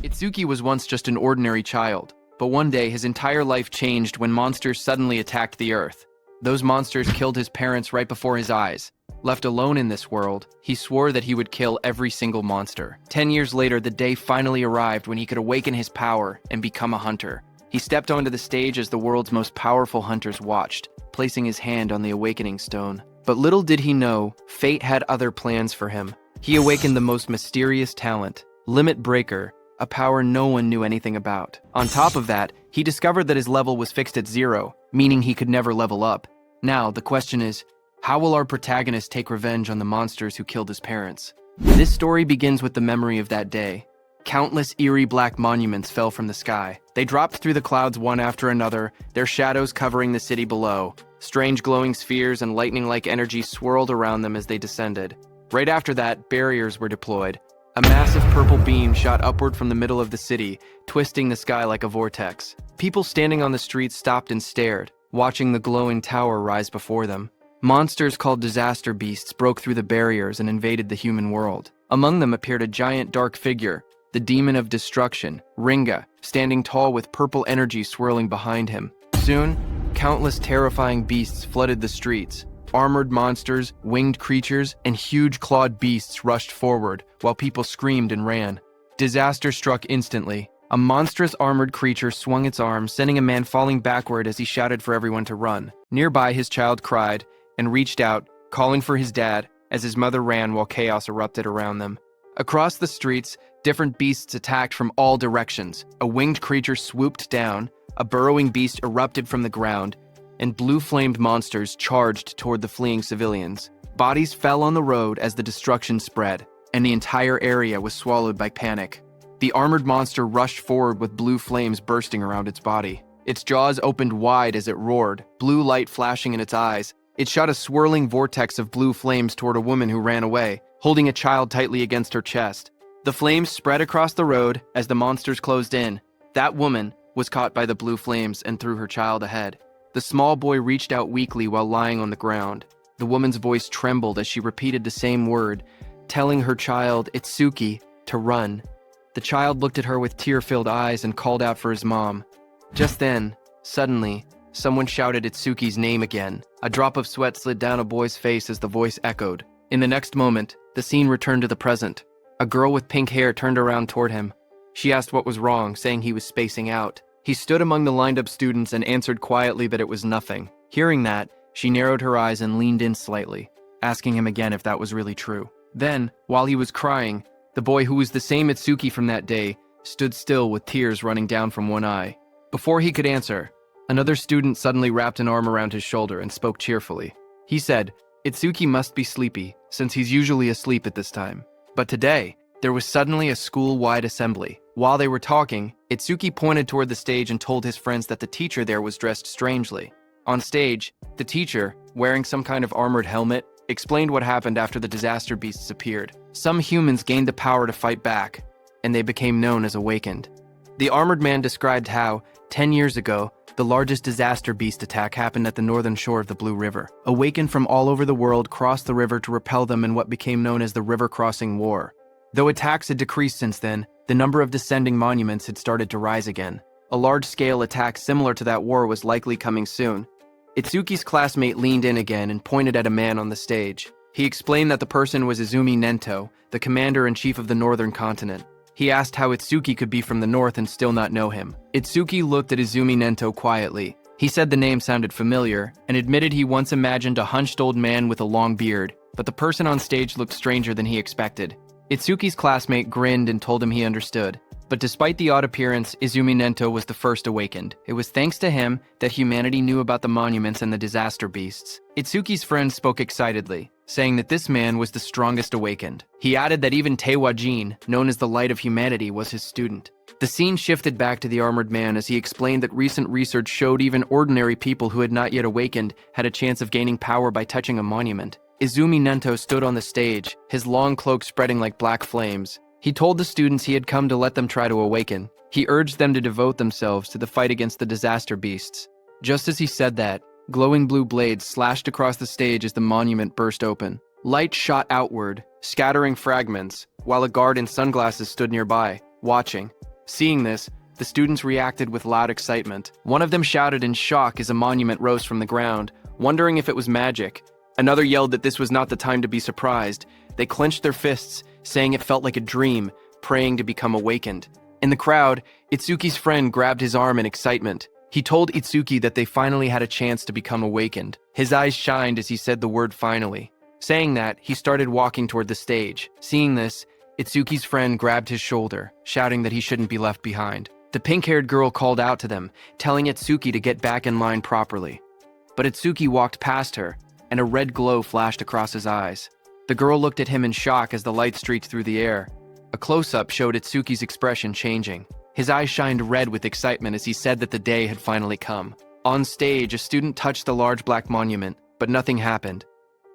Itsuki was once just an ordinary child, but one day his entire life changed when monsters suddenly attacked the Earth. Those monsters killed his parents right before his eyes. Left alone in this world, he swore that he would kill every single monster. 10 years later, the day finally arrived when he could awaken his power and become a hunter. He stepped onto the stage as the world's most powerful hunters watched, placing his hand on the awakening stone. But little did he know, fate had other plans for him. He awakened the most mysterious talent, Limit Breaker, a power no one knew anything about. On top of that, he discovered that his level was fixed at 0, meaning he could never level up. Now, the question is, how will our protagonist take revenge on the monsters who killed his parents? This story begins with the memory of that day. Countless eerie black monuments fell from the sky. They dropped through the clouds one after another, their shadows covering the city below. Strange glowing spheres and lightning-like energy swirled around them as they descended. Right after that, barriers were deployed. A massive purple beam shot upward from the middle of the city, twisting the sky like a vortex. People standing on the streets stopped and stared, watching the glowing tower rise before them. Monsters called disaster beasts broke through the barriers and invaded the human world. Among them appeared a giant dark figure, the demon of destruction, Ringa, standing tall with purple energy swirling behind him. Soon, countless terrifying beasts flooded the streets. Armored monsters, winged creatures, and huge clawed beasts rushed forward, while people screamed and ran. Disaster struck instantly. A monstrous armored creature swung its arms, sending a man falling backward as he shouted for everyone to run. Nearby, his child cried and reached out, calling for his dad, as his mother ran while chaos erupted around them. Across the streets, different beasts attacked from all directions. A winged creature swooped down, a burrowing beast erupted from the ground, and blue-flamed monsters charged toward the fleeing civilians. Bodies fell on the road as the destruction spread, and the entire area was swallowed by panic. The armored monster rushed forward with blue flames bursting around its body. Its jaws opened wide as it roared, blue light flashing in its eyes. It shot a swirling vortex of blue flames toward a woman who ran away, holding a child tightly against her chest. The flames spread across the road as the monsters closed in. That woman was caught by the blue flames and threw her child ahead. The small boy reached out weakly while lying on the ground. The woman's voice trembled as she repeated the same word, telling her child, Itsuki, to run. The child looked at her with tear-filled eyes and called out for his mom. Just then, suddenly, someone shouted Itsuki's name again. A drop of sweat slid down a boy's face as the voice echoed. In the next moment, the scene returned to the present. A girl with pink hair turned around toward him. She asked what was wrong, saying he was spacing out. He stood among the lined-up students and answered quietly that it was nothing. Hearing that, she narrowed her eyes and leaned in slightly, asking him again if that was really true. Then, while he was crying, the boy who was the same Itsuki from that day stood still with tears running down from one eye. Before he could answer, another student suddenly wrapped an arm around his shoulder and spoke cheerfully. He said, Itsuki must be sleepy, since he's usually asleep at this time. But today, there was suddenly a school-wide assembly. While they were talking, Itsuki pointed toward the stage and told his friends that the teacher there was dressed strangely. On stage, the teacher, wearing some kind of armored helmet, explained what happened after the disaster beasts appeared. Some humans gained the power to fight back, and they became known as Awakened. The armored man described how, 10 years ago, the largest disaster beast attack happened at the northern shore of the Blue River. Awakened from all over the world crossed the river to repel them in what became known as the River Crossing War. Though attacks had decreased since then, the number of descending monuments had started to rise again. A large-scale attack similar to that war was likely coming soon. Itsuki's classmate leaned in again and pointed at a man on the stage. He explained that the person was Izumi Nento, the commander-in-chief of the northern continent. He asked how Itsuki could be from the north and still not know him. Itsuki looked at Izumi Nento quietly. He said the name sounded familiar, and admitted he once imagined a hunched old man with a long beard, but the person on stage looked stranger than he expected. Itsuki's classmate grinned and told him he understood. But despite the odd appearance, Izumi Nento was the first awakened. It was thanks to him that humanity knew about the monuments and the disaster beasts. Itsuki's friend spoke excitedly, saying that this man was the strongest awakened. He added that even Teiwa Jin, known as the light of humanity, was his student. The scene shifted back to the armored man as he explained that recent research showed even ordinary people who had not yet awakened had a chance of gaining power by touching a monument. Izumi Nento stood on the stage, his long cloak spreading like black flames. He told the students he had come to let them try to awaken. He urged them to devote themselves to the fight against the disaster beasts. Just as he said that, glowing blue blades slashed across the stage as the monument burst open. Light shot outward, scattering fragments, while a guard in sunglasses stood nearby, watching. Seeing this, the students reacted with loud excitement. One of them shouted in shock as a monument rose from the ground, wondering if it was magic. Another yelled that this was not the time to be surprised. They clenched their fists, saying it felt like a dream, praying to become awakened. In the crowd, Itsuki's friend grabbed his arm in excitement. He told Itsuki that they finally had a chance to become awakened. His eyes shined as he said the word finally. Saying that, he started walking toward the stage. Seeing this, Itsuki's friend grabbed his shoulder, shouting that he shouldn't be left behind. The pink-haired girl called out to them, telling Itsuki to get back in line properly. But Itsuki walked past her, and a red glow flashed across his eyes. The girl looked at him in shock as the light streaked through the air. A close-up showed Itsuki's expression changing. His eyes shined red with excitement as he said that the day had finally come. On stage, a student touched the large black monument, but nothing happened.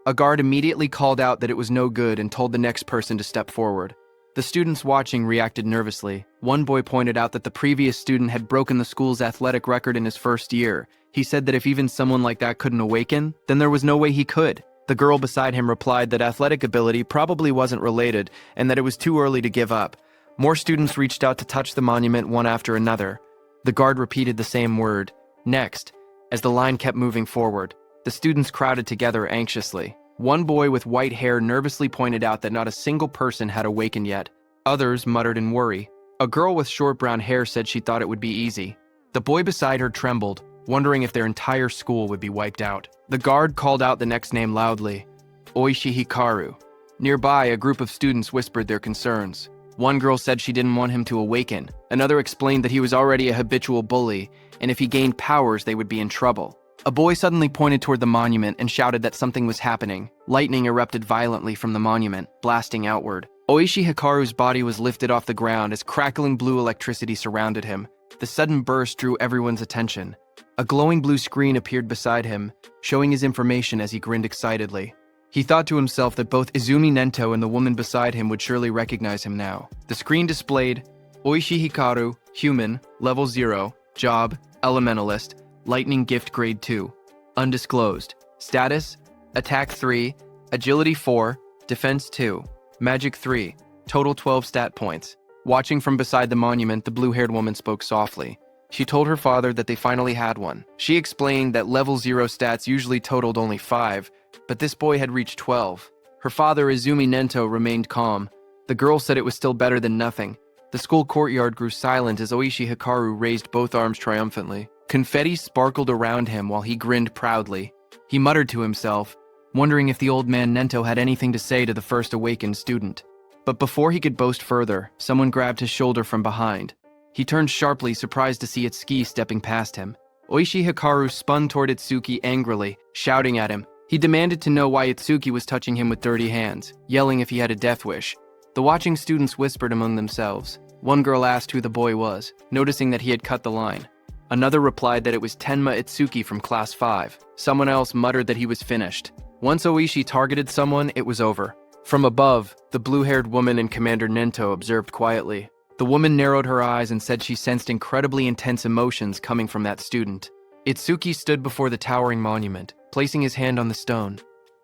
A guard immediately called out that it was no good and told the next person to step forward. The students watching reacted nervously. One boy pointed out that the previous student had broken the school's athletic record in his first year. He said that if even someone like that couldn't awaken, then there was no way he could. The girl beside him replied that athletic ability probably wasn't related and that it was too early to give up. More students reached out to touch the monument one after another. The guard repeated the same word. Next, as the line kept moving forward, the students crowded together anxiously. One boy with white hair nervously pointed out that not a single person had awakened yet. Others muttered in worry. A girl with short brown hair said she thought it would be easy. The boy beside her trembled, wondering if their entire school would be wiped out. The guard called out the next name loudly, Oishi Hikaru. Nearby, a group of students whispered their concerns. One girl said she didn't want him to awaken. Another explained that he was already a habitual bully, and if he gained powers, they would be in trouble. A boy suddenly pointed toward the monument and shouted that something was happening. Lightning erupted violently from the monument, blasting outward. Oishi Hikaru's body was lifted off the ground as crackling blue electricity surrounded him. The sudden burst drew everyone's attention. A glowing blue screen appeared beside him, showing his information as he grinned excitedly. He thought to himself that both Izumi Nento and the woman beside him would surely recognize him now. The screen displayed Oishi Hikaru, human, level 0, job, elementalist, lightning gift grade 2, undisclosed. Status, attack 3, agility 4, defense 2, magic 3, total 12 stat points. Watching from beside the monument, the blue-haired woman spoke softly. She told her father that they finally had one. She explained that level 0 stats usually totaled only 5, but this boy had reached 12. Her father, Izumi Nento, remained calm. The girl said it was still better than nothing. The school courtyard grew silent as Oishi Hikaru raised both arms triumphantly. Confetti sparkled around him while he grinned proudly. He muttered to himself, wondering if the old man Nento had anything to say to the first awakened student. But before he could boast further, someone grabbed his shoulder from behind. He turned sharply, surprised to see Itsuki stepping past him. Oishi Hikaru spun toward Itsuki angrily, shouting at him. He demanded to know why Itsuki was touching him with dirty hands, yelling if he had a death wish. The watching students whispered among themselves. One girl asked who the boy was, noticing that he had cut the line. Another replied that it was Tenma Itsuki from Class 5. Someone else muttered that he was finished. Once Oishi targeted someone, it was over. From above, the blue-haired woman and Commander Nento observed quietly. The woman narrowed her eyes and said she sensed incredibly intense emotions coming from that student. Itsuki stood before the towering monument, placing his hand on the stone.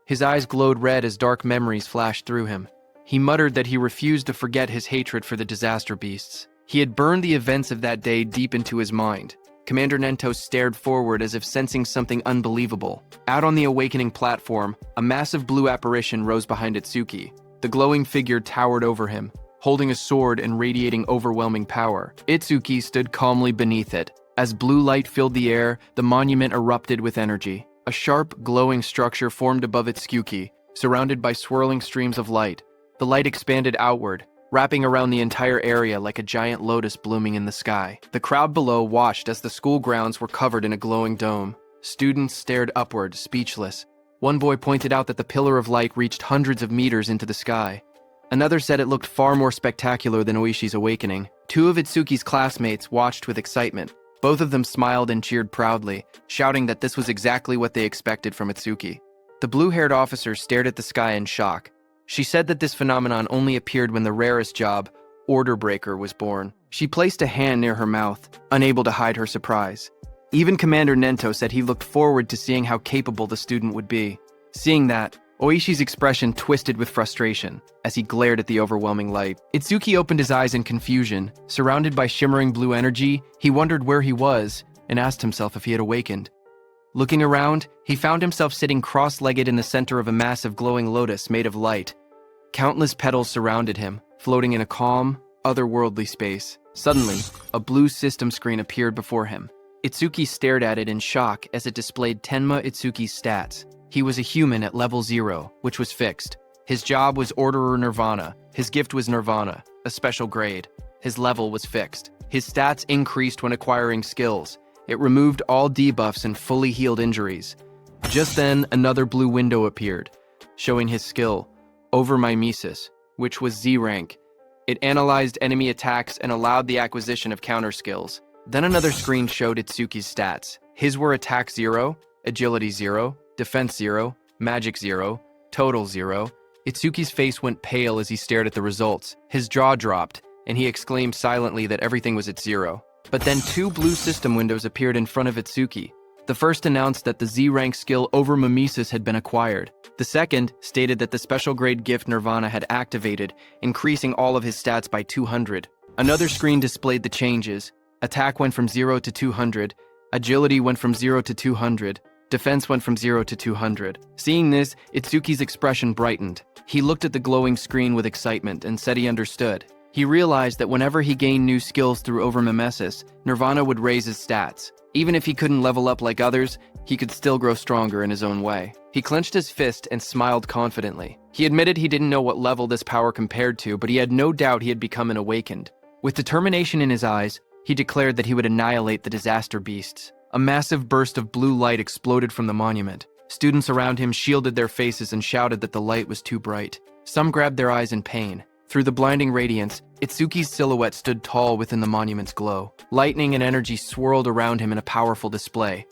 His eyes glowed red as dark memories flashed through him. He muttered that he refused to forget his hatred for the disaster beasts. He had burned the events of that day deep into his mind. Commander Nento stared forward as if sensing something unbelievable. Out on the awakening platform, a massive blue apparition rose behind Itsuki. The glowing figure towered over him, holding a sword and radiating overwhelming power. Itsuki stood calmly beneath it. As blue light filled the air, the monument erupted with energy. A sharp, glowing structure formed above Itsuki, surrounded by swirling streams of light. The light expanded outward, wrapping around the entire area like a giant lotus blooming in the sky. The crowd below watched as the school grounds were covered in a glowing dome. Students stared upward, speechless. One boy pointed out that the pillar of light reached hundreds of meters into the sky. Another said it looked far more spectacular than Oishi's awakening. Two of Itsuki's classmates watched with excitement. Both of them smiled and cheered proudly, shouting that this was exactly what they expected from Itsuki. The blue-haired officer stared at the sky in shock. She said that this phenomenon only appeared when the rarest job, Order Breaker, was born. She placed a hand near her mouth, unable to hide her surprise. Even Commander Nento said he looked forward to seeing how capable the student would be. Seeing that, Oishi's expression twisted with frustration as he glared at the overwhelming light. Itsuki opened his eyes in confusion. Surrounded by shimmering blue energy, he wondered where he was and asked himself if he had awakened. Looking around, he found himself sitting cross-legged in the center of a massive glowing lotus made of light. Countless petals surrounded him, floating in a calm, otherworldly space. Suddenly, a blue system screen appeared before him. Itsuki stared at it in shock as it displayed Tenma Itsuki's stats. He was a human at level 0, which was fixed. His job was Orderer Nirvana. His gift was Nirvana, a special grade. His level was fixed. His stats increased when acquiring skills. It removed all debuffs and fully healed injuries. Just then, another blue window appeared, showing his skill, Overmimesis, which was Z rank. It analyzed enemy attacks and allowed the acquisition of counter skills. Then another screen showed Itsuki's stats. His were Attack 0, Agility 0, Defense 0, Magic 0, Total 0. Itsuki's face went pale as he stared at the results. His jaw dropped, and he exclaimed silently that everything was at 0. But then two blue system windows appeared in front of Itsuki. The first announced that the Z-rank skill Overmimesis had been acquired. The second stated that the special grade gift Nirvana had activated, increasing all of his stats by 200. Another screen displayed the changes. Attack went from 0 to 200, Agility went from 0 to 200, Defense went from 0 to 200. Seeing this, Itsuki's expression brightened. He looked at the glowing screen with excitement and said he understood. He realized that whenever he gained new skills through Overmimesis, Nirvana would raise his stats. Even if he couldn't level up like others, he could still grow stronger in his own way. He clenched his fist and smiled confidently. He admitted he didn't know what level this power compared to, but he had no doubt he had become an awakened. With determination in his eyes, he declared that he would annihilate the disaster beasts. A massive burst of blue light exploded from the monument. Students around him shielded their faces and shouted that the light was too bright. Some grabbed their eyes in pain. Through the blinding radiance, Itsuki's silhouette stood tall within the monument's glow. Lightning and energy swirled around him in a powerful display.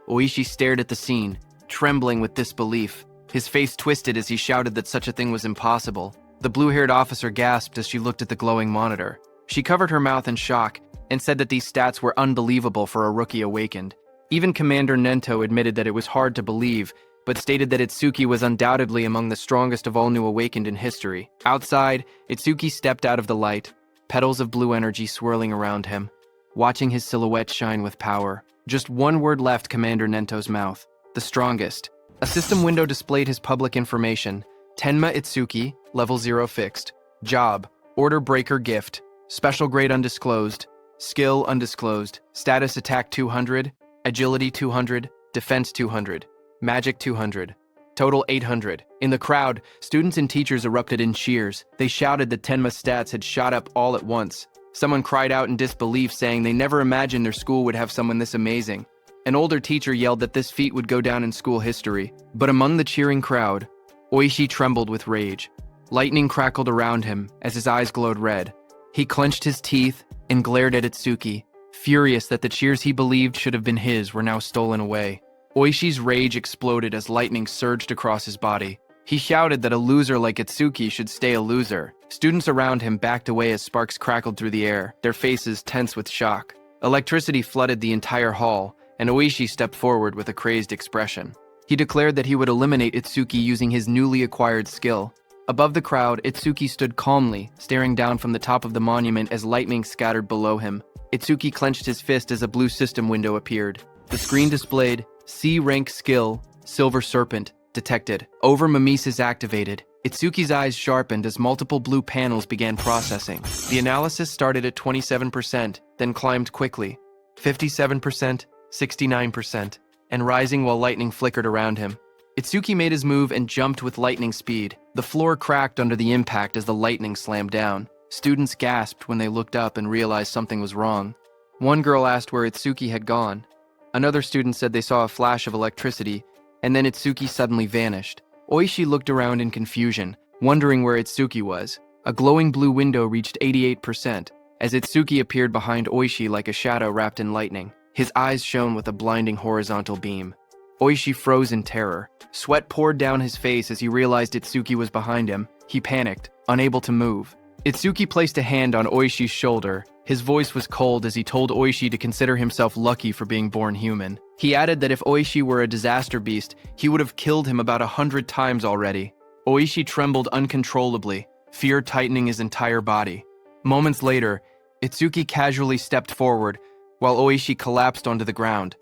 Oishi stared at the scene, trembling with disbelief. His face twisted as he shouted that such a thing was impossible. The blue-haired officer gasped as she looked at the glowing monitor. She covered her mouth in shock and said that these stats were unbelievable for a rookie awakened. Even Commander Nento admitted that it was hard to believe, but stated that Itsuki was undoubtedly among the strongest of all new awakened in history. Outside, Itsuki stepped out of the light, petals of blue energy swirling around him, watching his silhouette shine with power. Just one word left Commander Nento's mouth: the strongest. A system window displayed his public information: Tenma Itsuki, level 0 fixed. Job, Order Breaker gift. Special grade undisclosed. Skill undisclosed. Status attack 200. Agility 200. Defense 200. Magic 200. Total 800. In the crowd, students and teachers erupted in cheers. They shouted that Tenma's stats had shot up all at once. Someone cried out in disbelief, saying they never imagined their school would have someone this amazing. An older teacher yelled that this feat would go down in school history. But among the cheering crowd, Oishi trembled with rage. Lightning crackled around him as his eyes glowed red. He clenched his teeth and glared at Itsuki, furious that the cheers he believed should have been his were now stolen away. Oishi's rage exploded as lightning surged across his body. He shouted that a loser like Itsuki should stay a loser. Students around him backed away as sparks crackled through the air, their faces tense with shock. Electricity flooded the entire hall, and Oishi stepped forward with a crazed expression. He declared that he would eliminate Itsuki using his newly acquired skill. Above the crowd, Itsuki stood calmly, staring down from the top of the monument as lightning scattered below him. Itsuki clenched his fist as a blue system window appeared. The screen displayed C-rank skill, Silver Serpent, detected. Overmimesis activated. Itsuki's eyes sharpened as multiple blue panels began processing. The analysis started at 27%, then climbed quickly. 57%, 69%, and rising while lightning flickered around him. Itsuki made his move and jumped with lightning speed. The floor cracked under the impact as the lightning slammed down. Students gasped when they looked up and realized something was wrong. One girl asked where Itsuki had gone. Another student said they saw a flash of electricity, and then Itsuki suddenly vanished. Oishi looked around in confusion, wondering where Itsuki was. A glowing blue window reached 88%, as Itsuki appeared behind Oishi like a shadow wrapped in lightning. His eyes shone with a blinding horizontal beam. Oishi froze in terror. Sweat poured down his face as he realized Itsuki was behind him. He panicked, unable to move. Itsuki placed a hand on Oishi's shoulder. His voice was cold as he told Oishi to consider himself lucky for being born human. He added that if Oishi were a disaster beast, he would have killed him about 100 times already. Oishi trembled uncontrollably, fear tightening his entire body. Moments later, Itsuki casually stepped forward, while Oishi collapsed onto the ground.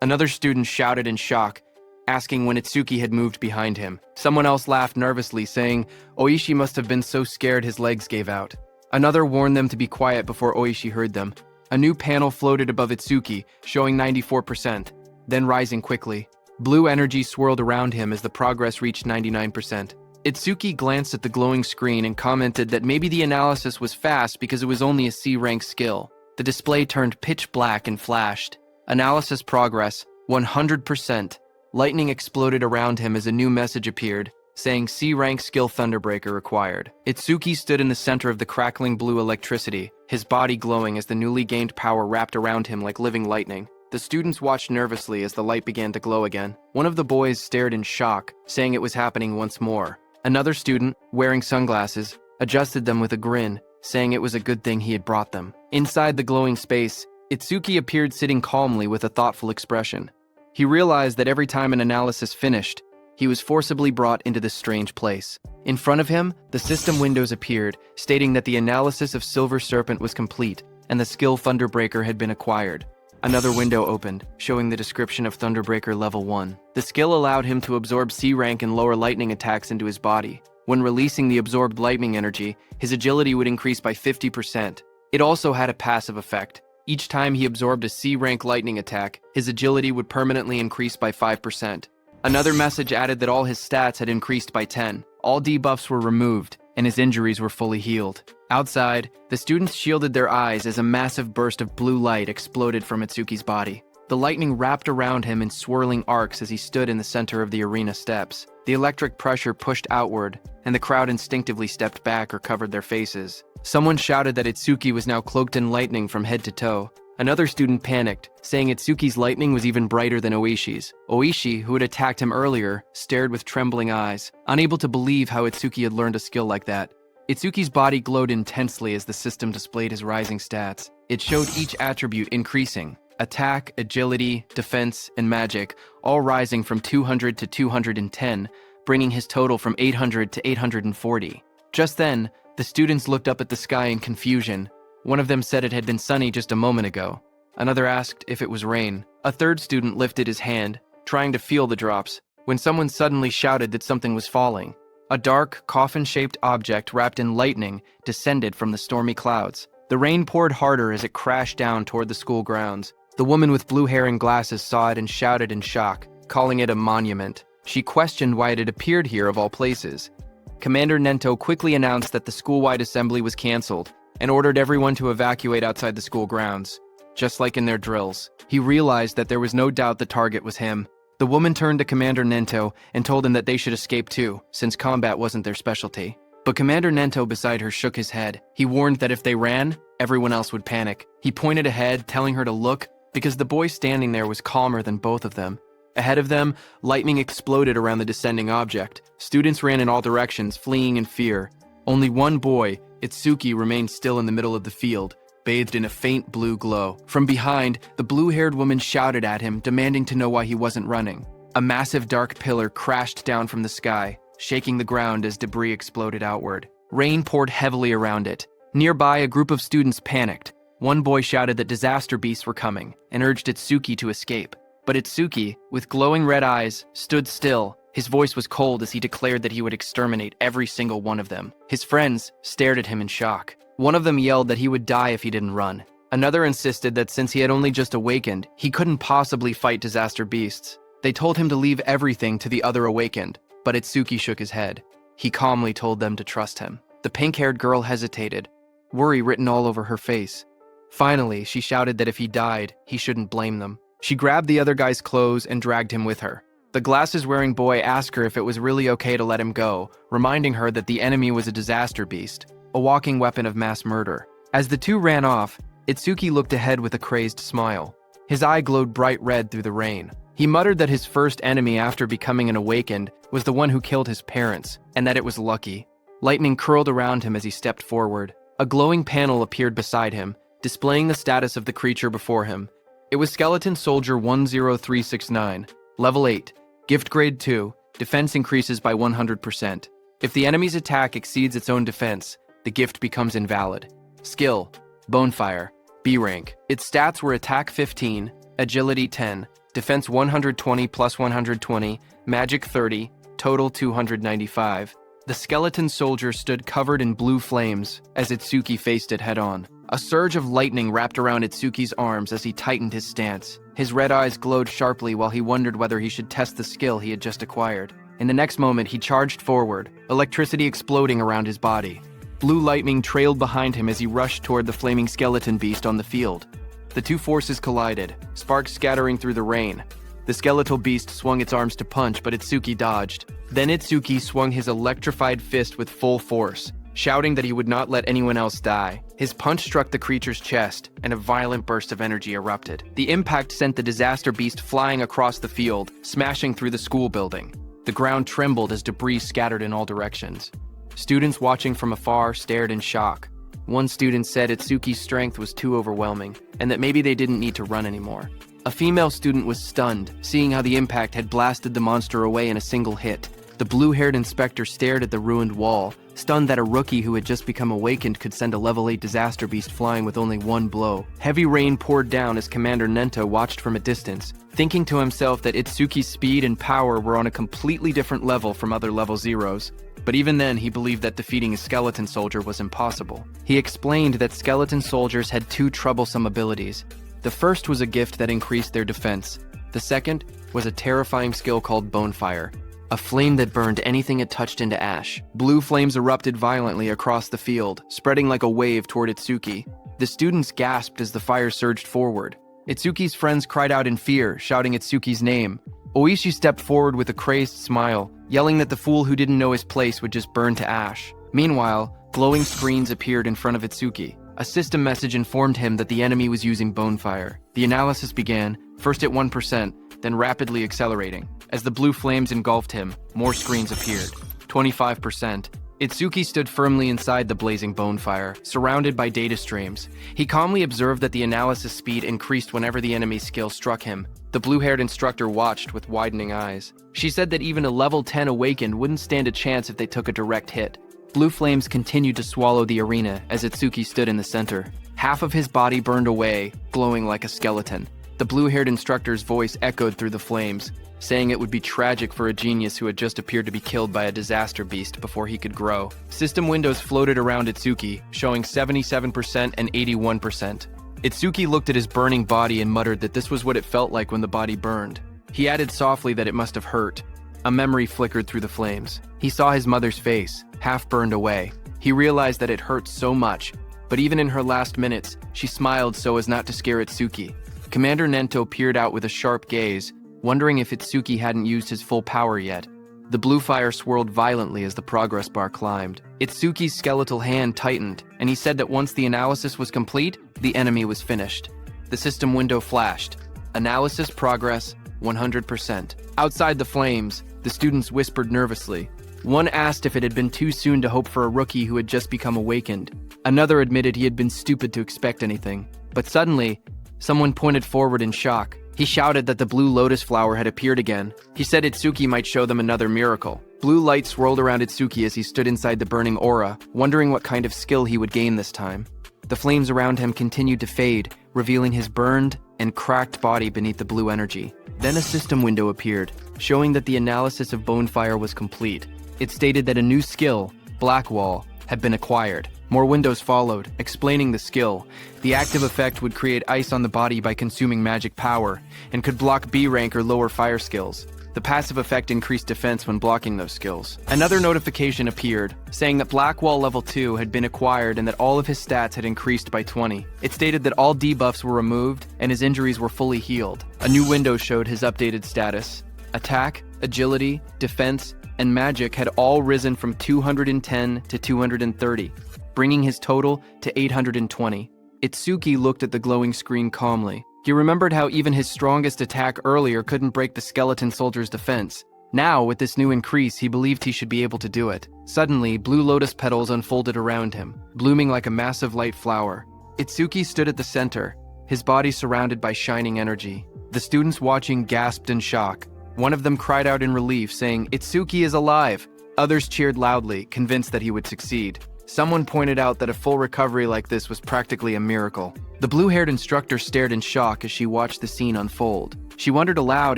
Another student shouted in shock, asking when Itsuki had moved behind him. Someone else laughed nervously, saying Oishi must have been so scared his legs gave out. Another warned them to be quiet before Oishi heard them. A new panel floated above Itsuki, showing 94%, then rising quickly. Blue energy swirled around him as the progress reached 99%. Itsuki glanced at the glowing screen and commented that maybe the analysis was fast because it was only a C-rank skill. The display turned pitch black and flashed. Analysis progress, 100%. Lightning exploded around him as a new message appeared, saying C-rank skill Thunderbreaker required. Itsuki stood in the center of the crackling blue electricity, his body glowing as the newly gained power wrapped around him like living lightning. The students watched nervously as the light began to glow again. One of the boys stared in shock, saying it was happening once more. Another student, wearing sunglasses, adjusted them with a grin, saying it was a good thing he had brought them. Inside the glowing space, Itsuki appeared sitting calmly with a thoughtful expression. He realized that every time an analysis finished, he was forcibly brought into this strange place. In front of him, the system windows appeared, stating that the analysis of Silver Serpent was complete, and the skill Thunderbreaker had been acquired. Another window opened, showing the description of Thunderbreaker Level 1. The skill allowed him to absorb C-rank and lower lightning attacks into his body. When releasing the absorbed lightning energy, his agility would increase by 50%. It also had a passive effect. Each time he absorbed a C-rank lightning attack, his agility would permanently increase by 5%. Another message added that all his stats had increased by 10. All debuffs were removed, and his injuries were fully healed. Outside, the students shielded their eyes as a massive burst of blue light exploded from Itsuki's body. The lightning wrapped around him in swirling arcs as he stood in the center of the arena steps. The electric pressure pushed outward, and the crowd instinctively stepped back or covered their faces. Someone shouted that Itsuki was now cloaked in lightning from head to toe. Another student panicked, saying Itsuki's lightning was even brighter than Oishi's. Oishi, who had attacked him earlier, stared with trembling eyes, unable to believe how Itsuki had learned a skill like that. Itsuki's body glowed intensely as the system displayed his rising stats. It showed each attribute increasing: attack, agility, defense, and magic, all rising from 200 to 210, bringing his total from 800 to 840. Just then, the students looked up at the sky in confusion. One of them said it had been sunny just a moment ago. Another asked if it was rain. A third student lifted his hand, trying to feel the drops, when someone suddenly shouted that something was falling. A dark, coffin-shaped object wrapped in lightning descended from the stormy clouds. The rain poured harder as it crashed down toward the school grounds. The woman with blue hair and glasses saw it and shouted in shock, calling it a monument. She questioned why it had appeared here of all places. Commander Nento quickly announced that the school-wide assembly was canceled and ordered everyone to evacuate outside the school grounds. Just like in their drills, he realized that there was no doubt the target was him. The woman turned to Commander Nento and told him that they should escape too, since combat wasn't their specialty. But Commander Nento beside her shook his head. He warned that if they ran, everyone else would panic. He pointed ahead, telling her to look, because the boy standing there was calmer than both of them. Ahead of them, lightning exploded around the descending object. Students ran in all directions, fleeing in fear. Only one boy, Itsuki, remained still in the middle of the field, bathed in a faint blue glow. From behind, the blue-haired woman shouted at him, demanding to know why he wasn't running. A massive dark pillar crashed down from the sky, shaking the ground as debris exploded outward. Rain poured heavily around it. Nearby, a group of students panicked. One boy shouted that disaster beasts were coming and urged Itsuki to escape. But Itsuki, with glowing red eyes, stood still. His voice was cold as he declared that he would exterminate every single one of them. His friends stared at him in shock. One of them yelled that he would die if he didn't run. Another insisted that since he had only just awakened, he couldn't possibly fight disaster beasts. They told him to leave everything to the other awakened, but Itsuki shook his head. He calmly told them to trust him. The pink-haired girl hesitated, worry written all over her face. Finally, she shouted that if he died, he shouldn't blame them. She grabbed the other guy's clothes and dragged him with her. The glasses-wearing boy asked her if it was really okay to let him go, reminding her that the enemy was a disaster beast, a walking weapon of mass murder. As the two ran off, Itsuki looked ahead with a crazed smile. His eye glowed bright red through the rain. He muttered that his first enemy after becoming an awakened was the one who killed his parents, and that it was lucky. Lightning curled around him as he stepped forward. A glowing panel appeared beside him, displaying the status of the creature before him. It was Skeleton Soldier 10369, Level 8, Gift Grade 2, defense increases by 100%. If the enemy's attack exceeds its own defense, the gift becomes invalid. Skill, Bonefire, B rank. Its stats were Attack 15, Agility 10, Defense 120 plus 120, Magic 30, total 295. The skeleton soldier stood covered in blue flames as Itsuki faced it head-on. A surge of lightning wrapped around Itsuki's arms as he tightened his stance. His red eyes glowed sharply while he wondered whether he should test the skill he had just acquired. In the next moment, he charged forward, electricity exploding around his body. Blue lightning trailed behind him as he rushed toward the flaming skeleton beast on the field. The two forces collided, sparks scattering through the rain. The skeletal beast swung its arms to punch, but Itsuki dodged. Then Itsuki swung his electrified fist with full force, shouting that he would not let anyone else die. His punch struck the creature's chest, and a violent burst of energy erupted. The impact sent the disaster beast flying across the field, smashing through the school building. The ground trembled as debris scattered in all directions. Students watching from afar stared in shock. One student said Itsuki's strength was too overwhelming, and that maybe they didn't need to run anymore. A female student was stunned, seeing how the impact had blasted the monster away in a single hit. The blue-haired inspector stared at the ruined wall, stunned that a rookie who had just become awakened could send a level 8 disaster beast flying with only one blow. Heavy rain poured down as Commander Nento watched from a distance, thinking to himself that Itsuki's speed and power were on a completely different level from other level zeros. But even then, he believed that defeating a skeleton soldier was impossible. He explained that skeleton soldiers had two troublesome abilities. The first was a gift that increased their defense. The second was a terrifying skill called Bonefire, a flame that burned anything it touched into ash. Blue flames erupted violently across the field, spreading like a wave toward Itsuki. The students gasped as the fire surged forward. Itsuki's friends cried out in fear, shouting Itsuki's name. Oishi stepped forward with a crazed smile, yelling that the fool who didn't know his place would just burn to ash. Meanwhile, glowing screens appeared in front of Itsuki. A system message informed him that the enemy was using Bonefire. The analysis began, first at 1%, then rapidly accelerating. As the blue flames engulfed him, more screens appeared. 25%. Itsuki stood firmly inside the blazing Bonefire, surrounded by data streams. He calmly observed that the analysis speed increased whenever the enemy's skill struck him. The blue-haired instructor watched with widening eyes. She said that even a level 10 awakened wouldn't stand a chance if they took a direct hit. Blue flames continued to swallow the arena as Itsuki stood in the center. Half of his body burned away, glowing like a skeleton. The blue-haired instructor's voice echoed through the flames, saying it would be tragic for a genius who had just appeared to be killed by a disaster beast before he could grow. System windows floated around Itsuki, showing 77% and 81%. Itsuki looked at his burning body and muttered that this was what it felt like when the body burned. He added softly that it must have hurt. A memory flickered through the flames. He saw his mother's face, half burned away. He realized that it hurt so much, but even in her last minutes, she smiled so as not to scare Itsuki. Commander Nento peered out with a sharp gaze, wondering if Itsuki hadn't used his full power yet. The blue fire swirled violently as the progress bar climbed. Itsuki's skeletal hand tightened, and he said that once the analysis was complete, the enemy was finished. The system window flashed. Analysis progress, 100%. Outside the flames, the students whispered nervously. One asked if it had been too soon to hope for a rookie who had just become awakened. Another admitted he had been stupid to expect anything. But suddenly, someone pointed forward in shock. He shouted that the blue lotus flower had appeared again. He said Itsuki might show them another miracle. Blue light swirled around Itsuki as he stood inside the burning aura, wondering what kind of skill he would gain this time. The flames around him continued to fade, revealing his burned and cracked body beneath the blue energy. Then a system window appeared, showing that the analysis of Bonefire was complete. It stated that a new skill, Black Wall, had been acquired. More windows followed, explaining the skill. The active effect would create ice on the body by consuming magic power, and could block B rank or lower fire skills. The passive effect increased defense when blocking those skills. Another notification appeared, saying that Black Wall Level 2 had been acquired and that all of his stats had increased by 20. It stated that all debuffs were removed and his injuries were fully healed. A new window showed his updated status. Attack, agility, defense, and magic had all risen from 210 to 230, bringing his total to 820. Itsuki looked at the glowing screen calmly. He remembered how even his strongest attack earlier couldn't break the skeleton soldier's defense. Now, with this new increase, he believed he should be able to do it. Suddenly, blue lotus petals unfolded around him, blooming like a massive light flower. Itsuki stood at the center, his body surrounded by shining energy. The students watching gasped in shock. One of them cried out in relief, saying, "Itsuki is alive!" Others cheered loudly, convinced that he would succeed. Someone pointed out that a full recovery like this was practically a miracle. The blue-haired instructor stared in shock as she watched the scene unfold. She wondered aloud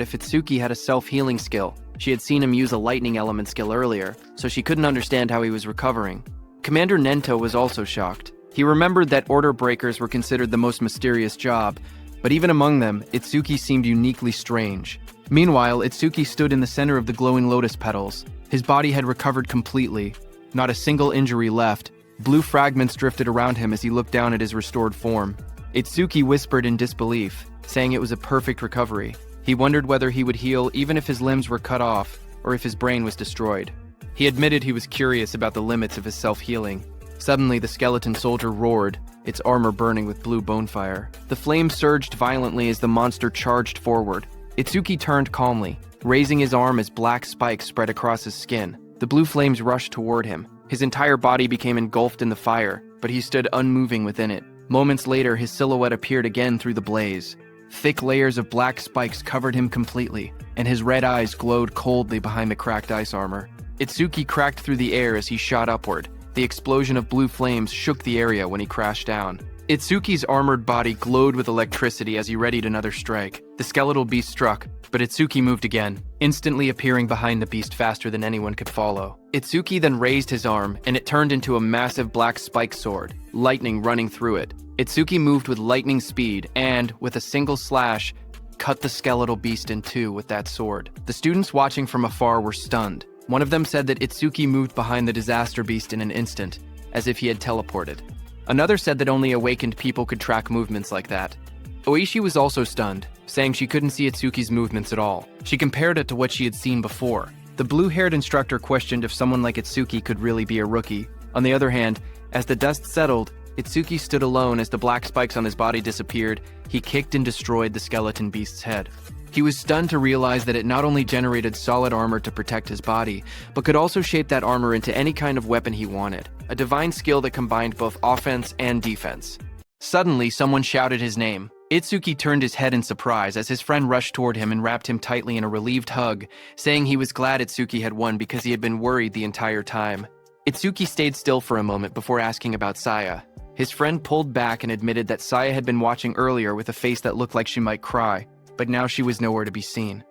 if Itsuki had a self-healing skill. She had seen him use a lightning element skill earlier, so she couldn't understand how he was recovering. Commander Nento was also shocked. He remembered that order breakers were considered the most mysterious job, but even among them, Itsuki seemed uniquely strange. Meanwhile, Itsuki stood in the center of the glowing lotus petals. His body had recovered completely. Not a single injury left. Blue fragments drifted around him as he looked down at his restored form. Itsuki whispered in disbelief, saying it was a perfect recovery. He wondered whether he would heal even if his limbs were cut off, or if his brain was destroyed. He admitted he was curious about the limits of his self-healing. Suddenly, the skeleton soldier roared, its armor burning with blue bonefire. The flames surged violently as the monster charged forward. Itsuki turned calmly, raising his arm as black spikes spread across his skin. The blue flames rushed toward him. His entire body became engulfed in the fire, but he stood unmoving within it. Moments later, his silhouette appeared again through the blaze. Thick layers of black spikes covered him completely, and his red eyes glowed coldly behind the cracked ice armor. Itsuki cracked through the air as he shot upward. The explosion of blue flames shook the area when he crashed down. Itsuki's armored body glowed with electricity as he readied another strike. The skeletal beast struck, but Itsuki moved again, instantly appearing behind the beast faster than anyone could follow. Itsuki then raised his arm, and it turned into a massive black spike sword, lightning running through it. Itsuki moved with lightning speed and, with a single slash, cut the skeletal beast in two with that sword. The students watching from afar were stunned. One of them said that Itsuki moved behind the disaster beast in an instant, as if he had teleported. Another said that only awakened people could track movements like that. Oishi was also stunned, saying she couldn't see Itsuki's movements at all. She compared it to what she had seen before. The blue-haired instructor questioned if someone like Itsuki could really be a rookie. On the other hand, as the dust settled, Itsuki stood alone as the black spikes on his body disappeared. He kicked and destroyed the skeleton beast's head. He was stunned to realize that it not only generated solid armor to protect his body, but could also shape that armor into any kind of weapon he wanted. A divine skill that combined both offense and defense. Suddenly, someone shouted his name. Itsuki turned his head in surprise as his friend rushed toward him and wrapped him tightly in a relieved hug, saying he was glad Itsuki had won because he had been worried the entire time. Itsuki stayed still for a moment before asking about Saya. His friend pulled back and admitted that Saya had been watching earlier with a face that looked like she might cry, but now she was nowhere to be seen.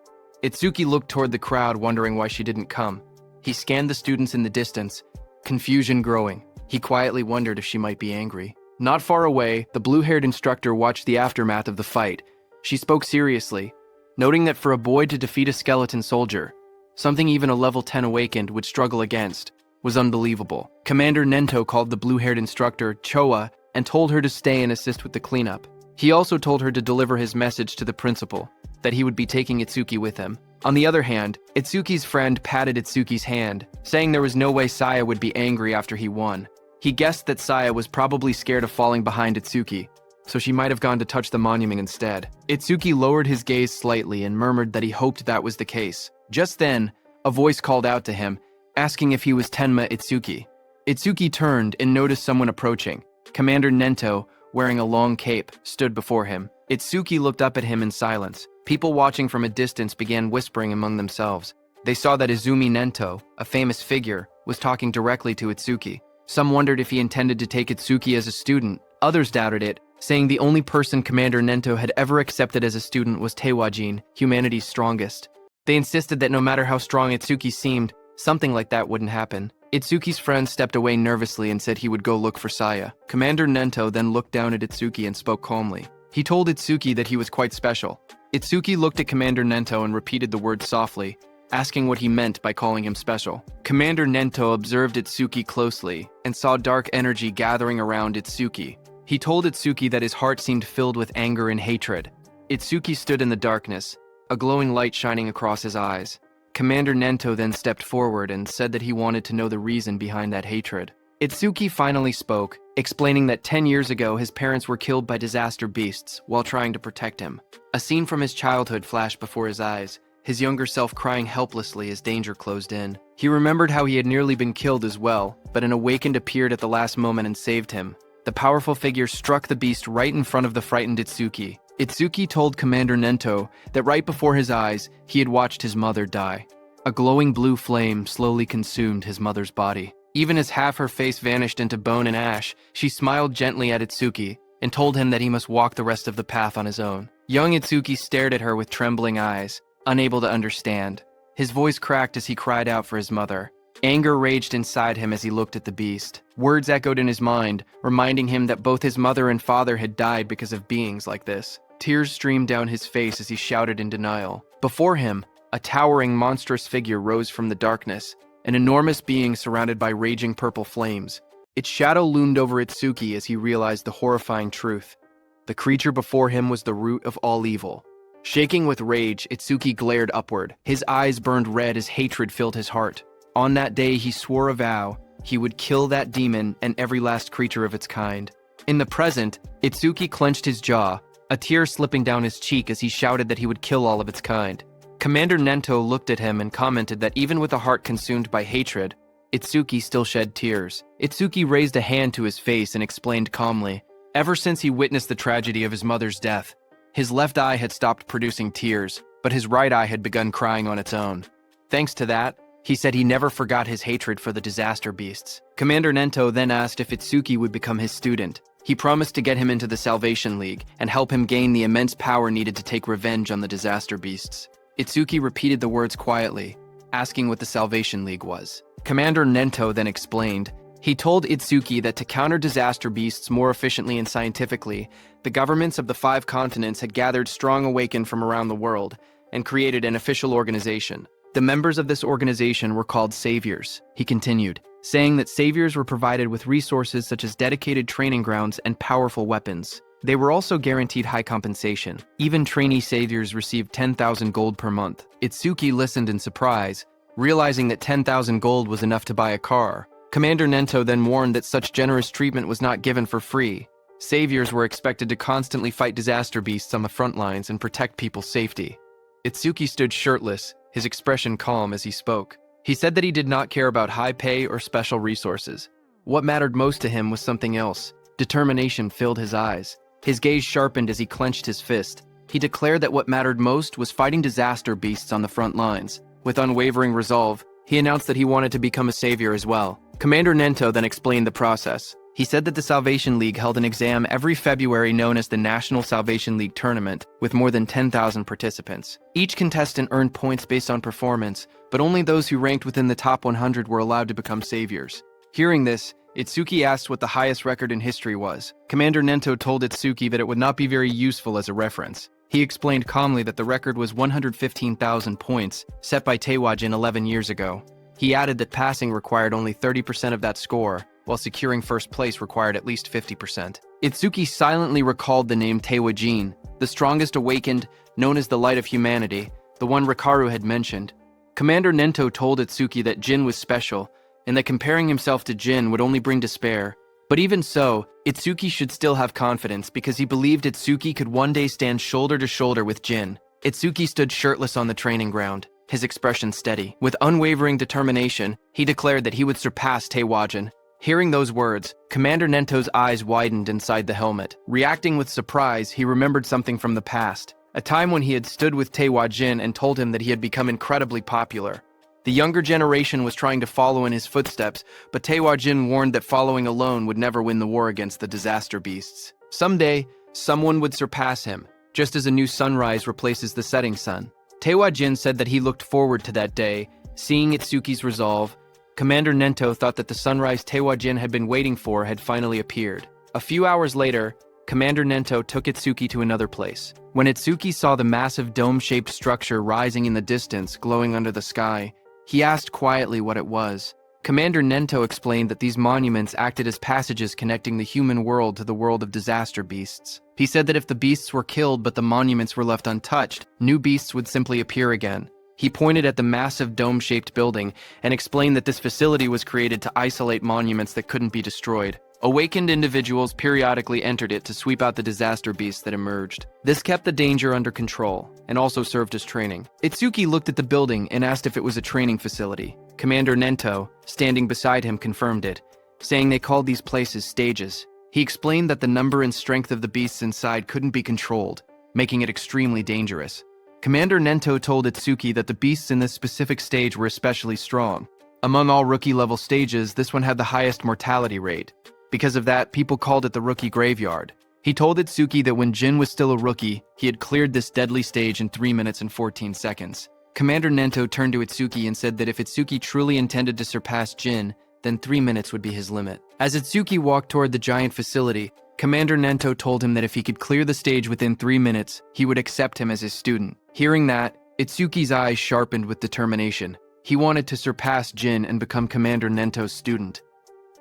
Itsuki looked toward the crowd, wondering why she didn't come. He scanned the students in the distance, confusion growing. He quietly wondered if she might be angry. Not far away, the blue-haired instructor watched the aftermath of the fight. She spoke seriously, noting that for a boy to defeat a skeleton soldier, something even a level 10 awakened would struggle against, was unbelievable. Commander Nento called the blue-haired instructor Choa and told her to stay and assist with the cleanup. He also told her to deliver his message to the principal, that he would be taking Itsuki with him. On the other hand, Itsuki's friend patted Itsuki's hand, saying there was no way Saya would be angry after he won. He guessed that Saya was probably scared of falling behind Itsuki, so she might have gone to touch the monument instead. Itsuki lowered his gaze slightly and murmured that he hoped that was the case. Just then, a voice called out to him, asking if he was Tenma Itsuki. Itsuki turned and noticed someone approaching. Commander Nento, wearing a long cape, stood before him. Itsuki looked up at him in silence. People watching from a distance began whispering among themselves. They saw that Izumi Nento, a famous figure, was talking directly to Itsuki. Some wondered if he intended to take Itsuki as a student. Others doubted it, saying the only person Commander Nento had ever accepted as a student was Teiwajin, humanity's strongest. They insisted that no matter how strong Itsuki seemed, something like that wouldn't happen. Itsuki's friend stepped away nervously and said he would go look for Saya. Commander Nento then looked down at Itsuki and spoke calmly. He told Itsuki that he was quite special. Itsuki looked at Commander Nento and repeated the word softly, asking what he meant by calling him special. Commander Nento observed Itsuki closely and saw dark energy gathering around Itsuki. He told Itsuki that his heart seemed filled with anger and hatred. Itsuki stood in the darkness, a glowing light shining across his eyes. Commander Nento then stepped forward and said that he wanted to know the reason behind that hatred. Itsuki finally spoke, explaining that 10 years ago his parents were killed by disaster beasts while trying to protect him. A scene from his childhood flashed before his eyes, his younger self crying helplessly as danger closed in. He remembered how he had nearly been killed as well, but an awakened appeared at the last moment and saved him. the powerful figure struck the beast right in front of the frightened Itsuki. Itsuki told Commander Nento that right before his eyes, he had watched his mother die. A glowing blue flame slowly consumed his mother's body. Even as half her face vanished into bone and ash, she smiled gently at Itsuki and told him that he must walk the rest of the path on his own. Young Itsuki stared at her with trembling eyes, unable to understand. His voice cracked as he cried out for his mother. Anger raged inside him as he looked at the beast. Words echoed in his mind, reminding him that both his mother and father had died because of beings like this. Tears streamed down his face as he shouted in denial. Before him, a towering, monstrous figure rose from the darkness, an enormous being surrounded by raging purple flames. Its shadow loomed over Itsuki as he realized the horrifying truth. The creature before him was the root of all evil. Shaking with rage, Itsuki glared upward. His eyes burned red as hatred filled his heart. On that day, he swore a vow. He would kill that demon and every last creature of its kind. In the present, Itsuki clenched his jaw, a tear slipping down his cheek as he shouted that he would kill all of its kind. Commander Nento looked at him and commented that even with a heart consumed by hatred, Itsuki still shed tears. Itsuki raised a hand to his face and explained calmly, ever since he witnessed the tragedy of his mother's death, his left eye had stopped producing tears, but his right eye had begun crying on its own. Thanks to that, he said he never forgot his hatred for the disaster beasts. Commander Nento then asked if Itsuki would become his student. He promised to get him into the Salvation League and help him gain the immense power needed to take revenge on the disaster beasts. Itsuki repeated the words quietly, asking what the Salvation League was. Commander Nento then explained. He told Itsuki that to counter disaster beasts more efficiently and scientifically, the governments of the 5 continents had gathered strong awaken from around the world and created an official organization. The members of this organization were called saviors, he continued, saying that saviors were provided with resources such as dedicated training grounds and powerful weapons. They were also guaranteed high compensation. Even trainee saviors received 10,000 gold per month. Itsuki listened in surprise, realizing that 10,000 gold was enough to buy a car. Commander Nento then warned that such generous treatment was not given for free. Saviors were expected to constantly fight disaster beasts on the front lines and protect people's safety. Itsuki stood shirtless, his expression calm as he spoke. He said that he did not care about high pay or special resources. What mattered most to him was something else. Determination filled his eyes. His gaze sharpened as he clenched his fist. He declared that what mattered most was fighting disaster beasts on the front lines. With unwavering resolve, he announced that he wanted to become a savior as well. Commander Nento then explained the process. He said that the Salvation League held an exam every February known as the National Salvation League Tournament, with more than 10,000 participants. Each contestant earned points based on performance, but only those who ranked within the top 100 were allowed to become saviors. Hearing this, Itsuki asked what the highest record in history was. Commander Nento told Itsuki that it would not be very useful as a reference. He explained calmly that the record was 115,000 points, set by Taewajin 11 years ago. He added that passing required only 30% of that score, while securing first place required at least 50%. Itsuki silently recalled the name Taewajin, the strongest awakened, known as the light of humanity, the one Rikaru had mentioned. Commander Nento told Itsuki that Jin was special, and that comparing himself to Jin would only bring despair. But even so, Itsuki should still have confidence because he believed Itsuki could one day stand shoulder to shoulder with Jin. Itsuki stood shirtless on the training ground, his expression steady. With unwavering determination, he declared that he would surpass Taewajin. Hearing those words, Commander Nento's eyes widened inside the helmet. Reacting with surprise, he remembered something from the past, a time when he had stood with Taewajin and told him that he had become incredibly popular. The younger generation was trying to follow in his footsteps, but Taewajin warned that following alone would never win the war against the disaster beasts. Someday, someone would surpass him, just as a new sunrise replaces the setting sun. Taewajin said that he looked forward to that day, seeing Itsuki's resolve. Commander Nento thought that the sunrise Taewajin had been waiting for had finally appeared. A few hours later, Commander Nento took Itsuki to another place. When Itsuki saw the massive dome-shaped structure rising in the distance, glowing under the sky, he asked quietly what it was. Commander Nento explained that these monuments acted as passages connecting the human world to the world of disaster beasts. He said that if the beasts were killed but the monuments were left untouched, new beasts would simply appear again. He pointed at the massive dome-shaped building and explained that this facility was created to isolate monuments that couldn't be destroyed. Awakened individuals periodically entered it to sweep out the disaster beasts that emerged. This kept the danger under control and also served as training. Itsuki looked at the building and asked if it was a training facility. Commander Nento, standing beside him, confirmed it, saying they called these places stages. He explained that the number and strength of the beasts inside couldn't be controlled, making it extremely dangerous. Commander Nento told Itsuki that the beasts in this specific stage were especially strong. Among all rookie-level stages, this one had the highest mortality rate. Because of that, people called it the rookie graveyard. He told Itsuki that when Jin was still a rookie, he had cleared this deadly stage in 3 minutes and 14 seconds. Commander Nento turned to Itsuki and said that if Itsuki truly intended to surpass Jin, then 3 minutes would be his limit. As Itsuki walked toward the giant facility, Commander Nento told him that if he could clear the stage within 3 minutes, he would accept him as his student. Hearing that, Itsuki's eyes sharpened with determination. He wanted to surpass Jin and become Commander Nento's student.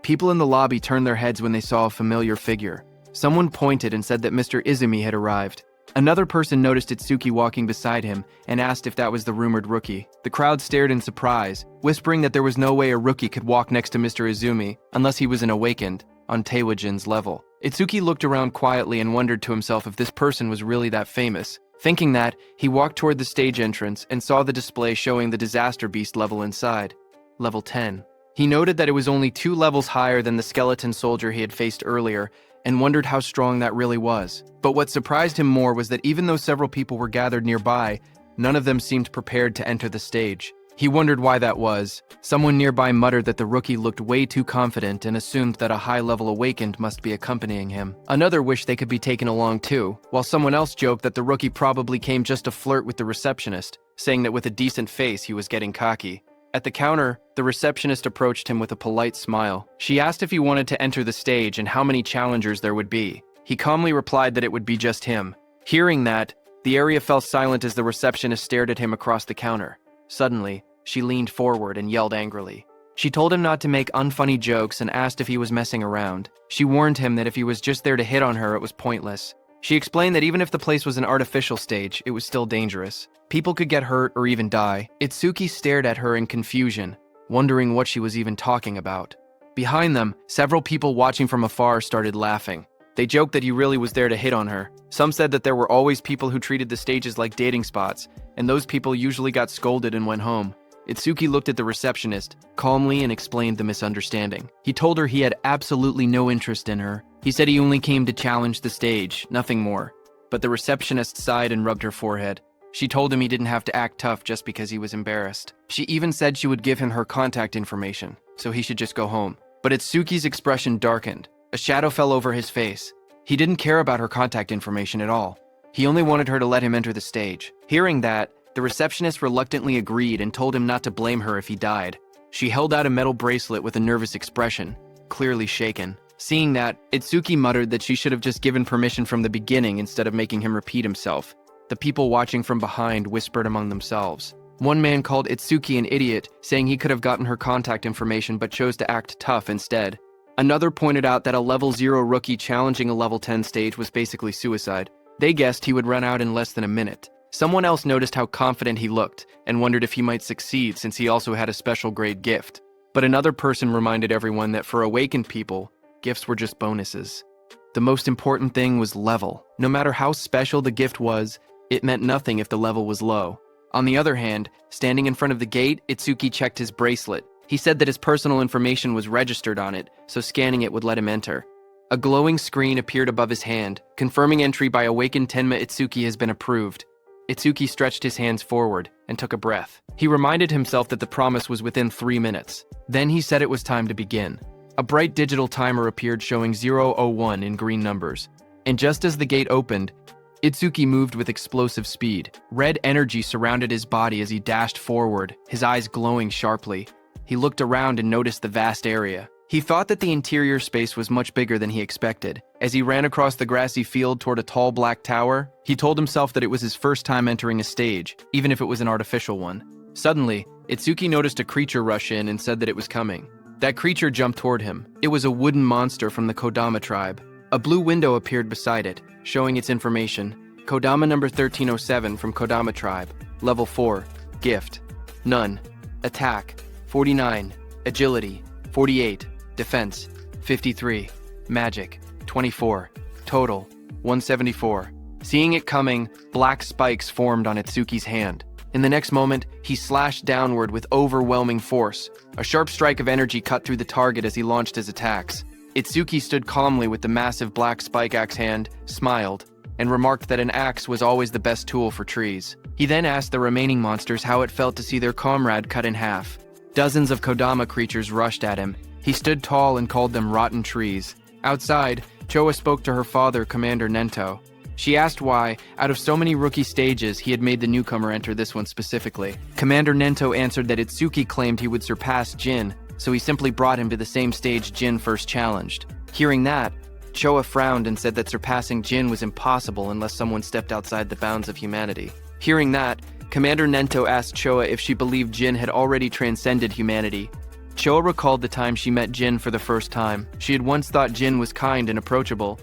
People in the lobby turned their heads when they saw a familiar figure. Someone pointed and said that Mr. Izumi had arrived. Another person noticed Itsuki walking beside him and asked if that was the rumored rookie. The crowd stared in surprise, whispering that there was no way a rookie could walk next to Mr. Izumi unless he was an awakened, on Taewajin's level. Itsuki looked around quietly and wondered to himself if this person was really that famous. Thinking that, he walked toward the stage entrance and saw the display showing the Disaster Beast level inside. Level 10. He noted that it was only 2 levels higher than the skeleton soldier he had faced earlier, and wondered how strong that really was. But what surprised him more was that even though several people were gathered nearby, none of them seemed prepared to enter the stage. He wondered why that was. Someone nearby muttered that the rookie looked way too confident and assumed that a high-level awakened must be accompanying him. Another wished they could be taken along too, while someone else joked that the rookie probably came just to flirt with the receptionist, saying that with a decent face he was getting cocky. At the counter, the receptionist approached him with a polite smile. She asked if he wanted to enter the stage and how many challengers there would be. He calmly replied that it would be just him. Hearing that, the area fell silent as the receptionist stared at him across the counter. Suddenly, she leaned forward and yelled angrily. She told him not to make unfunny jokes and asked if he was messing around. She warned him that if he was just there to hit on her, it was pointless. She explained that even if the place was an artificial stage, it was still dangerous. People could get hurt or even die. Itsuki stared at her in confusion, wondering what she was even talking about. Behind them, several people watching from afar started laughing. They joked that he really was there to hit on her. Some said that there were always people who treated the stages like dating spots, and those people usually got scolded and went home. Itsuki looked at the receptionist calmly and explained the misunderstanding. He told her he had absolutely no interest in her. He said he only came to challenge the stage, nothing more. But the receptionist sighed and rubbed her forehead. She told him he didn't have to act tough just because he was embarrassed. She even said she would give him her contact information, so he should just go home. But Itsuki's expression darkened. A shadow fell over his face. He didn't care about her contact information at all. He only wanted her to let him enter the stage. Hearing that, the receptionist reluctantly agreed and told him not to blame her if he died. She held out a metal bracelet with a nervous expression, clearly shaken. Seeing that, Itsuki muttered that she should have just given permission from the beginning instead of making him repeat himself. The people watching from behind whispered among themselves. One man called Itsuki an idiot, saying he could have gotten her contact information but chose to act tough instead. Another pointed out that a level 0 rookie challenging a level 10 stage was basically suicide. They guessed he would run out in less than a minute. Someone else noticed how confident he looked and wondered if he might succeed since he also had a special grade gift. But another person reminded everyone that for awakened people, gifts were just bonuses. The most important thing was level. No matter how special the gift was, it meant nothing if the level was low. On the other hand, standing in front of the gate, Itsuki checked his bracelet. He said that his personal information was registered on it, so scanning it would let him enter. A glowing screen appeared above his hand, confirming entry by awakened Tenma Itsuki has been approved. Itsuki stretched his hands forward and took a breath. He reminded himself that the promise was within 3 minutes. Then he said it was time to begin. A bright digital timer appeared showing 0:01 in green numbers. And just as the gate opened, Itsuki moved with explosive speed. Red energy surrounded his body as he dashed forward, his eyes glowing sharply. He looked around and noticed the vast area. He thought that the interior space was much bigger than he expected. As he ran across the grassy field toward a tall black tower, he told himself that it was his first time entering a stage, even if it was an artificial one. Suddenly, Itsuki noticed a creature rush in and said that it was coming. That creature jumped toward him. It was a wooden monster from the Kodama tribe. A blue window appeared beside it, showing its information. Kodama number 1307 from Kodama tribe. Level 4. Gift. None. Attack. 49. Agility. 48. Defense. 53. Magic. 24. Total. 174. Seeing it coming, black spikes formed on Itsuki's hand. In the next moment, he slashed downward with overwhelming force. A sharp strike of energy cut through the target as he launched his attacks. Itsuki stood calmly with the massive black spike axe hand, smiled, and remarked that an axe was always the best tool for trees. He then asked the remaining monsters how it felt to see their comrade cut in half. Dozens of Kodama creatures rushed at him. He stood tall and called them rotten trees. Outside, Choa spoke to her father, Commander Nento. She asked why, out of so many rookie stages, he had made the newcomer enter this one specifically. Commander Nento answered that Itsuki claimed he would surpass Jin, so he simply brought him to the same stage Jin first challenged. Hearing that, Choa frowned and said that surpassing Jin was impossible unless someone stepped outside the bounds of humanity. Hearing that, Commander Nento asked Choa if she believed Jin had already transcended humanity. Choa recalled the time she met Jin for the first time. She had once thought Jin was kind and approachable.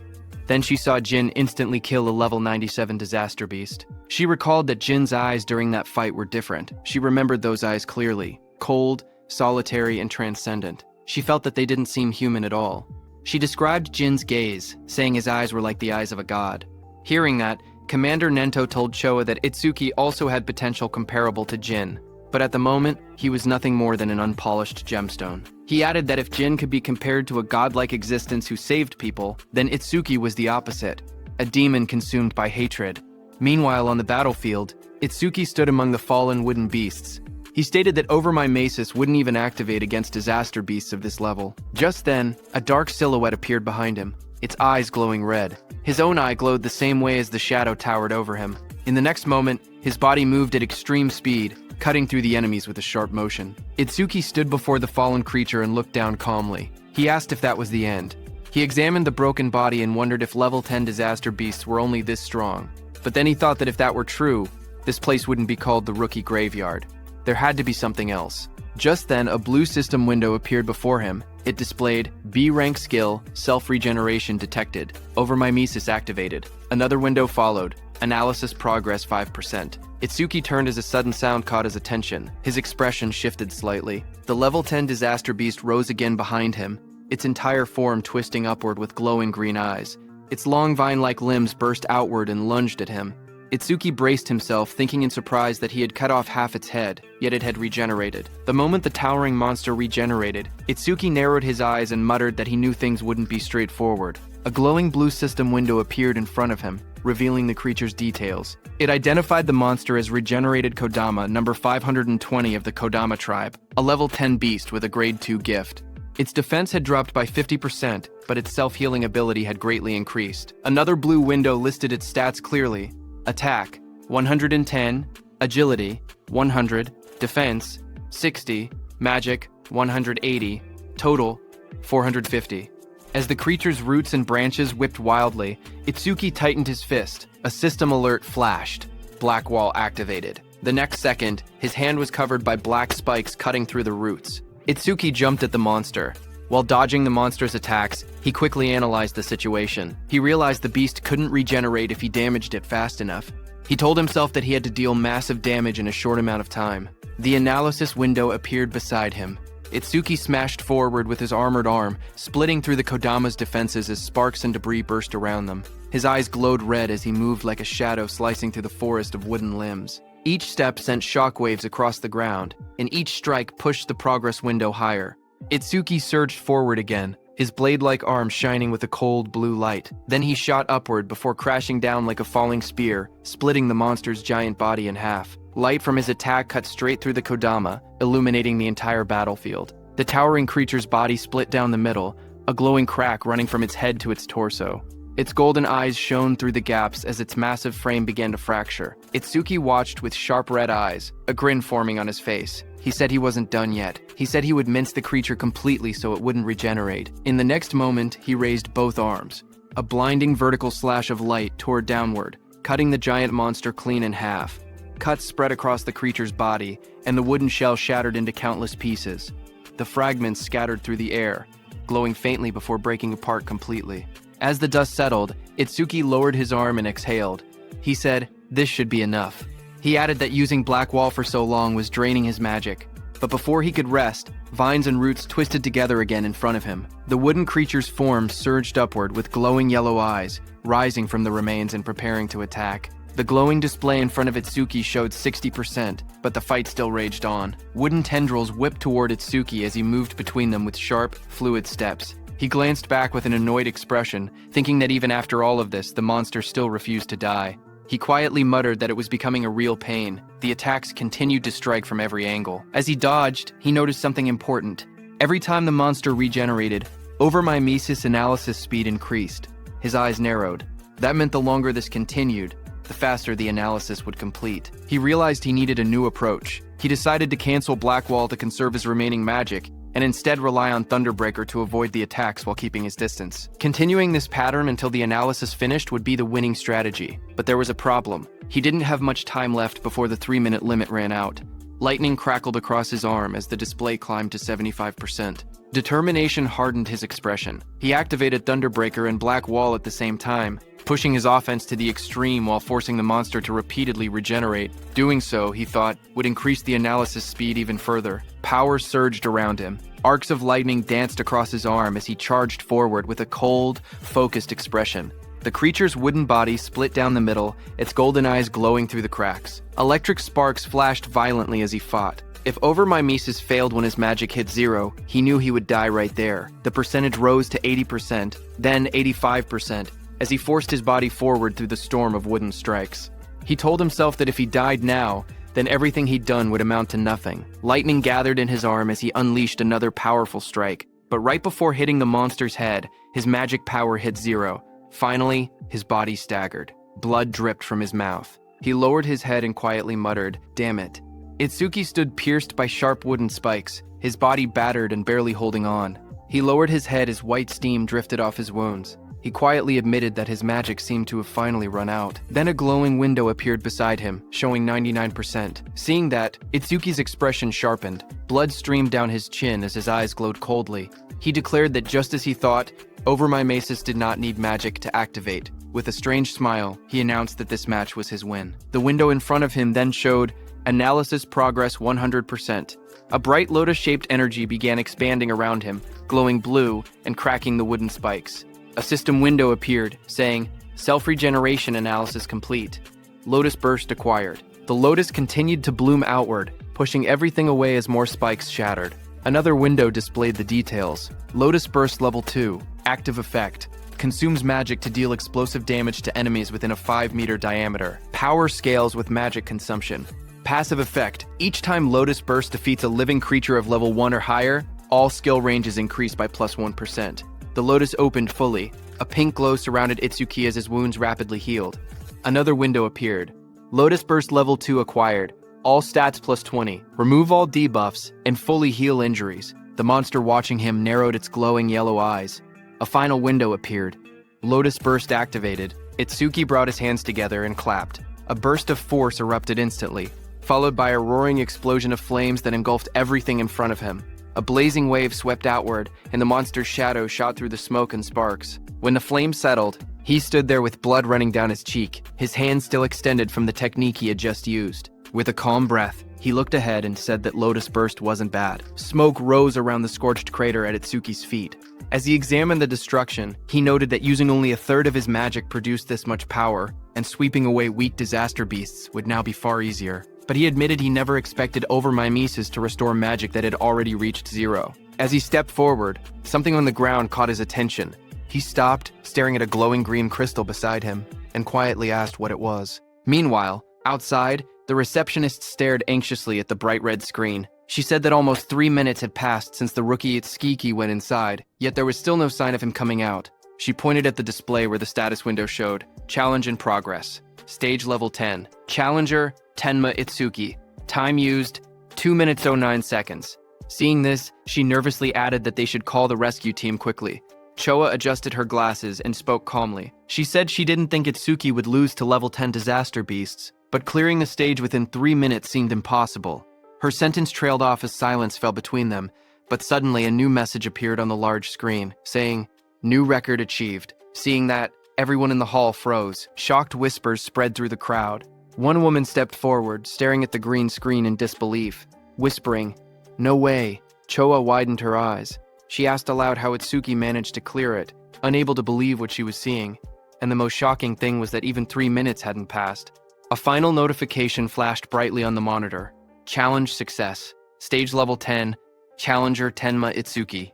Then she saw Jin instantly kill a level 97 disaster beast. She recalled that Jin's eyes during that fight were different. She remembered those eyes clearly. Cold, solitary, and transcendent. She felt that they didn't seem human at all. She described Jin's gaze, saying his eyes were like the eyes of a god. Hearing that, Commander Nento told Choa that Itsuki also had potential comparable to Jin, but at the moment, he was nothing more than an unpolished gemstone. He added that if Jin could be compared to a godlike existence who saved people, then Itsuki was the opposite, a demon consumed by hatred. Meanwhile, on the battlefield, Itsuki stood among the fallen wooden beasts. He stated that Over My Masis wouldn't even activate against disaster beasts of this level. Just then, a dark silhouette appeared behind him, its eyes glowing red. His own eye glowed the same way as the shadow towered over him. In the next moment, his body moved at extreme speed, cutting through the enemies with a sharp motion. Itsuki stood before the fallen creature and looked down calmly. He asked if that was the end. He examined the broken body and wondered if level 10 disaster beasts were only this strong. But then he thought that if that were true, this place wouldn't be called the Rookie Graveyard. There had to be something else. Just then, a blue system window appeared before him. It displayed B-rank skill, self-regeneration detected, Over My Mimesis activated. Another window followed, analysis progress 5%. Itsuki turned as a sudden sound caught his attention. His expression shifted slightly. The level 10 disaster beast rose again behind him, its entire form twisting upward with glowing green eyes. Its long vine-like limbs burst outward and lunged at him. Itsuki braced himself, thinking in surprise that he had cut off half its head, yet it had regenerated. The moment the towering monster regenerated, Itsuki narrowed his eyes and muttered that he knew things wouldn't be straightforward. A glowing blue system window appeared in front of him, revealing the creature's details. It identified the monster as Regenerated Kodama, number 520 of the Kodama tribe, a level 10 beast with a grade 2 gift. Its defense had dropped by 50%, but its self-healing ability had greatly increased. Another blue window listed its stats clearly. Attack, 110, Agility, 100, Defense, 60, Magic, 180, Total, 450. As the creature's roots and branches whipped wildly, Itsuki tightened his fist. A system alert flashed. Black Wall activated. The next second, his hand was covered by black spikes cutting through the roots. Itsuki jumped at the monster. While dodging the monster's attacks, he quickly analyzed the situation. He realized the beast couldn't regenerate if he damaged it fast enough. He told himself that he had to deal massive damage in a short amount of time. The analysis window appeared beside him. Itsuki smashed forward with his armored arm, splitting through the Kodama's defenses as sparks and debris burst around them. His eyes glowed red as he moved like a shadow slicing through the forest of wooden limbs. Each step sent shockwaves across the ground, and each strike pushed the progress window higher. Itsuki surged forward again, his blade-like arm shining with a cold blue light. Then he shot upward before crashing down like a falling spear, splitting the monster's giant body in half. Light from his attack cut straight through the Kodama, illuminating the entire battlefield. The towering creature's body split down the middle, a glowing crack running from its head to its torso. Its golden eyes shone through the gaps as its massive frame began to fracture. Itsuki watched with sharp red eyes, a grin forming on his face. He said he wasn't done yet. He said he would mince the creature completely so it wouldn't regenerate. In the next moment, he raised both arms. A blinding vertical slash of light tore downward, cutting the giant monster clean in half. Cuts spread across the creature's body, and the wooden shell shattered into countless pieces. The fragments scattered through the air, glowing faintly before breaking apart completely. As the dust settled, Itsuki lowered his arm and exhaled. He said, "This should be enough." He added that using Black Wall for so long was draining his magic. But before he could rest, vines and roots twisted together again in front of him. The wooden creature's form surged upward with glowing yellow eyes, rising from the remains and preparing to attack. The glowing display in front of Itsuki showed 60%, but the fight still raged on. Wooden tendrils whipped toward Itsuki as he moved between them with sharp, fluid steps. He glanced back with an annoyed expression, thinking that even after all of this, the monster still refused to die. He quietly muttered that it was becoming a real pain. The attacks continued to strike from every angle. As he dodged, he noticed something important. Every time the monster regenerated, overmimesis analysis speed increased. His eyes narrowed. That meant the longer this continued, the faster the analysis would complete. He realized he needed a new approach. He decided to cancel Blackwall to conserve his remaining magic, and instead rely on Thunderbreaker to avoid the attacks while keeping his distance. Continuing this pattern until the analysis finished would be the winning strategy. But there was a problem. He didn't have much time left before the 3-minute limit ran out. Lightning crackled across his arm as the display climbed to 75%. Determination hardened his expression. He activated Thunderbreaker and Black Wall at the same time, pushing his offense to the extreme while forcing the monster to repeatedly regenerate. Doing so, he thought, would increase the analysis speed even further. Power surged around him. Arcs of lightning danced across his arm as he charged forward with a cold, focused expression. The creature's wooden body split down the middle, its golden eyes glowing through the cracks. Electric sparks flashed violently as he fought. If overmimesis failed when his magic hit 0, he knew he would die right there. The percentage rose to 80%, then 85%, as he forced his body forward through the storm of wooden strikes. He told himself that if he died now, then everything he'd done would amount to nothing. Lightning gathered in his arm as he unleashed another powerful strike, but right before hitting the monster's head, his magic power hit 0. Finally, his body staggered. Blood dripped from his mouth. He lowered his head and quietly muttered, "Damn it." Itsuki stood pierced by sharp wooden spikes, his body battered and barely holding on. He lowered his head as white steam drifted off his wounds. He quietly admitted that his magic seemed to have finally run out. Then a glowing window appeared beside him, showing 99%. Seeing that, Itsuki's expression sharpened. Blood streamed down his chin as his eyes glowed coldly. He declared that just as he thought, overmimesis did not need magic to activate. With a strange smile, he announced that this match was his win. The window in front of him then showed analysis progress 100%. A bright lotus-shaped energy began expanding around him, glowing blue and cracking the wooden spikes. A system window appeared, saying, Self-regeneration analysis complete. Lotus burst acquired. The lotus continued to bloom outward, pushing everything away as more spikes shattered. Another window displayed the details. Lotus burst level 2. Active effect. Consumes magic to deal explosive damage to enemies within a 5-meter diameter. Power scales with magic consumption. Passive effect. Each time Lotus burst defeats a living creature of level 1 or higher, all skill ranges increase by plus 1%. The lotus opened fully. A pink glow surrounded Itsuki as his wounds rapidly healed. Another window appeared. Lotus Burst Level 2 acquired. All stats plus 20. Remove all debuffs and fully heal injuries. The monster watching him narrowed its glowing yellow eyes. A final window appeared. Lotus Burst activated. Itsuki brought his hands together and clapped. A burst of force erupted instantly, followed by a roaring explosion of flames that engulfed everything in front of him. A blazing wave swept outward, and the monster's shadow shot through the smoke and sparks. When the flames settled, he stood there with blood running down his cheek, his hand still extended from the technique he had just used. With a calm breath, he looked ahead and said that Lotus Burst wasn't bad. Smoke rose around the scorched crater at Itsuki's feet. As he examined the destruction, he noted that using only a third of his magic produced this much power, and sweeping away weak disaster beasts would now be far easier. But he admitted he never expected overmimesis to restore magic that had already reached 0. As he stepped forward, something on the ground caught his attention. He stopped, staring at a glowing green crystal beside him, and quietly asked what it was. Meanwhile, outside, the receptionist stared anxiously at the bright red screen. She said that almost 3 minutes had passed since the rookie Itsuki went inside, yet there was still no sign of him coming out. She pointed at the display where the status window showed, Challenge in progress. Stage level 10. Challenger, Tenma Itsuki. Time used, 2 minutes 09 seconds. Seeing this, she nervously added that they should call the rescue team quickly. Choa adjusted her glasses and spoke calmly. She said she didn't think Itsuki would lose to level 10 disaster beasts, but clearing the stage within 3 minutes seemed impossible. Her sentence trailed off as silence fell between them, but suddenly a new message appeared on the large screen, saying, New record achieved. Seeing that, everyone in the hall froze. Shocked whispers spread through the crowd. One woman stepped forward, staring at the green screen in disbelief, whispering, No way. Choa widened her eyes. She asked aloud how Itsuki managed to clear it, unable to believe what she was seeing. And the most shocking thing was that even 3 minutes hadn't passed. A final notification flashed brightly on the monitor. Challenge success. Stage level 10. Challenger Tenma Itsuki.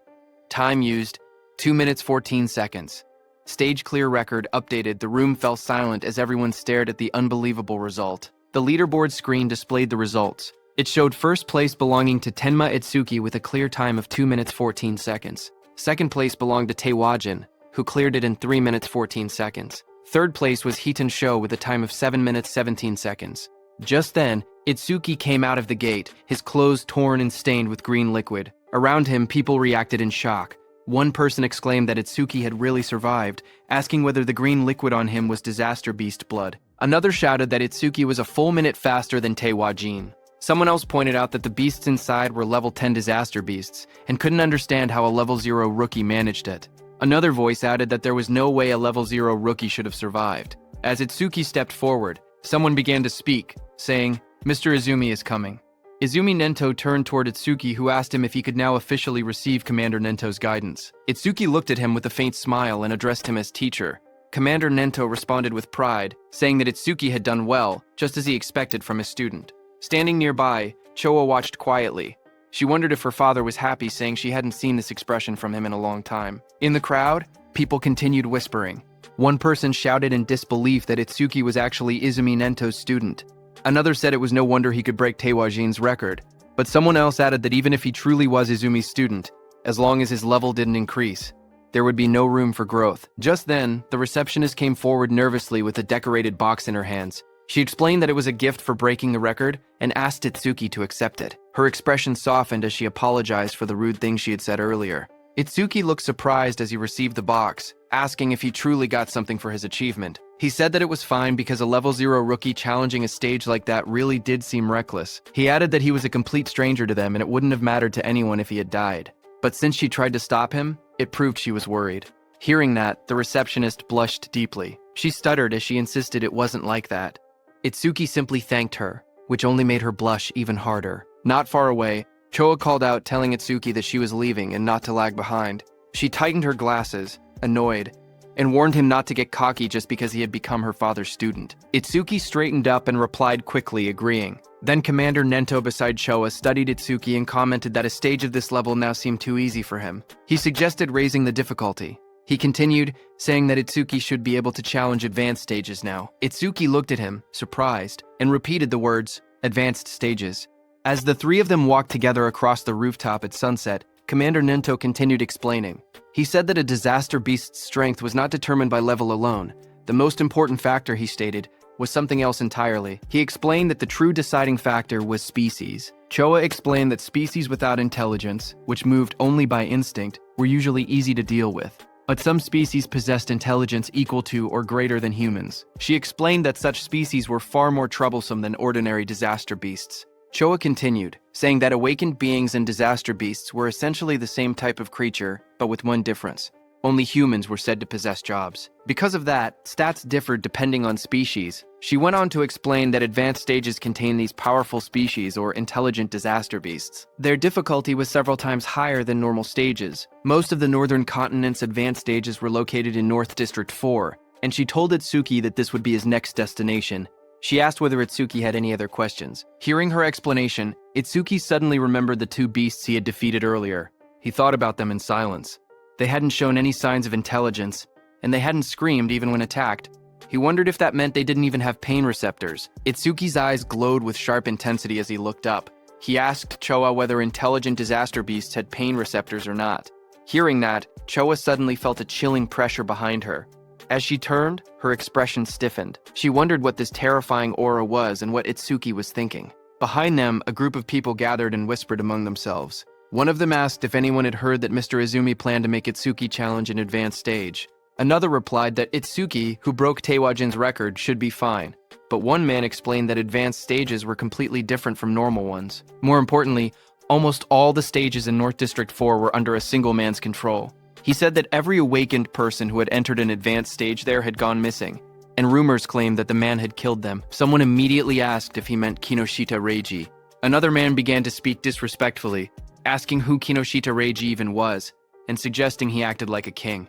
Time used, 2 minutes 14 seconds. Stage clear record updated. The room fell silent as everyone stared at the unbelievable result. The leaderboard screen displayed the results. It showed first place belonging to Tenma Itsuki with a clear time of 2 minutes 14 seconds. Second place belonged to Taewajin, who cleared it in 3 minutes 14 seconds. Third place was Heaton Sho with a time of 7 minutes 17 seconds. Just then, Itsuki came out of the gate, his clothes torn and stained with green liquid. Around him, people reacted in shock. One person exclaimed that Itsuki had really survived, asking whether the green liquid on him was disaster beast blood. Another shouted that Itsuki was a full minute faster than Taewajin. Someone else pointed out that the beasts inside were level 10 disaster beasts, and couldn't understand how a level 0 rookie managed it. Another voice added that there was no way a level 0 rookie should have survived. As Itsuki stepped forward, someone began to speak, saying, "Mr. Izumi is coming." Izumi Nento turned toward Itsuki, who asked him if he could now officially receive Commander Nento's guidance. Itsuki looked at him with a faint smile and addressed him as teacher. Commander Nento responded with pride, saying that Itsuki had done well, just as he expected from his student. Standing nearby, Choa watched quietly. She wondered if her father was happy, saying she hadn't seen this expression from him in a long time. In the crowd, people continued whispering. One person shouted in disbelief that Itsuki was actually Izumi Nento's student. Another said it was no wonder he could break Taewajin's record. But someone else added that even if he truly was Izumi's student, as long as his level didn't increase, there would be no room for growth. Just then, the receptionist came forward nervously with a decorated box in her hands. She explained that it was a gift for breaking the record and asked Itsuki to accept it. Her expression softened as she apologized for the rude things she had said earlier. Itsuki looked surprised as he received the box, asking if he truly got something for his achievement. He said that it was fine because a level 0 rookie challenging a stage like that really did seem reckless. He added that he was a complete stranger to them and it wouldn't have mattered to anyone if he had died. But since she tried to stop him, it proved she was worried. Hearing that, the receptionist blushed deeply. She stuttered as she insisted it wasn't like that. Itsuki simply thanked her, which only made her blush even harder. Not far away, Choa called out, telling Itsuki that she was leaving and not to lag behind. She tightened her glasses, annoyed, and warned him not to get cocky just because he had become her father's student. Itsuki straightened up and replied quickly, agreeing. Then Commander Nento beside Choa studied Itsuki and commented that a stage of this level now seemed too easy for him. He suggested raising the difficulty. He continued, saying that Itsuki should be able to challenge advanced stages now. Itsuki looked at him, surprised, and repeated the words, "advanced stages." As the three of them walked together across the rooftop at sunset, Commander Nento continued explaining. He said that a disaster beast's strength was not determined by level alone. The most important factor, he stated, was something else entirely. He explained that the true deciding factor was species. Choa explained that species without intelligence, which moved only by instinct, were usually easy to deal with. But some species possessed intelligence equal to or greater than humans. She explained that such species were far more troublesome than ordinary disaster beasts. Choa continued, saying that awakened beings and disaster beasts were essentially the same type of creature, but with one difference. Only humans were said to possess jobs. Because of that, stats differed depending on species. She went on to explain that advanced stages contain these powerful species or intelligent disaster beasts. Their difficulty was several times higher than normal stages. Most of the northern continent's advanced stages were located in North District 4, and she told Itsuki that this would be his next destination. She asked whether Itsuki had any other questions. Hearing her explanation, Itsuki suddenly remembered the two beasts he had defeated earlier. He thought about them in silence. They hadn't shown any signs of intelligence, and they hadn't screamed even when attacked. He wondered if that meant they didn't even have pain receptors. Itsuki's eyes glowed with sharp intensity as he looked up. He asked Choa whether intelligent disaster beasts had pain receptors or not. Hearing that, Choa suddenly felt a chilling pressure behind her. As she turned, her expression stiffened. She wondered what this terrifying aura was and what Itsuki was thinking. Behind them, a group of people gathered and whispered among themselves. One of them asked if anyone had heard that Mr. Izumi planned to make Itsuki challenge an advanced stage. Another replied that Itsuki, who broke Taewajin's record, should be fine. But one man explained that advanced stages were completely different from normal ones. More importantly, almost all the stages in North District 4 were under a single man's control. He said that every awakened person who had entered an advanced stage there had gone missing, and rumors claimed that the man had killed them. Someone immediately asked if he meant Kinoshita Reiji. Another man began to speak disrespectfully, asking who Kinoshita Reiji even was, and suggesting he acted like a king.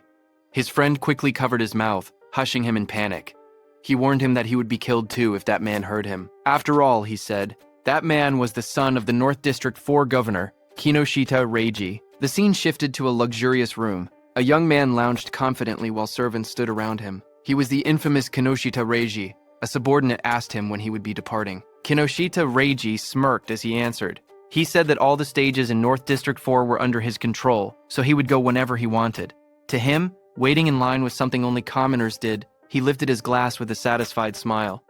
His friend quickly covered his mouth, hushing him in panic. He warned him that he would be killed too if that man heard him. After all, he said, that man was the son of the North District 4 governor, Kinoshita Reiji. The scene shifted to a luxurious room. A young man lounged confidently while servants stood around him. He was the infamous Kinoshita Reiji. A subordinate asked him when he would be departing. Kinoshita Reiji smirked as he answered. He said that all the stages in North District 4 were under his control, so he would go whenever he wanted. To him, waiting in line was something only commoners did. He lifted his glass with a satisfied smile.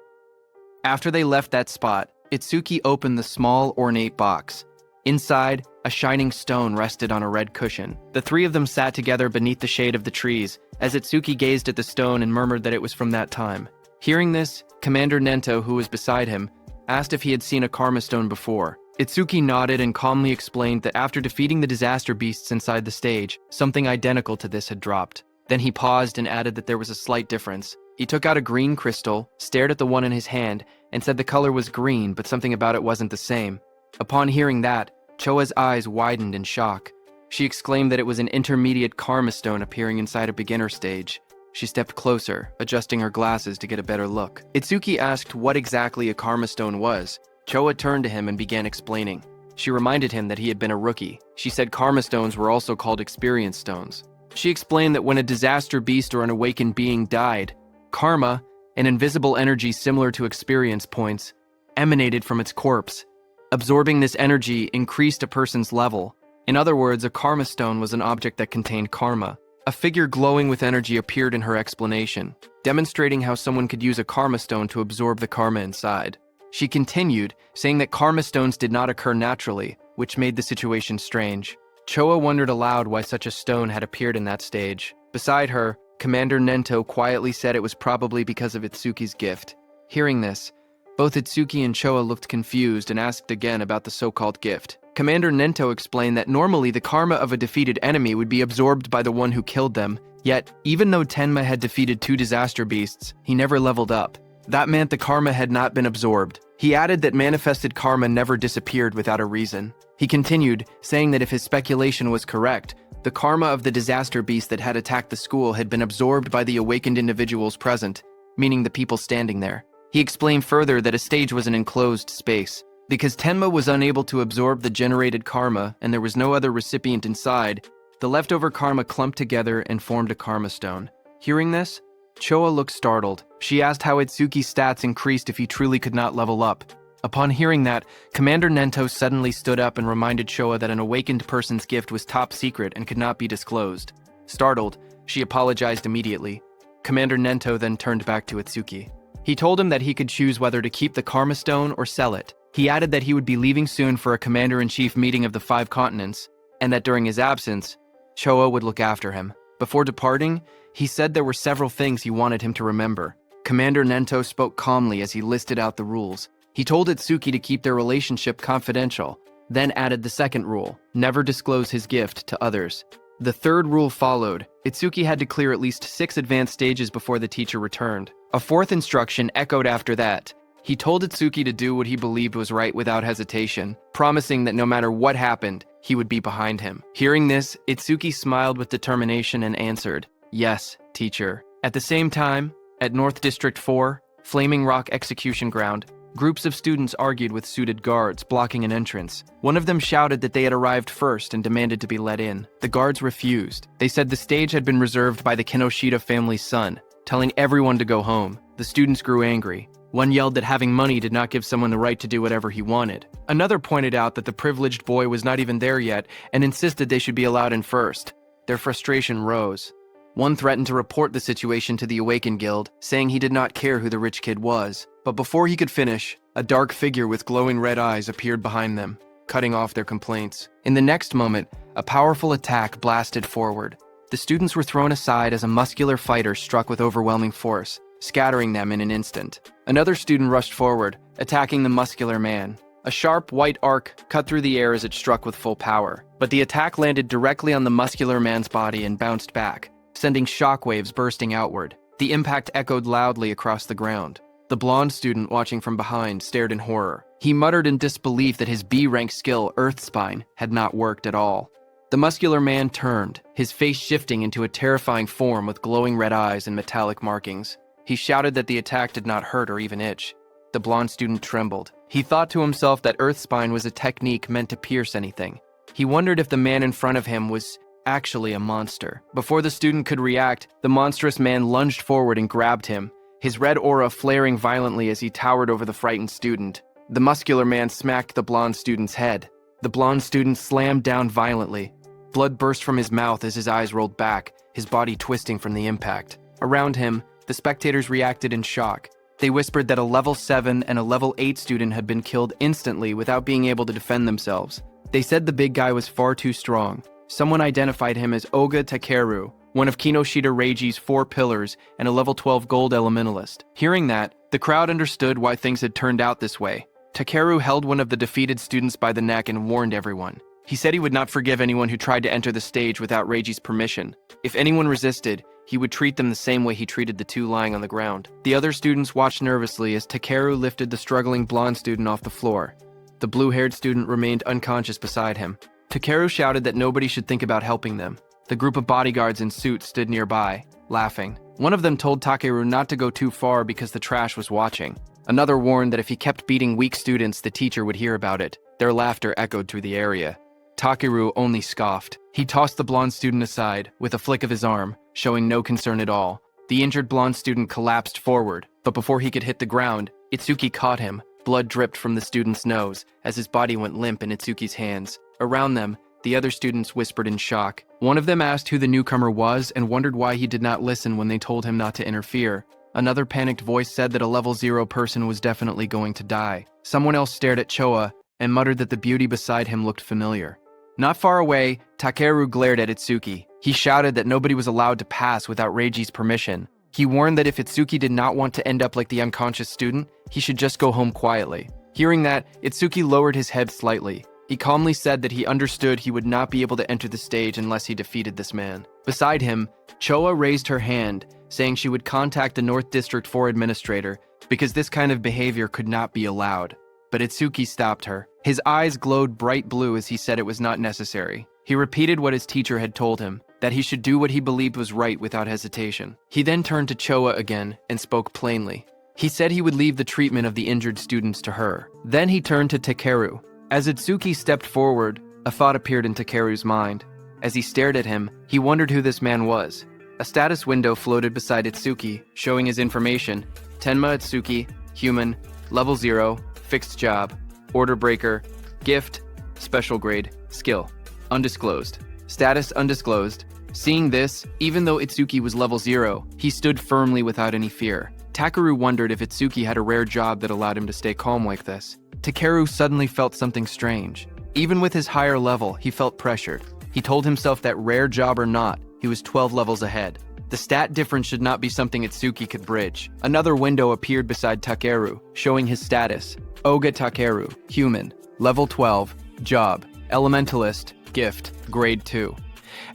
After they left that spot, Itsuki opened the small, ornate box. Inside, a shining stone rested on a red cushion. The three of them sat together beneath the shade of the trees, as Itsuki gazed at the stone and murmured that it was from that time. Hearing this, Commander Nento, who was beside him, asked if he had seen a karma stone before. Itsuki nodded and calmly explained that after defeating the disaster beasts inside the stage, something identical to this had dropped. Then he paused and added that there was a slight difference. He took out a green crystal, stared at the one in his hand, and said the color was green, but something about it wasn't the same. Upon hearing that, Choa's eyes widened in shock. She exclaimed that it was an intermediate karma stone appearing inside a beginner stage. She stepped closer, adjusting her glasses to get a better look. Itsuki asked what exactly a karma stone was. Choa turned to him and began explaining. She reminded him that he had been a rookie. She said karma stones were also called experience stones. She explained that when a disaster beast or an awakened being died, karma, an invisible energy similar to experience points, emanated from its corpse. Absorbing this energy increased a person's level. In other words, a karma stone was an object that contained karma. A figure glowing with energy appeared in her explanation, demonstrating how someone could use a karma stone to absorb the karma inside. She continued, saying that karma stones did not occur naturally, which made the situation strange. Choa wondered aloud why such a stone had appeared in that stage. Beside her, Commander Nento quietly said it was probably because of Itsuki's gift. Hearing this, both Itsuki and Choa looked confused and asked again about the so-called gift. Commander Nento explained that normally the karma of a defeated enemy would be absorbed by the one who killed them, yet, even though Tenma had defeated 2 disaster beasts, he never leveled up. That meant the karma had not been absorbed. He added that manifested karma never disappeared without a reason. He continued, saying that if his speculation was correct, the karma of the disaster beast that had attacked the school had been absorbed by the awakened individuals present, meaning the people standing there. He explained further that a stage was an enclosed space. Because Tenma was unable to absorb the generated karma and there was no other recipient inside, the leftover karma clumped together and formed a karma stone. Hearing this, Choa looked startled. She asked how Itsuki's stats increased if he truly could not level up. Upon hearing that, Commander Nento suddenly stood up and reminded Choa that an awakened person's gift was top secret and could not be disclosed. Startled, she apologized immediately. Commander Nento then turned back to Itsuki. He told him that he could choose whether to keep the karma stone or sell it. He added that he would be leaving soon for a commander-in-chief meeting of the 5 continents, and that during his absence, Choa would look after him. Before departing, he said there were several things he wanted him to remember. Commander Nento spoke calmly as he listed out the rules. He told Itsuki to keep their relationship confidential, then added the second rule, never disclose his gift to others. The third rule followed. Itsuki had to clear at least 6 advanced stages before the teacher returned. A fourth instruction echoed after that. He told Itsuki to do what he believed was right without hesitation, promising that no matter what happened, he would be behind him. Hearing this, Itsuki smiled with determination and answered, "Yes, teacher." At the same time, at North District 4, Flaming Rock Execution Ground, groups of students argued with suited guards blocking an entrance. One of them shouted that they had arrived first and demanded to be let in. The guards refused. They said the stage had been reserved by the Kinoshita family's son, telling everyone to go home. The students grew angry. One yelled that having money did not give someone the right to do whatever he wanted. Another pointed out that the privileged boy was not even there yet and insisted they should be allowed in first. Their frustration rose. One threatened to report the situation to the Awakened Guild, saying he did not care who the rich kid was. But before he could finish, a dark figure with glowing red eyes appeared behind them, cutting off their complaints. In the next moment, a powerful attack blasted forward. The students were thrown aside as a muscular fighter struck with overwhelming force, scattering them in an instant. Another student rushed forward, attacking the muscular man. A sharp white arc cut through the air as it struck with full power, but the attack landed directly on the muscular man's body and bounced back, sending shockwaves bursting outward. The impact echoed loudly across the ground. The blonde student watching from behind stared in horror. He muttered in disbelief that his B-rank skill, Earthspine, had not worked at all. The muscular man turned, his face shifting into a terrifying form with glowing red eyes and metallic markings. He shouted that the attack did not hurt or even itch. The blonde student trembled. He thought to himself that Earthspine was a technique meant to pierce anything. He wondered if the man in front of him was actually a monster. Before the student could react, the monstrous man lunged forward and grabbed him, his red aura flaring violently as he towered over the frightened student. The muscular man smacked the blonde student's head. The blonde student slammed down violently. Blood burst from his mouth as his eyes rolled back, his body twisting from the impact. Around him, the spectators reacted in shock. They whispered that a level 7 and a level 8 student had been killed instantly without being able to defend themselves. They said the big guy was far too strong. Someone identified him as Oga Takeru, one of Kinoshita Reiji's 4 pillars and a level 12 gold elementalist. Hearing that, the crowd understood why things had turned out this way. Takeru held one of the defeated students by the neck and warned everyone. He said he would not forgive anyone who tried to enter the stage without Reiji's permission. If anyone resisted, he would treat them the same way he treated the 2 lying on the ground. The other students watched nervously as Takeru lifted the struggling blonde student off the floor. The blue-haired student remained unconscious beside him. Takeru shouted that nobody should think about helping them. The group of bodyguards in suits stood nearby, laughing. One of them told Takeru not to go too far because the trash was watching. Another warned that if he kept beating weak students, the teacher would hear about it. Their laughter echoed through the area. Takeru only scoffed. He tossed the blonde student aside, with a flick of his arm, showing no concern at all. The injured blonde student collapsed forward, but before he could hit the ground, Itsuki caught him. Blood dripped from the student's nose as his body went limp in Itsuki's hands. Around them, the other students whispered in shock. One of them asked who the newcomer was and wondered why he did not listen when they told him not to interfere. Another panicked voice said that a level 0 person was definitely going to die. Someone else stared at Choa and muttered that the beauty beside him looked familiar. Not far away, Takeru glared at Itsuki. He shouted that nobody was allowed to pass without Reiji's permission. He warned that if Itsuki did not want to end up like the unconscious student, he should just go home quietly. Hearing that, Itsuki lowered his head slightly. He calmly said that he understood he would not be able to enter the stage unless he defeated this man. Beside him, Choa raised her hand, saying she would contact the North District 4 administrator because this kind of behavior could not be allowed. But Itsuki stopped her. His eyes glowed bright blue as he said it was not necessary. He repeated what his teacher had told him, that he should do what he believed was right without hesitation. He then turned to Choa again and spoke plainly. He said he would leave the treatment of the injured students to her. Then he turned to Takeru. As Itsuki stepped forward, a thought appeared in Takeru's mind. As he stared at him, he wondered who this man was. A status window floated beside Itsuki, showing his information. Tenma Itsuki, human, level 0, fixed job, order breaker, gift, special grade, skill, undisclosed. Status undisclosed. Seeing this, even though Itsuki was level 0, he stood firmly without any fear. Takeru wondered if Itsuki had a rare job that allowed him to stay calm like this. Takeru suddenly felt something strange. Even with his higher level, he felt pressured. He told himself that rare job or not, he was 12 levels ahead. The stat difference should not be something Itsuki could bridge. Another window appeared beside Takeru, showing his status. Oga Takeru, human, level 12, job, elementalist, gift, grade 2.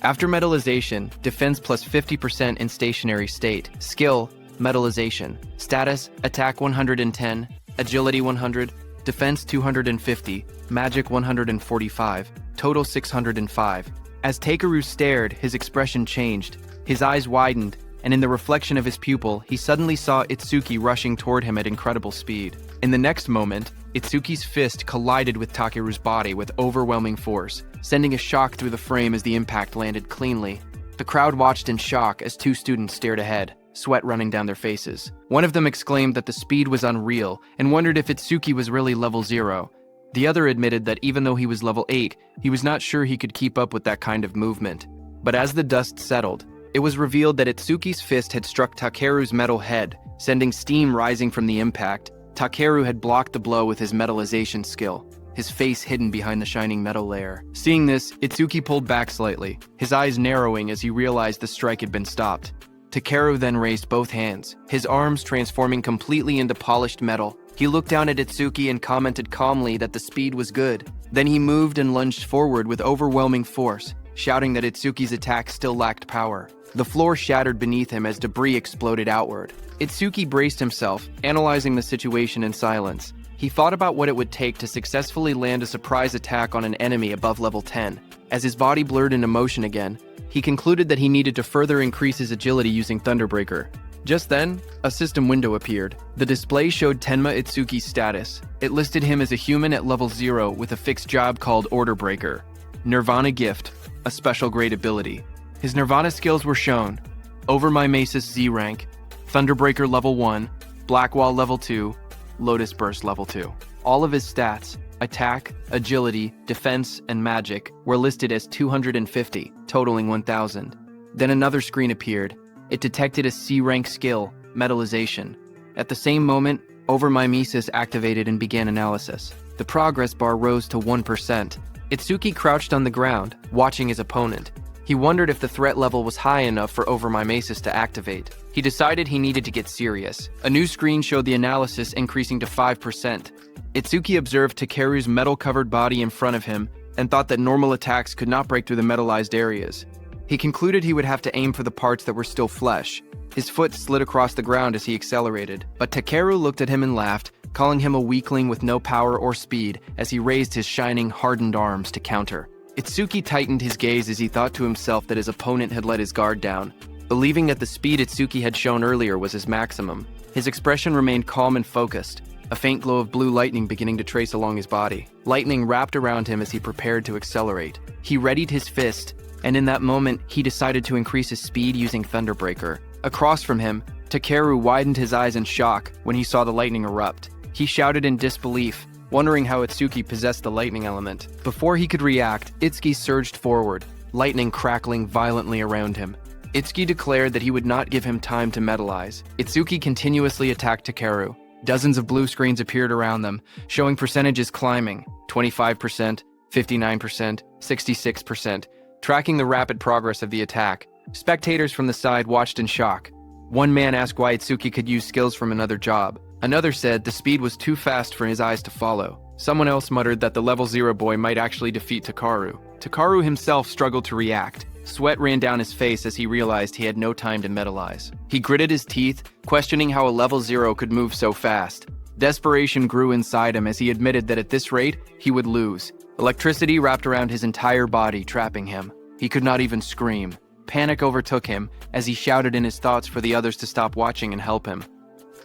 After metallization, defense plus 50% in stationary state. Skill, metallization. Status, attack 110, agility 100, defense 250, magic 145, total 605. As Takeru stared, his expression changed. His eyes widened, and in the reflection of his pupil, he suddenly saw Itsuki rushing toward him at incredible speed. In the next moment, Itsuki's fist collided with Takeru's body with overwhelming force, sending a shock through the frame as the impact landed cleanly. The crowd watched in shock as 2 students stared ahead, sweat running down their faces. One of them exclaimed that the speed was unreal and wondered if Itsuki was really level 0. The other admitted that even though he was level 8, he was not sure he could keep up with that kind of movement. But as the dust settled, it was revealed that Itsuki's fist had struck Takeru's metal head, sending steam rising from the impact. Takeru had blocked the blow with his metallization skill, his face hidden behind the shining metal layer. Seeing this, Itsuki pulled back slightly, his eyes narrowing as he realized the strike had been stopped. Takeru then raised both hands, his arms transforming completely into polished metal. He looked down at Itsuki and commented calmly that the speed was good. Then he moved and lunged forward with overwhelming force, shouting that Itsuki's attack still lacked power. The floor shattered beneath him as debris exploded outward. Itsuki braced himself, analyzing the situation in silence. He thought about what it would take to successfully land a surprise attack on an enemy above level 10. As his body blurred into motion again, he concluded that he needed to further increase his agility using Thunderbreaker. Just then, a system window appeared. The display showed Tenma Itsuki's status. It listed him as a human at level 0 with a fixed job called Order Breaker. Nirvana Gift, a special grade ability. His Nirvana skills were shown: Over My Mace's Z rank, Thunderbreaker level 1, Black Wall level 2, Lotus Burst level 2. All of his stats, attack, agility, defense, and magic, were listed as 250, totaling 1,000. Then another screen appeared. It detected a C rank skill, Metallization. At the same moment, Over My Mises activated and began analysis. The progress bar rose to 1%. Itsuki crouched on the ground, watching his opponent. He wondered if the threat level was high enough for Over My Maces to activate. He decided he needed to get serious. A new screen showed the analysis increasing to 5%. Itsuki observed Takeru's metal-covered body in front of him and thought that normal attacks could not break through the metallized areas. He concluded he would have to aim for the parts that were still flesh. His foot slid across the ground as he accelerated, but Takeru looked at him and laughed, calling him a weakling with no power or speed as he raised his shining, hardened arms to counter. Itsuki tightened his gaze as he thought to himself that his opponent had let his guard down. Believing that the speed Itsuki had shown earlier was his maximum, his expression remained calm and focused, a faint glow of blue lightning beginning to trace along his body. Lightning wrapped around him as he prepared to accelerate. He readied his fist, and in that moment, he decided to increase his speed using Thunderbreaker. Across from him, Takeru widened his eyes in shock when he saw the lightning erupt. He shouted in disbelief, wondering how Itsuki possessed the lightning element. Before he could react, Itsuki surged forward, lightning crackling violently around him. Itsuki declared that he would not give him time to metallize. Itsuki continuously attacked Takeru. Dozens of blue screens appeared around them, showing percentages climbing: 25%, 59%, 66%, tracking the rapid progress of the attack. Spectators from the side watched in shock. One man asked why Itsuki could use skills from another job. Another said the speed was too fast for his eyes to follow. Someone else muttered that the level 0 boy might actually defeat Takeru. Takeru himself struggled to react. Sweat ran down his face as he realized he had no time to metallize. He gritted his teeth, questioning how a level 0 could move so fast. Desperation grew inside him as he admitted that at this rate, he would lose. Electricity wrapped around his entire body, trapping him. He could not even scream. Panic overtook him as he shouted in his thoughts for the others to stop watching and help him.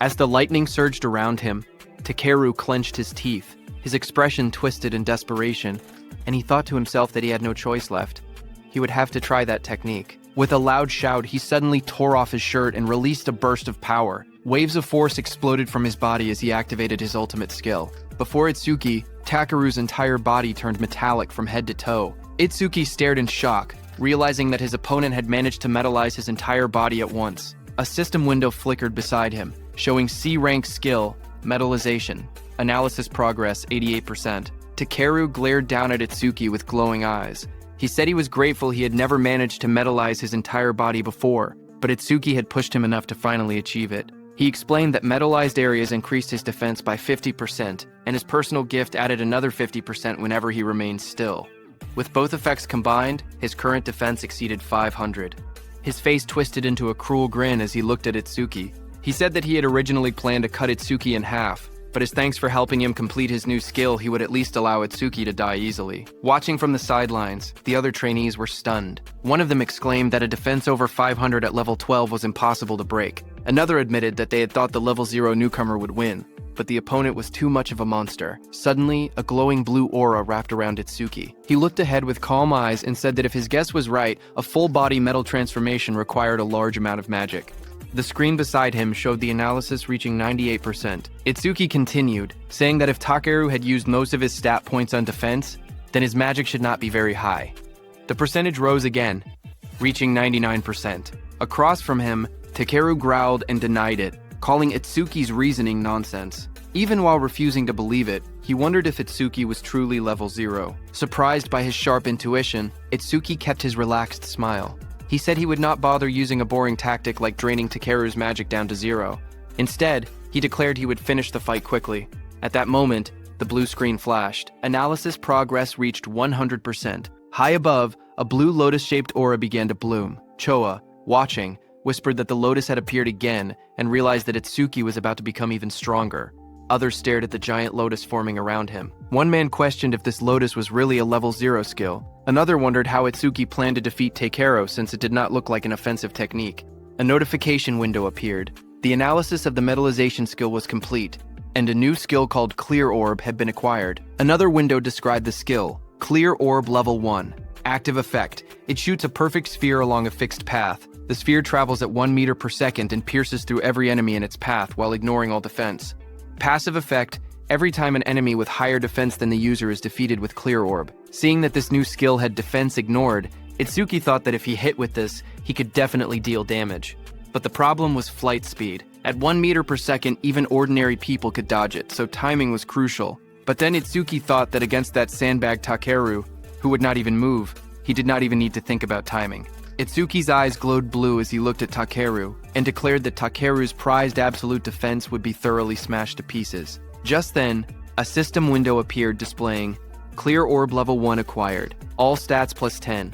As the lightning surged around him, Takeru clenched his teeth. His expression twisted in desperation, and he thought to himself that he had no choice left. He would have to try that technique. With a loud shout, he suddenly tore off his shirt and released a burst of power. Waves of force exploded from his body as he activated his ultimate skill. Before Itsuki, Takeru's entire body turned metallic from head to toe. Itsuki stared in shock, realizing that his opponent had managed to metallize his entire body at once. A system window flickered beside him, showing C-rank skill, Metallization. Analysis progress, 88%. Takeru glared down at Itsuki with glowing eyes. He said he was grateful he had never managed to metallize his entire body before, but Itsuki had pushed him enough to finally achieve it. He explained that metallized areas increased his defense by 50%, and his personal gift added another 50% whenever he remained still. With both effects combined, his current defense exceeded 500. His face twisted into a cruel grin as he looked at Itsuki. He said that he had originally planned to cut Itsuki in half, but as thanks for helping him complete his new skill, he would at least allow Itsuki to die easily. Watching from the sidelines, the other trainees were stunned. One of them exclaimed that a defense over 500 at level 12 was impossible to break. Another admitted that they had thought the level 0 newcomer would win, but the opponent was too much of a monster. Suddenly, a glowing blue aura wrapped around Itsuki. He looked ahead with calm eyes and said that if his guess was right, a full-body metal transformation required a large amount of magic. The screen beside him showed the analysis reaching 98%. Itsuki continued, saying that if Takeru had used most of his stat points on defense, then his magic should not be very high. The percentage rose again, reaching 99%. Across from him, Takeru growled and denied it, calling Itsuki's reasoning nonsense. Even while refusing to believe it, he wondered if Itsuki was truly level 0. Surprised by his sharp intuition, Itsuki kept his relaxed smile. He said he would not bother using a boring tactic like draining Takeru's magic down to 0. Instead, he declared he would finish the fight quickly. At that moment, the blue screen flashed. Analysis progress reached 100%. High above, a blue lotus-shaped aura began to bloom. Choa, watching, whispered that the lotus had appeared again and realized that Itsuki was about to become even stronger. Others stared at the giant lotus forming around him. One man questioned if this lotus was really a level 0 skill. Another wondered how Itsuki planned to defeat Takeru since it did not look like an offensive technique. A notification window appeared. The analysis of the metallization skill was complete, and a new skill called Clear Orb had been acquired. Another window described the skill, Clear Orb Level 1. Active Effect. It shoots a perfect sphere along a fixed path. The sphere travels at 1 meter per second and pierces through every enemy in its path while ignoring all defense. Passive Effect. Every time an enemy with higher defense than the user is defeated with Clear Orb. Seeing that this new skill had defense ignored, Itsuki thought that if he hit with this, he could definitely deal damage. But the problem was flight speed. At 1 meter per second, even ordinary people could dodge it, so timing was crucial. But then Itsuki thought that against that sandbag Takeru, who would not even move, he did not even need to think about timing. Itsuki's eyes glowed blue as he looked at Takeru, and declared that Takeru's prized absolute defense would be thoroughly smashed to pieces. Just then, a system window appeared displaying, Clear Orb Level 1 acquired, all stats plus 10.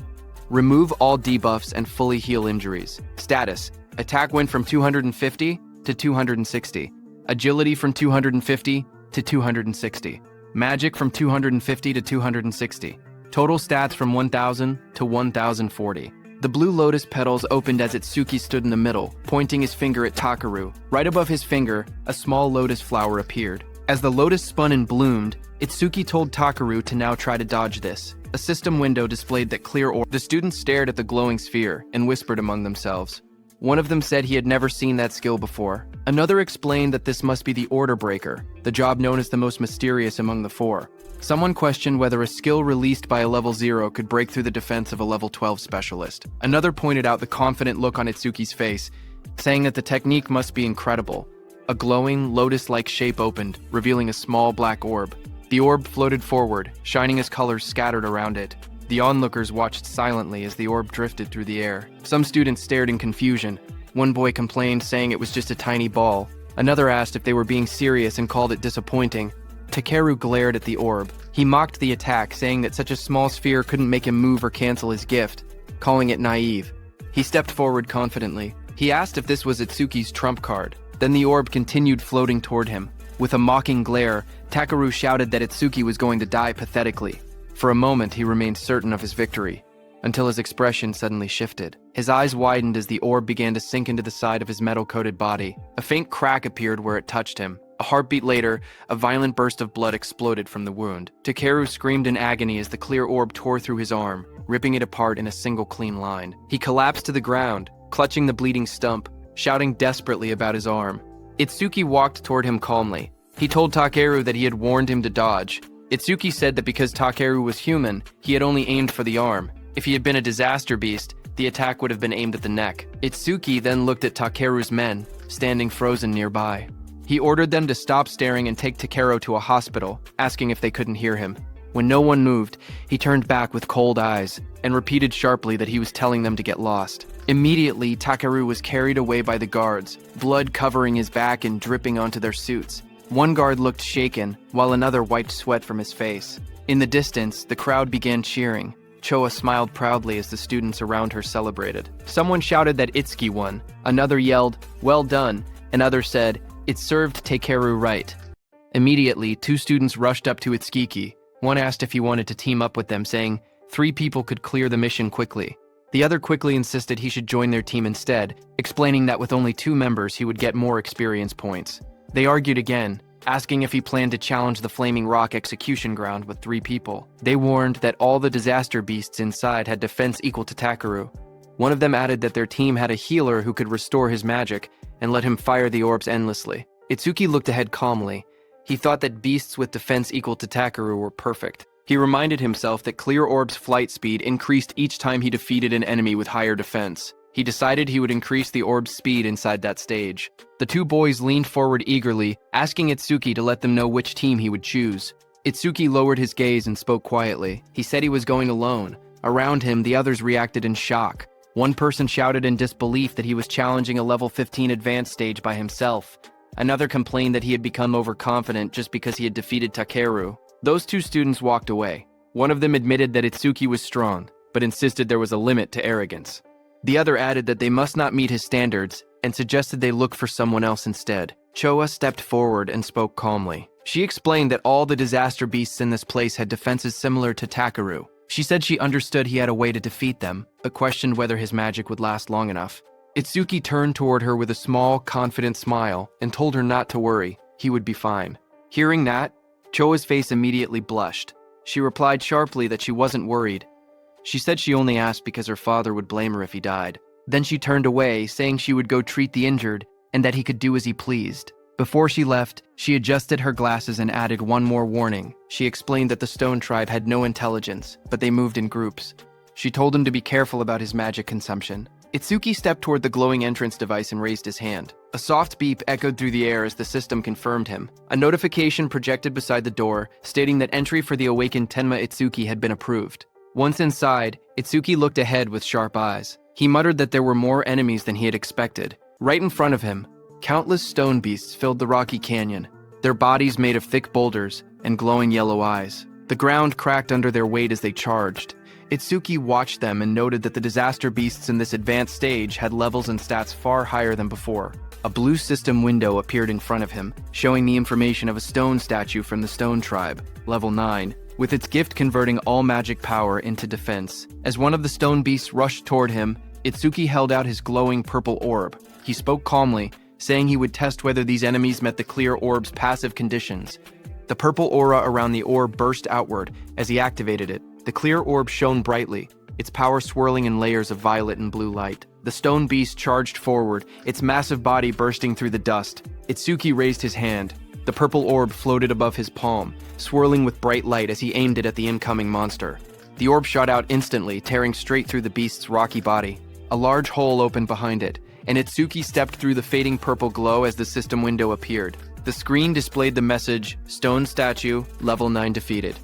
Remove all debuffs and fully heal injuries. Status, attack went from 250 to 260. Agility from 250 to 260. Magic from 250 to 260. Total stats from 1000 to 1040. The blue lotus petals opened as Itsuki stood in the middle, pointing his finger at Takeru. Right above his finger, a small lotus flower appeared. As the lotus spun and bloomed, Itsuki told Takeru to now try to dodge this. A system window displayed that Clear Orb. The students stared at the glowing sphere and whispered among themselves. One of them said he had never seen that skill before. Another explained that this must be the Order Breaker, the job known as the most mysterious among the four. Someone questioned whether a skill released by a level 0 could break through the defense of a level 12 specialist. Another pointed out the confident look on Itsuki's face, saying that the technique must be incredible. A glowing, lotus-like shape opened, revealing a small black orb. The orb floated forward, shining as colors scattered around it. The onlookers watched silently as the orb drifted through the air. Some students stared in confusion. One boy complained, saying it was just a tiny ball. Another asked if they were being serious and called it disappointing. Takeru glared at the orb. He mocked the attack, saying that such a small sphere couldn't make him move or cancel his gift, calling it naive. He stepped forward confidently. He asked if this was Itsuki's trump card. Then the orb continued floating toward him. With a mocking glare, Takeru shouted that Itsuki was going to die pathetically. For a moment, he remained certain of his victory, until his expression suddenly shifted. His eyes widened as the orb began to sink into the side of his metal-coated body. A faint crack appeared where it touched him. A heartbeat later, a violent burst of blood exploded from the wound. Takeru screamed in agony as the clear orb tore through his arm, ripping it apart in a single clean line. He collapsed to the ground, clutching the bleeding stump, shouting desperately about his arm. Itsuki walked toward him calmly. He told Takeru that he had warned him to dodge. Itsuki said that because Takeru was human, he had only aimed for the arm. If he had been a disaster beast, the attack would have been aimed at the neck. Itsuki then looked at Takeru's men, standing frozen nearby. He ordered them to stop staring and take Takeru to a hospital, asking if they couldn't hear him. When no one moved, he turned back with cold eyes and repeated sharply that he was telling them to get lost. Immediately, Takeru was carried away by the guards, blood covering his back and dripping onto their suits. One guard looked shaken, while another wiped sweat from his face. In the distance, the crowd began cheering. Choa smiled proudly as the students around her celebrated. Someone shouted that Itsuki won. Another yelled, "Well done," and others said, "It served Takeru right." Immediately, two students rushed up to Itsuki. One asked if he wanted to team up with them, saying 3 people could clear the mission quickly. The other quickly insisted he should join their team instead, explaining that with only 2 members he would get more experience points. They argued again, asking if he planned to challenge the Flaming Rock execution ground with 3 people. They warned that all the disaster beasts inside had defense equal to Takeru. One of them added that their team had a healer who could restore his magic and let him fire the orbs endlessly. Itsuki looked ahead calmly. He thought that beasts with defense equal to Takeru were perfect. He reminded himself that Clear Orb's flight speed increased each time he defeated an enemy with higher defense. He decided he would increase the orb's speed inside that stage. The 2 boys leaned forward eagerly, asking Itsuki to let them know which team he would choose. Itsuki lowered his gaze and spoke quietly. He said he was going alone. Around him, the others reacted in shock. One person shouted in disbelief that he was challenging a level 15 advanced stage by himself. Another complained that he had become overconfident just because he had defeated Takeru. Those 2 students walked away. One of them admitted that Itsuki was strong, but insisted there was a limit to arrogance. The other added that they must not meet his standards and suggested they look for someone else instead. Choa stepped forward and spoke calmly. She explained that all the disaster beasts in this place had defenses similar to Takeru. She said she understood he had a way to defeat them, but questioned whether his magic would last long enough. Itsuki turned toward her with a small, confident smile and told her not to worry, he would be fine. Hearing that, Choa's face immediately blushed. She replied sharply that she wasn't worried. She said she only asked because her father would blame her if he died. Then she turned away, saying she would go treat the injured and that he could do as he pleased. Before she left, she adjusted her glasses and added one more warning. She explained that the Stone Tribe had no intelligence, but they moved in groups. She told him to be careful about his magic consumption. Itsuki stepped toward the glowing entrance device and raised his hand. A soft beep echoed through the air as the system confirmed him. A notification projected beside the door, stating that entry for the awakened Tenma Itsuki had been approved. Once inside, Itsuki looked ahead with sharp eyes. He muttered that there were more enemies than he had expected. Right in front of him, countless stone beasts filled the rocky canyon, their bodies made of thick boulders and glowing yellow eyes. The ground cracked under their weight as they charged. Itsuki watched them and noted that the disaster beasts in this advanced stage had levels and stats far higher than before. A blue system window appeared in front of him, showing the information of a stone statue from the Stone Tribe, level 9, with its gift converting all magic power into defense. As one of the stone beasts rushed toward him, Itsuki held out his glowing purple orb. He spoke calmly, saying he would test whether these enemies met the clear orb's passive conditions. The purple aura around the orb burst outward as he activated it. The clear orb shone brightly, its power swirling in layers of violet and blue light. The stone beast charged forward, its massive body bursting through the dust. Itsuki raised his hand. The purple orb floated above his palm, swirling with bright light as he aimed it at the incoming monster. The orb shot out instantly, tearing straight through the beast's rocky body. A large hole opened behind it, and Itsuki stepped through the fading purple glow as the system window appeared. The screen displayed the message, "Stone Statue, Level 9 defeated."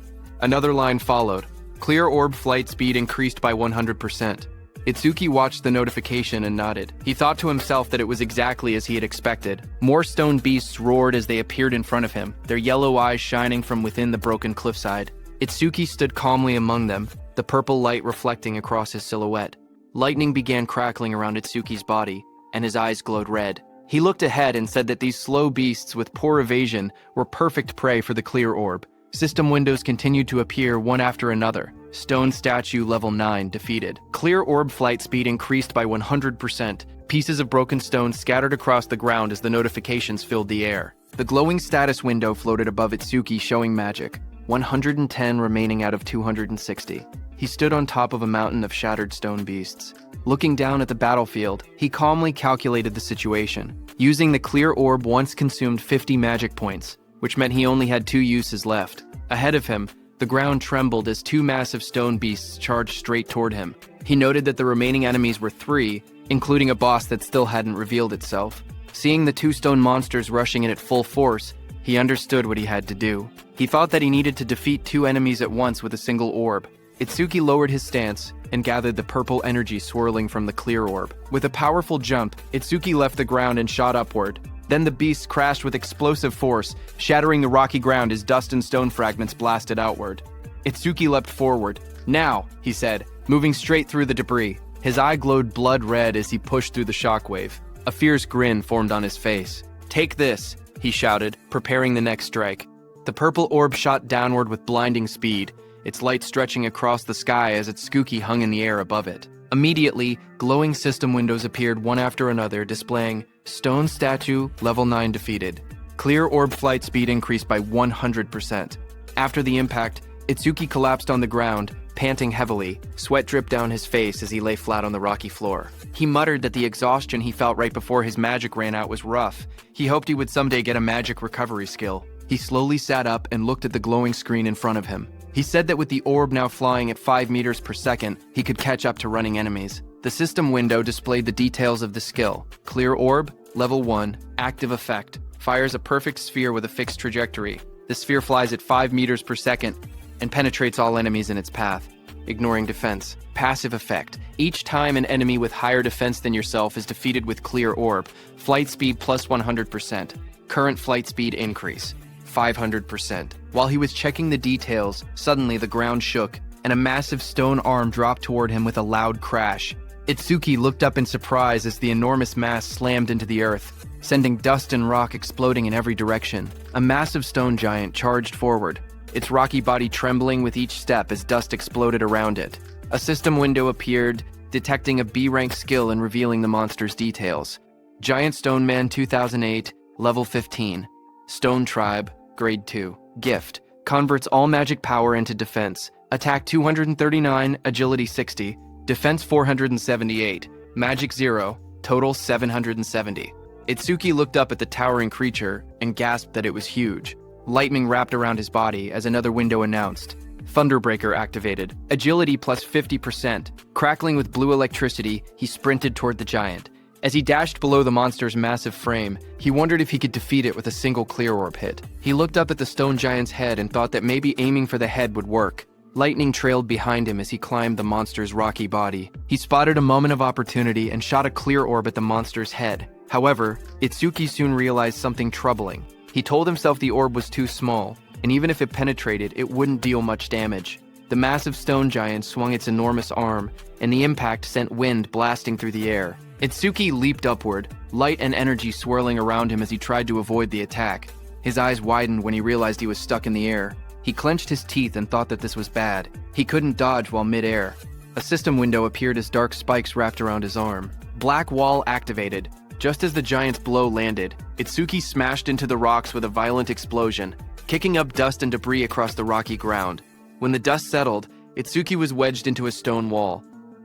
Another line followed. Clear orb flight speed increased by 100%. Itsuki watched the notification and nodded. He thought to himself that it was exactly as he had expected. More stone beasts roared as they appeared in front of him, their yellow eyes shining from within the broken cliffside. Itsuki stood calmly among them, the purple light reflecting across his silhouette. Lightning began crackling around Itsuki's body, and his eyes glowed red. He looked ahead and said that these slow beasts with poor evasion were perfect prey for the clear orb. System windows continued to appear one after another. Stone Statue Level 9 defeated. Clear orb flight speed increased by 100%. Pieces of broken stone scattered across the ground as the notifications filled the air. The glowing status window floated above Itsuki showing magic. 110 remaining out of 260. He stood on top of a mountain of shattered stone beasts. Looking down at the battlefield, he calmly calculated the situation. Using the clear orb once consumed 50 magic points, which meant he only had 2 uses left. Ahead of him, the ground trembled as 2 massive stone beasts charged straight toward him. He noted that the remaining enemies were 3, including a boss that still hadn't revealed itself. Seeing the 2 stone monsters rushing in at full force, he understood what he had to do. He thought that he needed to defeat 2 enemies at once with a single orb. Itsuki lowered his stance and gathered the purple energy swirling from the clear orb. With a powerful jump, Itsuki left the ground and shot upward. Then the beast crashed with explosive force, shattering the rocky ground as dust and stone fragments blasted outward. Itsuki leapt forward. "Now," he said, moving straight through the debris. His eye glowed blood red as he pushed through the shockwave. A fierce grin formed on his face. "Take this," he shouted, preparing the next strike. The purple orb shot downward with blinding speed, its light stretching across the sky as its Tsuki hung in the air above it. Immediately, glowing system windows appeared one after another, displaying Stone Statue Level 9 defeated. Clear orb flight speed increased by 100%. After the impact, Itsuki collapsed on the ground, panting heavily. Sweat dripped down his face as he lay flat on the rocky floor. He muttered that the exhaustion he felt right before his magic ran out was rough. He hoped he would someday get a magic recovery skill. He slowly sat up and looked at the glowing screen in front of him. He said that with the orb now flying at 5 meters per second, he could catch up to running enemies. The system window displayed the details of the skill. Clear orb, level 1, active effect. Fires a perfect sphere with a fixed trajectory. The sphere flies at 5 meters per second and penetrates all enemies in its path, ignoring defense. Passive effect. Each time an enemy with higher defense than yourself is defeated with clear orb, flight speed plus 100%. Current flight speed increase. 500%. While he was checking the details, suddenly the ground shook, and a massive stone arm dropped toward him with a loud crash. Itsuki looked up in surprise as the enormous mass slammed into the earth, sending dust and rock exploding in every direction. A massive stone giant charged forward, its rocky body trembling with each step as dust exploded around it. A system window appeared, detecting a B-rank skill and revealing the monster's details. Giant Stone Man 2008, level 15. Stone Tribe, grade 2. Gift, converts all magic power into defense. Attack 239, agility 60, defense 478, magic 0, total 770. Itsuki looked up at the towering creature and gasped that it was huge. Lightning wrapped around his body as another window announced. Thunderbreaker activated. Agility plus 50%. Crackling with blue electricity, he sprinted toward the giant. As he dashed below the monster's massive frame, he wondered if he could defeat it with a single clear orb hit. He looked up at the stone giant's head and thought that maybe aiming for the head would work. Lightning trailed behind him as he climbed the monster's rocky body. He spotted a moment of opportunity and shot a clear orb at the monster's head. However, Itsuki soon realized something troubling. He told himself the orb was too small, and even if it penetrated, it wouldn't deal much damage. The massive stone giant swung its enormous arm, and the impact sent wind blasting through the air. Itsuki leaped upward, light and energy swirling around him as he tried to avoid the attack. His eyes widened when he realized he was stuck in the air. He clenched his teeth and thought that this was bad. He couldn't dodge while mid-air. A system window appeared as dark spikes wrapped around his arm. Black wall activated. Just as the giant's blow landed, Itsuki smashed into the rocks with a violent explosion, kicking up dust and debris across the rocky ground. When the dust settled, Itsuki was wedged into a stone wall.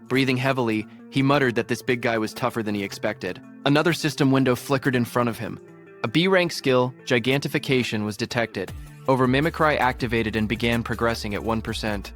Breathing heavily, he muttered that this big guy was tougher than he expected. Another system window flickered in front of him. A B-rank skill, Gigantification, was detected. Over Mimicry activated and began progressing at 1%.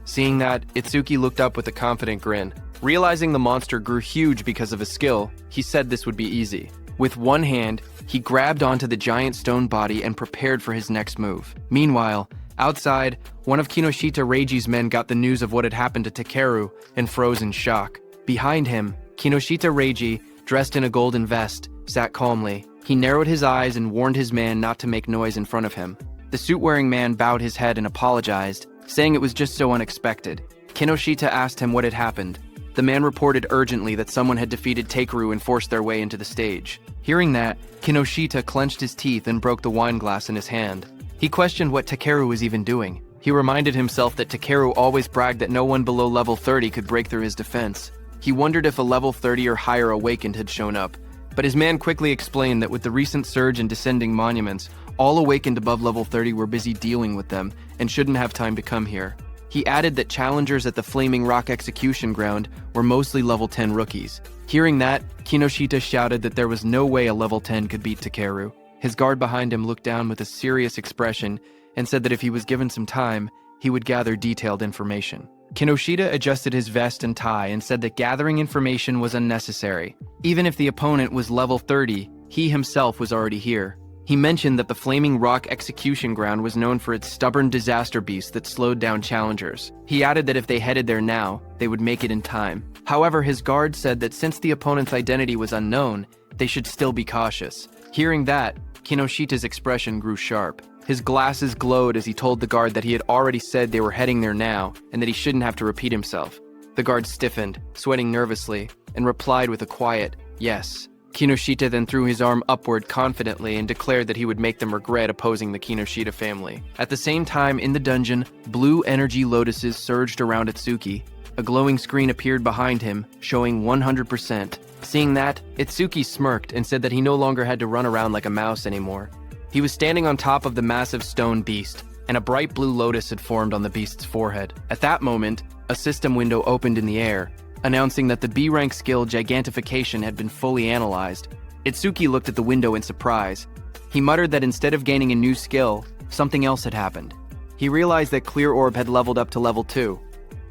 Seeing that, Itsuki looked up with a confident grin. Realizing the monster grew huge because of his skill, he said this would be easy. With one hand, he grabbed onto the giant stone body and prepared for his next move. Meanwhile, outside, one of Kinoshita Reiji's men got the news of what had happened to Takeru and froze in shock. Behind him, Kinoshita Reiji, dressed in a golden vest, sat calmly. He narrowed his eyes and warned his man not to make noise in front of him. The suit-wearing man bowed his head and apologized, saying it was just so unexpected. Kinoshita asked him what had happened. The man reported urgently that someone had defeated Takeru and forced their way into the stage. Hearing that, Kinoshita clenched his teeth and broke the wine glass in his hand. He questioned what Takeru was even doing. He reminded himself that Takeru always bragged that no one below level 30 could break through his defense. He wondered if a level 30 or higher awakened had shown up, but his man quickly explained that with the recent surge in descending monuments, all awakened above level 30 were busy dealing with them and shouldn't have time to come here. He added that challengers at the Flaming Rock Execution Ground were mostly level 10 rookies. Hearing that, Kinoshita shouted that there was no way a level 10 could beat Takeru. His guard behind him looked down with a serious expression and said that if he was given some time, he would gather detailed information. Kinoshita adjusted his vest and tie and said that gathering information was unnecessary. Even if the opponent was level 30, he himself was already here. He mentioned that the Flaming Rock Execution Ground was known for its stubborn disaster beast that slowed down challengers. He added that if they headed there now, they would make it in time. However, his guard said that since the opponent's identity was unknown, they should still be cautious. Hearing that, Kinoshita's expression grew sharp. His glasses glowed as he told the guard that he had already said they were heading there now and that he shouldn't have to repeat himself. The guard stiffened, sweating nervously, and replied with a quiet, "Yes." Kinoshita then threw his arm upward confidently and declared that he would make them regret opposing the Kinoshita family. At the same time, in the dungeon, blue energy lotuses surged around Itsuki. A glowing screen appeared behind him, showing 100%. Seeing that, Itsuki smirked and said that he no longer had to run around like a mouse anymore. He was standing on top of the massive stone beast, and a bright blue lotus had formed on the beast's forehead. At that moment, a system window opened in the air, announcing that the B-rank skill Gigantification had been fully analyzed. Itsuki looked at the window in surprise. He muttered that instead of gaining a new skill, something else had happened. He realized that Clear Orb had leveled up to level 2,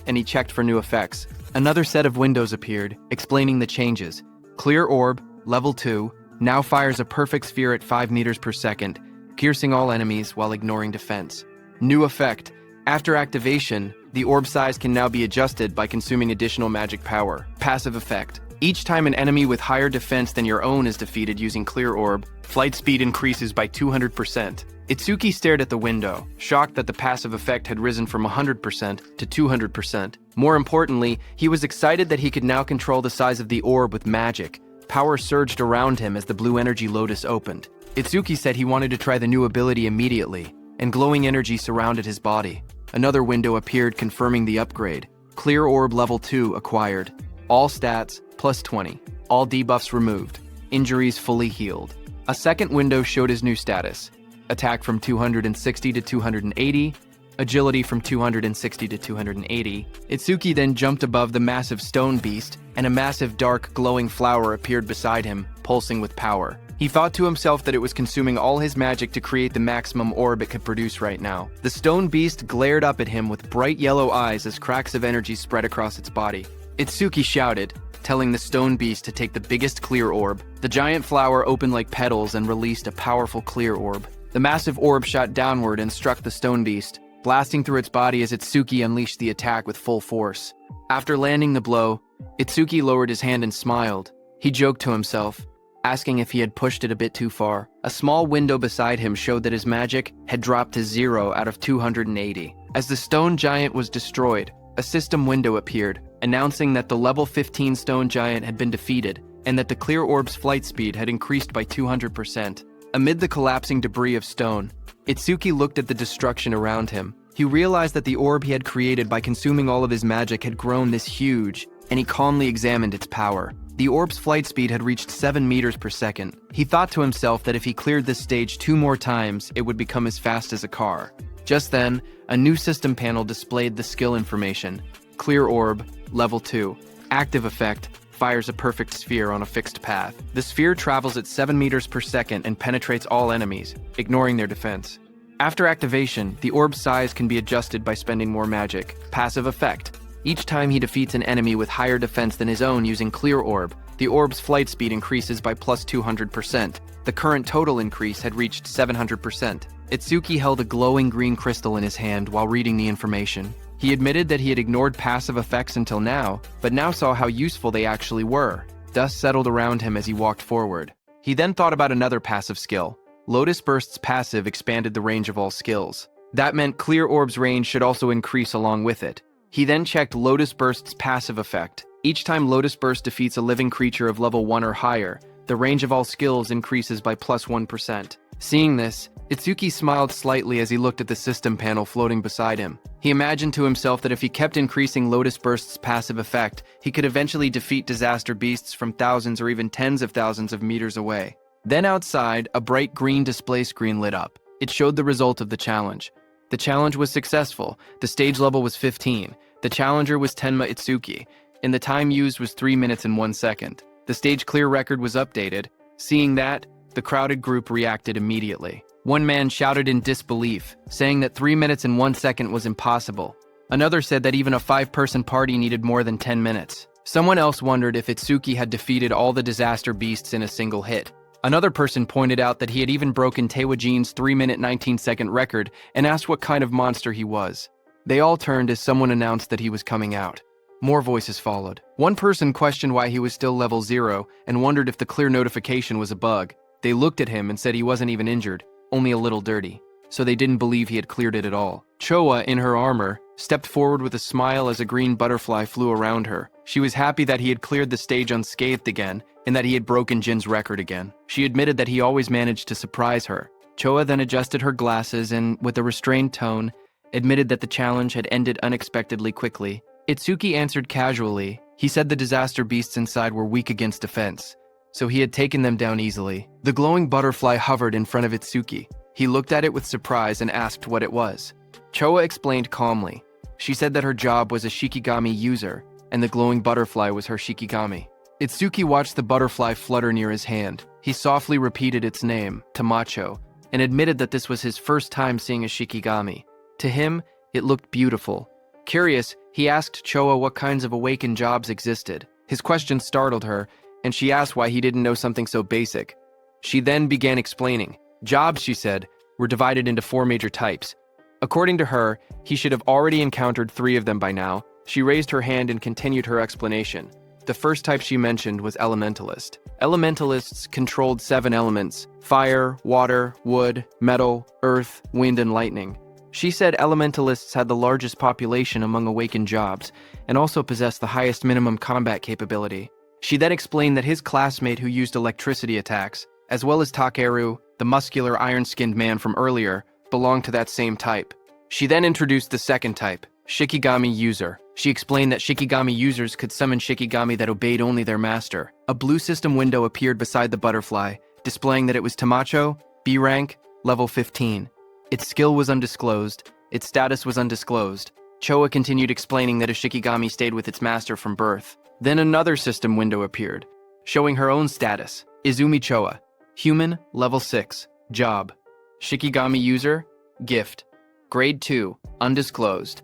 and he checked for new effects. Another set of windows appeared, explaining the changes. Clear Orb, level 2, now fires a perfect sphere at 5 meters per second, piercing all enemies while ignoring defense. New effect. After activation, the orb size can now be adjusted by consuming additional magic power. Passive effect. Each time an enemy with higher defense than your own is defeated using Clear Orb, flight speed increases by 200%. Itsuki stared at the window, shocked that the passive effect had risen from 100% to 200%. More importantly, he was excited that he could now control the size of the orb with magic. Power surged around him as the blue energy lotus opened. Itsuki said he wanted to try the new ability immediately, and glowing energy surrounded his body. Another window appeared confirming the upgrade. Clear Orb level 2 acquired. All stats plus 20. All debuffs removed. Injuries fully healed. A second window showed his new status. attack from 260 to 280, agility from 260 to 280. Itsuki then jumped above the massive stone beast, and a massive dark glowing flower appeared beside him, pulsing with power. He thought to himself that it was consuming all his magic to create the maximum orb it could produce right now. The stone beast glared up at him with bright yellow eyes as cracks of energy spread across its body. Itsuki shouted, telling the stone beast to take the biggest clear orb. The giant flower opened like petals and released a powerful clear orb. The massive orb shot downward and struck the stone beast, blasting through its body as Itsuki unleashed the attack with full force. After landing the blow, Itsuki lowered his hand and smiled. He joked to himself, asking if he had pushed it a bit too far. A small window beside him showed that his magic had dropped to 0 out of 280. As the stone giant was destroyed, a system window appeared, announcing that the level 15 stone giant had been defeated and that the clear orb's flight speed had increased by 200%. Amid the collapsing debris of stone, Itsuki looked at the destruction around him. He realized that the orb he had created by consuming all of his magic had grown this huge, and he calmly examined its power. The orb's flight speed had reached 7 meters per second. He thought to himself that if he cleared this stage 2 more times, it would become as fast as a car. Just then, a new system panel displayed the skill information. Clear orb, level 2. Active effect, fires a perfect sphere on a fixed path. The sphere travels at 7 meters per second and penetrates all enemies, ignoring their defense. After activation, the orb's size can be adjusted by spending more magic. Passive effect. Each time he defeats an enemy with higher defense than his own using Clear Orb, the orb's flight speed increases by plus 200%. The current total increase had reached 700%. Itsuki held a glowing green crystal in his hand while reading the information. He admitted that he had ignored passive effects until now, but now saw how useful they actually were. Dust settled around him as he walked forward. He then thought about another passive skill. Lotus Burst's passive expanded the range of all skills. That meant Clear Orb's range should also increase along with it. He then checked Lotus Burst's passive effect. Each time Lotus Burst defeats a living creature of level 1 or higher, the range of all skills increases by plus 1%. Seeing this, Itsuki smiled slightly as he looked at the system panel floating beside him. He imagined to himself that if he kept increasing Lotus Burst's passive effect, he could eventually defeat disaster beasts from thousands or even tens of thousands of meters away. Then outside, a bright green display screen lit up. It showed the result of the challenge. The challenge was successful. The stage level was 15. The challenger was Tenma Itsuki, and the time used was 3 minutes and 1 second. The stage clear record was updated. Seeing that, the crowded group reacted immediately. One man shouted in disbelief, saying that 3 minutes and 1 second was impossible. Another said that even a 5-person party needed more than 10 minutes. Someone else wondered if Itsuki had defeated all the disaster beasts in a single hit. Another person pointed out that he had even broken Taewajin's 3-minute 19-second record and asked what kind of monster he was. They all turned as someone announced that he was coming out. More voices followed. One person questioned why he was still level 0 and wondered if the clear notification was a bug. They looked at him and said he wasn't even injured, only a little dirty. So they didn't believe he had cleared it at all. Choa, in her armor, stepped forward with a smile as a green butterfly flew around her. She was happy that he had cleared the stage unscathed again, and that he had broken Jin's record again. She admitted that he always managed to surprise her. Choa then adjusted her glasses and, with a restrained tone, admitted that the challenge had ended unexpectedly quickly. Itsuki answered casually. He said the disaster beasts inside were weak against defense, so he had taken them down easily. The glowing butterfly hovered in front of Itsuki. He looked at it with surprise and asked what it was. Choa explained calmly. She said that her job was a Shikigami user, and the glowing butterfly was her Shikigami. Itsuki watched the butterfly flutter near his hand. He softly repeated its name, Tamacho, and admitted that this was his first time seeing a Shikigami. To him, it looked beautiful. Curious, he asked Choa what kinds of awakened jobs existed. His question startled her, and she asked why he didn't know something so basic. She then began explaining. Jobs, she said, were divided into 4 major types. According to her, he should have already encountered 3 of them by now. She raised her hand and continued her explanation. The first type she mentioned was Elementalist. Elementalists controlled 7 elements: fire, water, wood, metal, earth, wind, and lightning. She said Elementalists had the largest population among awakened jobs, and also possessed the highest minimum combat capability. She then explained that his classmate who used electricity attacks, as well as Takeru, the muscular iron-skinned man from earlier, belonged to that same type. She then introduced the second type, Shikigami User. She explained that Shikigami users could summon Shikigami that obeyed only their master. A blue system window appeared beside the butterfly, displaying that it was Tamacho, B rank, level 15. Its skill was undisclosed. Its status was undisclosed. Choa continued explaining that a Shikigami stayed with its master from birth. Then another system window appeared, showing her own status. Izumi Choa. Human, level 6. Job. Shikigami user, gift. Grade 2, undisclosed.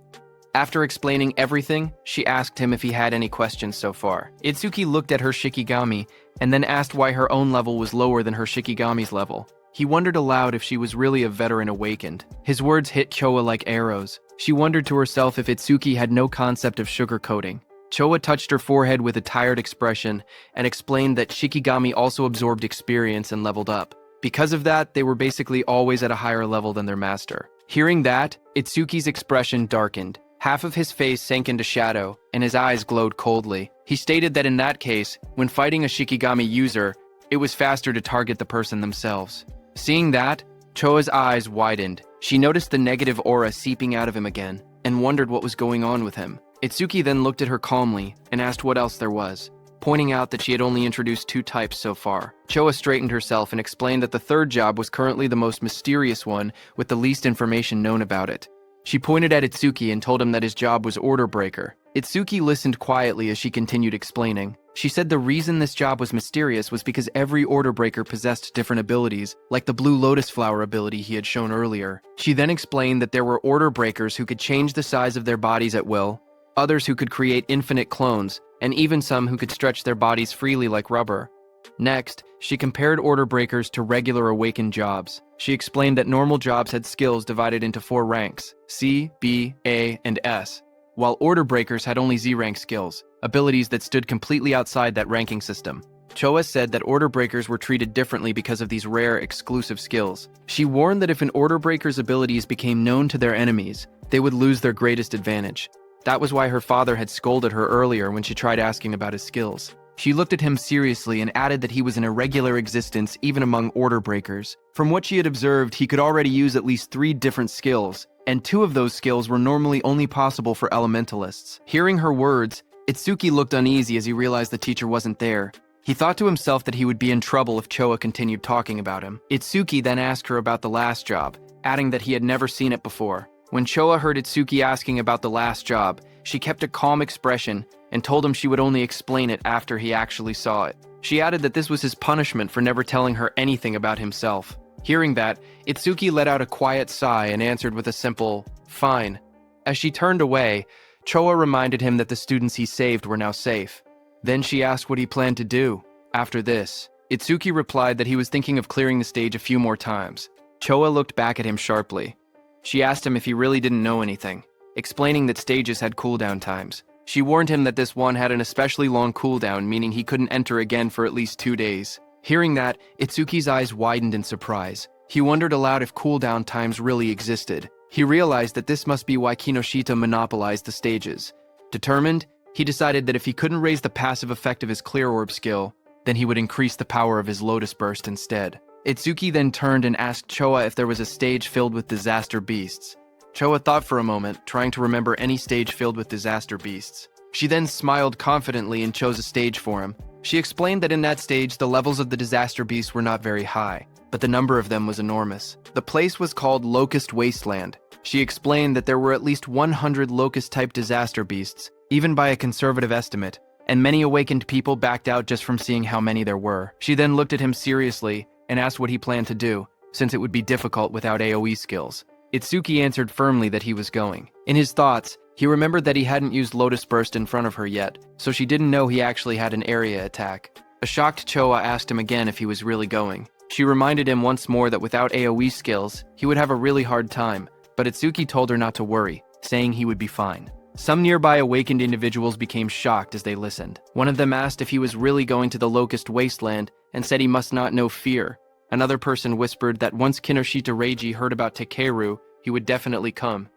After explaining everything, she asked him if he had any questions so far. Itsuki looked at her Shikigami and then asked why her own level was lower than her Shikigami's level. He wondered aloud if she was really a veteran awakened. His words hit Choa like arrows. She wondered to herself if Itsuki had no concept of sugarcoating. Choa touched her forehead with a tired expression and explained that Shikigami also absorbed experience and leveled up. Because of that, they were basically always at a higher level than their master. Hearing that, Itsuki's expression darkened. Half of his face sank into shadow, and his eyes glowed coldly. He stated that in that case, when fighting a Shikigami user, it was faster to target the person themselves. Seeing that, Choa's eyes widened. She noticed the negative aura seeping out of him again, and wondered what was going on with him. Itsuki then looked at her calmly and asked what else there was, pointing out that she had only introduced 2 types so far. Choa straightened herself and explained that the third job was currently the most mysterious one with the least information known about it. She pointed at Itsuki and told him that his job was order breaker. Itsuki listened quietly as she continued explaining. She said the reason this job was mysterious was because every order breaker possessed different abilities, like the blue lotus flower ability he had shown earlier. She then explained that there were order breakers who could change the size of their bodies at will, others who could create infinite clones, and even some who could stretch their bodies freely like rubber. Next, she compared order breakers to regular awakened jobs. She explained that normal jobs had skills divided into 4 ranks, C, B, A, and S, while order breakers had only Z-rank skills, abilities that stood completely outside that ranking system. Choa said that order breakers were treated differently because of these rare, exclusive skills. She warned that if an order breaker's abilities became known to their enemies, they would lose their greatest advantage. That was why her father had scolded her earlier when she tried asking about his skills. She looked at him seriously and added that he was an irregular existence even among order breakers. From what she had observed, he could already use at least 3 different skills, and 2 of those skills were normally only possible for elementalists. Hearing her words, Itsuki looked uneasy as he realized the teacher wasn't there. He thought to himself that he would be in trouble if Choa continued talking about him. Itsuki then asked her about the last job, adding that he had never seen it before. When Choa heard Itsuki asking about the last job, she kept a calm expression and told him she would only explain it after he actually saw it. She added that this was his punishment for never telling her anything about himself. Hearing that, Itsuki let out a quiet sigh and answered with a simple, "Fine." As she turned away, Choa reminded him that the students he saved were now safe. Then she asked what he planned to do. After this, Itsuki replied that he was thinking of clearing the stage a few more times. Choa looked back at him sharply. She asked him if he really didn't know anything, explaining that stages had cooldown times. She warned him that this one had an especially long cooldown, meaning he couldn't enter again for at least 2 days. Hearing that, Itsuki's eyes widened in surprise. He wondered aloud if cooldown times really existed. He realized that this must be why Kinoshita monopolized the stages. Determined, he decided that if he couldn't raise the passive effect of his Clear Orb skill, then he would increase the power of his Lotus Burst instead. Itsuki then turned and asked Choa if there was a stage filled with disaster beasts. Choa thought for a moment, trying to remember any stage filled with disaster beasts. She then smiled confidently and chose a stage for him. She explained that in that stage, the levels of the disaster beasts were not very high, but the number of them was enormous. The place was called Locust Wasteland. She explained that there were at least 100 locust-type disaster beasts, even by a conservative estimate, and many awakened people backed out just from seeing how many there were. She then looked at him seriously and asked what he planned to do, since it would be difficult without AoE skills. Itsuki answered firmly that he was going. In his thoughts, he remembered that he hadn't used Lotus Burst in front of her yet, so she didn't know he actually had an area attack. A shocked Choa asked him again if he was really going. She reminded him once more that without AoE skills, he would have a really hard time, but Itsuki told her not to worry, saying he would be fine. Some nearby awakened individuals became shocked as they listened. One of them asked if he was really going to the Locust Wasteland and said he must not know fear. Another person whispered that once Kinoshita Reiji heard about Takeru, he would definitely come.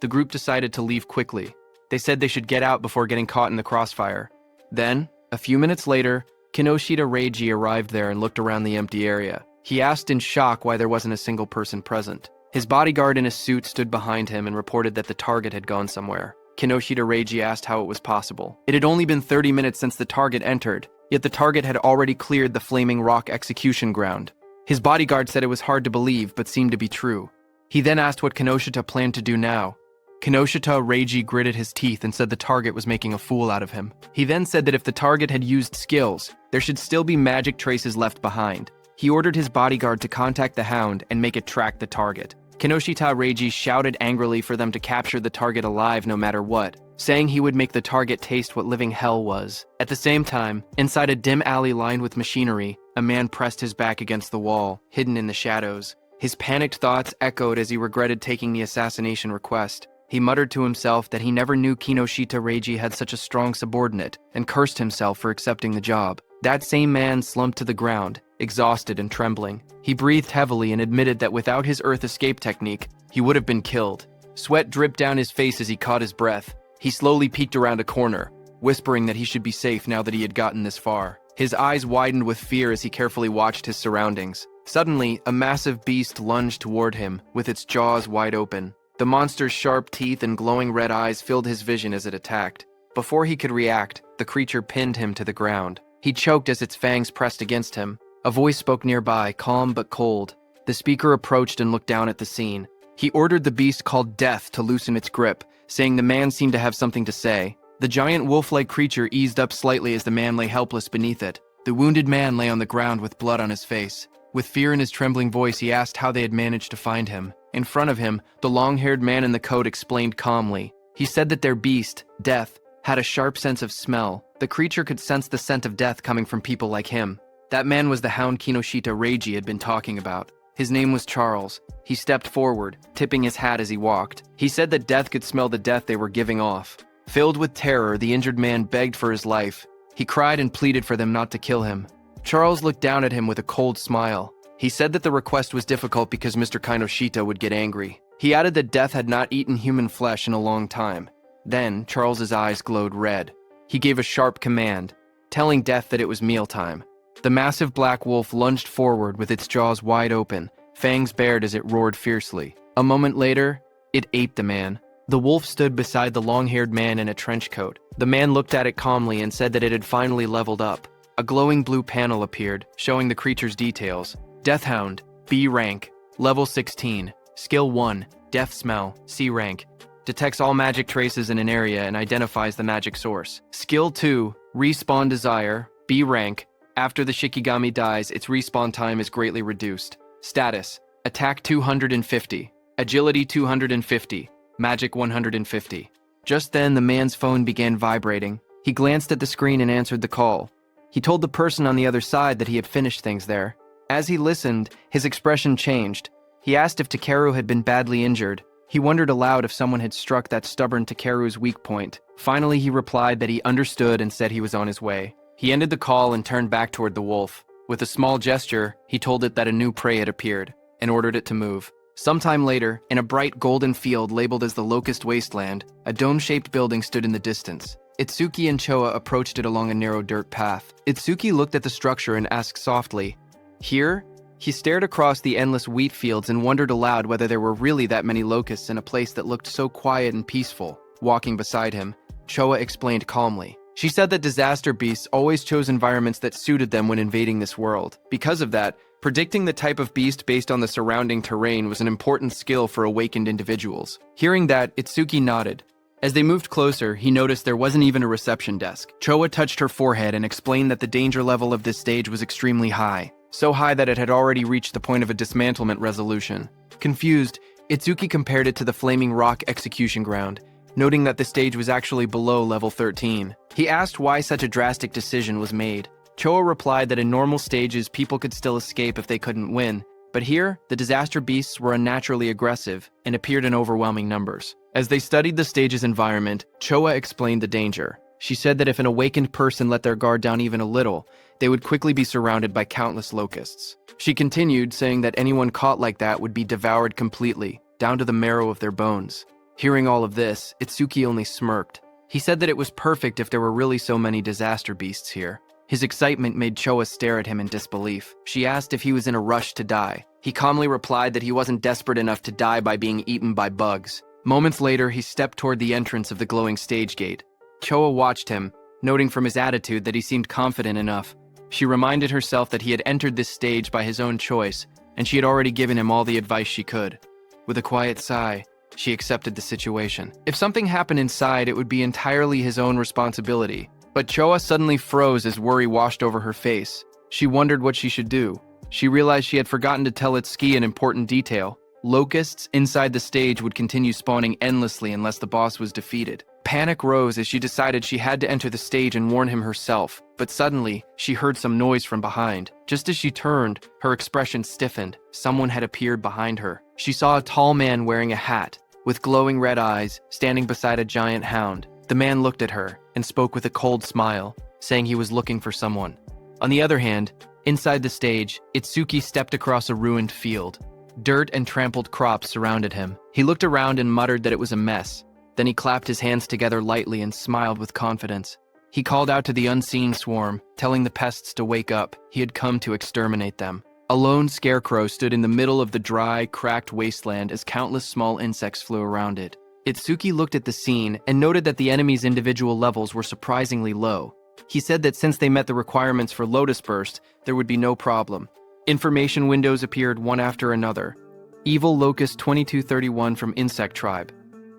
The group decided to leave quickly. They said they should get out before getting caught in the crossfire. Then, a few minutes later, Kinoshita Reiji arrived there and looked around the empty area. He asked in shock why there wasn't a single person present. His bodyguard in a suit stood behind him and reported that the target had gone somewhere. Kinoshita Reiji asked how it was possible. It had only been 30 minutes since the target entered, yet the target had already cleared the Flaming Rock execution ground. His bodyguard said it was hard to believe, but seemed to be true. He then asked what Kinoshita planned to do now. Kinoshita Reiji gritted his teeth and said the target was making a fool out of him. He then said that if the target had used skills, there should still be magic traces left behind. He ordered his bodyguard to contact the hound and make it track the target. Kinoshita Reiji shouted angrily for them to capture the target alive no matter what, saying he would make the target taste what living hell was. At the same time, inside a dim alley lined with machinery, a man pressed his back against the wall, hidden in the shadows. His panicked thoughts echoed as he regretted taking the assassination request. He muttered to himself that he never knew Kinoshita Reiji had such a strong subordinate, and cursed himself for accepting the job. That same man slumped to the ground, exhausted and trembling. He breathed heavily and admitted that without his earth escape technique, he would have been killed. Sweat dripped down his face as he caught his breath. He slowly peeked around a corner, whispering that he should be safe now that he had gotten this far. His eyes widened with fear as he carefully watched his surroundings. Suddenly, a massive beast lunged toward him, with its jaws wide open. The monster's sharp teeth and glowing red eyes filled his vision as it attacked. Before he could react, the creature pinned him to the ground. He choked as its fangs pressed against him. A voice spoke nearby, calm but cold. The speaker approached and looked down at the scene. He ordered the beast called Death to loosen its grip, saying the man seemed to have something to say. The giant wolf-like creature eased up slightly as the man lay helpless beneath it. The wounded man lay on the ground with blood on his face. With fear in his trembling voice, he asked how they had managed to find him. In front of him, the long-haired man in the coat explained calmly. He said that their beast, Death, had a sharp sense of smell. The creature could sense the scent of death coming from people like him. That man was the hound Kinoshita Reiji had been talking about. His name was Charles. He stepped forward, tipping his hat as he walked. He said that Death could smell the death they were giving off. Filled with terror, the injured man begged for his life. He cried and pleaded for them not to kill him. Charles looked down at him with a cold smile. He said that the request was difficult because Mr. Kinoshita would get angry. He added that Death had not eaten human flesh in a long time. Then, Charles's eyes glowed red. He gave a sharp command, telling Death that it was mealtime. The massive black wolf lunged forward with its jaws wide open, fangs bared as it roared fiercely. A moment later, it ate the man. The wolf stood beside the long-haired man in a trench coat. The man looked at it calmly and said that it had finally leveled up. A glowing blue panel appeared, showing the creature's details. Deathhound, B rank, level 16, skill 1, death smell, C rank. Detects all magic traces in an area and identifies the magic source. Skill 2, respawn desire, B rank. After the Shikigami dies, its respawn time is greatly reduced. Status, attack 250, agility 250, magic 150. Just then, the man's phone began vibrating. He glanced at the screen and answered the call. He told the person on the other side that he had finished things there. As he listened, his expression changed. He asked if Takeru had been badly injured. He wondered aloud if someone had struck that stubborn Takeru's weak point. Finally, he replied that he understood and said he was on his way. He ended the call and turned back toward the wolf. With a small gesture, he told it that a new prey had appeared, and ordered it to move. Sometime later, in a bright golden field labeled as the Locust Wasteland, a dome-shaped building stood in the distance. Itsuki and Choa approached it along a narrow dirt path. Itsuki looked at the structure and asked softly, "Here?" He stared across the endless wheat fields and wondered aloud whether there were really that many locusts in a place that looked so quiet and peaceful. Walking beside him, Choa explained calmly. She said that disaster beasts always chose environments that suited them when invading this world. Because of that, predicting the type of beast based on the surrounding terrain was an important skill for awakened individuals. Hearing that, Itsuki nodded. As they moved closer, he noticed there wasn't even a reception desk. Choa touched her forehead and explained that the danger level of this stage was extremely high. So high that it had already reached the point of a dismantlement resolution. Confused, Itsuki compared it to the Flaming Rock execution ground, noting that the stage was actually below level 13. He asked why such a drastic decision was made. Choa replied that in normal stages people could still escape if they couldn't win, but here, the disaster beasts were unnaturally aggressive and appeared in overwhelming numbers. As they studied the stage's environment, Choa explained the danger. She said that if an awakened person let their guard down even a little, they would quickly be surrounded by countless locusts. She continued, saying that anyone caught like that would be devoured completely, down to the marrow of their bones. Hearing all of this, Itsuki only smirked. He said that it was perfect if there were really so many disaster beasts here. His excitement made Choa stare at him in disbelief. She asked if he was in a rush to die. He calmly replied that he wasn't desperate enough to die by being eaten by bugs. Moments later, he stepped toward the entrance of the glowing stage gate. Choa watched him, noting from his attitude that he seemed confident enough. She reminded herself that he had entered this stage by his own choice, and she had already given him all the advice she could. With a quiet sigh, she accepted the situation. If something happened inside, it would be entirely his own responsibility. But Choa suddenly froze as worry washed over her face. She wondered what she should do. She realized she had forgotten to tell Itsuki an important detail. Locusts inside the stage would continue spawning endlessly unless the boss was defeated. Panic rose as she decided she had to enter the stage and warn him herself. But suddenly, she heard some noise from behind. Just as she turned, her expression stiffened. Someone had appeared behind her. She saw a tall man wearing a hat, with glowing red eyes, standing beside a giant hound. The man looked at her and spoke with a cold smile, saying he was looking for someone. On the other hand, inside the stage, Itsuki stepped across a ruined field. Dirt and trampled crops surrounded him. He looked around and muttered that it was a mess. Then he clapped his hands together lightly and smiled with confidence. He called out to the unseen swarm, telling the pests to wake up. He had come to exterminate them. A lone scarecrow stood in the middle of the dry, cracked wasteland as countless small insects flew around it. Itsuki looked at the scene and noted that the enemy's individual levels were surprisingly low. He said that since they met the requirements for Lotus Burst, there would be no problem. Information windows appeared one after another. Evil Locust 2231 from Insect Tribe.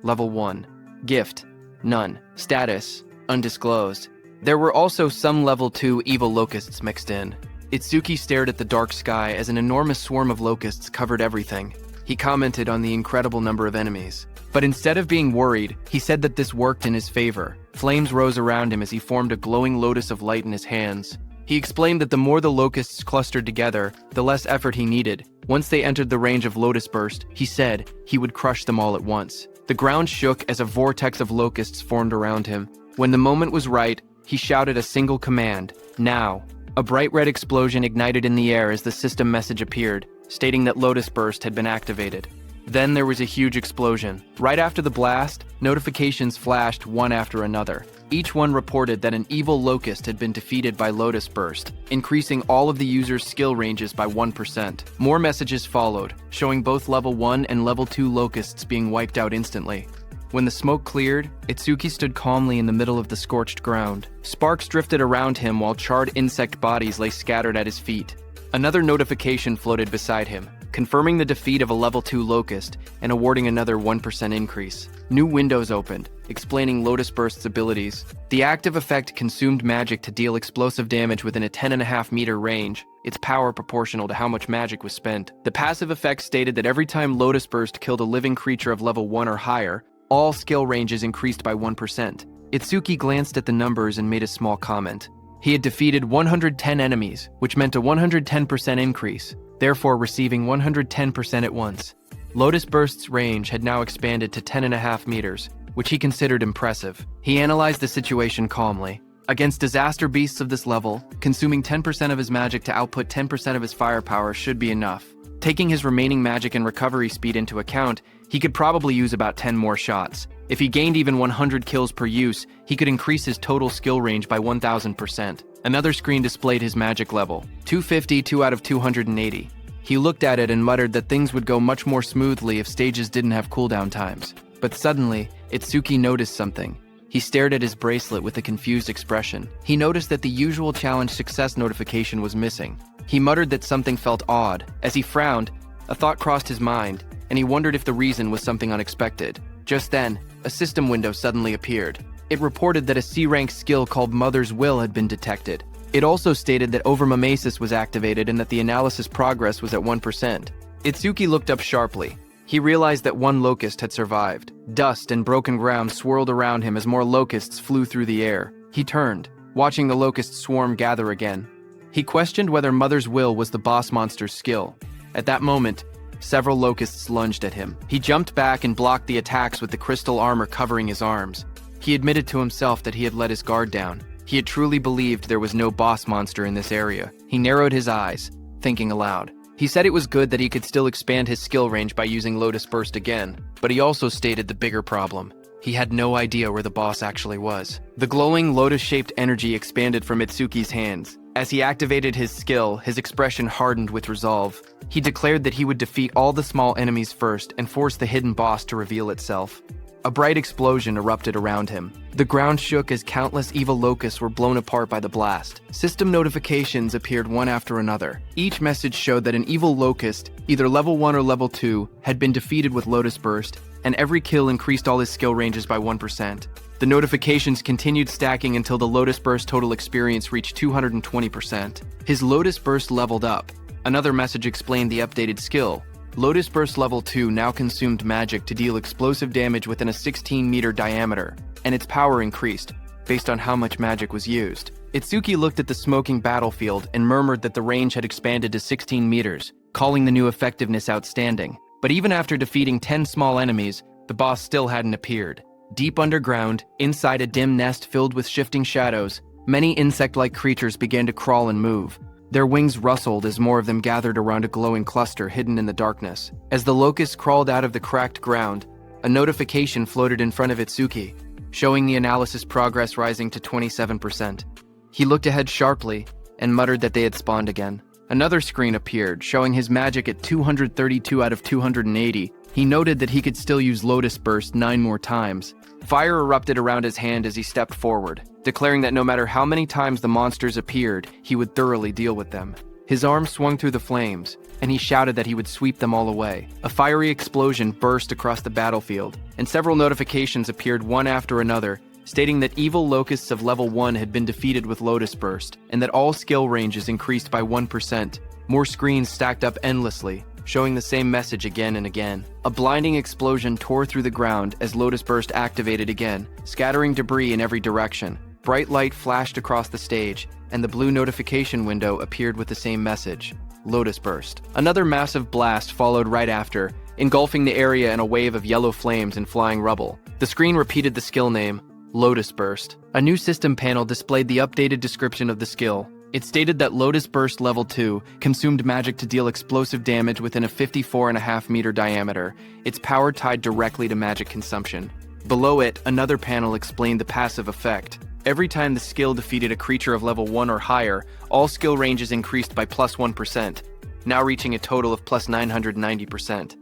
Level 1. Gift. None. Status. Undisclosed. There were also some Level 2 Evil Locusts mixed in. Itsuki stared at the dark sky as an enormous swarm of locusts covered everything. He commented on the incredible number of enemies. But instead of being worried, he said that this worked in his favor. Flames rose around him as he formed a glowing lotus of light in his hands. He explained that the more the locusts clustered together, the less effort he needed. Once they entered the range of Lotus Burst, he said he would crush them all at once. The ground shook as a vortex of locusts formed around him. When the moment was right, he shouted a single command, "Now." A bright red explosion ignited in the air as the system message appeared, stating that Lotus Burst had been activated. Then there was a huge explosion. Right after the blast, notifications flashed one after another. Each one reported that an evil locust had been defeated by Lotus Burst, increasing all of the user's skill ranges by 1%. More messages followed, showing both level 1 and level 2 locusts being wiped out instantly. When the smoke cleared, Itsuki stood calmly in the middle of the scorched ground. Sparks drifted around him while charred insect bodies lay scattered at his feet. Another notification floated beside him, confirming the defeat of a level 2 locust and awarding another 1% increase. New windows opened, explaining Lotus Burst's abilities. The active effect consumed magic to deal explosive damage within a 10.5 meter range, its power proportional to how much magic was spent. The passive effect stated that every time Lotus Burst killed a living creature of level 1 or higher, all skill ranges increased by 1%. Itsuki glanced at the numbers and made a small comment. He had defeated 110 enemies, which meant a 110% increase, therefore receiving 110% at once. Lotus Burst's range had now expanded to 10.5 meters, which he considered impressive. He analyzed the situation calmly. Against disaster beasts of this level, consuming 10% of his magic to output 10% of his firepower should be enough. Taking his remaining magic and recovery speed into account, he could probably use about 10 more shots. If he gained even 100 kills per use, he could increase his total skill range by 1000%. Another screen displayed his magic level, 250, 2 out of 280. He looked at it and muttered that things would go much more smoothly if stages didn't have cooldown times. But suddenly, Itsuki noticed something. He stared at his bracelet with a confused expression. He noticed that the usual challenge success notification was missing. He muttered that something felt odd. As he frowned, a thought crossed his mind, and he wondered if the reason was something unexpected. Just then, a system window suddenly appeared. It reported that a C-rank skill called Mother's Will had been detected. It also stated that overmimesis was activated and that the analysis progress was at 1%. Itsuki looked up sharply. He realized that one locust had survived. Dust and broken ground swirled around him as more locusts flew through the air. He turned, watching the locust swarm gather again. He questioned whether Mother's Will was the boss monster's skill. At that moment, several locusts lunged at him. He jumped back and blocked the attacks with the crystal armor covering his arms. He admitted to himself that he had let his guard down. He had truly believed there was no boss monster in this area. He narrowed his eyes, thinking aloud. He said it was good that he could still expand his skill range by using Lotus Burst again, but he also stated the bigger problem. He had no idea where the boss actually was. The glowing lotus-shaped energy expanded from Itsuki's hands. As he activated his skill, his expression hardened with resolve. He declared that he would defeat all the small enemies first and force the hidden boss to reveal itself. A bright explosion erupted around him. The ground shook as countless evil locusts were blown apart by the blast. System notifications appeared one after another. Each message showed that an evil locust, either level 1 or level 2, had been defeated with Lotus Burst, and every kill increased all his skill ranges by 1%. The notifications continued stacking until the Lotus Burst total experience reached 220%. His Lotus Burst leveled up. Another message explained the updated skill. Lotus Burst level 2 now consumed magic to deal explosive damage within a 16-meter diameter, and its power increased, based on how much magic was used. Itsuki looked at the smoking battlefield and murmured that the range had expanded to 16 meters, calling the new effectiveness outstanding. But even after defeating 10 small enemies, the boss still hadn't appeared. Deep underground, inside a dim nest filled with shifting shadows, many insect-like creatures began to crawl and move. Their wings rustled as more of them gathered around a glowing cluster hidden in the darkness. As the locusts crawled out of the cracked ground, a notification floated in front of Itsuki, showing the analysis progress rising to 27%. He looked ahead sharply and muttered that they had spawned again. Another screen appeared, showing his magic at 232 out of 280. He noted that he could still use Lotus Burst 9 more times. Fire erupted around his hand as he stepped forward, declaring that no matter how many times the monsters appeared, he would thoroughly deal with them. His arm swung through the flames, and he shouted that he would sweep them all away. A fiery explosion burst across the battlefield, and several notifications appeared one after another, stating that evil locusts of level 1 had been defeated with Lotus Burst, and that all skill ranges increased by 1%. More screens stacked up endlessly, showing the same message again and again. A blinding explosion tore through the ground as Lotus Burst activated again, scattering debris in every direction. Bright light flashed across the stage, and the blue notification window appeared with the same message, Lotus Burst. Another massive blast followed right after, engulfing the area in a wave of yellow flames and flying rubble. The screen repeated the skill name, Lotus Burst. A new system panel displayed the updated description of the skill. It stated that Lotus Burst Level 2 consumed magic to deal explosive damage within a 54.5-meter diameter, its power tied directly to magic consumption. Below it, another panel explained the passive effect. Every time the skill defeated a creature of level 1 or higher, all skill ranges increased by plus 1%, now reaching a total of plus 990%.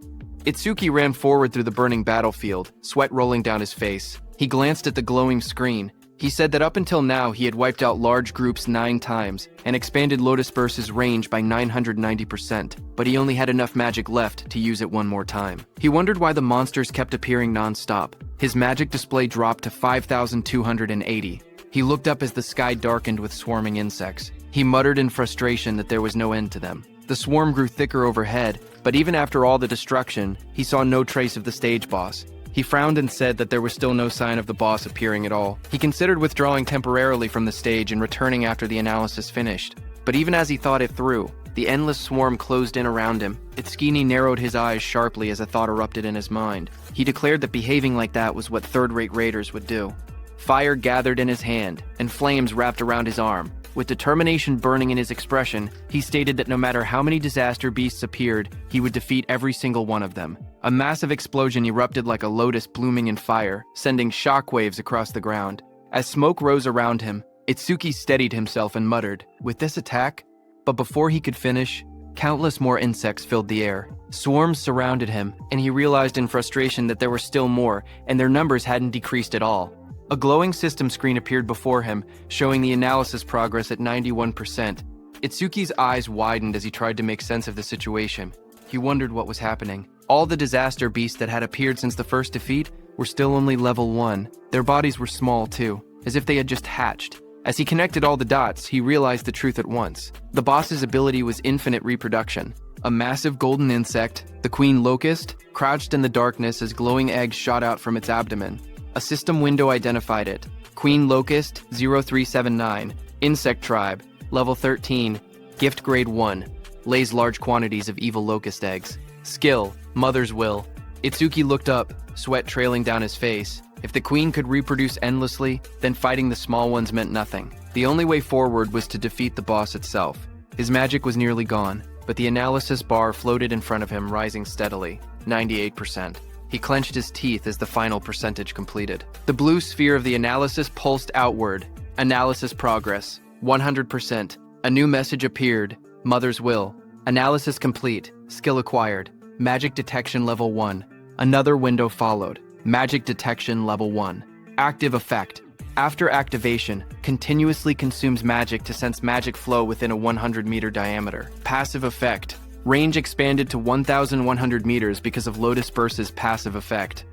Itsuki ran forward through the burning battlefield, sweat rolling down his face. He glanced at the glowing screen. He said that up until now he had wiped out large groups 9 times and expanded Lotus Burst's range by 990%, but he only had enough magic left to use it one more time. He wondered why the monsters kept appearing non-stop. His magic display dropped to 5,280. He looked up as the sky darkened with swarming insects. He muttered in frustration that there was no end to them. The swarm grew thicker overhead, but even after all the destruction, he saw no trace of the stage boss. He frowned and said that there was still no sign of the boss appearing at all. He considered withdrawing temporarily from the stage and returning after the analysis finished. But even as he thought it through, the endless swarm closed in around him. Itsuki narrowed his eyes sharply as a thought erupted in his mind. He declared that behaving like that was what third-rate raiders would do. Fire gathered in his hand, and flames wrapped around his arm. With determination burning in his expression, he stated that no matter how many disaster beasts appeared, he would defeat every single one of them. A massive explosion erupted like a lotus blooming in fire, sending shockwaves across the ground. As smoke rose around him, Itsuki steadied himself and muttered, "With this attack?" But before he could finish, countless more insects filled the air. Swarms surrounded him, and he realized in frustration that there were still more, and their numbers hadn't decreased at all. A glowing system screen appeared before him, showing the analysis progress at 91%. Itsuki's eyes widened as he tried to make sense of the situation. He wondered what was happening. All the disaster beasts that had appeared since the first defeat were still only level 1. Their bodies were small too, as if they had just hatched. As he connected all the dots, he realized the truth at once. The boss's ability was infinite reproduction. A massive golden insect, the queen locust, crouched in the darkness as glowing eggs shot out from its abdomen. A system window identified it. Queen Locust 0379, Insect Tribe, Level 13, Gift Grade 1, lays large quantities of evil locust eggs. Skill, Mother's Will. Itsuki looked up, sweat trailing down his face. If the queen could reproduce endlessly, then fighting the small ones meant nothing. The only way forward was to defeat the boss itself. His magic was nearly gone, but the analysis bar floated in front of him, rising steadily, 98%. He clenched his teeth as the final percentage completed. The blue sphere of the analysis pulsed outward. Analysis progress, 100%. A new message appeared, Mother's Will. Analysis complete, skill acquired. Magic detection level 1. Another window followed. Magic Detection Level 1. Active Effect. After activation, continuously consumes magic to sense magic flow within a 100-meter diameter. Passive Effect. Range expanded to 1,100 meters because of Lotus Burst's passive effect.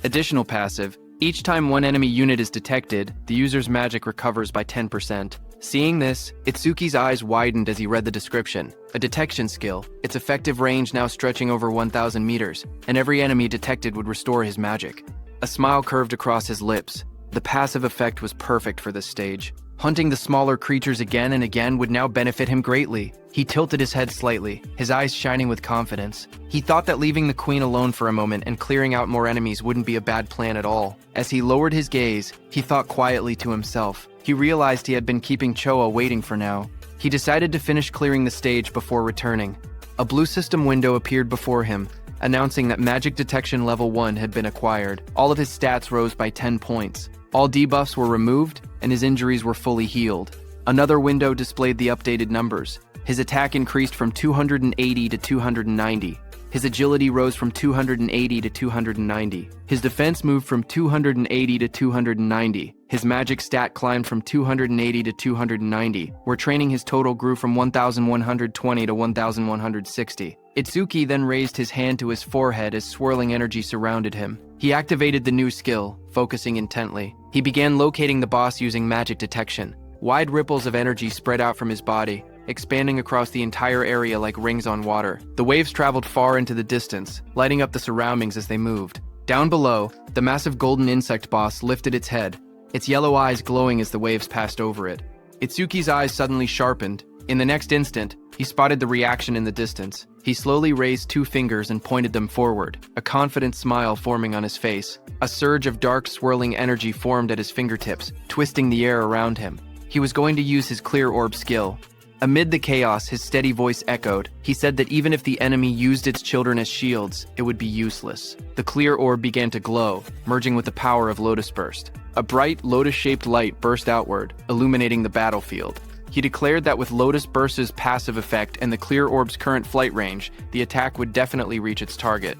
Additional passive. Each time one enemy unit is detected, the user's magic recovers by 10%. Seeing this, Itsuki's eyes widened as he read the description. A detection skill, its effective range now stretching over 1,000 meters, and every enemy detected would restore his magic. A smile curved across his lips. The passive effect was perfect for this stage. Hunting the smaller creatures again and again would now benefit him greatly. He tilted his head slightly, his eyes shining with confidence. He thought that leaving the queen alone for a moment and clearing out more enemies wouldn't be a bad plan at all. As he lowered his gaze, he thought quietly to himself. He realized he had been keeping Choa waiting for now. He decided to finish clearing the stage before returning. A blue system window appeared before him, announcing that Magic Detection Level 1 had been acquired. All of his stats rose by 10 points. All debuffs were removed, and his injuries were fully healed. Another window displayed the updated numbers. His attack increased from 280 to 290. His agility rose from 280 to 290. His defense moved from 280 to 290. His magic stat climbed from 280 to 290, where training his total grew from 1,120 to 1,160. Itsuki then raised his hand to his forehead as swirling energy surrounded him. He activated the new skill, focusing intently. He began locating the boss using magic detection. Wide ripples of energy spread out from his body, expanding across the entire area like rings on water. The waves traveled far into the distance, lighting up the surroundings as they moved. Down below, the massive golden insect boss lifted its head, its yellow eyes glowing as the waves passed over it. Itsuki's eyes suddenly sharpened. In the next instant, he spotted the reaction in the distance. He slowly raised 2 fingers and pointed them forward, a confident smile forming on his face. A surge of dark, swirling energy formed at his fingertips, twisting the air around him. He was going to use his clear orb skill. Amid the chaos, his steady voice echoed. He said that even if the enemy used its children as shields, it would be useless. The clear orb began to glow, merging with the power of Lotus Burst. A bright, lotus-shaped light burst outward, illuminating the battlefield. He declared that with Lotus Burst's passive effect and the clear orb's current flight range, the attack would definitely reach its target.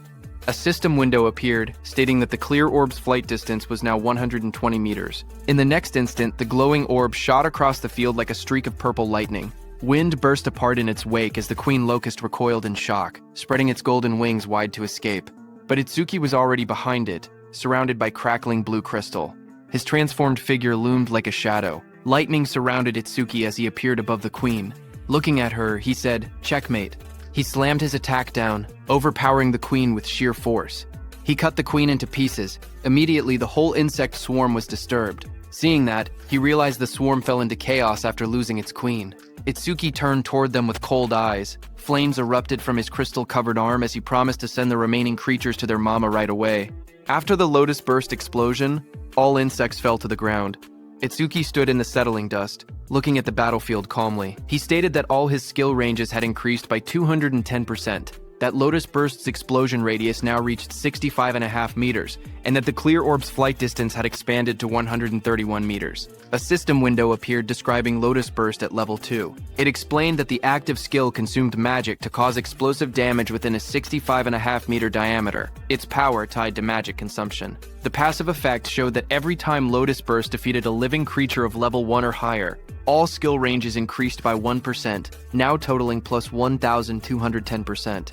A system window appeared, stating that the clear orb's flight distance was now 120 meters. In the next instant, the glowing orb shot across the field like a streak of purple lightning. Wind burst apart in its wake as the Queen Locust recoiled in shock, spreading its golden wings wide to escape. But Itsuki was already behind it, surrounded by crackling blue crystal. His transformed figure loomed like a shadow. Lightning surrounded Itsuki as he appeared above the Queen. Looking at her, he said, "Checkmate." He slammed his attack down, overpowering the Queen with sheer force. He cut the Queen into pieces. Immediately, the whole insect swarm was disturbed. Seeing that, he realized the swarm fell into chaos after losing its queen. Itsuki turned toward them with cold eyes. Flames erupted from his crystal-covered arm as he promised to send the remaining creatures to their mama right away. After the Lotus Burst explosion, all insects fell to the ground. Itsuki stood in the settling dust, looking at the battlefield calmly. He stated that all his skill ranges had increased by 210%, that Lotus Burst's explosion radius now reached 65.5 meters, and that the clear orb's flight distance had expanded to 131 meters. A system window appeared describing Lotus Burst at level 2. It explained that the active skill consumed magic to cause explosive damage within a 65.5 meter diameter, its power tied to magic consumption. The passive effect showed that every time Lotus Burst defeated a living creature of level 1 or higher, all skill ranges increased by 1%, now totaling plus 1,210%.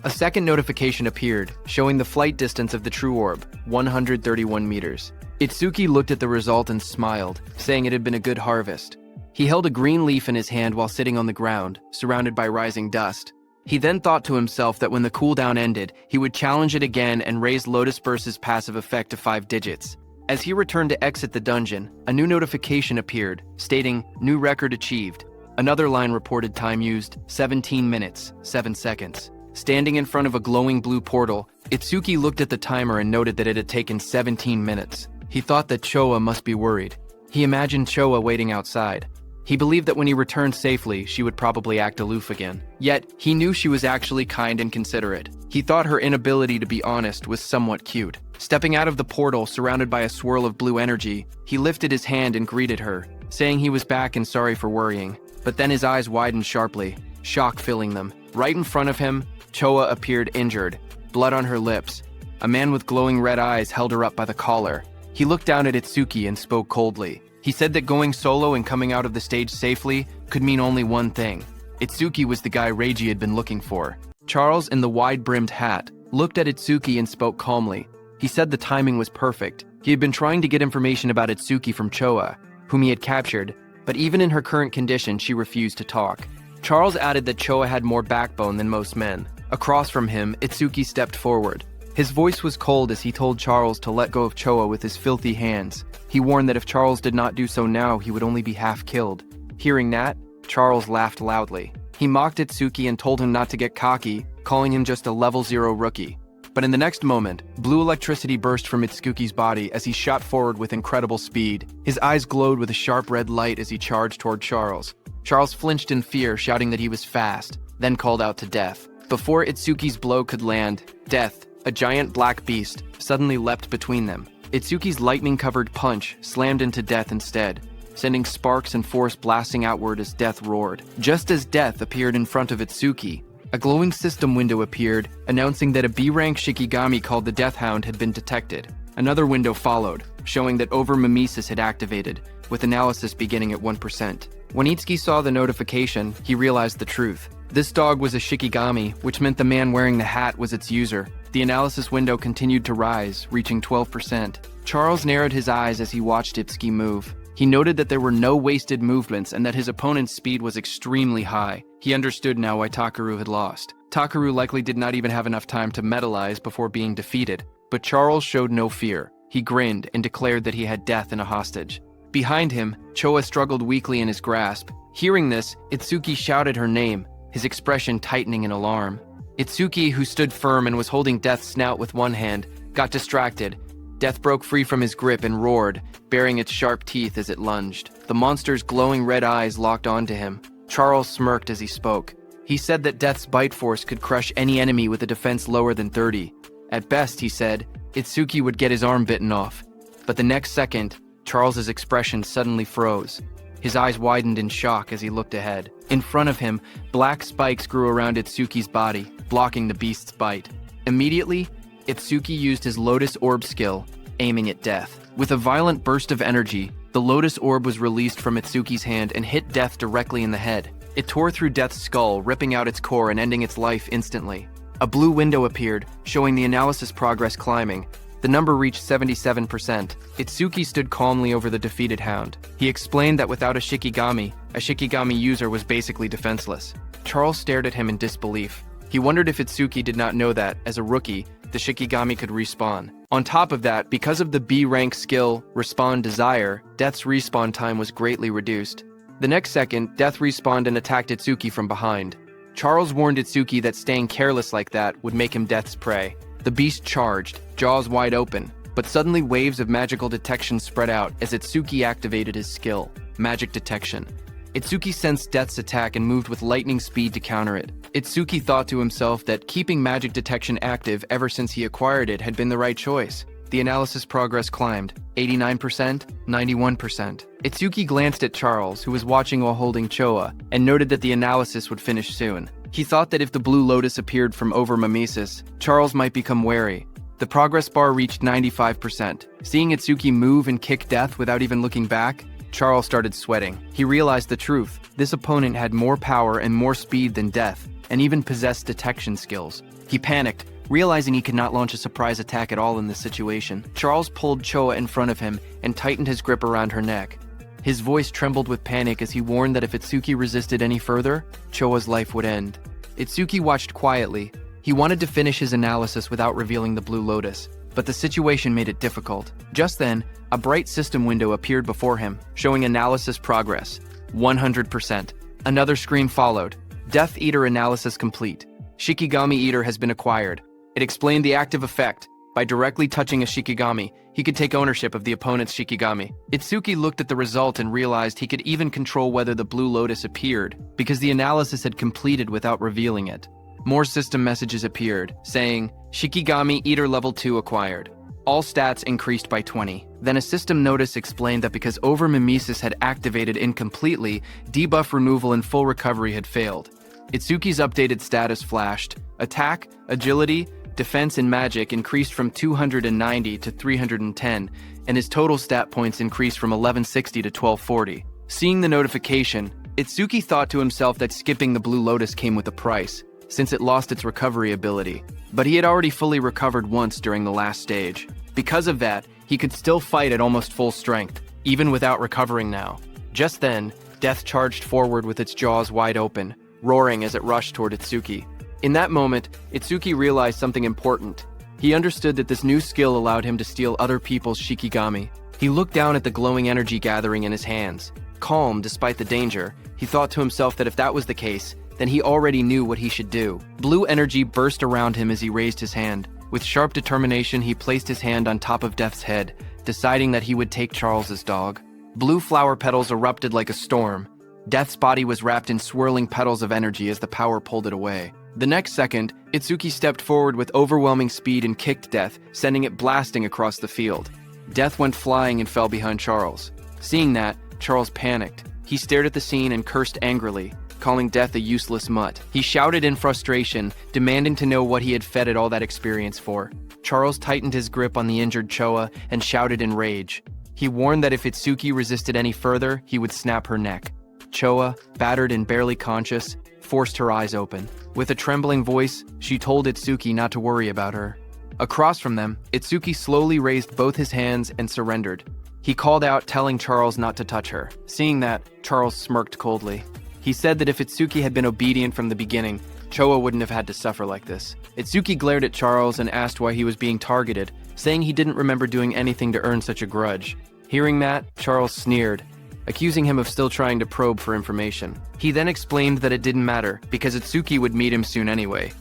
A second notification appeared, showing the flight distance of the true orb, 131 meters. Itsuki looked at the result and smiled, saying it had been a good harvest. He held a green leaf in his hand while sitting on the ground, surrounded by rising dust. He then thought to himself that when the cooldown ended, he would challenge it again and raise Lotus Burst's passive effect to 5 digits. As he returned to exit the dungeon, a new notification appeared, stating, "New record achieved." Another line reported time used, 17 minutes, 7 seconds. Standing in front of a glowing blue portal, Itsuki looked at the timer and noted that it had taken 17 minutes. He thought that Choa must be worried. He imagined Choa waiting outside. He believed that when he returned safely, she would probably act aloof again. Yet, he knew she was actually kind and considerate. He thought her inability to be honest was somewhat cute. Stepping out of the portal, surrounded by a swirl of blue energy, he lifted his hand and greeted her, saying he was back and sorry for worrying. But then his eyes widened sharply, shock filling them. Right in front of him, Choa appeared injured, blood on her lips. A man with glowing red eyes held her up by the collar. He looked down at Itsuki and spoke coldly. He said that going solo and coming out of the stage safely could mean only one thing. Itsuki was the guy Reiji had been looking for. Charles, in the wide-brimmed hat, looked at Itsuki and spoke calmly. He said the timing was perfect. He had been trying to get information about Itsuki from Choa, whom he had captured, but even in her current condition, she refused to talk. Charles added that Choa had more backbone than most men. Across from him, Itsuki stepped forward. His voice was cold as he told Charles to let go of Choa with his filthy hands. He warned that if Charles did not do so now, he would only be half killed. Hearing that, Charles laughed loudly. He mocked Itsuki and told him not to get cocky, calling him just a level 0 rookie. But in the next moment, blue electricity burst from Itsuki's body as he shot forward with incredible speed. His eyes glowed with a sharp red light as he charged toward Charles. Charles flinched in fear, shouting that he was fast, then called out to Death. Before Itsuki's blow could land, Death, a giant black beast, suddenly leapt between them. Itsuki's lightning-covered punch slammed into Death instead, sending sparks and force blasting outward as Death roared. Just as Death appeared in front of Itsuki, a glowing system window appeared, announcing that a B-rank Shikigami called the Death Hound had been detected. Another window followed, showing that over-mimesis had activated, with analysis beginning at 1%. When Itsuki saw the notification, he realized the truth. This dog was a Shikigami, which meant the man wearing the hat was its user. The analysis window continued to rise, reaching 12%. Charles narrowed his eyes as he watched Itsuki move. He noted that there were no wasted movements and that his opponent's speed was extremely high. He understood now why Takaru had lost. Takaru likely did not even have enough time to metalize before being defeated, but Charles showed no fear. He grinned and declared that he had Death in a hostage. Behind him, Choa struggled weakly in his grasp. Hearing this, Itsuki shouted her name, his expression tightening in alarm. Itsuki, who stood firm and was holding Death's snout with one hand, got distracted. Death broke free from his grip and roared, baring its sharp teeth as it lunged. The monster's glowing red eyes locked onto him. Charles smirked as he spoke. He said that Death's bite force could crush any enemy with a defense lower than 30. At best, he said, Itsuki would get his arm bitten off. But the next second, Charles's expression suddenly froze. His eyes widened in shock as he looked ahead. In front of him, black spikes grew around Itsuki's body, blocking the beast's bite. Immediately, Itsuki used his Lotus Orb skill, aiming at Death. With a violent burst of energy, the Lotus Orb was released from Itsuki's hand and hit Death directly in the head. It tore through Death's skull, ripping out its core and ending its life instantly. A blue window appeared, showing the analysis progress climbing. The number reached 77%. Itsuki stood calmly over the defeated hound. He explained that without a Shikigami user was basically defenseless. Charles stared at him in disbelief. He wondered if Itsuki did not know that, as a rookie, the Shikigami could respawn. On top of that, because of the B-rank skill, Respawn Desire, Death's respawn time was greatly reduced. The next second, Death respawned and attacked Itsuki from behind. Charles warned Itsuki that staying careless like that would make him Death's prey. The beast charged, jaws wide open, but suddenly waves of magical detection spread out as Itsuki activated his skill, Magic Detection. Itsuki sensed Death's attack and moved with lightning speed to counter it. Itsuki thought to himself that keeping Magic Detection active ever since he acquired it had been the right choice. The analysis progress climbed, 89%, 91%. Itsuki glanced at Charles, who was watching while holding Choa, and noted that the analysis would finish soon. He thought that if the blue lotus appeared from over mimesis, Charles might become wary. The progress bar reached 95%. Seeing Itsuki move and kick Death without even looking back, Charles started sweating. He realized the truth. This opponent had more power and more speed than Death, and even possessed detection skills. He panicked, realizing he could not launch a surprise attack at all in this situation. Charles pulled Choa in front of him and tightened his grip around her neck. His voice trembled with panic as he warned that if Itsuki resisted any further, Choa's life would end. Itsuki watched quietly. He wanted to finish his analysis without revealing the blue lotus, but the situation made it difficult. Just then, a bright system window appeared before him, showing analysis progress, 100%. Another screen followed. Death Eater analysis complete. Shikigami Eater has been acquired. It explained the active effect. By directly touching a Shikigami, he could take ownership of the opponent's Shikigami. Itsuki looked at the result and realized he could even control whether the blue lotus appeared, because the analysis had completed without revealing it. More system messages appeared, saying, Shikigami Eater Level 2 acquired. All stats increased by 20. Then a system notice explained that because over-mimesis had activated incompletely, debuff removal and full recovery had failed. Itsuki's updated status flashed. Attack, Agility, defense and magic increased from 290 to 310, and his total stat points increased from 1160 to 1240. Seeing the notification, Itsuki thought to himself that skipping the Blue Lotus came with a price, since it lost its recovery ability. But he had already fully recovered once during the last stage. Because of that, he could still fight at almost full strength, even without recovering now. Just then, Death charged forward with its jaws wide open, roaring as it rushed toward Itsuki. In that moment, Itsuki realized something important. He understood that this new skill allowed him to steal other people's shikigami. He looked down at the glowing energy gathering in his hands. Calm despite the danger, he thought to himself that if that was the case, then he already knew what he should do. Blue energy burst around him as he raised his hand. With sharp determination, he placed his hand on top of Death's head, deciding that he would take Charles's dog. Blue flower petals erupted like a storm. Death's body was wrapped in swirling petals of energy as the power pulled it away. The next second, Itsuki stepped forward with overwhelming speed and kicked Death, sending it blasting across the field. Death went flying and fell behind Charles. Seeing that, Charles panicked. He stared at the scene and cursed angrily, calling Death a useless mutt. He shouted in frustration, demanding to know what he had fed it all that experience for. Charles tightened his grip on the injured Choa and shouted in rage. He warned that if Itsuki resisted any further, he would snap her neck. Choa, battered and barely conscious, forced her eyes open. With a trembling voice, she told Itsuki not to worry about her. Across from them, Itsuki slowly raised both his hands and surrendered. He called out, telling Charles not to touch her. Seeing that, Charles smirked coldly. He said that if Itsuki had been obedient from the beginning, Choa wouldn't have had to suffer like this. Itsuki glared at Charles and asked why he was being targeted, saying he didn't remember doing anything to earn such a grudge. Hearing that, Charles sneered, accusing him of still trying to probe for information. He then explained that it didn't matter, because Itsuki would meet him soon anyway.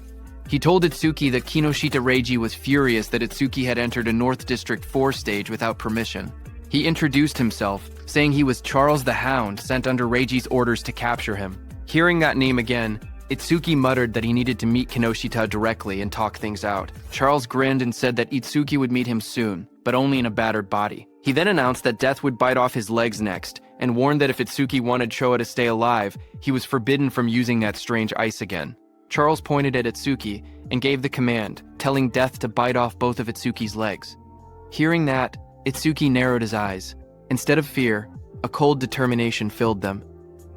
He told Itsuki that Kinoshita Reiji was furious that Itsuki had entered a North District 4 stage without permission. He introduced himself, saying he was Charles the Hound sent under Reiji's orders to capture him. Hearing that name again, Itsuki muttered that he needed to meet Kinoshita directly and talk things out. Charles grinned and said that Itsuki would meet him soon, but only in a battered body. He then announced that Death would bite off his legs next, and warned that if Itsuki wanted Choa to stay alive, he was forbidden from using that strange ice again. Charles pointed at Itsuki and gave the command, telling Death to bite off both of Itsuki's legs. Hearing that, Itsuki narrowed his eyes. Instead of fear, a cold determination filled them.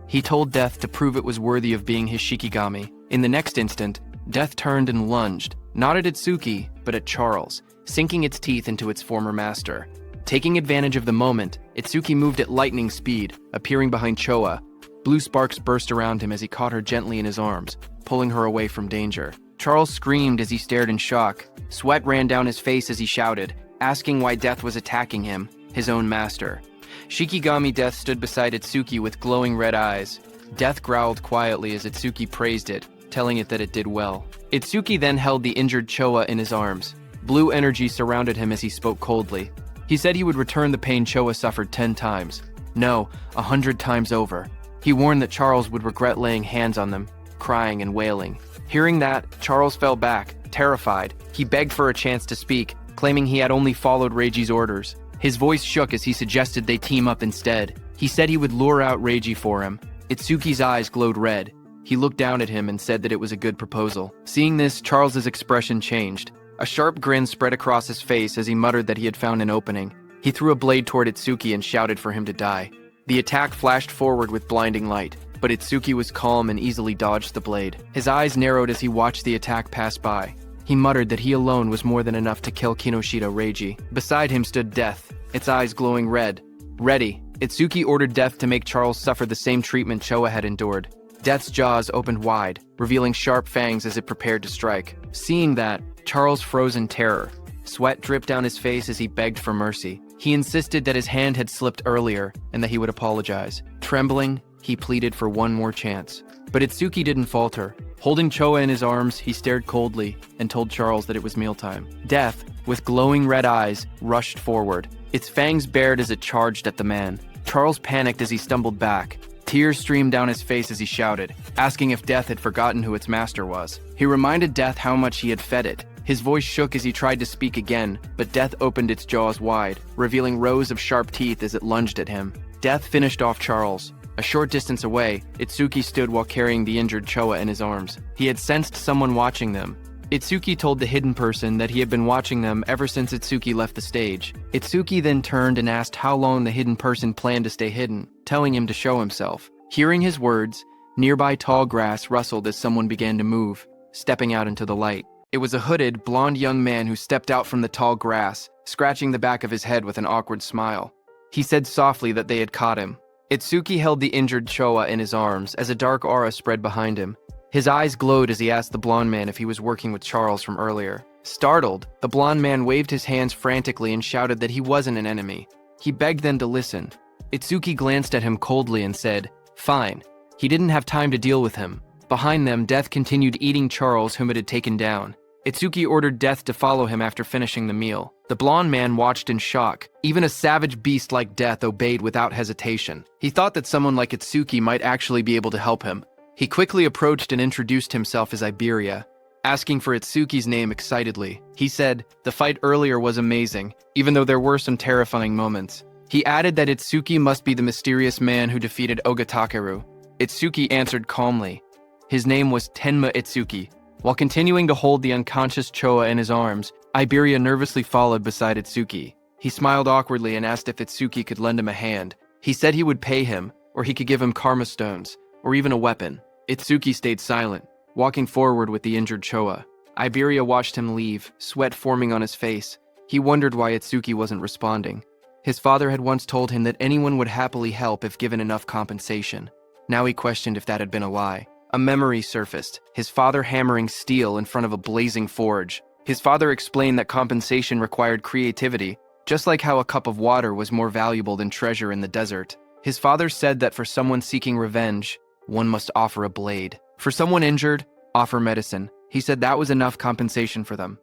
He told Death to prove it was worthy of being his shikigami. In the next instant, Death turned and lunged, not at Itsuki, but at Charles, sinking its teeth into its former master. Taking advantage of the moment, Itsuki moved at lightning speed, appearing behind Choa. Blue sparks burst around him as he caught her gently in his arms, pulling her away from danger. Charles screamed as he stared in shock. Sweat ran down his face as he shouted, asking why Death was attacking him, his own master. Shikigami Death stood beside Itsuki with glowing red eyes. Death growled quietly as Itsuki praised it, telling it that it did well. Itsuki then held the injured Choa in his arms. Blue energy surrounded him as he spoke coldly. He said he would return the pain Choa suffered 10 times. No, 100 times over. He warned that Charles would regret laying hands on them, crying and wailing. Hearing that, Charles fell back, terrified. He begged for a chance to speak, claiming he had only followed Reiji's orders. His voice shook as he suggested they team up instead. He said he would lure out Reiji for him. Itsuki's eyes glowed red. He looked down at him and said that it was a good proposal. Seeing this, Charles's expression changed. A sharp grin spread across his face as he muttered that he had found an opening. He threw a blade toward Itsuki and shouted for him to die. The attack flashed forward with blinding light, but Itsuki was calm and easily dodged the blade. His eyes narrowed as he watched the attack pass by. He muttered that he alone was more than enough to kill Kinoshita Reiji. Beside him stood Death, its eyes glowing red. Ready, Itsuki ordered Death to make Charles suffer the same treatment Choa had endured. Death's jaws opened wide, revealing sharp fangs as it prepared to strike. Seeing that, Charles froze in terror. Sweat dripped down his face as he begged for mercy. He insisted that his hand had slipped earlier and that he would apologize. Trembling, he pleaded for one more chance. But Itsuki didn't falter. Holding Choa in his arms, he stared coldly and told Charles that it was mealtime. Death, with glowing red eyes, rushed forward. Its fangs bared as it charged at the man. Charles panicked as he stumbled back. Tears streamed down his face as he shouted, asking if Death had forgotten who its master was. He reminded Death how much he had fed it. His voice shook as he tried to speak again, but Death opened its jaws wide, revealing rows of sharp teeth as it lunged at him. Death finished off Charles. A short distance away, Itsuki stood while carrying the injured Choa in his arms. He had sensed someone watching them. Itsuki told the hidden person that he had been watching them ever since Itsuki left the stage. Itsuki then turned and asked how long the hidden person planned to stay hidden, telling him to show himself. Hearing his words, nearby tall grass rustled as someone began to move, stepping out into the light. It was a hooded, blonde young man who stepped out from the tall grass, scratching the back of his head with an awkward smile. He said softly that they had caught him. Itsuki held the injured Choa in his arms as a dark aura spread behind him. His eyes glowed as he asked the blonde man if he was working with Charles from earlier. Startled, the blonde man waved his hands frantically and shouted that he wasn't an enemy. He begged them to listen. Itsuki glanced at him coldly and said, "Fine." He didn't have time to deal with him. Behind them, Death continued eating Charles, whom it had taken down. Itsuki ordered Death to follow him after finishing the meal. The blonde man watched in shock. Even a savage beast like Death obeyed without hesitation. He thought that someone like Itsuki might actually be able to help him. He quickly approached and introduced himself as Iberia, asking for Itsuki's name excitedly. He said, "The fight earlier was amazing, even though there were some terrifying moments." He added that Itsuki must be the mysterious man who defeated Ogatakeru. Itsuki answered calmly. His name was Tenma Itsuki. While continuing to hold the unconscious Choa in his arms, Iberia nervously followed beside Itsuki. He smiled awkwardly and asked if Itsuki could lend him a hand. He said he would pay him, or he could give him karma stones, or even a weapon. Itsuki stayed silent, walking forward with the injured Choa. Iberia watched him leave, sweat forming on his face. He wondered why Itsuki wasn't responding. His father had once told him that anyone would happily help if given enough compensation. Now he questioned if that had been a lie. A memory surfaced, his father hammering steel in front of a blazing forge. His father explained that compensation required creativity, just like how a cup of water was more valuable than treasure in the desert. His father said that for someone seeking revenge, one must offer a blade. For someone injured, offer medicine. He said that was enough compensation for them.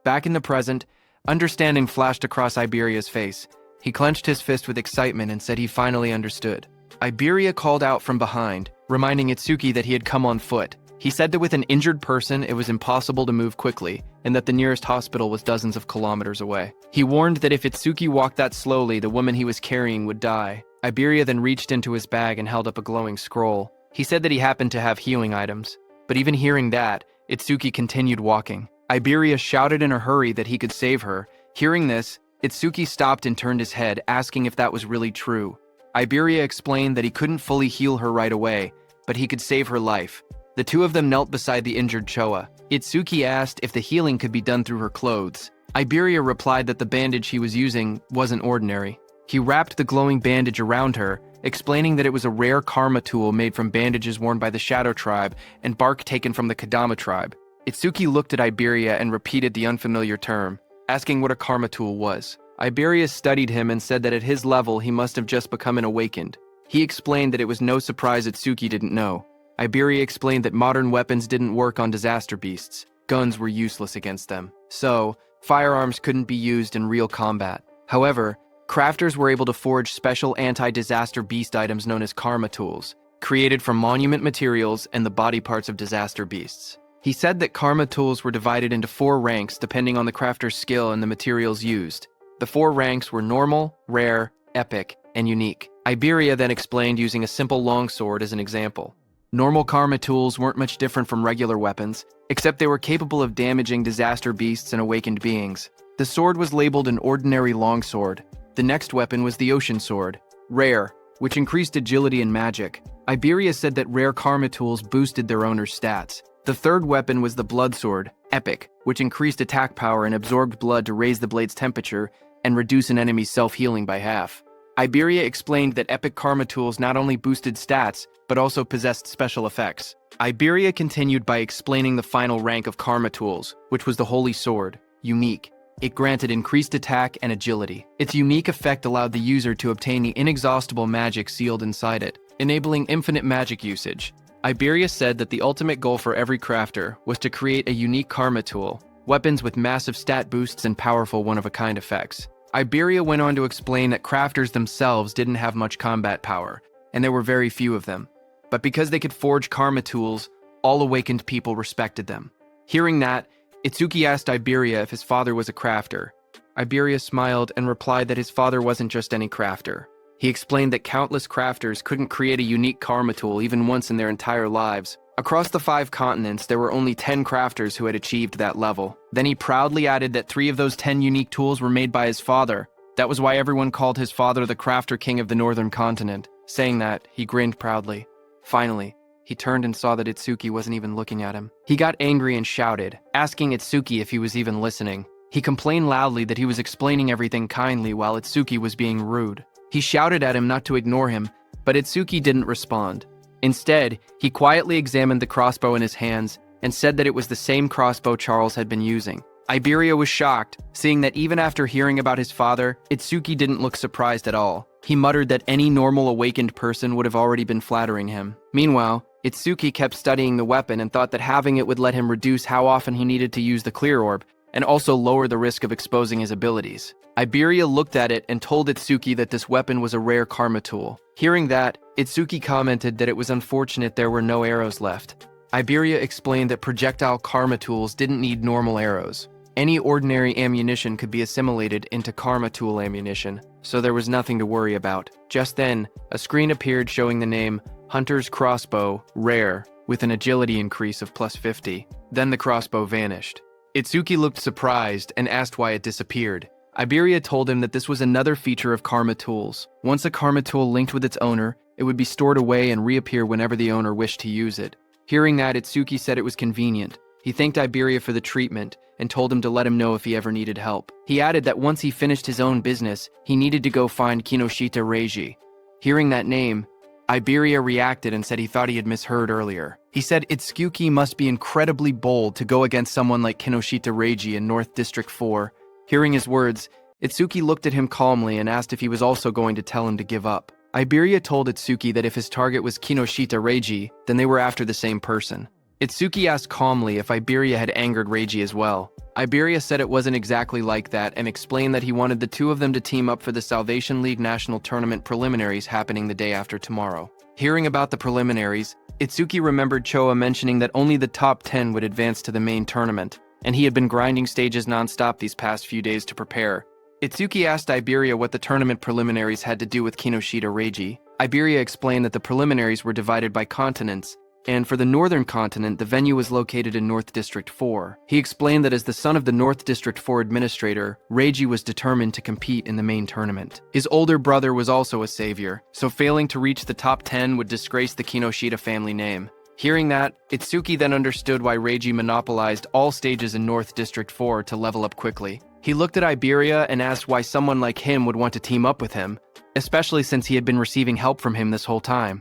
Back in the present, understanding flashed across Iberia's face. He clenched his fist with excitement and said he finally understood. Iberia called out from behind, reminding Itsuki that he had come on foot. He said that with an injured person, it was impossible to move quickly, and that the nearest hospital was dozens of kilometers away. He warned that if Itsuki walked that slowly, the woman he was carrying would die. Iberia then reached into his bag and held up a glowing scroll. He said that he happened to have healing items. But even hearing that, Itsuki continued walking. Iberia shouted in a hurry that he could save her. Hearing this, Itsuki stopped and turned his head, asking if that was really true. Iberia explained that he couldn't fully heal her right away, but he could save her life. The two of them knelt beside the injured Choa. Itsuki asked if the healing could be done through her clothes. Iberia replied that the bandage he was using wasn't ordinary. He wrapped the glowing bandage around her, explaining that it was a rare karma tool made from bandages worn by the Shadow Tribe and bark taken from the Kadama Tribe. Itsuki looked at Iberia and repeated the unfamiliar term, asking what a karma tool was. Iberia studied him and said that at his level he must have just become an awakened. He explained that it was no surprise Itsuki didn't know. Iberia explained that modern weapons didn't work on disaster beasts. Guns were useless against them. So, firearms couldn't be used in real combat. However, crafters were able to forge special anti-disaster beast items known as karma tools, created from monument materials and the body parts of disaster beasts. He said that karma tools were divided into 4 ranks depending on the crafter's skill and the materials used. The 4 ranks were normal, rare, epic, and unique. Iberia then explained using a simple longsword as an example. Normal karma tools weren't much different from regular weapons, except they were capable of damaging disaster beasts and awakened beings. The sword was labeled an ordinary longsword. The next weapon was the ocean sword, rare, which increased agility and magic. Iberia said that rare karma tools boosted their owner's stats. The third weapon was the blood sword, epic, which increased attack power and absorbed blood to raise the blade's temperature and reduce an enemy's self-healing by half. Iberia explained that epic karma tools not only boosted stats, but also possessed special effects. Iberia continued by explaining the final rank of karma tools, which was the holy sword, unique. It granted increased attack and agility. Its unique effect allowed the user to obtain the inexhaustible magic sealed inside it, enabling infinite magic usage. Iberia said that the ultimate goal for every crafter was to create a unique karma tool, weapons with massive stat boosts and powerful one-of-a-kind effects. Iberia went on to explain that crafters themselves didn't have much combat power, and there were very few of them. But because they could forge karma tools, all awakened people respected them. Hearing that, Itsuki asked Iberia if his father was a crafter. Iberia smiled and replied that his father wasn't just any crafter. He explained that countless crafters couldn't create a unique karma tool even once in their entire lives. Across the 5 continents, there were only 10 crafters who had achieved that level. Then he proudly added that 3 of those 10 unique tools were made by his father. That was why everyone called his father the Crafter King of the Northern Continent. Saying that, he grinned proudly. Finally, he turned and saw that Itsuki wasn't even looking at him. He got angry and shouted, asking Itsuki if he was even listening. He complained loudly that he was explaining everything kindly while Itsuki was being rude. He shouted at him not to ignore him, but Itsuki didn't respond. Instead, he quietly examined the crossbow in his hands and said that it was the same crossbow Charles had been using. Iberia was shocked, seeing that even after hearing about his father, Itsuki didn't look surprised at all. He muttered that any normal awakened person would have already been flattering him. Meanwhile, Itsuki kept studying the weapon and thought that having it would let him reduce how often he needed to use the clear orb, and also lower the risk of exposing his abilities. Iberia looked at it and told Itsuki that this weapon was a rare karma tool. Hearing that, Itsuki commented that it was unfortunate there were no arrows left. Iberia explained that projectile karma tools didn't need normal arrows. Any ordinary ammunition could be assimilated into karma tool ammunition, so there was nothing to worry about. Just then, a screen appeared showing the name Hunter's Crossbow, Rare, with an agility increase of +50. Then the crossbow vanished. Itsuki looked surprised and asked why it disappeared. Iberia told him that this was another feature of karma tools. Once a karma tool linked with its owner, it would be stored away and reappear whenever the owner wished to use it. Hearing that, Itsuki said it was convenient. He thanked Iberia for the treatment and told him to let him know if he ever needed help. He added that once he finished his own business, he needed to go find Kinoshita Reiji. Hearing that name, Iberia reacted and said he thought he had misheard earlier. He said Itsuki must be incredibly bold to go against someone like Kinoshita Reiji in North District 4. Hearing his words, Itsuki looked at him calmly and asked if he was also going to tell him to give up. Iberia told Itsuki that if his target was Kinoshita Reiji, then they were after the same person. Itsuki asked calmly if Iberia had angered Reiji as well. Iberia said it wasn't exactly like that and explained that he wanted the two of them to team up for the Salvation League National Tournament preliminaries happening the day after tomorrow. Hearing about the preliminaries, Itsuki remembered Choa mentioning that only the top 10 would advance to the main tournament, and he had been grinding stages non-stop these past few days to prepare. Itsuki asked Iberia what the tournament preliminaries had to do with Kinoshita Reiji. Iberia explained that the preliminaries were divided by continents, and for the Northern Continent, the venue was located in North District 4. He explained that as the son of the North District 4 administrator, Reiji was determined to compete in the main tournament. His older brother was also a savior, so failing to reach the top 10 would disgrace the Kinoshita family name. Hearing that, Itsuki then understood why Reiji monopolized all stages in North District 4 to level up quickly. He looked at Iberia and asked why someone like him would want to team up with him, especially since he had been receiving help from him this whole time.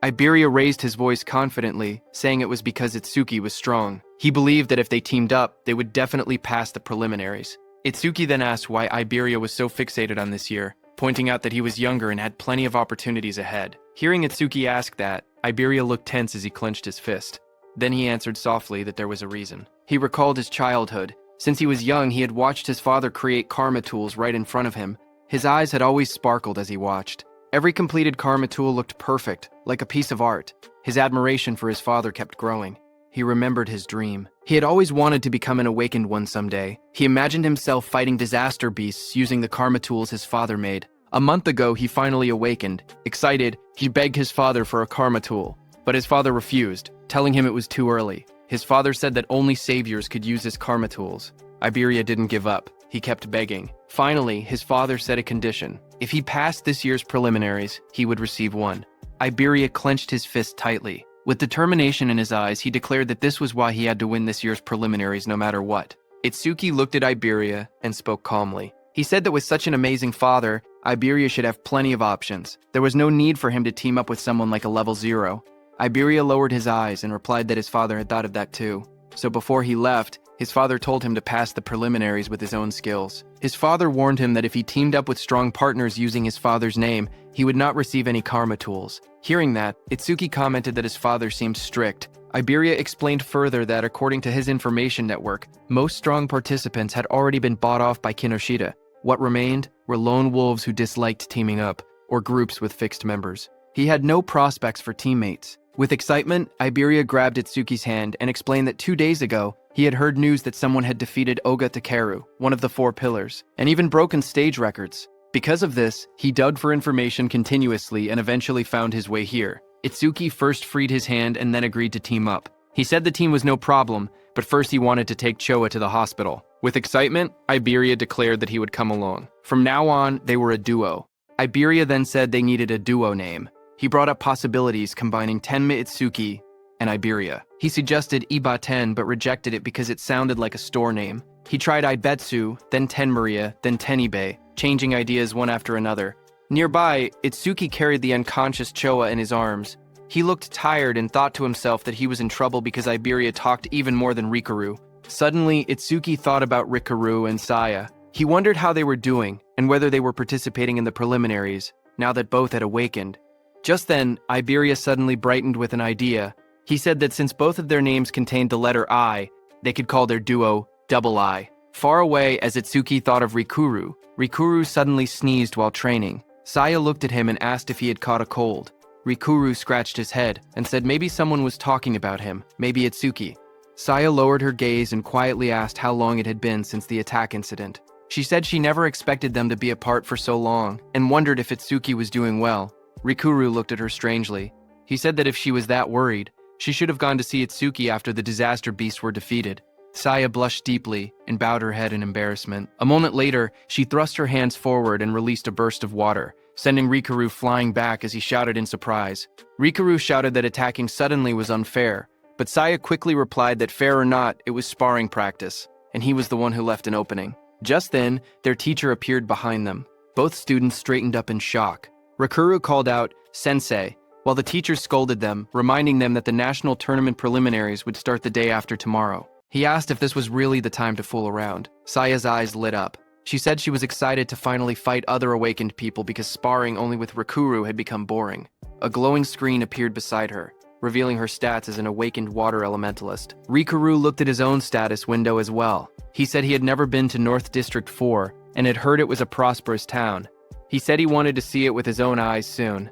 Iberia raised his voice confidently, saying it was because Itsuki was strong. He believed that if they teamed up, they would definitely pass the preliminaries. Itsuki then asked why Iberia was so fixated on this year, pointing out that he was younger and had plenty of opportunities ahead. Hearing Itsuki ask that, Iberia looked tense as he clenched his fist. Then he answered softly that there was a reason. He recalled his childhood. Since he was young, he had watched his father create karma tools right in front of him. His eyes had always sparkled as he watched. Every completed karma tool looked perfect, like a piece of art. His admiration for his father kept growing. He remembered his dream. He had always wanted to become an awakened one someday. He imagined himself fighting disaster beasts using the karma tools his father made. A month ago, he finally awakened. Excited, he begged his father for a karma tool, but his father refused, telling him it was too early. His father said that only saviors could use his karma tools. Iberia didn't give up. He kept begging. Finally, his father set a condition. If he passed this year's preliminaries, he would receive one. Iberia clenched his fist tightly. With determination in his eyes, he declared that this was why he had to win this year's preliminaries no matter what. Itsuki looked at Iberia and spoke calmly. He said that with such an amazing father, Iberia should have plenty of options. There was no need for him to team up with someone like a level 0. Iberia lowered his eyes and replied that his father had thought of that too. So before he left, his father told him to pass the preliminaries with his own skills. His father warned him that if he teamed up with strong partners using his father's name, he would not receive any karma tools. Hearing that, Itsuki commented that his father seemed strict. Iberia explained further that according to his information network, most strong participants had already been bought off by Kinoshita. What remained were lone wolves who disliked teaming up, or groups with fixed members. He had no prospects for teammates. With excitement, Iberia grabbed Itsuki's hand and explained that 2 days ago, he had heard news that someone had defeated Oga Takeru, one of the 4 pillars, and even broken stage records. Because of this, he dug for information continuously and eventually found his way here. Itsuki first freed his hand and then agreed to team up. He said the team was no problem, but first he wanted to take Choa to the hospital. With excitement, Iberia declared that he would come along. From now on, they were a duo. Iberia then said they needed a duo name. He brought up possibilities combining Tenma Itsuki and Iberia. He suggested Iba-ten but rejected it because it sounded like a store name. He tried Ibetsu, then Tenmaria, then Tenibe, changing ideas one after another. Nearby, Itsuki carried the unconscious Choa in his arms. He looked tired and thought to himself that he was in trouble because Iberia talked even more than Rikaru. Suddenly, Itsuki thought about Rikaru and Saya. He wondered how they were doing and whether they were participating in the preliminaries, now that both had awakened. Just then, Iberia suddenly brightened with an idea. He said that since both of their names contained the letter I, they could call their duo Double I. Far away, as Itsuki thought of Rikuru, Rikuru suddenly sneezed while training. Saya looked at him and asked if he had caught a cold. Rikuru scratched his head and said maybe someone was talking about him, maybe Itsuki. Saya lowered her gaze and quietly asked how long it had been since the attack incident. She said she never expected them to be apart for so long and wondered if Itsuki was doing well. Rikuru looked at her strangely. He said that if she was that worried, she should have gone to see Itsuki after the disaster beasts were defeated. Saya blushed deeply and bowed her head in embarrassment. A moment later, she thrust her hands forward and released a burst of water, sending Rikuru flying back as he shouted in surprise. Rikuru shouted that attacking suddenly was unfair, but Saya quickly replied that fair or not, it was sparring practice, and he was the one who left an opening. Just then, their teacher appeared behind them. Both students straightened up in shock. Rikuru called out, "Sensei," while the teacher scolded them, reminding them that the national tournament preliminaries would start the day after tomorrow. He asked if this was really the time to fool around. Saya's eyes lit up. She said she was excited to finally fight other awakened people because sparring only with Rikuru had become boring. A glowing screen appeared beside her, revealing her stats as an awakened water elementalist. Rikuru looked at his own status window as well. He said he had never been to North District 4 and had heard it was a prosperous town. He said he wanted to see it with his own eyes soon.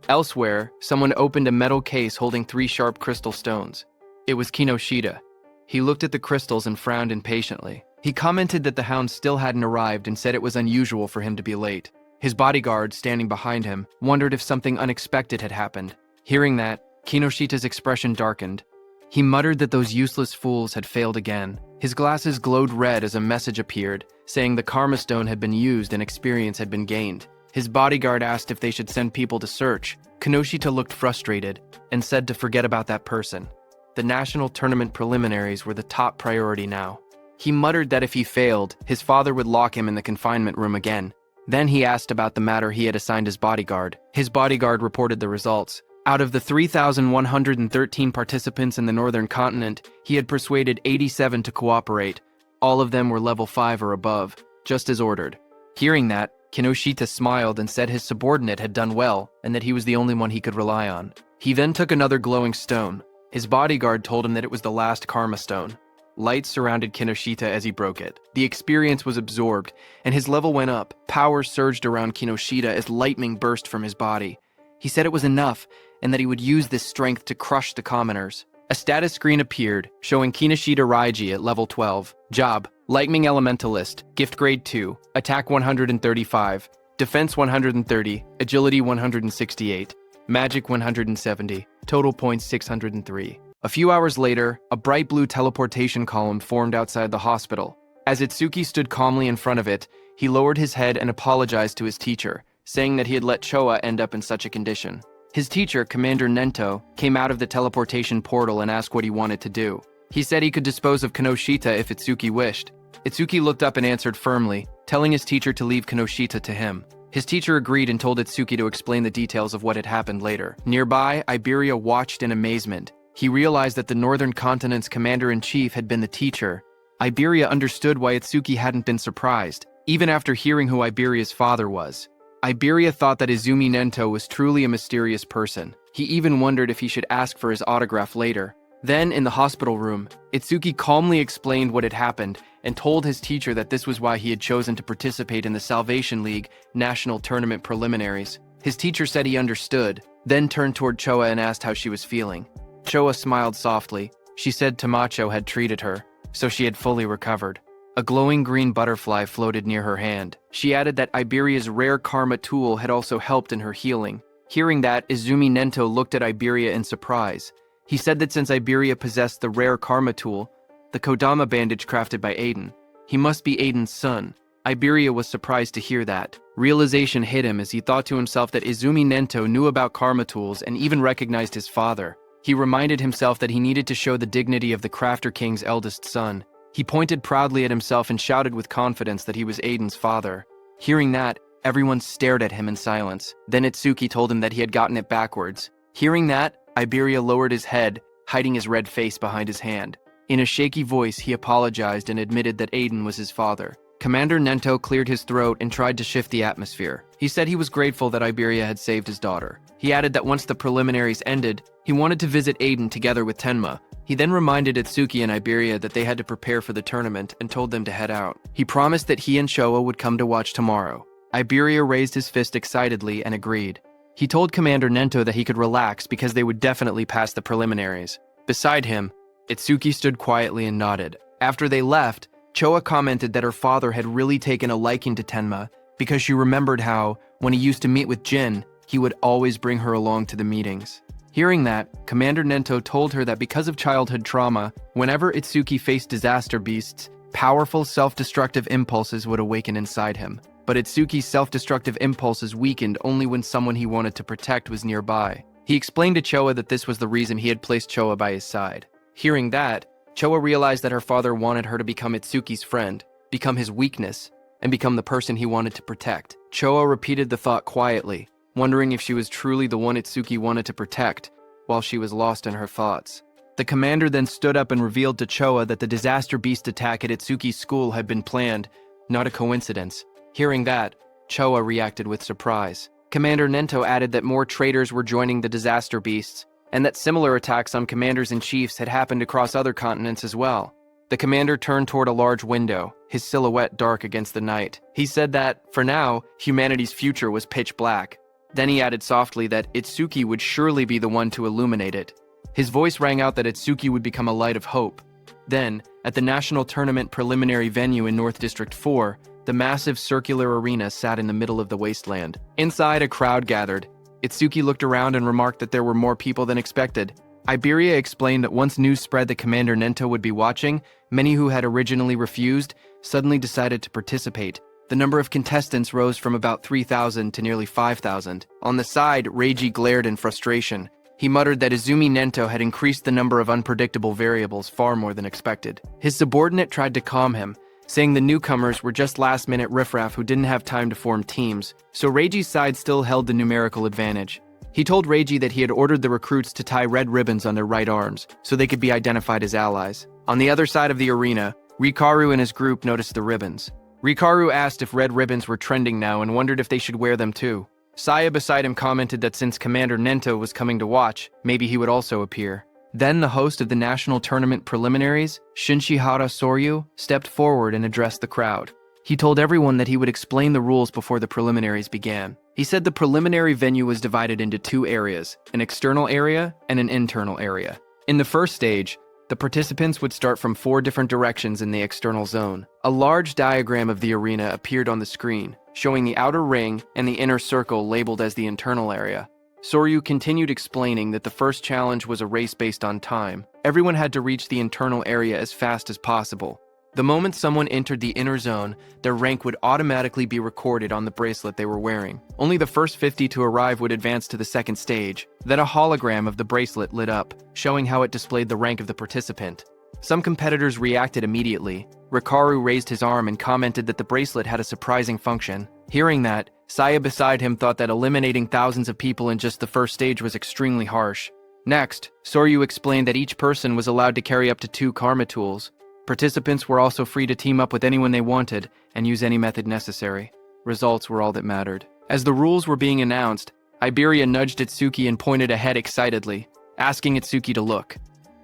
Elsewhere, someone opened a metal case holding 3 sharp crystal stones. It was Kinoshita. He looked at the crystals and frowned impatiently. He commented that the hound still hadn't arrived and said it was unusual for him to be late. His bodyguard, standing behind him, wondered if something unexpected had happened. Hearing that, Kinoshita's expression darkened. He muttered that those useless fools had failed again. His glasses glowed red as a message appeared, saying the Karma Stone had been used and experience had been gained. His bodyguard asked if they should send people to search. Kinoshita looked frustrated and said to forget about that person. The national tournament preliminaries were the top priority now. He muttered that if he failed, his father would lock him in the confinement room again. Then he asked about the matter he had assigned his bodyguard. His bodyguard reported the results. Out of the 3,113 participants in the northern continent, he had persuaded 87 to cooperate. All of them were level 5 or above, just as ordered. Hearing that, Kinoshita smiled and said his subordinate had done well and that he was the only one he could rely on. He then took another glowing stone. His bodyguard told him that it was the last Karma Stone. Light surrounded Kinoshita as he broke it. The experience was absorbed, and his level went up. Power surged around Kinoshita as lightning burst from his body. He said it was enough, and that he would use this strength to crush the commoners. A status screen appeared, showing Kinoshita Raiji at level 12. Job: Lightning Elementalist, Gift Grade 2, Attack 135, Defense 130, Agility 168, Magic 170, Total points 603. A few hours later, a bright blue teleportation column formed outside the hospital. As Itsuki stood calmly in front of it, he lowered his head and apologized to his teacher, saying that he had let Choa end up in such a condition. His teacher, Commander Nento, came out of the teleportation portal and asked what he wanted to do. He said he could dispose of Kinoshita if Itsuki wished. Itsuki looked up and answered firmly, telling his teacher to leave Kinoshita to him. His teacher agreed and told Itsuki to explain the details of what had happened later. Nearby, Iberia watched in amazement. He realized that the Northern Continent's commander-in-chief had been the teacher. Iberia understood why Itsuki hadn't been surprised, even after hearing who Iberia's father was. Iberia thought that Izumi Nento was truly a mysterious person. He even wondered if he should ask for his autograph later. Then, in the hospital room, Itsuki calmly explained what had happened and told his teacher that this was why he had chosen to participate in the Salvation League National Tournament preliminaries. His teacher said he understood, then turned toward Choa and asked how she was feeling. Choa smiled softly. She said Tamacho had treated her, so she had fully recovered. A glowing green butterfly floated near her hand. She added that Iberia's rare karma tool had also helped in her healing. Hearing that, Izumi Nento looked at Iberia in surprise. He said that since Iberia possessed the rare karma tool, the Kodama bandage crafted by Aiden, he must be Aiden's son. Iberia was surprised to hear that. Realization hit him as he thought to himself that Izumi Nento knew about karma tools and even recognized his father. He reminded himself that he needed to show the dignity of the Crafter King's eldest son. He pointed proudly at himself and shouted with confidence that he was Aiden's father. Hearing that, everyone stared at him in silence. Then Itsuki told him that he had gotten it backwards. Hearing that, Iberia lowered his head, hiding his red face behind his hand. In a shaky voice, he apologized and admitted that Aiden was his father. Commander Nento cleared his throat and tried to shift the atmosphere. He said he was grateful that Iberia had saved his daughter. He added that once the preliminaries ended, he wanted to visit Aiden together with Tenma. He then reminded Itsuki and Iberia that they had to prepare for the tournament and told them to head out. He promised that he and Showa would come to watch tomorrow. Iberia raised his fist excitedly and agreed. He told Commander Nento that he could relax because they would definitely pass the preliminaries. Beside him, Itsuki stood quietly and nodded. After they left, Choa commented that her father had really taken a liking to Tenma because she remembered how, when he used to meet with Jin, he would always bring her along to the meetings. Hearing that, Commander Nento told her that because of childhood trauma, whenever Itsuki faced disaster beasts, powerful self-destructive impulses would awaken inside him. But Itsuki's self-destructive impulses weakened only when someone he wanted to protect was nearby. He explained to Choa that this was the reason he had placed Choa by his side. Hearing that, Choa realized that her father wanted her to become Itsuki's friend, become his weakness, and become the person he wanted to protect. Choa repeated the thought quietly, wondering if she was truly the one Itsuki wanted to protect, while she was lost in her thoughts. The commander then stood up and revealed to Choa that the disaster beast attack at Itsuki's school had been planned, not a coincidence. Hearing that, Choa reacted with surprise. Commander Nento added that more traitors were joining the disaster beasts, and that similar attacks on commanders-in-chiefs had happened across other continents as well. The commander turned toward a large window, his silhouette dark against the night. He said that, for now, humanity's future was pitch black. Then he added softly that Itsuki would surely be the one to illuminate it. His voice rang out that Itsuki would become a light of hope. Then, at the national tournament preliminary venue in North District 4, the massive circular arena sat in the middle of the wasteland. Inside, a crowd gathered. Itsuki looked around and remarked that there were more people than expected. Iberia explained that once news spread that Commander Nento would be watching, many who had originally refused suddenly decided to participate. The number of contestants rose from about 3,000 to nearly 5,000. On the side, Reiji glared in frustration. He muttered that Izumi Nento had increased the number of unpredictable variables far more than expected. His subordinate tried to calm him, saying the newcomers were just last-minute riffraff who didn't have time to form teams, so Reiji's side still held the numerical advantage. He told Reiji that he had ordered the recruits to tie red ribbons on their right arms, so they could be identified as allies. On the other side of the arena, Rikaru and his group noticed the ribbons. Rikaru asked if red ribbons were trending now and wondered if they should wear them too. Saya beside him commented that since Commander Nento was coming to watch, maybe he would also appear. Then the host of the national tournament preliminaries, Shinshihara Soryu, stepped forward and addressed the crowd. He told everyone that he would explain the rules before the preliminaries began. He said the preliminary venue was divided into two areas, an external area and an internal area. In the first stage, the participants would start from 4 different directions in the external zone. A large diagram of the arena appeared on the screen, showing the outer ring and the inner circle labeled as the internal area. Soryu continued explaining that the first challenge was a race based on time. Everyone had to reach the internal area as fast as possible. The moment someone entered the inner zone, their rank would automatically be recorded on the bracelet they were wearing. Only the first 50 to arrive would advance to the second stage. Then a hologram of the bracelet lit up, showing how it displayed the rank of the participant. Some competitors reacted immediately. Rikaru raised his arm and commented that the bracelet had a surprising function. Hearing that, Saya beside him thought that eliminating thousands of people in just the first stage was extremely harsh. Next, Soryu explained that each person was allowed to carry up to 2 karma tools. Participants were also free to team up with anyone they wanted and use any method necessary. Results were all that mattered. As the rules were being announced, Iberia nudged Itsuki and pointed ahead excitedly, asking Itsuki to look.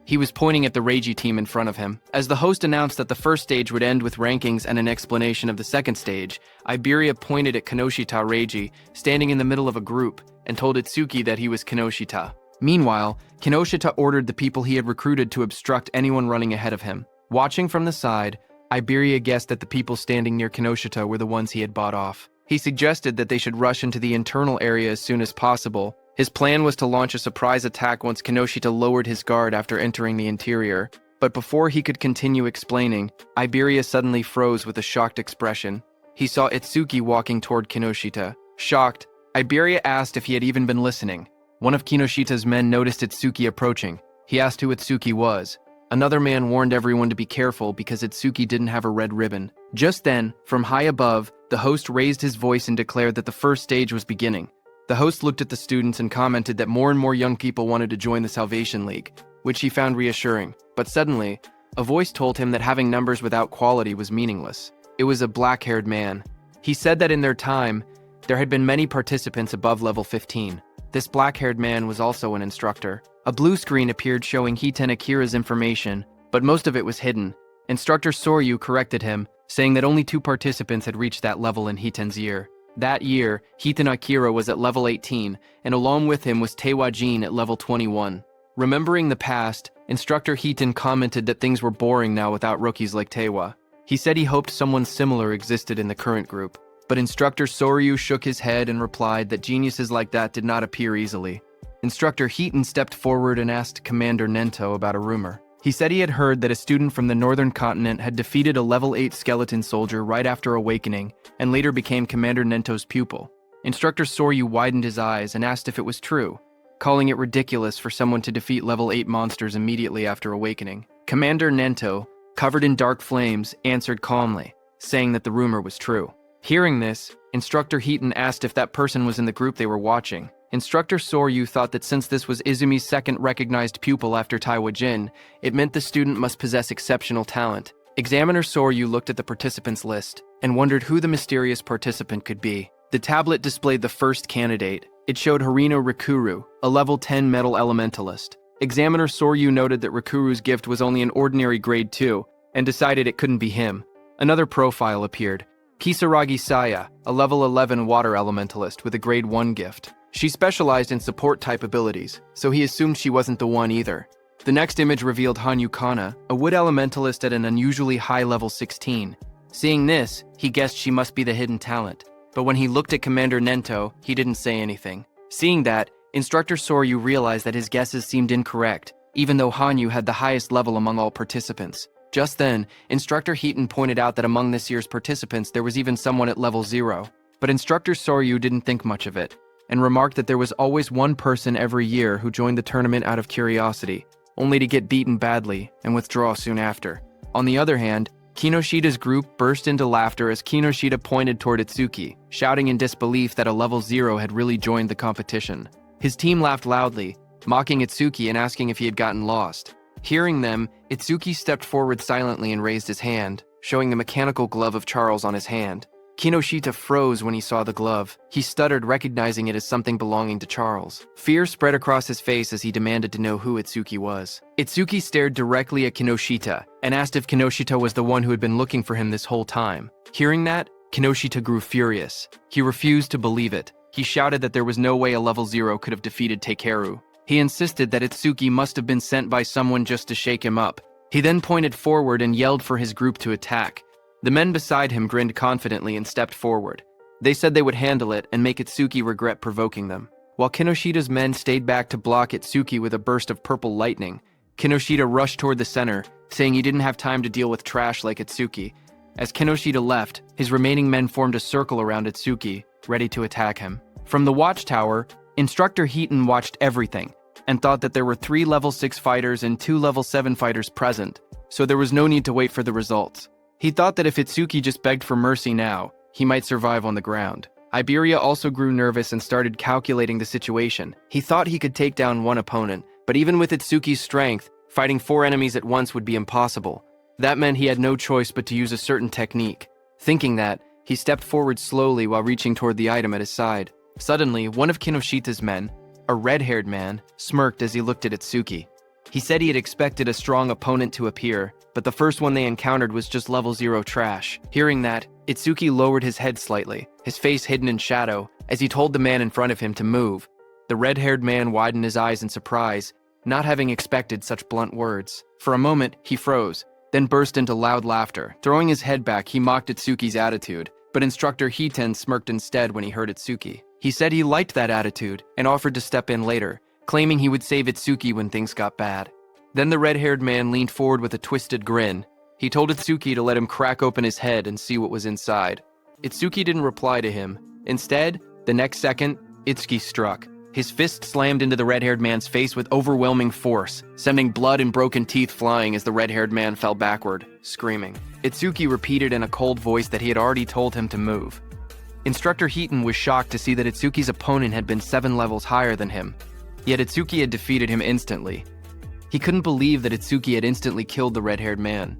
He was pointing at the Reiji team in front of him. As the host announced that the first stage would end with rankings and an explanation of the second stage, Iberia pointed at Kinoshita Reiji, standing in the middle of a group, and told Itsuki that he was Kinoshita. Meanwhile, Kinoshita ordered the people he had recruited to obstruct anyone running ahead of him. Watching from the side, Iberia guessed that the people standing near Kinoshita were the ones he had bought off. He suggested that they should rush into the internal area as soon as possible. His plan was to launch a surprise attack once Kinoshita lowered his guard after entering the interior. But before he could continue explaining, Iberia suddenly froze with a shocked expression. He saw Itsuki walking toward Kinoshita. Shocked, Iberia asked if he had even been listening. One of Kinoshita's men noticed Itsuki approaching. He asked who Itsuki was. Another man warned everyone to be careful because Itsuki didn't have a red ribbon. Just then, from high above, the host raised his voice and declared that the first stage was beginning. The host looked at the students and commented that more and more young people wanted to join the Salvation League, which he found reassuring. But suddenly, a voice told him that having numbers without quality was meaningless. It was a black-haired man. He said that in their time, there had been many participants above level 15. This black-haired man was also an instructor. A blue screen appeared showing Hiten Akira's information, but most of it was hidden. Instructor Soryu corrected him, saying that only 2 participants had reached that level in Hiten's year. That year, Hiten Akira was at level 18, and along with him was Teiwa Jin at level 21. Remembering the past, Instructor Hiten commented that things were boring now without rookies like Teiwa. He said he hoped someone similar existed in the current group, but Instructor Soryu shook his head and replied that geniuses like that did not appear easily. Instructor Hiten stepped forward and asked Commander Nento about a rumor. He said he had heard that a student from the northern continent had defeated a level 8 skeleton soldier right after awakening, and later became Commander Nento's pupil. Instructor Soryu widened his eyes and asked if it was true, calling it ridiculous for someone to defeat level 8 monsters immediately after awakening. Commander Nento, covered in dark flames, answered calmly, saying that the rumor was true. Hearing this, Instructor Hiten asked if that person was in the group they were watching. Instructor Soryu thought that since this was Izumi's second recognized pupil after Taiwa Jin, it meant the student must possess exceptional talent. Examiner Soryu looked at the participants list and wondered who the mysterious participant could be. The tablet displayed the first candidate. It showed Harino Rikuru, a level 10 metal elementalist. Examiner Soryu noted that Rikuru's gift was only an ordinary grade 2 and decided it couldn't be him. Another profile appeared. Kisaragi Saya, a level 11 water elementalist with a grade 1 gift. She specialized in support-type abilities, so he assumed she wasn't the one either. The next image revealed Hanyu Kana, a wood elementalist at an unusually high level 16. Seeing this, he guessed she must be the hidden talent, but when he looked at Commander Nento, he didn't say anything. Seeing that, Instructor Soryu realized that his guesses seemed incorrect, even though Hanyu had the highest level among all participants. Just then, Instructor Hiten pointed out that among this year's participants there was even someone at level 0. But Instructor Soryu didn't think much of it, and remarked that there was always one person every year who joined the tournament out of curiosity, only to get beaten badly and withdraw soon after. On the other hand, Kinoshita's group burst into laughter as Kinoshita pointed toward Itsuki, shouting in disbelief that a level 0 had really joined the competition. His team laughed loudly, mocking Itsuki and asking if he had gotten lost. Hearing them, Itsuki stepped forward silently and raised his hand, showing the mechanical glove of Charles on his hand. Kinoshita froze when he saw the glove. He stuttered, recognizing it as something belonging to Charles. Fear spread across his face as he demanded to know who Itsuki was. Itsuki stared directly at Kinoshita and asked if Kinoshita was the one who had been looking for him this whole time. Hearing that, Kinoshita grew furious. He refused to believe it. He shouted that there was no way a level 0 could have defeated Takeru. He insisted that Itsuki must have been sent by someone just to shake him up. He then pointed forward and yelled for his group to attack. The men beside him grinned confidently and stepped forward. They said they would handle it and make Itsuki regret provoking them. While Kinoshita's men stayed back to block Itsuki with a burst of purple lightning, Kinoshita rushed toward the center, saying he didn't have time to deal with trash like Itsuki. As Kinoshita left, his remaining men formed a circle around Itsuki, ready to attack him. From the watchtower, Instructor Hiten watched everything and thought that there were 3 level 6 fighters and 2 level 7 fighters present, so there was no need to wait for the results. He thought that if Itsuki just begged for mercy now, he might survive on the ground. Iberia also grew nervous and started calculating the situation. He thought he could take down one opponent, but even with Itsuki's strength, fighting 4 enemies at once would be impossible. That meant he had no choice but to use a certain technique. Thinking that, he stepped forward slowly while reaching toward the item at his side. Suddenly, one of Kinoshita's men, a red-haired man, smirked as he looked at Itsuki. He said he had expected a strong opponent to appear, but the first one they encountered was just level 0 trash. Hearing that, Itsuki lowered his head slightly, his face hidden in shadow, as he told the man in front of him to move. The red-haired man widened his eyes in surprise, not having expected such blunt words. For a moment, he froze, then burst into loud laughter. Throwing his head back, he mocked Itsuki's attitude. but instructor Hiten smirked instead when he heard Itsuki. He said he liked that attitude and offered to step in later, claiming he would save Itsuki when things got bad. Then the red-haired man leaned forward with a twisted grin. He told Itsuki to let him crack open his head and see what was inside. Itsuki didn't reply to him. Instead, the next second, Itsuki struck. His fist slammed into the red-haired man's face with overwhelming force, sending blood and broken teeth flying as the red-haired man fell backward, screaming. Itsuki repeated in a cold voice that he had already told him to move. Instructor Hiten was shocked to see that Itsuki's opponent had been 7 levels higher than him, yet Itsuki had defeated him instantly. He couldn't believe that Itsuki had instantly killed the red-haired man.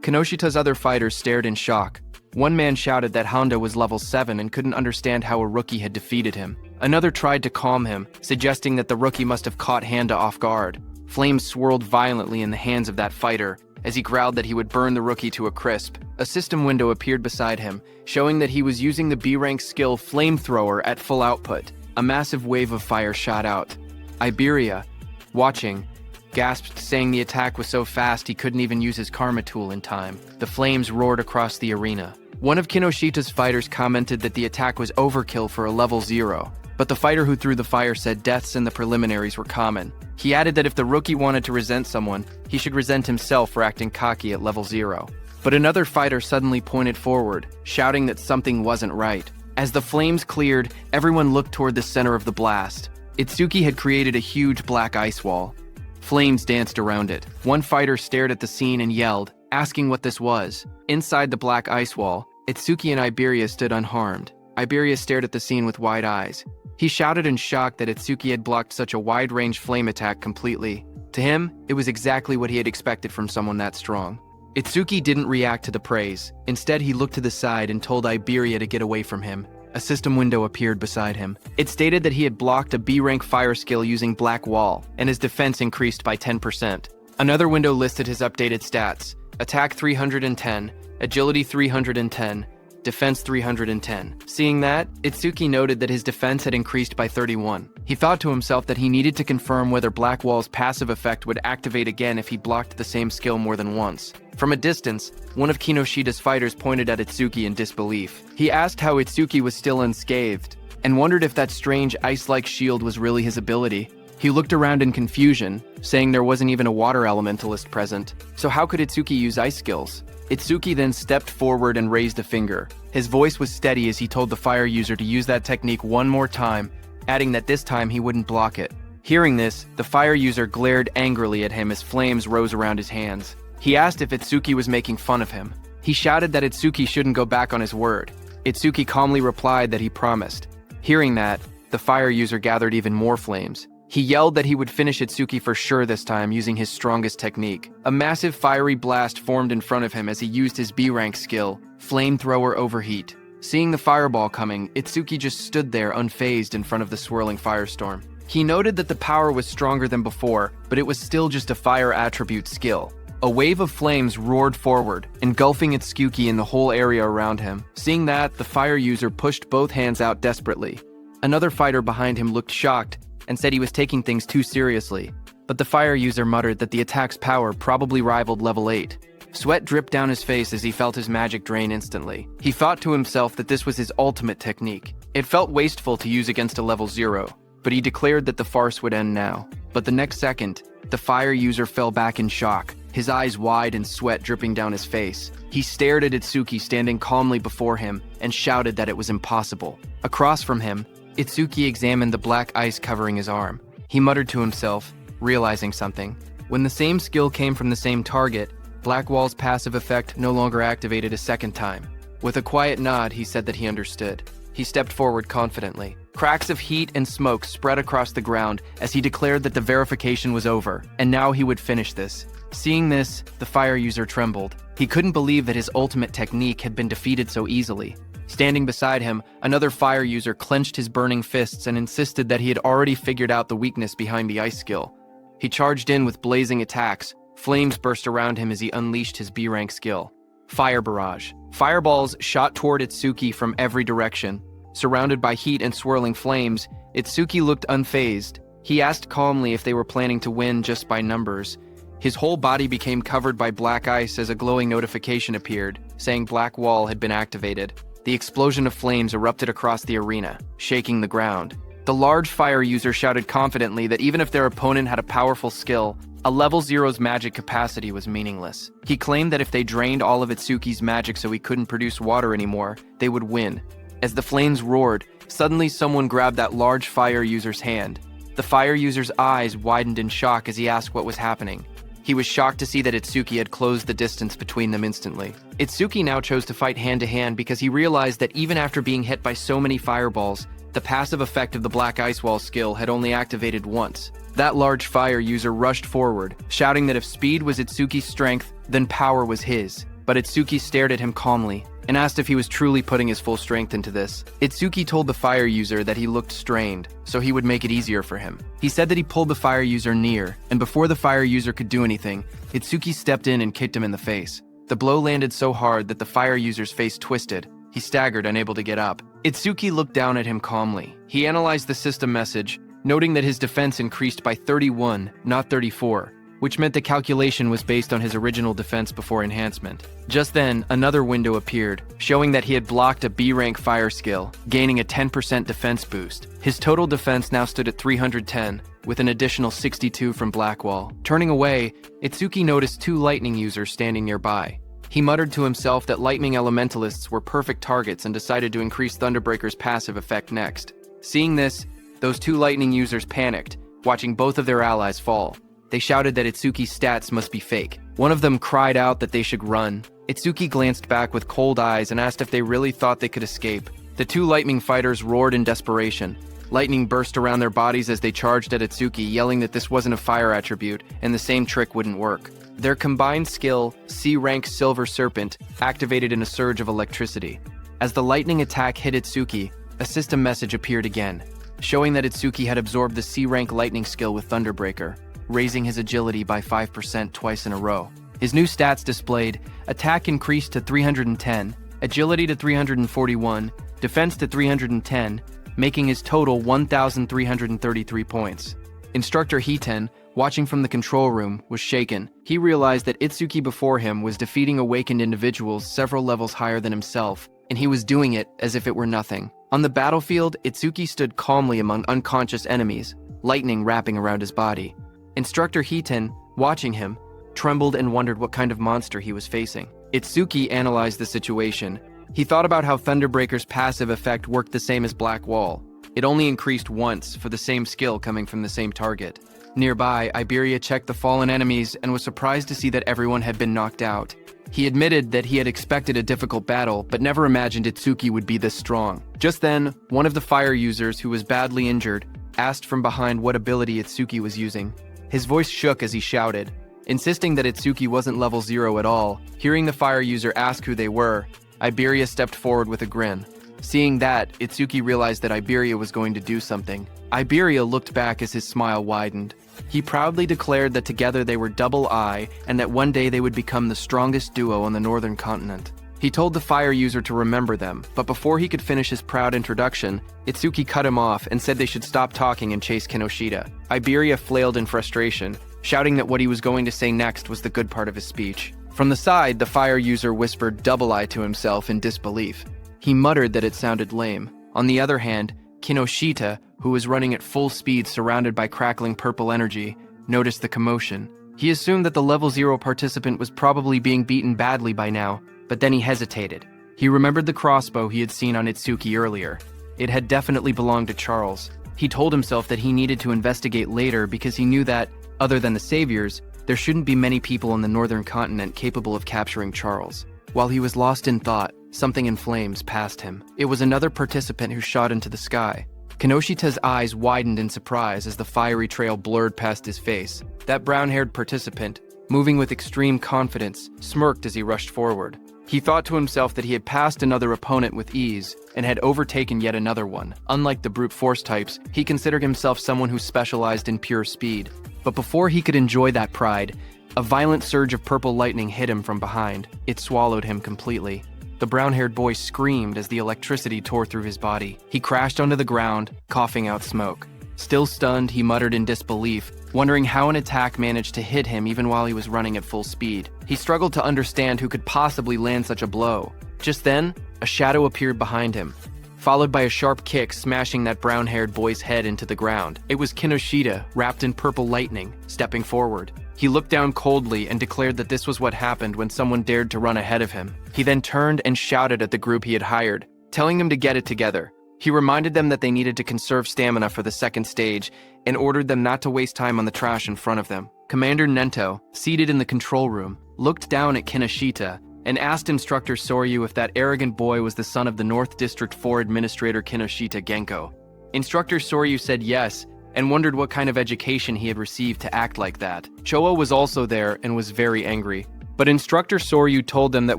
Kinoshita's other fighters stared in shock. One man shouted that Honda was level 7 and couldn't understand how a rookie had defeated him. Another tried to calm him, suggesting that the rookie must have caught Honda off guard. Flames swirled violently in the hands of that fighter, as he growled that he would burn the rookie to a crisp. A system window appeared beside him, showing that he was using the B-rank skill Flamethrower at full output. A massive wave of fire shot out. Iberia, watching, gasped, saying the attack was so fast he couldn't even use his karma tool in time. The flames roared across the arena. One of Kinoshita's fighters commented that the attack was overkill for a level 0, but the fighter who threw the fire said deaths in the preliminaries were common. He added that if the rookie wanted to resent someone, he should resent himself for acting cocky at level 0. But another fighter suddenly pointed forward, shouting that something wasn't right. As the flames cleared, everyone looked toward the center of the blast. Itsuki had created a huge black ice wall. Flames danced around it. One fighter stared at the scene and yelled, asking what this was. Inside the black ice wall, Itsuki and Iberia stood unharmed. Iberia stared at the scene with wide eyes. He shouted in shock that Itsuki had blocked such a wide-range flame attack completely. To him, it was exactly what he had expected from someone that strong. Itsuki didn't react to the praise. Instead, he looked to the side and told Iberia to get away from him. A system window appeared beside him. It stated that he had blocked a B-rank fire skill using Black Wall, and his defense increased by 10%. Another window listed his updated stats: attack 310, agility 310, defense 310. Seeing that, Itsuki noted that his defense had increased by 31. He thought to himself that he needed to confirm whether Black Wall's passive effect would activate again if he blocked the same skill more than once. From a distance, one of Kinoshita's fighters pointed at Itsuki in disbelief. He asked how Itsuki was still unscathed, and wondered if that strange ice-like shield was really his ability. He looked around in confusion, saying there wasn't even a water elementalist present. So how could Itsuki use ice skills? Itsuki then stepped forward and raised a finger. His voice was steady as he told the fire user to use that technique one more time, adding that this time he wouldn't block it. Hearing this, the fire user glared angrily at him as flames rose around his hands. He asked if Itsuki was making fun of him. He shouted that Itsuki shouldn't go back on his word. Itsuki calmly replied that he promised. Hearing that, the fire user gathered even more flames. He yelled that he would finish Itsuki for sure this time using his strongest technique. A massive fiery blast formed in front of him as he used his B-rank skill, Flamethrower Overheat. Seeing the fireball coming, Itsuki just stood there unfazed in front of the swirling firestorm. He noted that the power was stronger than before, but it was still just a fire attribute skill. A wave of flames roared forward, engulfing Itsuki and the whole area around him. Seeing that, the fire user pushed both hands out desperately. Another fighter behind him looked shocked and said he was taking things too seriously, but the fire user muttered that the attack's power probably rivaled level 8. Sweat dripped down his face as he felt his magic drain instantly. He thought to himself that this was his ultimate technique. It felt wasteful to use against a level 0, but he declared that the farce would end now. But the next second, the fire user fell back in shock, his eyes wide and sweat dripping down his face. He stared at Itsuki standing calmly before him and shouted that it was impossible. Across from him, Itsuki examined the black ice covering his arm. He muttered to himself, realizing something. When the same skill came from the same target, Black Wall's passive effect no longer activated a second time. With a quiet nod, he said that he understood. He stepped forward confidently. Cracks of heat and smoke spread across the ground as he declared that the verification was over, and now he would finish this. Seeing this, the fire user trembled. He couldn't believe that his ultimate technique had been defeated so easily. Standing beside him, another fire user clenched his burning fists and insisted that he had already figured out the weakness behind the ice skill. He charged in with blazing attacks. Flames burst around him as he unleashed his B-rank skill. Fire Barrage. Fireballs shot toward Itsuki from every direction. Surrounded by heat and swirling flames, Itsuki looked unfazed. He asked calmly if they were planning to win just by numbers. His whole body became covered by black ice as a glowing notification appeared, saying Black Wall had been activated. The explosion of flames erupted across the arena, shaking the ground. The large fire user shouted confidently that even if their opponent had a powerful skill, a level 0's magic capacity was meaningless. He claimed that if they drained all of Itsuki's magic so he couldn't produce water anymore, they would win. As the flames roared, suddenly someone grabbed that large fire user's hand. The fire user's eyes widened in shock as he asked what was happening. He was shocked to see that Itsuki had closed the distance between them instantly. Itsuki now chose to fight hand-to-hand because he realized that even after being hit by so many fireballs, the passive effect of the Black Ice Wall skill had only activated once. That large fire user rushed forward, shouting that if speed was Itsuki's strength, then power was his. But Itsuki stared at him calmly and asked if he was truly putting his full strength into this. Itsuki told the fire user that he looked strained, so he would make it easier for him. He said that he pulled the fire user near, and before the fire user could do anything, Itsuki stepped in and kicked him in the face. The blow landed so hard that the fire user's face twisted. He staggered, unable to get up. Itsuki looked down at him calmly. He analyzed the system message, noting that his defense increased by 31, not 34, which meant the calculation was based on his original defense before enhancement. Just then, another window appeared, showing that he had blocked a B-rank fire skill, gaining a 10% defense boost. His total defense now stood at 310, with an additional 62 from Blackwall. Turning away, Itsuki noticed two lightning users standing nearby. He muttered to himself that lightning elementalists were perfect targets and decided to increase Thunderbreaker's passive effect next. Seeing this, those two lightning users panicked, watching both of their allies fall. They shouted that Itsuki's stats must be fake. One of them cried out that they should run. Itsuki glanced back with cold eyes and asked if they really thought they could escape. The two lightning fighters roared in desperation. Lightning burst around their bodies as they charged at Itsuki, yelling that this wasn't a fire attribute and the same trick wouldn't work. Their combined skill, C-rank Silver Serpent, activated in a surge of electricity. As the lightning attack hit Itsuki, a system message appeared again, showing that Itsuki had absorbed the C-rank lightning skill with Thunderbreaker, raising his agility by 5% twice in a row. His new stats displayed: attack increased to 310, agility to 341, defense to 310, making his total 1,333 points. Instructor Hiten, watching from the control room, was shaken. He realized that Itsuki before him was defeating awakened individuals several levels higher than himself, and he was doing it as if it were nothing. On the battlefield, Itsuki stood calmly among unconscious enemies, lightning wrapping around his body. Instructor Hiten, watching him, trembled and wondered what kind of monster he was facing. Itsuki analyzed the situation. He thought about how Thunderbreaker's passive effect worked the same as Black Wall. It only increased once for the same skill coming from the same target. Nearby, Iberia checked the fallen enemies and was surprised to see that everyone had been knocked out. He admitted that he had expected a difficult battle, but never imagined Itsuki would be this strong. Just then, one of the fire users, who was badly injured, asked from behind what ability Itsuki was using. His voice shook as he shouted, insisting that Itsuki wasn't level 0 at all. Hearing the fire user ask who they were, Iberia stepped forward with a grin. Seeing that, Itsuki realized that Iberia was going to do something. Iberia looked back as his smile widened. He proudly declared that together they were double I, and that one day they would become the strongest duo on the northern continent. He told the fire user to remember them, but before he could finish his proud introduction, Itsuki cut him off and said they should stop talking and chase Kinoshita. Iberia flailed in frustration, shouting that what he was going to say next was the good part of his speech. From the side, the fire user whispered double I to himself in disbelief. He muttered that it sounded lame. On the other hand, Kinoshita, who was running at full speed surrounded by crackling purple energy, noticed the commotion. He assumed that the level 0 participant was probably being beaten badly by now, but then he hesitated. He remembered the crossbow he had seen on Itsuki earlier. It had definitely belonged to Charles. He told himself that he needed to investigate later because he knew that, other than the saviors, there shouldn't be many people on the northern continent capable of capturing Charles. While he was lost in thought, something in flames passed him. It was another participant who shot into the sky. Kinoshita's eyes widened in surprise as the fiery trail blurred past his face. That brown-haired participant, moving with extreme confidence, smirked as he rushed forward. He thought to himself that he had passed another opponent with ease and had overtaken yet another one. Unlike the brute force types, he considered himself someone who specialized in pure speed. But before he could enjoy that pride, a violent surge of purple lightning hit him from behind. It swallowed him completely. The brown-haired boy screamed as the electricity tore through his body. He crashed onto the ground, coughing out smoke. Still stunned, he muttered in disbelief, wondering how an attack managed to hit him even while he was running at full speed. He struggled to understand who could possibly land such a blow. Just then, a shadow appeared behind him, followed by a sharp kick smashing that brown-haired boy's head into the ground. It was Kinoshita, wrapped in purple lightning, stepping forward. He looked down coldly and declared that this was what happened when someone dared to run ahead of him. He then turned and shouted at the group he had hired, telling them to get it together. He reminded them that they needed to conserve stamina for the second stage and ordered them not to waste time on the trash in front of them. Commander Nento, seated in the control room, looked down at Kinoshita and asked Instructor Soryu if that arrogant boy was the son of the North District 4 Administrator Kinoshita Genko. Instructor Soryu said yes and wondered what kind of education he had received to act like that. Choa was also there and was very angry. But Instructor Soryu told them that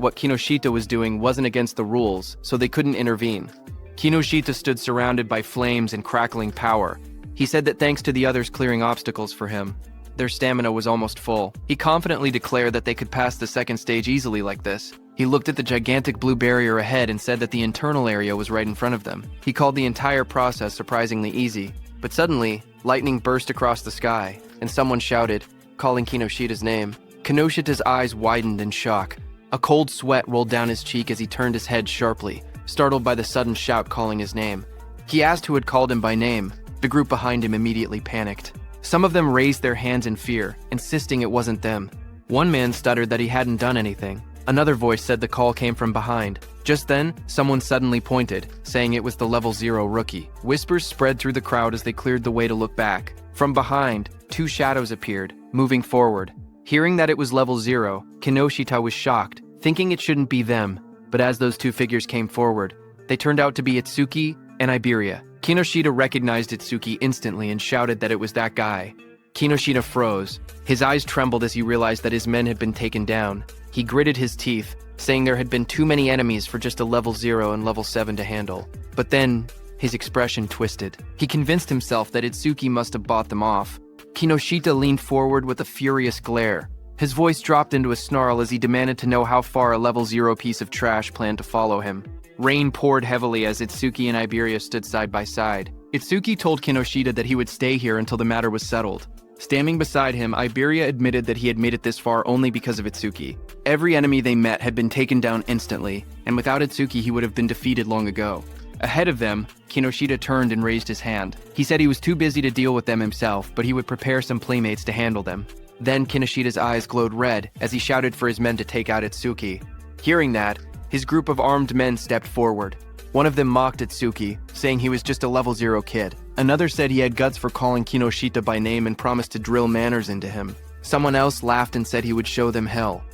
what Kinoshita was doing wasn't against the rules, so they couldn't intervene. Kinoshita stood surrounded by flames and crackling power. He said that thanks to the others clearing obstacles for him, their stamina was almost full. He confidently declared that they could pass the second stage easily like this. He looked at the gigantic blue barrier ahead and said that the internal area was right in front of them. He called the entire process surprisingly easy. But suddenly, lightning burst across the sky, and someone shouted, calling Kinoshita's name. Kinoshita's eyes widened in shock. A cold sweat rolled down his cheek as he turned his head sharply, startled by the sudden shout calling his name. He asked who had called him by name. The group behind him immediately panicked. Some of them raised their hands in fear, insisting it wasn't them. One man stuttered that he hadn't done anything. Another voice said the call came from behind. Just then, someone suddenly pointed, saying it was the level 0 rookie. Whispers spread through the crowd as they cleared the way to look back. From behind, two shadows appeared, moving forward. Hearing that it was level 0, Kinoshita was shocked, thinking it shouldn't be them. But as those two figures came forward, they turned out to be Itsuki and Iberia. Kinoshita recognized Itsuki instantly and shouted that it was that guy. Kinoshita froze. His eyes trembled as he realized that his men had been taken down. He gritted his teeth, saying there had been too many enemies for just a level 0 and level 7 to handle. But then, his expression twisted. He convinced himself that Itsuki must have bought them off. Kinoshita leaned forward with a furious glare. His voice dropped into a snarl as he demanded to know how far a level 0 piece of trash planned to follow him. Rain poured heavily as Itsuki and Iberia stood side by side. Itsuki told Kinoshita that he would stay here until the matter was settled. Standing beside him, Iberia admitted that he had made it this far only because of Itsuki. Every enemy they met had been taken down instantly, and without Itsuki he would have been defeated long ago. Ahead of them, Kinoshita turned and raised his hand. He said he was too busy to deal with them himself, but he would prepare some playmates to handle them. Then Kinoshita's eyes glowed red as he shouted for his men to take out Itsuki. Hearing that, his group of armed men stepped forward. One of them mocked Itsuki, saying he was just a level 0 kid. Another said he had guts for calling Kinoshita by name and promised to drill manners into him. Someone else laughed and said he would show them hell.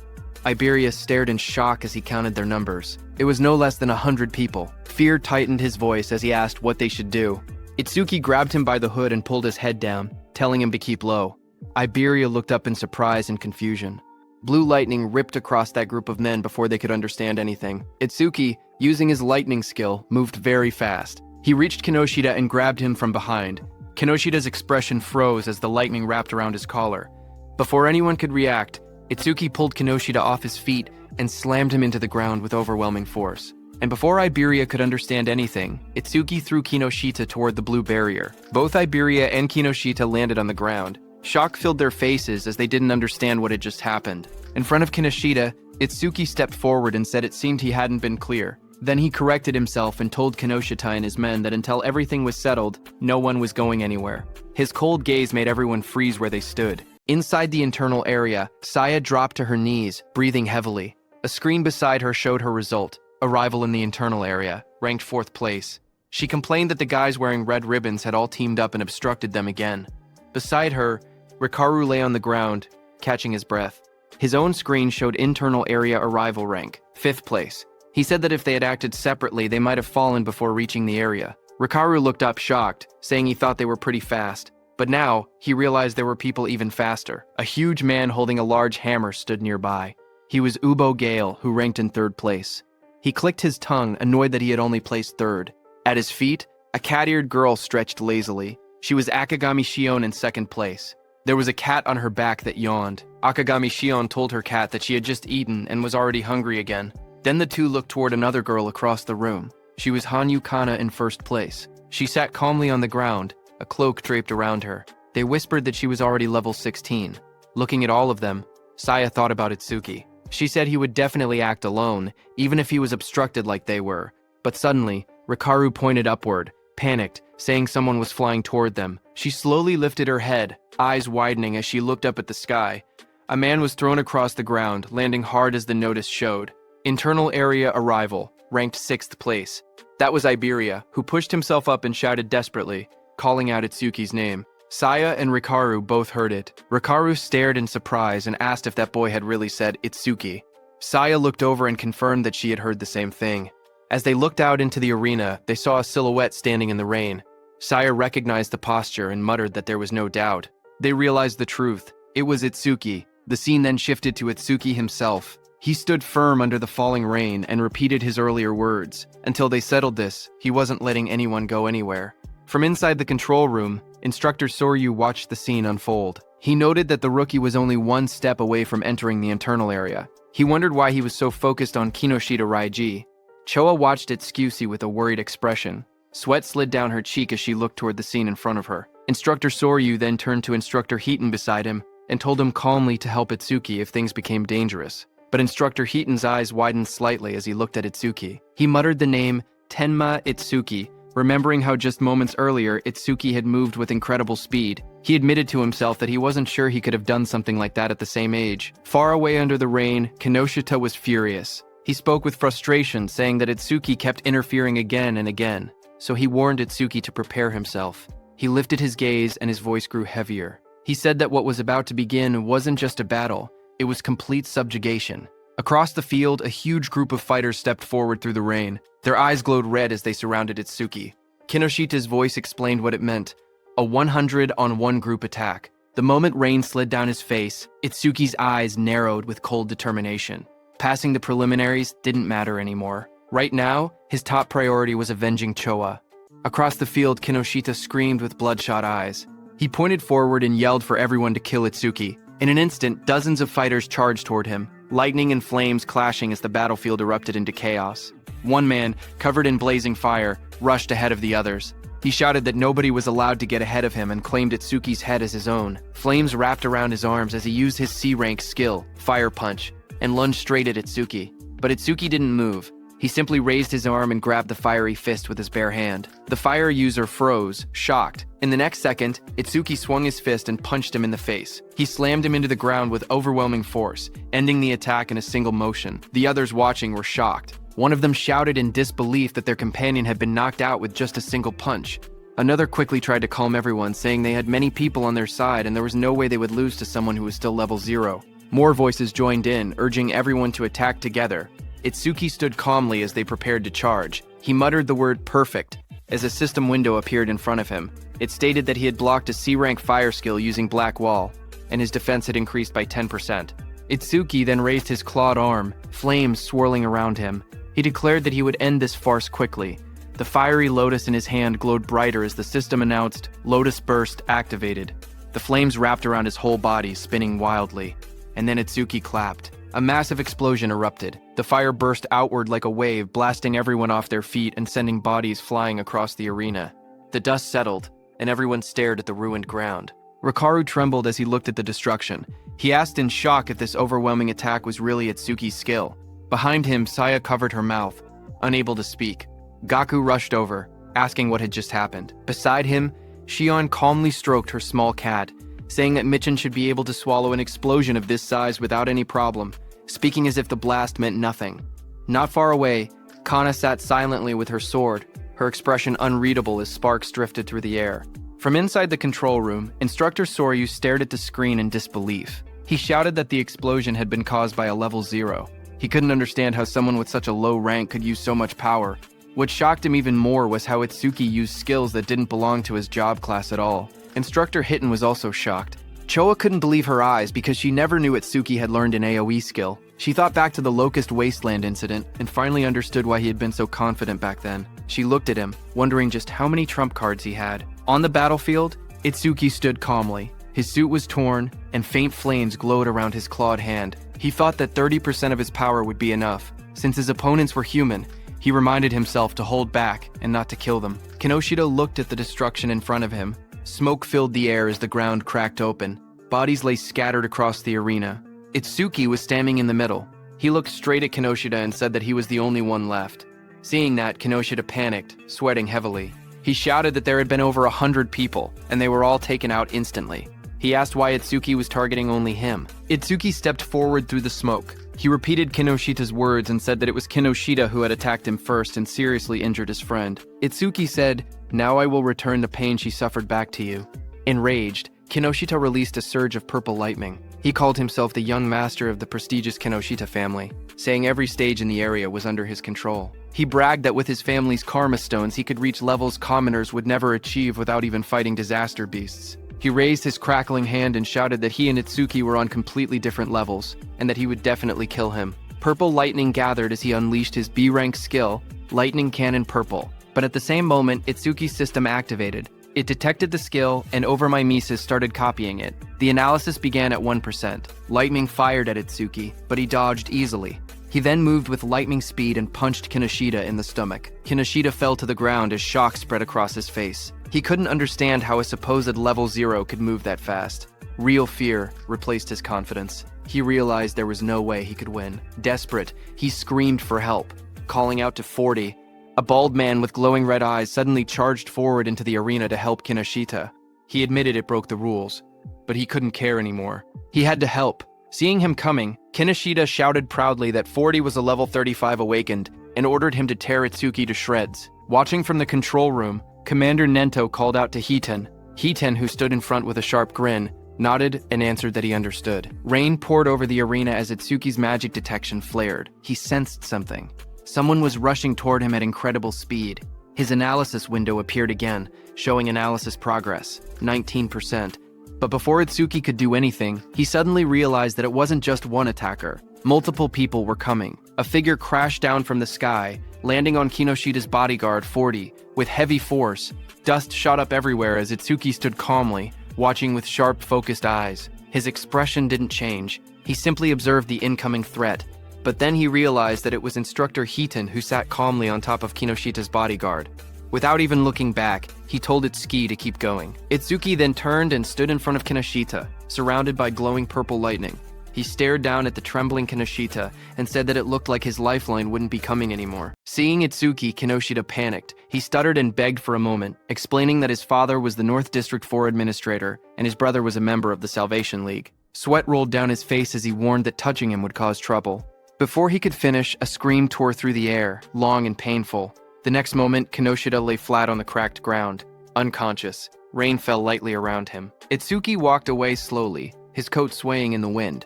Iberia stared in shock as he counted their numbers. It was no less than 100 people. Fear tightened his voice as he asked what they should do. Itsuki grabbed him by the hood and pulled his head down, telling him to keep low. Iberia looked up in surprise and confusion. Blue lightning ripped across that group of men before they could understand anything. Itsuki, using his lightning skill, moved very fast. He reached Kinoshita and grabbed him from behind. Kinoshita's expression froze as the lightning wrapped around his collar. Before anyone could react, Itsuki pulled Kinoshita off his feet and slammed him into the ground with overwhelming force. And before Iberia could understand anything, Itsuki threw Kinoshita toward the blue barrier. Both Iberia and Kinoshita landed on the ground. Shock filled their faces as they didn't understand what had just happened. In front of Kinoshita, Itsuki stepped forward and said it seemed he hadn't been clear. Then he corrected himself and told Kinoshita and his men that until everything was settled, no one was going anywhere. His cold gaze made everyone freeze where they stood. Inside the internal area, Saya dropped to her knees, breathing heavily. A screen beside her showed her result, arrival in the internal area, ranked 4th place. She complained that the guys wearing red ribbons had all teamed up and obstructed them again. Beside her, Rikaru lay on the ground, catching his breath. His own screen showed internal area arrival rank, 5th place. He said that if they had acted separately, they might have fallen before reaching the area. Rikaru looked up shocked, saying he thought they were pretty fast. But now, he realized there were people even faster. A huge man holding a large hammer stood nearby. He was Ubo Gale, who ranked in 3rd place. He clicked his tongue, annoyed that he had only placed 3rd. At his feet, a cat-eared girl stretched lazily. She was Akagami Shion in 2nd place. There was a cat on her back that yawned. Akagami Shion told her cat that she had just eaten and was already hungry again. Then the two looked toward another girl across the room. She was Hanyu Kana in 1st place. She sat calmly on the ground, a cloak draped around her. They whispered that she was already level 16. Looking at all of them, Saya thought about Itsuki. She said he would definitely act alone, even if he was obstructed like they were. But suddenly, Rikaru pointed upward, panicked, saying someone was flying toward them. She slowly lifted her head, eyes widening as she looked up at the sky. A man was thrown across the ground, landing hard as the notice showed. Internal area arrival, ranked 6th place. That was Iberia, who pushed himself up and shouted desperately, calling out Itsuki's name. Saya and Rikaru both heard it. Rikaru stared in surprise and asked if that boy had really said Itsuki. Saya looked over and confirmed that she had heard the same thing. As they looked out into the arena, they saw a silhouette standing in the rain. Saya recognized the posture and muttered that there was no doubt. They realized the truth. It was Itsuki. The scene then shifted to Itsuki himself. He stood firm under the falling rain and repeated his earlier words. Until they settled this, he wasn't letting anyone go anywhere. From inside the control room, Instructor Soryu watched the scene unfold. He noted that the rookie was only one step away from entering the internal area. He wondered why he was so focused on Kinoshita Raiji. Choa watched Itsuki with a worried expression. Sweat slid down her cheek as she looked toward the scene in front of her. Instructor Soryu then turned to Instructor Heaton beside him and told him calmly to help Itsuki if things became dangerous. But Instructor Heaton's eyes widened slightly as he looked at Itsuki. He muttered the name Tenma Itsuki, remembering how just moments earlier Itsuki had moved with incredible speed. He admitted to himself that he wasn't sure he could have done something like that at the same age. Far away under the rain, Kinoshita was furious. He spoke with frustration, saying that Itsuki kept interfering again and again, so he warned Itsuki to prepare himself. He lifted his gaze and his voice grew heavier. He said that what was about to begin wasn't just a battle, it was complete subjugation. Across the field, a huge group of fighters stepped forward through the rain. Their eyes glowed red as they surrounded Itsuki. Kinoshita's voice explained what it meant, a 100-on-1 group attack. The moment rain slid down his face, Itsuki's eyes narrowed with cold determination. Passing the preliminaries didn't matter anymore. Right now, his top priority was avenging Choa. Across the field, Kinoshita screamed with bloodshot eyes. He pointed forward and yelled for everyone to kill Itsuki. In an instant, dozens of fighters charged toward him, lightning and flames clashing as the battlefield erupted into chaos. One man, covered in blazing fire, rushed ahead of the others. He shouted that nobody was allowed to get ahead of him and claimed Itsuki's head as his own. Flames wrapped around his arms as he used his C-rank skill, Fire Punch, and lunged straight at Itsuki. But Itsuki didn't move. He simply raised his arm and grabbed the fiery fist with his bare hand. The fire user froze, shocked. In the next second, Itsuki swung his fist and punched him in the face. He slammed him into the ground with overwhelming force, ending the attack in a single motion. The others watching were shocked. One of them shouted in disbelief that their companion had been knocked out with just a single punch. Another quickly tried to calm everyone, saying they had many people on their side and there was no way they would lose to someone who was still level 0. More voices joined in, urging everyone to attack together. Itsuki stood calmly as they prepared to charge. He muttered the word perfect as a system window appeared in front of him. It stated that he had blocked a C-rank fire skill using Black Wall, and his defense had increased by 10%. Itsuki then raised his clawed arm, flames swirling around him. He declared that he would end this farce quickly. The fiery lotus in his hand glowed brighter as the system announced, Lotus Burst activated. The flames wrapped around his whole body, spinning wildly. And then Itsuki clapped. A massive explosion erupted. The fire burst outward like a wave, blasting everyone off their feet and sending bodies flying across the arena. The dust settled, and everyone stared at the ruined ground. Rikaru trembled as he looked at the destruction. He asked in shock if this overwhelming attack was really Itsuki's skill. Behind him, Saya covered her mouth, unable to speak. Gaku rushed over, asking what had just happened. Beside him, Shion calmly stroked her small cat, saying that Michin should be able to swallow an explosion of this size without any problem, speaking as if the blast meant nothing. Not far away, Kana sat silently with her sword, her expression unreadable as sparks drifted through the air. From inside the control room, Instructor Soryu stared at the screen in disbelief. He shouted that the explosion had been caused by a level 0. He couldn't understand how someone with such a low rank could use so much power. What shocked him even more was how Itsuki used skills that didn't belong to his job class at all. Instructor Hitten was also shocked. Choa couldn't believe her eyes because she never knew Itsuki had learned an AoE skill. She thought back to the Locust Wasteland incident and finally understood why he had been so confident back then. She looked at him, wondering just how many trump cards he had. On the battlefield, Itsuki stood calmly. His suit was torn, and faint flames glowed around his clawed hand. He thought that 30% of his power would be enough. Since his opponents were human, he reminded himself to hold back and not to kill them. Kinoshita looked at the destruction in front of him. Smoke filled the air as the ground cracked open. Bodies lay scattered across the arena. Itsuki was standing in the middle, He looked straight at Kinoshita and said that he was the only one left. Seeing that, Kinoshita panicked, sweating heavily. He shouted that there had been over 100 people, and they were all taken out instantly. He asked why Itsuki was targeting only him. Itsuki stepped forward through the smoke. He repeated Kinoshita's words and said that it was Kinoshita who had attacked him first and seriously injured his friend. Itsuki said, "Now I will return the pain she suffered back to you." Enraged, Kinoshita released a surge of purple lightning. He called himself the young master of the prestigious Kinoshita family, saying every stage in the area was under his control. He bragged that with his family's karma stones he could reach levels commoners would never achieve without even fighting disaster beasts. He raised his crackling hand and shouted that he and Itsuki were on completely different levels, and that he would definitely kill him. Purple lightning gathered as he unleashed his B-rank skill, Lightning Cannon Purple. But at the same moment, Itsuki's system activated. It detected the skill, and overmimesis started copying it. The analysis began at 1%. Lightning fired at Itsuki, but he dodged easily. He then moved with lightning speed and punched Kinoshita in the stomach. Kinoshita fell to the ground as shock spread across his face. He couldn't understand how a supposed level 0 could move that fast. Real fear replaced his confidence. He realized there was no way he could win. Desperate, he screamed for help, calling out to 40. A bald man with glowing red eyes suddenly charged forward into the arena to help Kinoshita. He admitted it broke the rules, but he couldn't care anymore. He had to help. Seeing him coming, Kinoshita shouted proudly that 40 was a level 35 awakened and ordered him to tear Itsuki to shreds. Watching from the control room, Commander Nento called out to Hiten. Hiten, who stood in front with a sharp grin, nodded and answered that he understood. Rain poured over the arena as Itsuki's magic detection flared. He sensed something. Someone was rushing toward him at incredible speed. His analysis window appeared again, showing analysis progress, 19%. But before Itsuki could do anything, he suddenly realized that it wasn't just one attacker. Multiple people were coming. A figure crashed down from the sky, landing on Kinoshita's bodyguard, 40, with heavy force. Dust shot up everywhere as Itsuki stood calmly, watching with sharp, focused eyes. His expression didn't change. He simply observed the incoming threat. But then he realized that it was Instructor Hiten who sat calmly on top of Kinoshita's bodyguard. Without even looking back, he told Itsuki to keep going. Itsuki then turned and stood in front of Kinoshita, surrounded by glowing purple lightning. He stared down at the trembling Kinoshita and said that it looked like his lifeline wouldn't be coming anymore. Seeing Itsuki, Kinoshita panicked. He stuttered and begged for a moment, explaining that his father was the North District 4 administrator and his brother was a member of the Salvation League. Sweat rolled down his face as he warned that touching him would cause trouble. Before he could finish, a scream tore through the air, long and painful. The next moment, Kinoshita lay flat on the cracked ground, unconscious. Rain fell lightly around him. Itsuki walked away slowly, his coat swaying in the wind.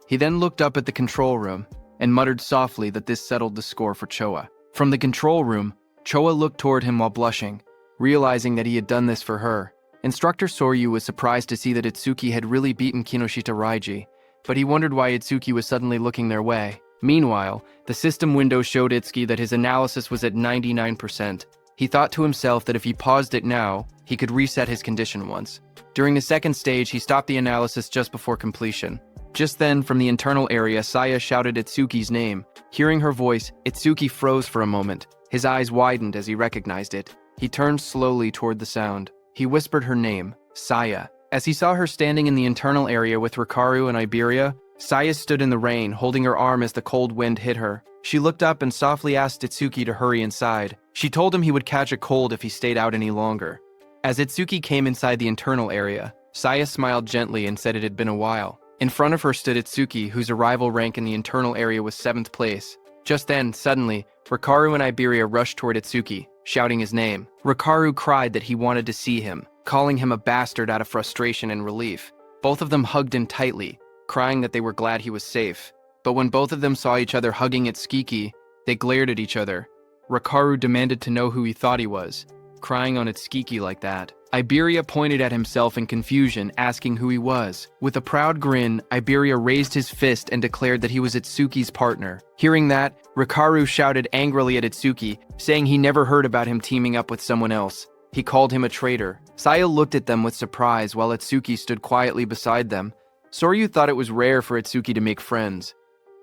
He then looked up at the control room and muttered softly that this settled the score for Choa. From the control room, Choa looked toward him while blushing, realizing that he had done this for her. Instructor Soryu was surprised to see that Itsuki had really beaten Kinoshita Raiji, but he wondered why Itsuki was suddenly looking their way. Meanwhile, the system window showed Itsuki that his analysis was at 99%. He thought to himself that if he paused it now, he could reset his condition once. During the second stage, he stopped the analysis just before completion. Just then, from the internal area, Saya shouted Itsuki's name. Hearing her voice, Itsuki froze for a moment. His eyes widened as he recognized it. He turned slowly toward the sound. He whispered her name, Saya. As he saw her standing in the internal area with Rikaru and Iberia, Saya stood in the rain, holding her arm as the cold wind hit her. She looked up and softly asked Itsuki to hurry inside. She told him he would catch a cold if he stayed out any longer. As Itsuki came inside the internal area, Saya smiled gently and said it had been a while. In front of her stood Itsuki, whose arrival rank in the internal area was 7th place. Just then, suddenly, Rikaru and Iberia rushed toward Itsuki, shouting his name. Rikaru cried that he wanted to see him, calling him a bastard out of frustration and relief. Both of them hugged him tightly, crying that they were glad he was safe. But when both of them saw each other hugging Itsuki, they glared at each other. Rikaru demanded to know who he thought he was, crying on Itsuki like that. Iberia pointed at himself in confusion, asking who he was. With a proud grin, Iberia raised his fist and declared that he was Itsuki's partner. Hearing that, Rikaru shouted angrily at Itsuki, saying he never heard about him teaming up with someone else. He called him a traitor. Saya looked at them with surprise while Itsuki stood quietly beside them. Soryu thought it was rare for Itsuki to make friends.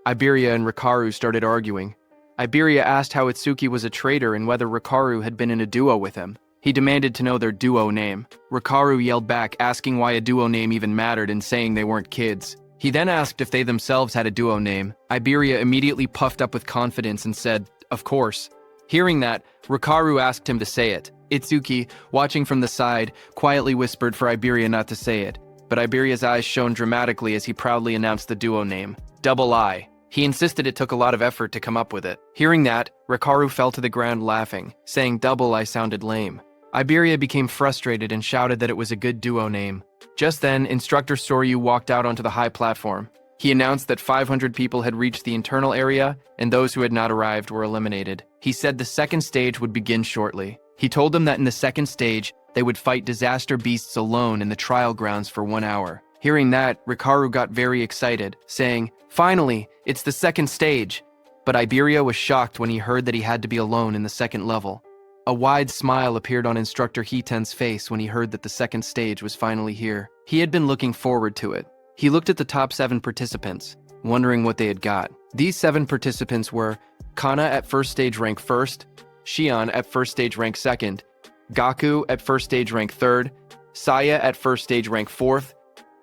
Iberia and Rikaru started arguing. Iberia asked how Itsuki was a traitor and whether Rikaru had been in a duo with him. He demanded to know their duo name. Rikaru yelled back, asking why a duo name even mattered and saying they weren't kids. He then asked if they themselves had a duo name. Iberia immediately puffed up with confidence and said, "Of course." Hearing that, Rikaru asked him to say it. Itsuki, watching from the side, quietly whispered for Iberia not to say it, but Iberia's eyes shone dramatically as he proudly announced the duo name, Double I. He insisted it took a lot of effort to come up with it. Hearing that, Rikaru fell to the ground laughing, saying Double I sounded lame. Iberia became frustrated and shouted that it was a good duo name. Just then, Instructor Soryu walked out onto the high platform. He announced that 500 people had reached the internal area, and those who had not arrived were eliminated. He said the second stage would begin shortly. He told them that in the second stage, they would fight disaster beasts alone in the trial grounds for 1 hour. Hearing that, Rikaru got very excited, saying, "Finally, it's the second stage." But Iberia was shocked when he heard that he had to be alone in the second level. A wide smile appeared on Instructor Hiten's face when he heard that the second stage was finally here. He had been looking forward to it. He looked at the top 7 participants, wondering what they had got. These 7 participants were Kana at first stage rank 1st, Shion at first stage rank 2nd, Gaku at first stage rank 3rd, Saya at first stage rank 4th,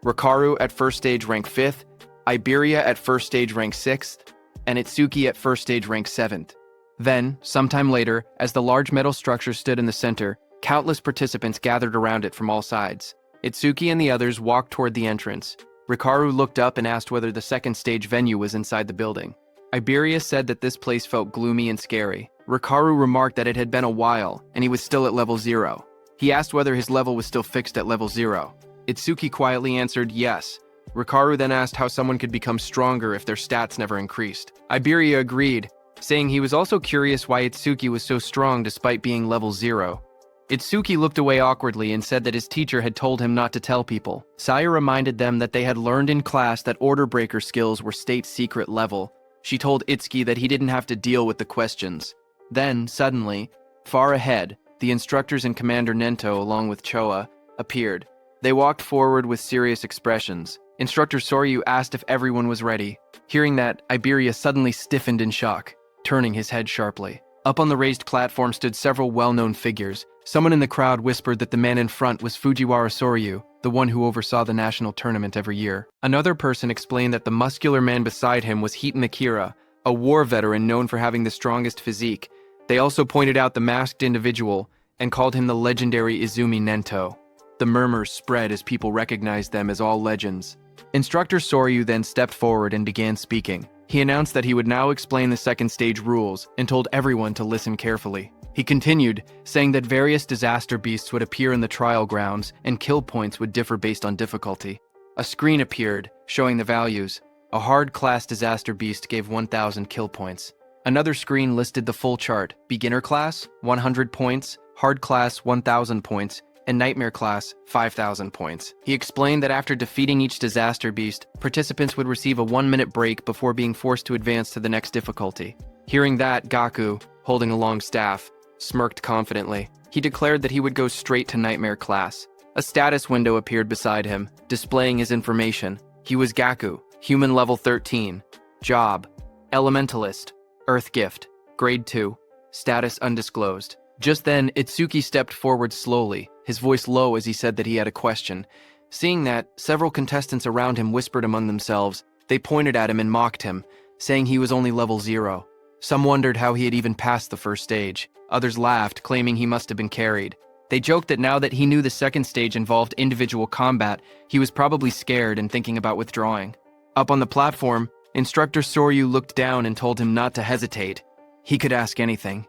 Rikaru at first stage rank 5th, Iberia at first stage rank 6th, and Itsuki at first stage rank 7th. Then, sometime later, as the large metal structure stood in the center, countless participants gathered around it from all sides. Itsuki and the others walked toward the entrance. Rikaru looked up and asked whether the second stage venue was inside the building. Iberia said that this place felt gloomy and scary. Rikaru remarked that it had been a while, and he was still at level 0. He asked whether his level was still fixed at level 0. Itsuki quietly answered yes. Rikaru then asked how someone could become stronger if their stats never increased. Iberia agreed, saying he was also curious why Itsuki was so strong despite being level 0. Itsuki looked away awkwardly and said that his teacher had told him not to tell people. Saya reminded them that they had learned in class that order breaker skills were state secret level. She told Itsuki that he didn't have to deal with the questions. Then, suddenly, far ahead, the instructors and Commander Nento, along with Choa, appeared. They walked forward with serious expressions. Instructor Soryu asked if everyone was ready. Hearing that, Iberia suddenly stiffened in shock, turning his head sharply. Up on the raised platform stood several well-known figures. Someone in the crowd whispered that the man in front was Fujiwara Soryu, the one who oversaw the national tournament every year. Another person explained that the muscular man beside him was Hiten Akira, a war veteran known for having the strongest physique. They also pointed out the masked individual and called him the legendary Izumi Nento. The murmurs spread as people recognized them as all legends. Instructor Soryu then stepped forward and began speaking. He announced that he would now explain the second stage rules and told everyone to listen carefully. He continued, saying that various disaster beasts would appear in the trial grounds and kill points would differ based on difficulty. A screen appeared, showing the values. A hard-class disaster beast gave 1,000 kill points. Another screen listed the full chart: beginner class, 100 points, hard class, 1,000 points, and nightmare class, 5,000 points. He explained that after defeating each disaster beast, participants would receive a 1-minute break before being forced to advance to the next difficulty. Hearing that, Gaku, holding a long staff, smirked confidently. He declared that he would go straight to nightmare class. A status window appeared beside him, displaying his information. He was Gaku, human level 13. Job: elementalist. Earth gift. Grade 2. Status undisclosed. Just then, Itsuki stepped forward slowly, his voice low as he said that he had a question. Seeing that, several contestants around him whispered among themselves. They pointed at him and mocked him, saying he was only level 0. Some wondered how he had even passed the first stage. Others laughed, claiming he must have been carried. They joked that now that he knew the second stage involved individual combat, he was probably scared and thinking about withdrawing. Up on the platform, Instructor Soryu looked down and told him not to hesitate. He could ask anything.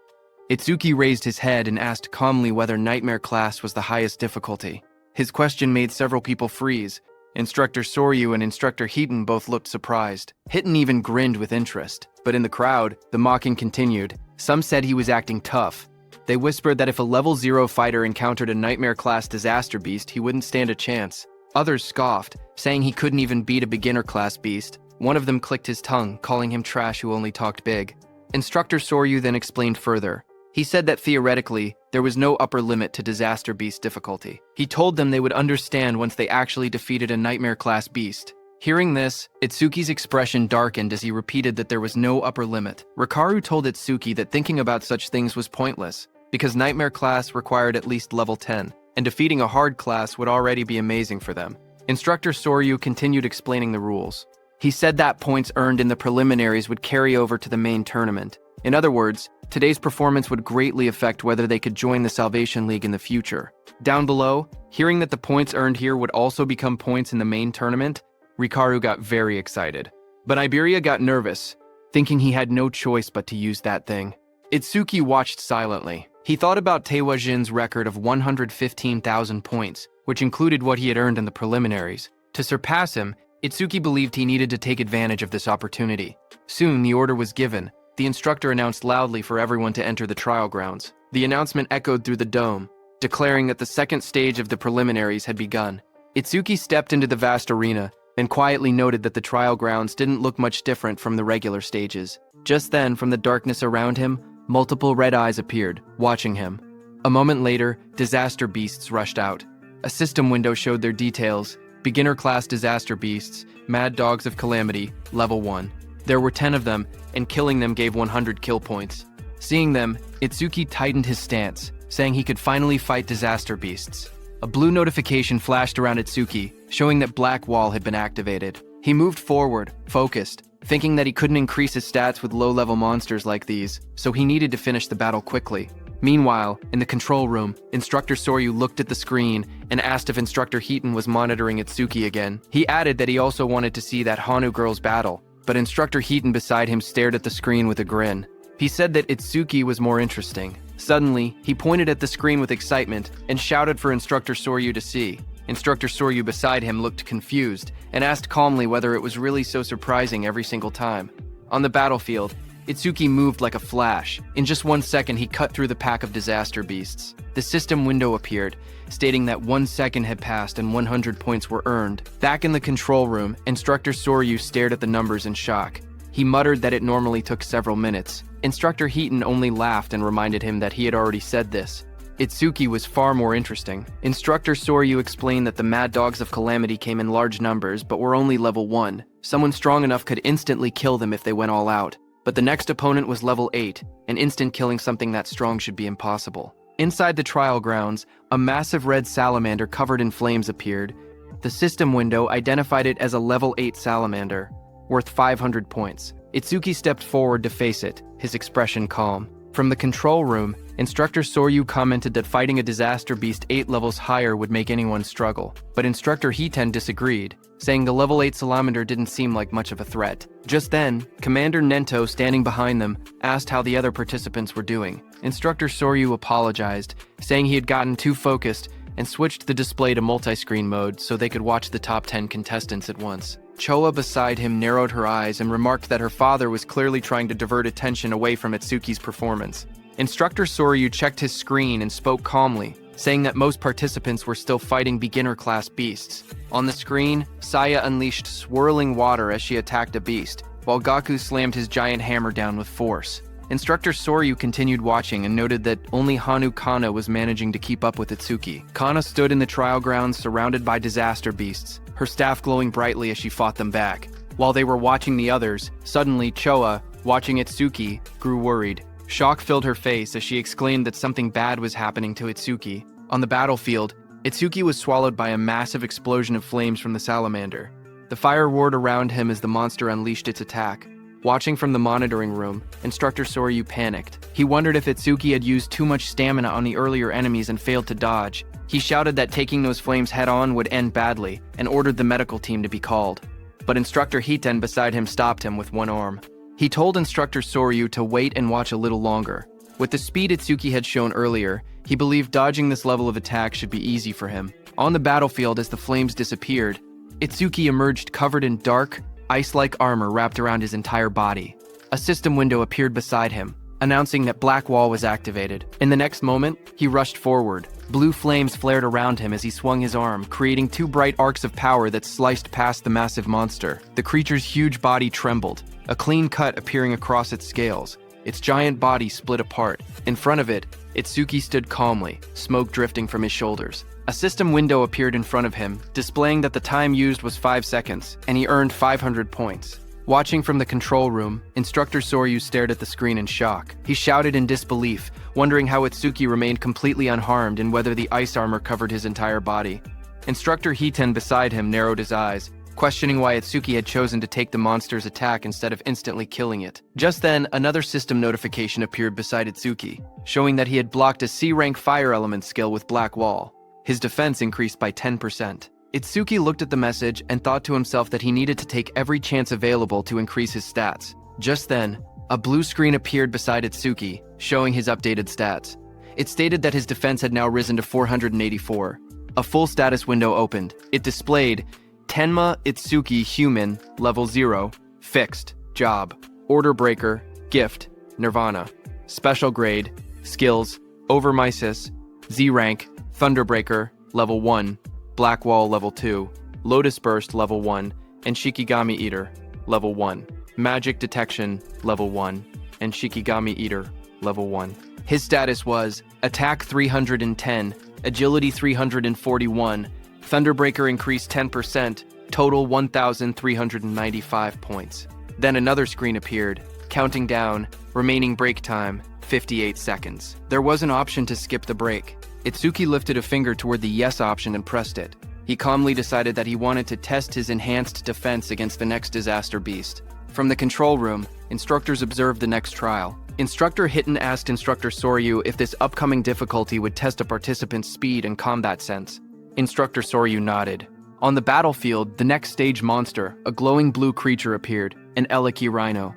Itsuki raised his head and asked calmly whether Nightmare class was the highest difficulty. His question made several people freeze. Instructor Soryu and Instructor Hiten both looked surprised. Hiten even grinned with interest. But in the crowd, the mocking continued. Some said he was acting tough. They whispered that if a level 0 fighter encountered a Nightmare class disaster beast, he wouldn't stand a chance. Others scoffed, saying he couldn't even beat a beginner class beast. One of them clicked his tongue, calling him trash who only talked big. Instructor Soryu then explained further. He said that theoretically, there was no upper limit to disaster beast difficulty. He told them they would understand once they actually defeated a nightmare class beast. Hearing this, Itsuki's expression darkened as he repeated that there was no upper limit. Rikaru told Itsuki that thinking about such things was pointless, because nightmare class required at least level 10, and defeating a hard class would already be amazing for them. Instructor Soryu continued explaining the rules. He said that points earned in the preliminaries would carry over to the main tournament. In other words, today's performance would greatly affect whether they could join the Salvation League in the future. Down below, hearing that the points earned here would also become points in the main tournament, Rikaru got very excited. But Iberia got nervous, thinking he had no choice but to use that thing. Itsuki watched silently. He thought about Taewa Jin's record of 115,000 points, which included what he had earned in the preliminaries. To surpass him, Itsuki believed he needed to take advantage of this opportunity. Soon, the order was given. The instructor announced loudly for everyone to enter the trial grounds. The announcement echoed through the dome, declaring that the second stage of the preliminaries had begun. Itsuki stepped into the vast arena and quietly noted that the trial grounds didn't look much different from the regular stages. Just then, from the darkness around him, multiple red eyes appeared, watching him. A moment later, disaster beasts rushed out. A system window showed their details. Beginner-class disaster beasts, mad dogs of calamity, level 1. There were 10 of them, and killing them gave 100 kill points. Seeing them, Itsuki tightened his stance, saying he could finally fight disaster beasts. A blue notification flashed around Itsuki, showing that Black Wall had been activated. He moved forward, focused, thinking that he couldn't increase his stats with low-level monsters like these, so he needed to finish the battle quickly. Meanwhile, in the control room, Instructor Soryu looked at the screen and asked if Instructor Heaton was monitoring Itsuki again. He added that he also wanted to see that Hanu girl's battle, but Instructor Heaton beside him stared at the screen with a grin. He said that Itsuki was more interesting. Suddenly, he pointed at the screen with excitement and shouted for Instructor Soryu to see. Instructor Soryu beside him looked confused and asked calmly whether it was really so surprising every single time. On the battlefield, Itsuki moved like a flash. In just 1 second, he cut through the pack of disaster beasts. The system window appeared, stating that 1 second had passed and 100 points were earned. Back in the control room, Instructor Soryu stared at the numbers in shock. He muttered that it normally took several minutes. Instructor Heaton only laughed and reminded him that he had already said this. Itsuki was far more interesting. Instructor Soryu explained that the Mad Dogs of Calamity came in large numbers but were only level 1. Someone strong enough could instantly kill them if they went all out. But the next opponent was level 8, and instant killing something that strong should be impossible. Inside the trial grounds, a massive red salamander covered in flames appeared. The system window identified it as a level 8 salamander, worth 500 points. Itsuki stepped forward to face it, his expression calm. From the control room, Instructor Soryu commented that fighting a disaster beast 8 levels higher would make anyone struggle. But Instructor Hiten disagreed, saying the level 8 salamander didn't seem like much of a threat. Just then, Commander Nento, standing behind them, asked how the other participants were doing. Instructor Soryu apologized, saying he had gotten too focused and switched the display to multi-screen mode so they could watch the top 10 contestants at once. Choa beside him narrowed her eyes and remarked that her father was clearly trying to divert attention away from Itsuki's performance. Instructor Soryu checked his screen and spoke calmly, saying that most participants were still fighting beginner-class beasts. On the screen, Saya unleashed swirling water as she attacked a beast, while Gaku slammed his giant hammer down with force. Instructor Soryu continued watching and noted that only Hanu Kana was managing to keep up with Itsuki. Kana stood in the trial grounds surrounded by disaster beasts, her staff glowing brightly as she fought them back. While they were watching the others, suddenly Choa, watching Itsuki, grew worried. Shock filled her face as she exclaimed that something bad was happening to Itsuki. On the battlefield, Itsuki was swallowed by a massive explosion of flames from the salamander. The fire roared around him as the monster unleashed its attack. Watching from the monitoring room, Instructor Soryu panicked. He wondered if Itsuki had used too much stamina on the earlier enemies and failed to dodge. He shouted that taking those flames head-on would end badly and ordered the medical team to be called. But Instructor Hiten beside him stopped him with one arm. He told Instructor Soryu to wait and watch a little longer. With the speed Itsuki had shown earlier, he believed dodging this level of attack should be easy for him. On the battlefield, as the flames disappeared, Itsuki emerged covered in dark, ice-like armor wrapped around his entire body. A system window appeared beside him, announcing that Black Wall was activated. In the next moment, he rushed forward. Blue flames flared around him as he swung his arm, creating 2 bright arcs of power that sliced past the massive monster. The creature's huge body trembled, a clean cut appearing across its scales. Its giant body split apart. In front of it, Itsuki stood calmly, smoke drifting from his shoulders. A system window appeared in front of him, displaying that the time used was 5 seconds, and he earned 500 points. Watching from the control room, Instructor Soryu stared at the screen in shock. He shouted in disbelief, wondering how Itsuki remained completely unharmed and whether the ice armor covered his entire body. Instructor Hiten beside him narrowed his eyes, questioning why Itsuki had chosen to take the monster's attack instead of instantly killing it. Just then, another system notification appeared beside Itsuki, showing that he had blocked a C-rank fire element skill with Black Wall. His defense increased by 10%. Itsuki looked at the message and thought to himself that he needed to take every chance available to increase his stats. Just then, a blue screen appeared beside Itsuki, showing his updated stats. It stated that his defense had now risen to 484. A full status window opened. It displayed Tenma Itsuki Human, Level 0, Fixed, Job, Order Breaker, Gift, Nirvana, Special Grade, Skills, Overmisis, Z-Rank, Thunderbreaker, Level 1, Black Wall Level 2, Lotus Burst Level 1, and Shikigami Eater, Level 1. Magic Detection, Level 1, and Shikigami Eater, Level 1. His status was Attack 310, Agility 341, Thunderbreaker increased 10%, total 1,395 points. Then another screen appeared, counting down, remaining break time, 58 seconds. There was an option to skip the break. Itsuki lifted a finger toward the yes option and pressed it. He calmly decided that he wanted to test his enhanced defense against the next disaster beast. From the control room, instructors observed the next trial. Instructor Hitten asked Instructor Soryu if this upcoming difficulty would test a participant's speed and combat sense. Instructor Soryu nodded. On the battlefield, the next stage monster, a glowing blue creature appeared, an Eliki rhino.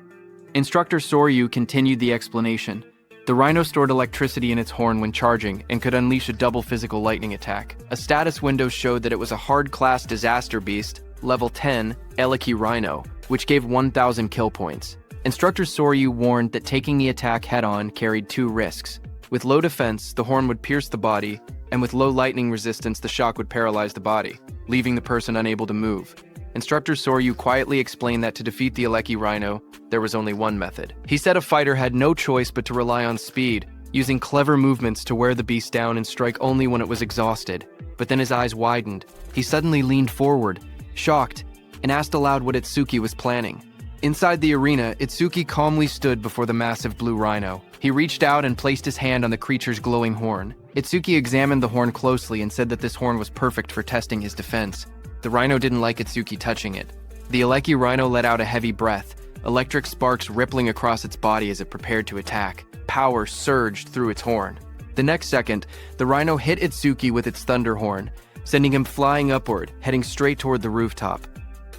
Instructor Soryu continued the explanation. The rhino stored electricity in its horn when charging and could unleash a double physical lightning attack. A status window showed that it was a hard-class disaster beast, level 10, Eliki rhino, which gave 1,000 kill points. Instructor Soryu warned that taking the attack head-on carried two risks. With low defense, the horn would pierce the body, and with low lightning resistance, the shock would paralyze the body, leaving the person unable to move. Instructor Soryu quietly explained that to defeat the Eliki rhino, there was only one method. He said a fighter had no choice but to rely on speed, using clever movements to wear the beast down and strike only when it was exhausted. But then his eyes widened. He suddenly leaned forward, shocked, and asked aloud what Itsuki was planning. Inside the arena, Itsuki calmly stood before the massive blue rhino. He reached out and placed his hand on the creature's glowing horn. Itsuki examined the horn closely and said that this horn was perfect for testing his defense. The rhino didn't like Itsuki touching it. The Eliki rhino let out a heavy breath, electric sparks rippling across its body as it prepared to attack. Power surged through its horn. The next second, the rhino hit Itsuki with its thunder horn, sending him flying upward, heading straight toward the rooftop.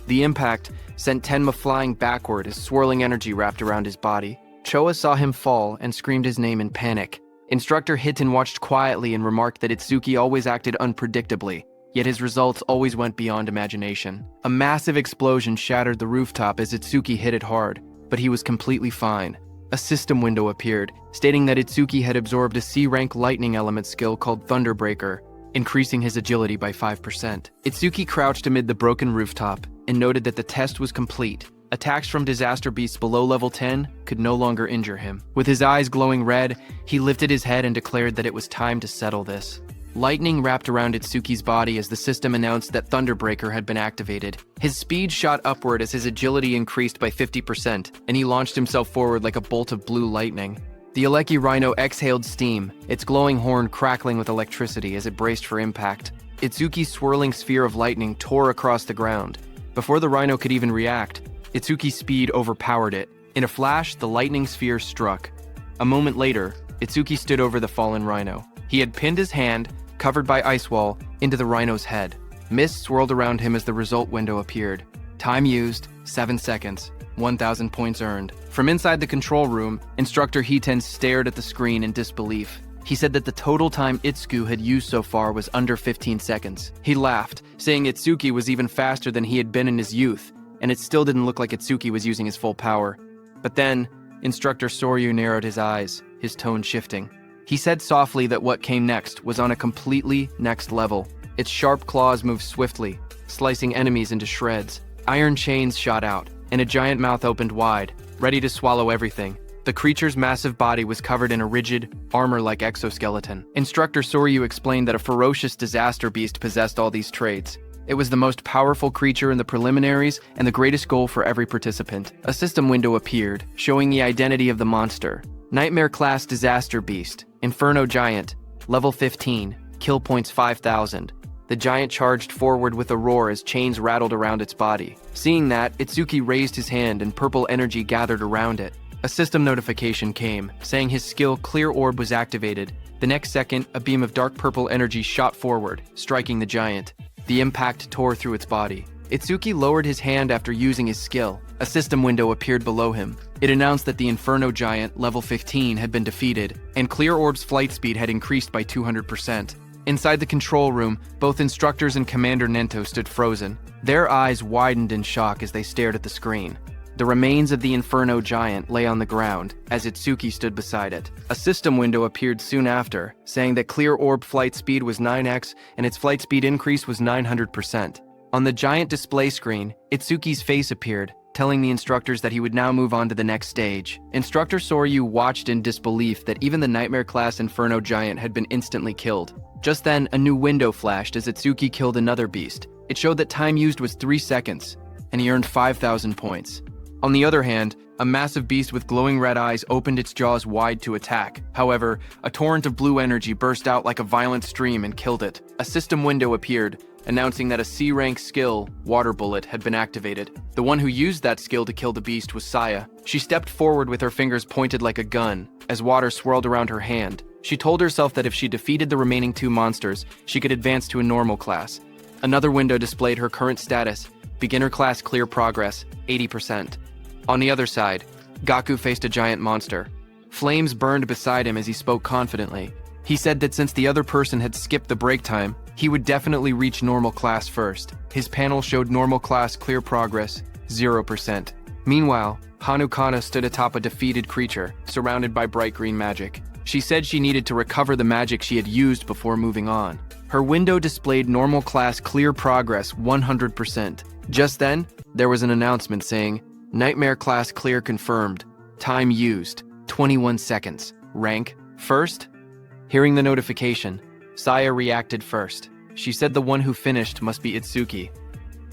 The impact sent Tenma flying backward as swirling energy wrapped around his body. Choa saw him fall and screamed his name in panic. Instructor Hitten watched quietly and remarked that Itsuki always acted unpredictably, yet his results always went beyond imagination. A massive explosion shattered the rooftop as Itsuki hit it hard, but he was completely fine. A system window appeared, stating that Itsuki had absorbed a C-rank lightning element skill called Thunderbreaker, increasing his agility by 5%. Itsuki crouched amid the broken rooftop and noted that the test was complete. Attacks from disaster beasts below level 10 could no longer injure him. With his eyes glowing red, he lifted his head and declared that it was time to settle this. Lightning wrapped around Itsuki's body as the system announced that Thunderbreaker had been activated. His speed shot upward as his agility increased by 50%, and he launched himself forward like a bolt of blue lightning. The Eliki rhino exhaled steam, its glowing horn crackling with electricity as it braced for impact. Itsuki's swirling sphere of lightning tore across the ground. Before the rhino could even react, Itsuki's speed overpowered it. In a flash, the lightning sphere struck. A moment later, Itsuki stood over the fallen rhino. He had pinned his hand, covered by ice wall, into the rhino's head. Mist swirled around him as the result window appeared. Time used, 7 seconds. 1,000 points earned. From inside the control room, Instructor Hiten stared at the screen in disbelief. He said that the total time Itsuki had used so far was under 15 seconds. He laughed, saying Itsuki was even faster than he had been in his youth, and it still didn't look like Itsuki was using his full power. But then, Instructor Soryu narrowed his eyes, his tone shifting. He said softly that what came next was on a completely next level. Its sharp claws moved swiftly, slicing enemies into shreds. Iron chains shot out, and a giant mouth opened wide, ready to swallow everything. The creature's massive body was covered in a rigid, armor-like exoskeleton. Instructor Soryu explained that a ferocious disaster beast possessed all these traits. It was the most powerful creature in the preliminaries and the greatest goal for every participant. A system window appeared, showing the identity of the monster. Nightmare-class disaster beast, Inferno Giant, level 15, kill points 5,000. The giant charged forward with a roar as chains rattled around its body. Seeing that, Itsuki raised his hand and purple energy gathered around it. A system notification came, saying his skill Clear Orb was activated. The next second, a beam of dark purple energy shot forward, striking the giant. The impact tore through its body. Itsuki lowered his hand after using his skill. A system window appeared below him. It announced that the Inferno Giant, level 15, had been defeated, and Clear Orb's flight speed had increased by 200%. Inside the control room, both instructors and Commander Nento stood frozen. Their eyes widened in shock as they stared at the screen. The remains of the Inferno Giant lay on the ground, as Itsuki stood beside it. A system window appeared soon after, saying that Clear Orb flight speed was 9x and its flight speed increase was 900%. On the giant display screen, Itsuki's face appeared, telling the instructors that he would now move on to the next stage. Instructor Soryu watched in disbelief that even the Nightmare-class Inferno Giant had been instantly killed. Just then, a new window flashed as Itsuki killed another beast. It showed that time used was 3 seconds, and he earned 5,000 points. On the other hand, a massive beast with glowing red eyes opened its jaws wide to attack. However, a torrent of blue energy burst out like a violent stream and killed it. A system window appeared, announcing that a C-rank skill, Water Bullet, had been activated. The one who used that skill to kill the beast was Saya. She stepped forward with her fingers pointed like a gun, as water swirled around her hand. She told herself that if she defeated the remaining 2 monsters, she could advance to a normal class. Another window displayed her current status, Beginner Class Clear Progress, 80%. On the other side, Gaku faced a giant monster. Flames burned beside him as he spoke confidently. He said that since the other person had skipped the break time, he would definitely reach normal class first. His panel showed normal class Clear Progress, 0%. Meanwhile, Hanukana stood atop a defeated creature, surrounded by bright green magic. She said she needed to recover the magic she had used before moving on. Her window displayed normal class Clear Progress, 100%. Just then, there was an announcement saying, Nightmare Class Clear confirmed. Time used, 21 seconds. Rank, first? Hearing the notification, Saya reacted first. She said the one who finished must be Itsuki.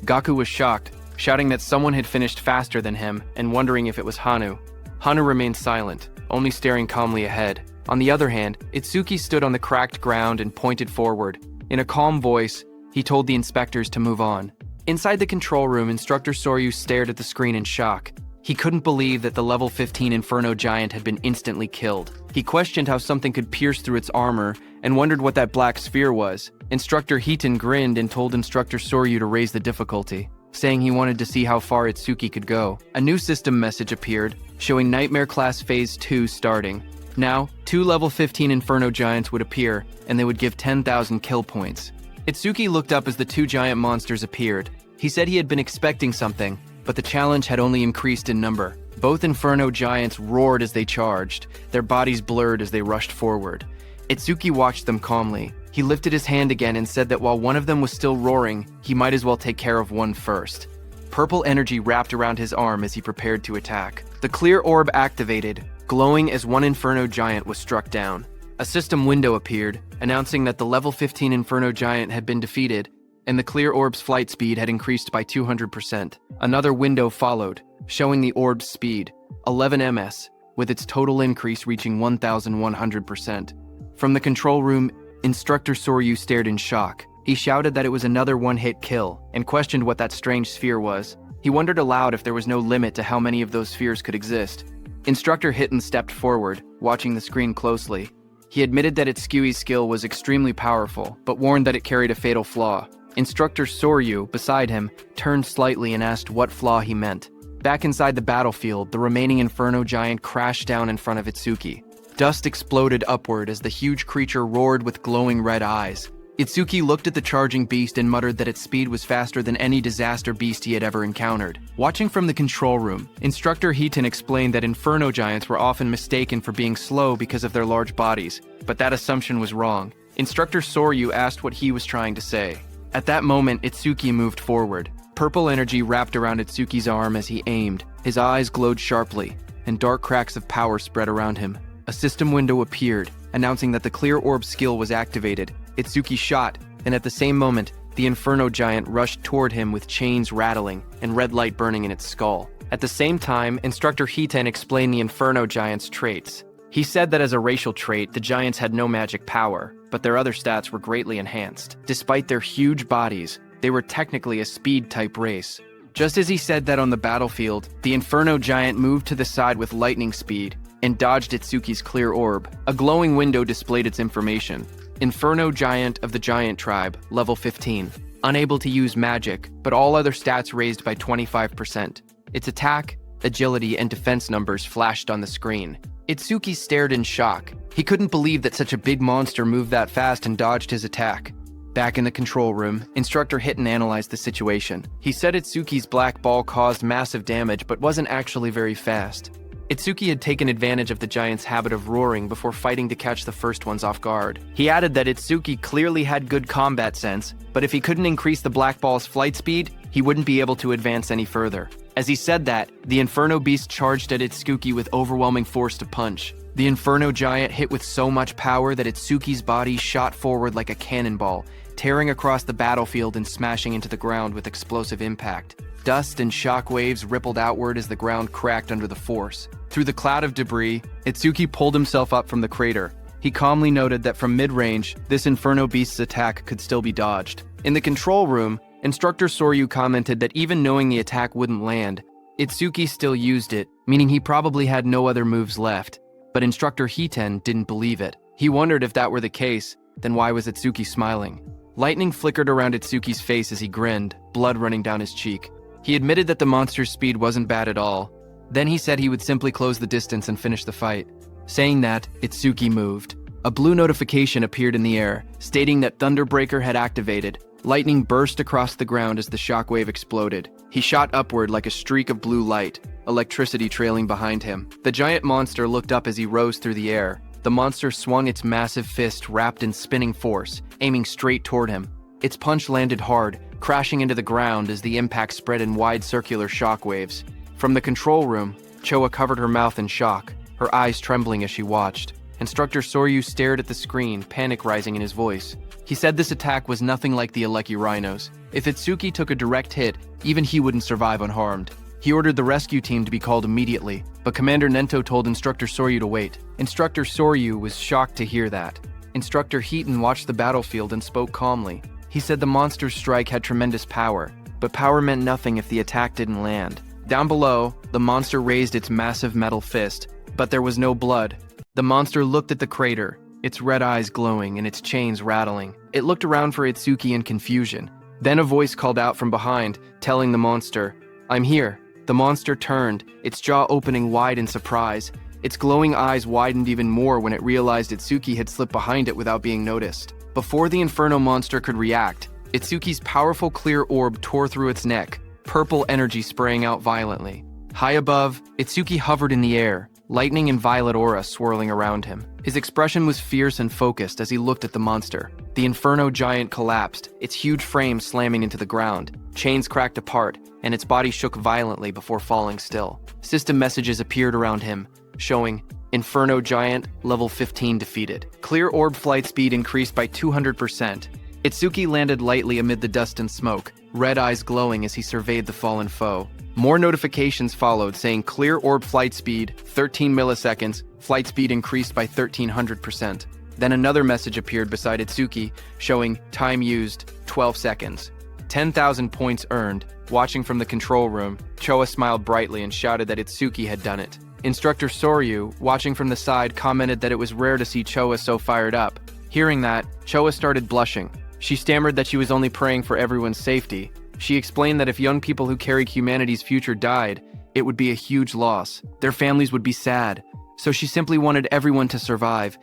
Gaku was shocked, shouting that someone had finished faster than him and wondering if it was Hanu. Hanu remained silent, only staring calmly ahead. On the other hand, Itsuki stood on the cracked ground and pointed forward. In a calm voice, he told the inspectors to move on. Inside the control room, Instructor Soryu stared at the screen in shock. He couldn't believe that the level 15 Inferno Giant had been instantly killed. He questioned how something could pierce through its armor and wondered what that black sphere was. Instructor Hiton grinned and told Instructor Soryu to raise the difficulty, saying he wanted to see how far Itsuki could go. A new system message appeared, showing Nightmare Class Phase 2 starting. Now, 2 level 15 Inferno Giants would appear, and they would give 10,000 kill points. Itsuki looked up as the 2 giant monsters appeared. He said he had been expecting something, but the challenge had only increased in number. Both Inferno Giants roared as they charged, their bodies blurred as they rushed forward. Itsuki watched them calmly. He lifted his hand again and said that while one of them was still roaring, he might as well take care of one first. Purple energy wrapped around his arm as he prepared to attack. The Clear Orb activated, glowing as one Inferno Giant was struck down. A system window appeared, announcing that the level 15 Inferno Giant had been defeated, and the Clear Orb's flight speed had increased by 200%. Another window followed, showing the orb's speed, 11 ms, with its total increase reaching 1,100%. From the control room, Instructor Soryu stared in shock. He shouted that it was another one-hit kill, and questioned what that strange sphere was. He wondered aloud if there was no limit to how many of those spheres could exist. Instructor Hiton stepped forward, watching the screen closely. He admitted that Itsuki's skill was extremely powerful, but warned that it carried a fatal flaw. Instructor Soryu, beside him, turned slightly and asked what flaw he meant. Back inside the battlefield, the remaining Inferno Giant crashed down in front of Itsuki. Dust exploded upward as the huge creature roared with glowing red eyes. Itsuki looked at the charging beast and muttered that its speed was faster than any disaster beast he had ever encountered. Watching from the control room, Instructor Hiton explained that Inferno Giants were often mistaken for being slow because of their large bodies, but that assumption was wrong. Instructor Soryu asked what he was trying to say. At that moment, Itsuki moved forward. Purple energy wrapped around Itsuki's arm as he aimed. His eyes glowed sharply, and dark cracks of power spread around him. A system window appeared, announcing that the Clear Orb skill was activated. Itsuki shot, and at the same moment, the Inferno Giant rushed toward him with chains rattling and red light burning in its skull. At the same time, Instructor Hiton explained the Inferno Giant's traits. He said that as a racial trait, the giants had no magic power, but their other stats were greatly enhanced. Despite their huge bodies, they were technically a speed-type race. Just as he said that on the battlefield, the Inferno Giant moved to the side with lightning speed and dodged Itsuki's clear orb. A glowing window displayed its information. Inferno Giant of the Giant Tribe, level 15. Unable to use magic, but all other stats raised by 25%. Its attack, agility, and defense numbers flashed on the screen. Itsuki stared in shock. He couldn't believe that such a big monster moved that fast and dodged his attack. Back in the control room, Instructor Hitten analyzed the situation. He said Itsuki's black ball caused massive damage but wasn't actually very fast. Itsuki had taken advantage of the giant's habit of roaring before fighting to catch the first ones off guard. He added that Itsuki clearly had good combat sense, but if he couldn't increase the black ball's flight speed, he wouldn't be able to advance any further. As he said that, the Inferno Beast charged at Itsuki with overwhelming force to punch. The Inferno Giant hit with so much power that Itsuki's body shot forward like a cannonball, tearing across the battlefield and smashing into the ground with explosive impact. Dust and shock waves rippled outward as the ground cracked under the force. Through the cloud of debris, Itsuki pulled himself up from the crater. He calmly noted that from mid-range, this Inferno Beast's attack could still be dodged. In the control room, Instructor Soryu commented that even knowing the attack wouldn't land, Itsuki still used it, meaning he probably had no other moves left. But Instructor Hiten didn't believe it. He wondered if that were the case, then why was Itsuki smiling? Lightning flickered around Itsuki's face as he grinned, blood running down his cheek. He admitted that the monster's speed wasn't bad at all. Then he said he would simply close the distance and finish the fight. Saying that, Itsuki moved. A blue notification appeared in the air, stating that Thunderbreaker had activated. Lightning burst across the ground as the shockwave exploded. He shot upward like a streak of blue light, electricity trailing behind him. The giant monster looked up as he rose through the air. The monster swung its massive fist wrapped in spinning force, aiming straight toward him. Its punch landed hard, crashing into the ground as the impact spread in wide circular shockwaves. From the control room, Choa covered her mouth in shock, her eyes trembling as she watched. Instructor Soryu stared at the screen, panic rising in his voice. He said this attack was nothing like the Aleki Rhinos. If Itsuki took a direct hit, even he wouldn't survive unharmed. He ordered the rescue team to be called immediately, but Commander Nento told Instructor Soryu to wait. Instructor Soryu was shocked to hear that. Instructor Heaton watched the battlefield and spoke calmly. He said the monster's strike had tremendous power, but power meant nothing if the attack didn't land. Down below, the monster raised its massive metal fist, but there was no blood. The monster looked at the crater, its red eyes glowing and its chains rattling. It looked around for Itsuki in confusion. Then a voice called out from behind, telling the monster, "I'm here." The monster turned, its jaw opening wide in surprise. Its glowing eyes widened even more when it realized Itsuki had slipped behind it without being noticed. Before the Inferno monster could react, Itsuki's powerful clear orb tore through its neck, purple energy spraying out violently. High above, Itsuki hovered in the air, lightning and violet aura swirling around him. His expression was fierce and focused as he looked at the monster. The Inferno Giant collapsed, its huge frame slamming into the ground. Chains cracked apart, and its body shook violently before falling still. System messages appeared around him, showing Inferno Giant, level 15 defeated. Clear orb flight speed increased by 200%. Itsuki landed lightly amid the dust and smoke, red eyes glowing as he surveyed the fallen foe. More notifications followed saying clear orb flight speed, 13 milliseconds, flight speed increased by 1300%. Then another message appeared beside Itsuki, showing time used, 12 seconds. 10,000 points earned. Watching from the control room, Choa smiled brightly and shouted that Itsuki had done it. Instructor Soryu, watching from the side, commented that it was rare to see Choa so fired up. Hearing that, Choa started blushing. She stammered that she was only praying for everyone's safety. She explained that if young people who carried humanity's future died, it would be a huge loss. Their families would be sad. So she simply wanted everyone to survive.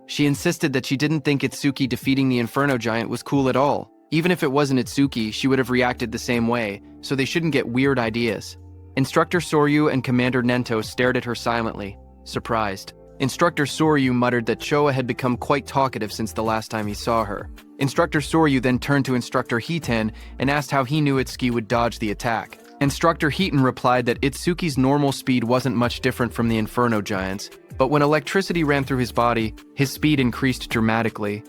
She insisted that she didn't think Itsuki defeating the Inferno Giant was cool at all. Even if it wasn't Itsuki, she would have reacted the same way, so they shouldn't get weird ideas. Instructor Soryu and Commander Nento stared at her silently, surprised. Instructor Soryu muttered that Choa had become quite talkative since the last time he saw her. Instructor Soryu then turned to Instructor Heaton and asked how he knew Itsuki would dodge the attack. Instructor Heaton replied that Itsuki's normal speed wasn't much different from the Inferno Giant's, but when electricity ran through his body, his speed increased dramatically.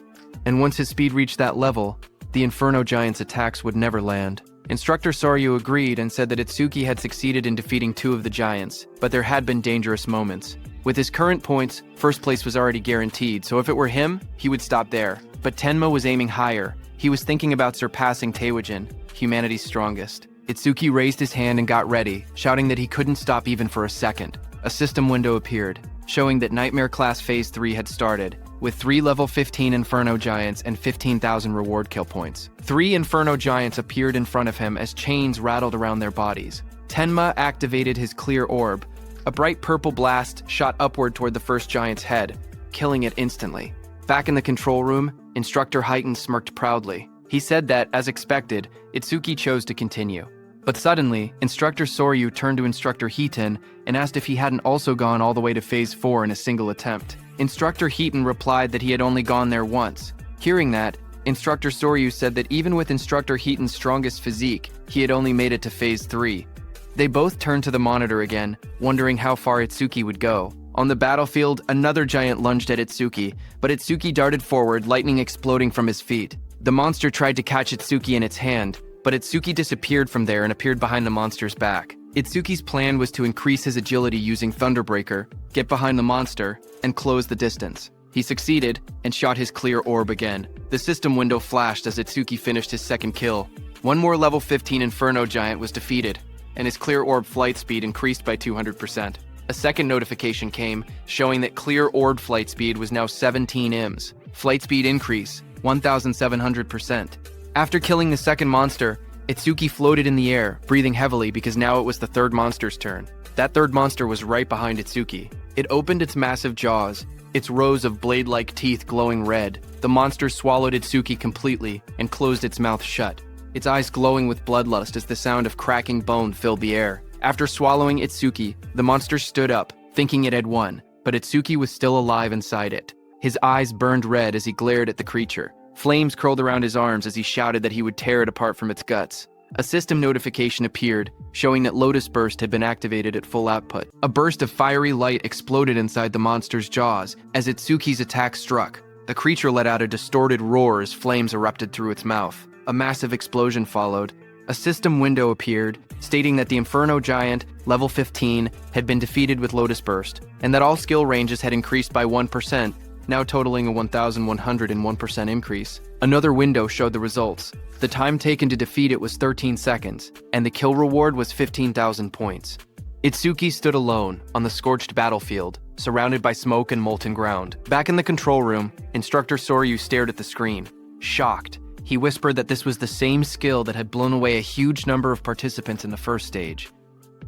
And once his speed reached that level, the Inferno Giant's attacks would never land. Instructor Soryu agreed and said that Itsuki had succeeded in defeating 2 of the giants, but there had been dangerous moments. With his current points, first place was already guaranteed, so if it were him, he would stop there. But Tenma was aiming higher. He was thinking about surpassing Taewajin, humanity's strongest. Itsuki raised his hand and got ready, shouting that he couldn't stop even for a second. A system window appeared, showing that Nightmare Class Phase 3 had started, with 3 level 15 Inferno Giants and 15,000 reward kill points. 3 Inferno Giants appeared in front of him as chains rattled around their bodies. Tenma activated his clear orb. A bright purple blast shot upward toward the first giant's head, killing it instantly. Back in the control room, Instructor Heighten smirked proudly. He said that, as expected, Itsuki chose to continue. But suddenly, Instructor Soryu turned to Instructor Heaton and asked if he hadn't also gone all the way to Phase 4 in a single attempt. Instructor Heaton replied that he had only gone there once. Hearing that, Instructor Soryu said that even with Instructor Heaton's strongest physique, he had only made it to Phase 3. They both turned to the monitor again, wondering how far Itsuki would go. On the battlefield, another giant lunged at Itsuki, but Itsuki darted forward, lightning exploding from his feet. The monster tried to catch Itsuki in its hand, but Itsuki disappeared from there and appeared behind the monster's back. Itsuki's plan was to increase his agility using Thunderbreaker, get behind the monster, and close the distance. He succeeded and shot his clear orb again. The system window flashed as Itsuki finished his second kill. One more level 15 Inferno Giant was defeated, and his clear orb flight speed increased by 200%. A second notification came, showing that clear orb flight speed was now 17 IMS. Flight speed increase, 1,700%. After killing the second monster, Itsuki floated in the air, breathing heavily because now it was the third monster's turn. That third monster was right behind Itsuki. It opened its massive jaws, its rows of blade-like teeth glowing red. The monster swallowed Itsuki completely and closed its mouth shut, its eyes glowing with bloodlust as the sound of cracking bone filled the air. After swallowing Itsuki, the monster stood up, thinking it had won, but Itsuki was still alive inside it. His eyes burned red as he glared at the creature. Flames curled around his arms as he shouted that he would tear it apart from its guts. A system notification appeared, showing that Lotus Burst had been activated at full output. A burst of fiery light exploded inside the monster's jaws as Itsuki's attack struck. The creature let out a distorted roar as flames erupted through its mouth. A massive explosion followed. A system window appeared, stating that the Inferno Giant, level 15, had been defeated with Lotus Burst, and that all skill ranges had increased by 1%, now totaling a 1,101% increase. Another window showed the results. The time taken to defeat it was 13 seconds, and the kill reward was 15,000 points. Itsuki stood alone on the scorched battlefield, surrounded by smoke and molten ground. Back in the control room, Instructor Soryu stared at the screen. Shocked, he whispered that this was the same skill that had blown away a huge number of participants in the first stage.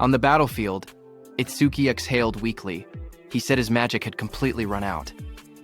On the battlefield, Itsuki exhaled weakly. He said his magic had completely run out.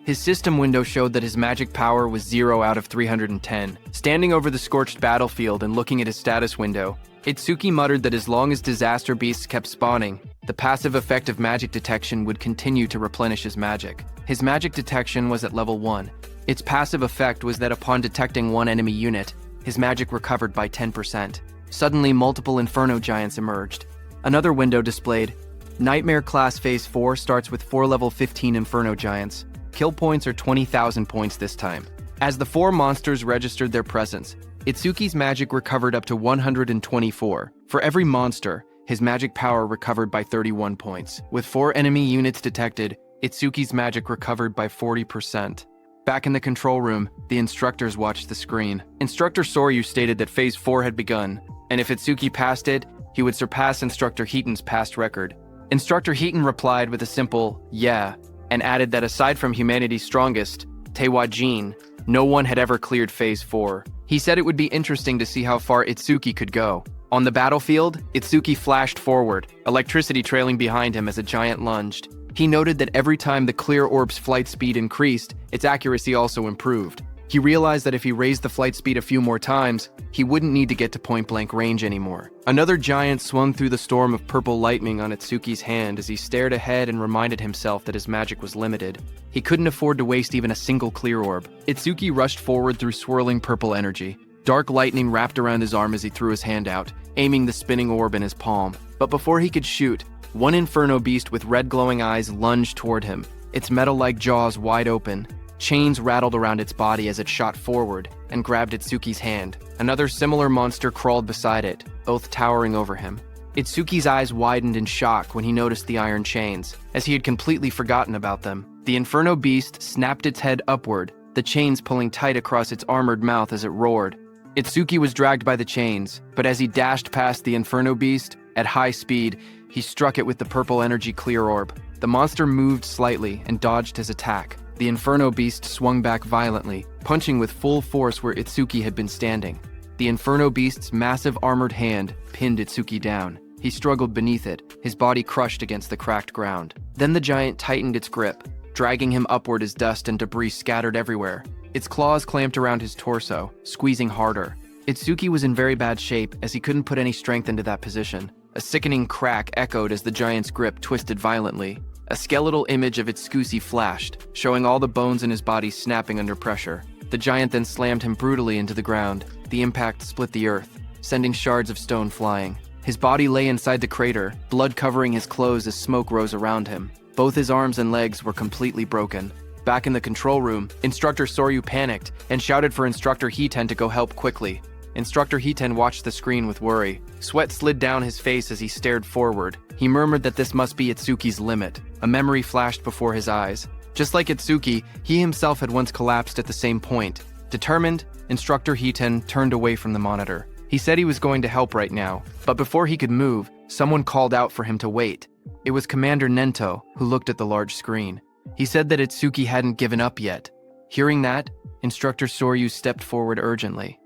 His system window showed that his magic power was 0 out of 310. Standing over the scorched battlefield and looking at his status window, Itsuki muttered that as long as disaster beasts kept spawning, the passive effect of magic detection would continue to replenish his magic. His magic detection was at level 1. Its passive effect was that upon detecting one enemy unit, his magic recovered by 10%. Suddenly, multiple Inferno Giants emerged. Another window displayed, Nightmare Class Phase 4 starts with 4 level 15 Inferno Giants. Kill points are 20,000 points this time. As the 4 monsters registered their presence, Itsuki's magic recovered up to 124. For every monster, his magic power recovered by 31 points. With 4 enemy units detected, Itsuki's magic recovered by 40%. Back in the control room, the instructors watched the screen. Instructor Soryu stated that Phase 4 had begun, and if Itsuki passed it, he would surpass Instructor Heaton's past record. Instructor Heaton replied with a simple, yeah, and added that aside from humanity's strongest, Taewajin, no one had ever cleared Phase 4. He said it would be interesting to see how far Itsuki could go. On the battlefield, Itsuki flashed forward, electricity trailing behind him as a giant lunged. He noted that every time the clear orb's flight speed increased, its accuracy also improved. He realized that if he raised the flight speed a few more times, he wouldn't need to get to point-blank range anymore. Another giant swung through the storm of purple lightning on Itsuki's hand as he stared ahead and reminded himself that his magic was limited. He couldn't afford to waste even a single clear orb. Itsuki rushed forward through swirling purple energy. Dark lightning wrapped around his arm as he threw his hand out, aiming the spinning orb in his palm. But before he could shoot, one inferno beast with red glowing eyes lunged toward him, its metal-like jaws wide open. Chains rattled around its body as it shot forward and grabbed Itsuki's hand. Another similar monster crawled beside it, both towering over him. Itsuki's eyes widened in shock when he noticed the iron chains, as he had completely forgotten about them. The Inferno Beast snapped its head upward, the chains pulling tight across its armored mouth as it roared. Itsuki was dragged by the chains, but as he dashed past the Inferno Beast, at high speed, he struck it with the purple energy clear orb. The monster moved slightly and dodged his attack. The Inferno Beast swung back violently, punching with full force where Itsuki had been standing. The Inferno Beast's massive armored hand pinned Itsuki down. He struggled beneath it, his body crushed against the cracked ground. Then the giant tightened its grip, dragging him upward as dust and debris scattered everywhere. Its claws clamped around his torso, squeezing harder. Itsuki was in very bad shape as he couldn't put any strength into that position. A sickening crack echoed as the giant's grip twisted violently. A skeletal image of Itsuki flashed, showing all the bones in his body snapping under pressure. The giant then slammed him brutally into the ground. The impact split the earth, sending shards of stone flying. His body lay inside the crater, blood covering his clothes as smoke rose around him. Both his arms and legs were completely broken. Back in the control room, Instructor Soryu panicked and shouted for Instructor Hiten to go help quickly. Instructor Hiten watched the screen with worry. Sweat slid down his face as he stared forward. He murmured that this must be Itsuki's limit. A memory flashed before his eyes. Just like Itsuki, he himself had once collapsed at the same point. Determined, Instructor Hiten turned away from the monitor. He said he was going to help right now, but before he could move, someone called out for him to wait. It was Commander Nento, who looked at the large screen. He said that Itsuki hadn't given up yet. Hearing that, Instructor Soryu stepped forward urgently.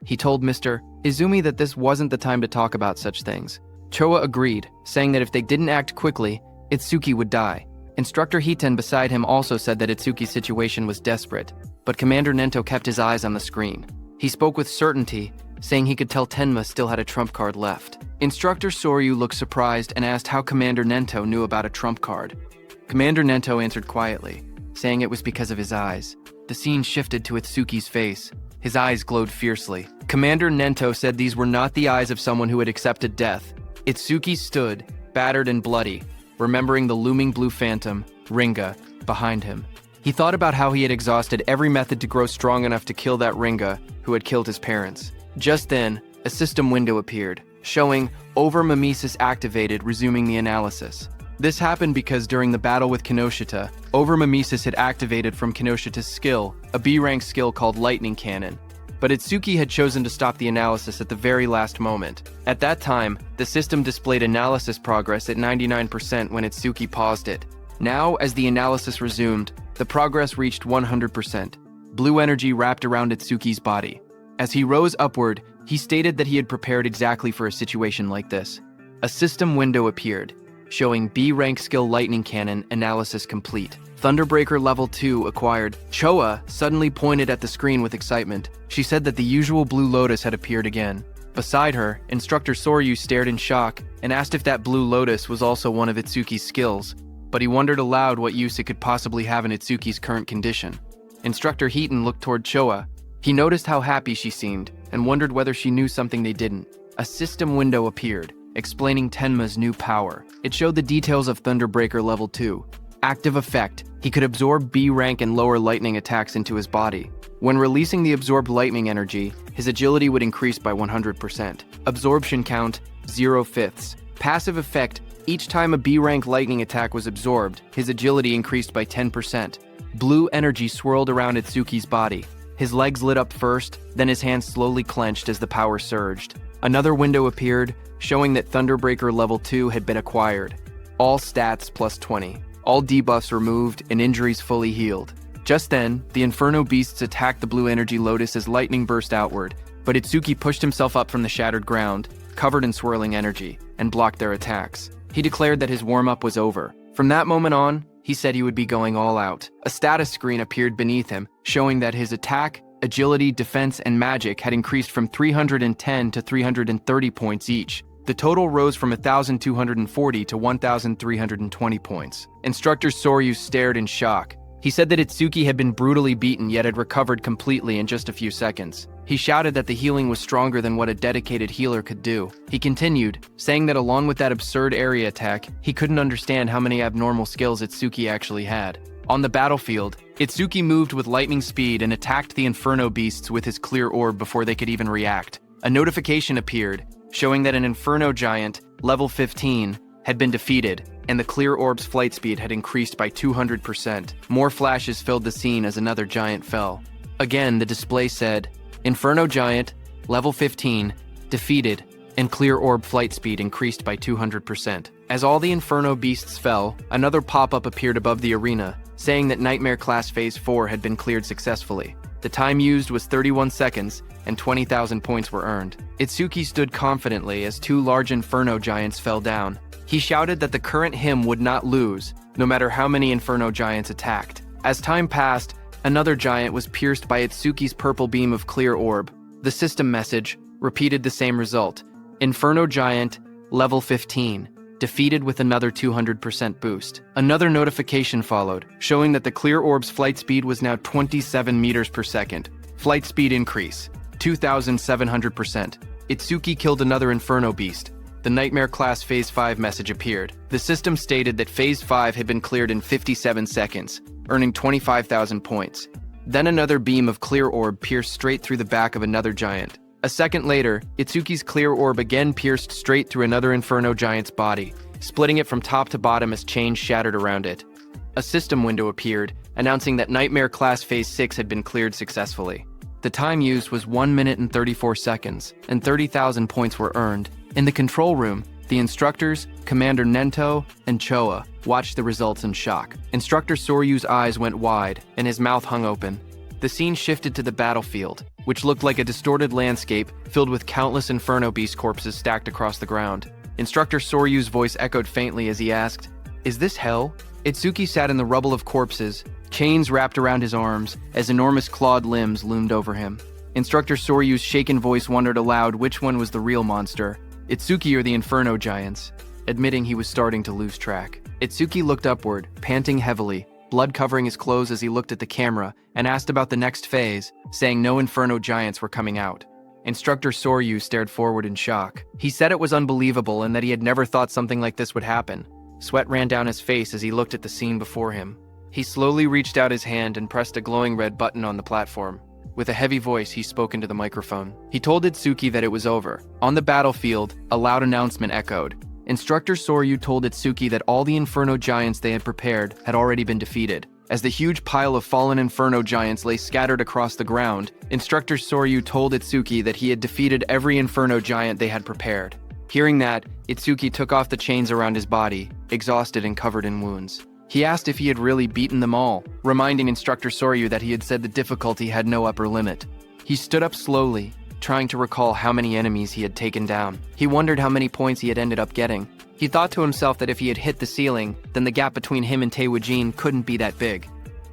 He told Mr. Izumi that this wasn't the time to talk about such things. Choa agreed, saying that if they didn't act quickly, Itsuki would die. Instructor Hiten beside him also said that Itsuki's situation was desperate, but Commander Nento kept his eyes on the screen. He spoke with certainty, saying he could tell Tenma still had a trump card left. Instructor Soryu looked surprised and asked how Commander Nento knew about a trump card. Commander Nento answered quietly, saying it was because of his eyes. The scene shifted to Itsuki's face. His eyes glowed fiercely. Commander Nento said these were not the eyes of someone who had accepted death. Itsuki stood, battered and bloody, remembering the looming blue phantom, Ringa, behind him. He thought about how he had exhausted every method to grow strong enough to kill that Ringa who had killed his parents. Just then, a system window appeared, showing over-mimesis activated, resuming the analysis. This happened because during the battle with Kinoshita, over-mimesis had activated from Kinoshita's skill, a B-rank skill called Lightning Cannon. But Itsuki had chosen to stop the analysis at the very last moment. At that time, the system displayed analysis progress at 99% when Itsuki paused it. Now, as the analysis resumed, the progress reached 100%. Blue energy wrapped around Itsuki's body. As he rose upward, he stated that he had prepared exactly for a situation like this. A system window appeared, showing B-rank skill Lightning Cannon analysis complete. Thunderbreaker Level 2 acquired. Choa suddenly pointed at the screen with excitement. She said that the usual blue lotus had appeared again. Beside her, Instructor Soryu stared in shock and asked if that blue lotus was also one of Itsuki's skills, but he wondered aloud what use it could possibly have in Itsuki's current condition. Instructor Hiten looked toward Choa. He noticed how happy she seemed and wondered whether she knew something they didn't. A system window appeared, explaining Tenma's new power. It showed the details of Thunderbreaker Level 2. Active effect: he could absorb B-rank and lower lightning attacks into his body. When releasing the absorbed lightning energy, his agility would increase by 100%. Absorption count, 0/5. Passive effect: each time a B-rank lightning attack was absorbed, his agility increased by 10%. Blue energy swirled around Itsuki's body. His legs lit up first, then his hands slowly clenched as the power surged. Another window appeared, showing that Thunderbreaker Level 2 had been acquired. All stats plus 20. All debuffs removed and injuries fully healed. Just then, the Inferno Beasts attacked the blue energy lotus as lightning burst outward, but Itsuki pushed himself up from the shattered ground, covered in swirling energy, and blocked their attacks. He declared that his warm-up was over. From that moment on, he said he would be going all out. A status screen appeared beneath him, showing that his attack, agility, defense, and magic had increased from 310 to 330 points each. The total rose from 1,240 to 1,320 points. Instructor Soryu stared in shock. He said that Itsuki had been brutally beaten yet had recovered completely in just a few seconds. He shouted that the healing was stronger than what a dedicated healer could do. He continued, saying that along with that absurd area attack, he couldn't understand how many abnormal skills Itsuki actually had. On the battlefield, Itsuki moved with lightning speed and attacked the Inferno Beasts with his clear orb before they could even react. A notification appeared, showing that an Inferno Giant, level 15, had been defeated, and the clear orb's flight speed had increased by 200%. More flashes filled the scene as another giant fell. Again, the display said, Inferno Giant, level 15, defeated, and clear orb flight speed increased by 200%. As all the Inferno beasts fell, another pop-up appeared above the arena, saying that Nightmare Class Phase 4 had been cleared successfully. The time used was 31 seconds, and 20,000 points were earned. Itsuki stood confidently as two large Inferno Giants fell down. He shouted that the current him would not lose, no matter how many Inferno Giants attacked. As time passed, another giant was pierced by Itsuki's purple beam of clear orb. The system message repeated the same result. Inferno Giant, level 15, defeated with another 200% boost. Another notification followed, showing that the clear orb's flight speed was now 27 meters per second. Flight speed increase, 2,700%. Itsuki killed another Inferno beast. The Nightmare Class Phase 5 message appeared. The system stated that Phase 5 had been cleared in 57 seconds, earning 25,000 points. Then another beam of clear orb pierced straight through the back of another giant. A second later, Itsuki's clear orb again pierced straight through another Inferno Giant's body, splitting it from top to bottom as chains shattered around it. A system window appeared, announcing that Nightmare Class Phase 6 had been cleared successfully. The time used was 1 minute and 34 seconds, and 30,000 points were earned. In the control room, the instructors, Commander Nento and Choa, watched the results in shock. Instructor Soryu's eyes went wide, and his mouth hung open. The scene shifted to the battlefield, which looked like a distorted landscape filled with countless Inferno Beast corpses stacked across the ground. Instructor Soryu's voice echoed faintly as he asked, "Is this hell?" Itsuki sat in the rubble of corpses, chains wrapped around his arms, as enormous clawed limbs loomed over him. Instructor Soryu's shaken voice wondered aloud which one was the real monster, Itsuki or the Inferno Giants, admitting he was starting to lose track. Itsuki looked upward, panting heavily, blood covering his clothes as he looked at the camera, and asked about the next phase, saying no Inferno Giants were coming out. Instructor Soryu stared forward in shock. He said it was unbelievable and that he had never thought something like this would happen. Sweat ran down his face as he looked at the scene before him. He slowly reached out his hand and pressed a glowing red button on the platform. With a heavy voice, he spoke into the microphone. He told Itsuki that it was over. On the battlefield, a loud announcement echoed. Instructor Soryu told Itsuki that all the Inferno Giants they had prepared had already been defeated. As the huge pile of fallen Inferno Giants lay scattered across the ground, Instructor Soryu told Itsuki that he had defeated every Inferno Giant they had prepared. Hearing that, Itsuki took off the chains around his body, exhausted and covered in wounds. He asked if he had really beaten them all, reminding Instructor Soryu that he had said the difficulty had no upper limit. He stood up slowly, trying to recall how many enemies he had taken down. He wondered how many points he had ended up getting. He thought to himself that if he had hit the ceiling, then the gap between him and Taewoo-jin couldn't be that big.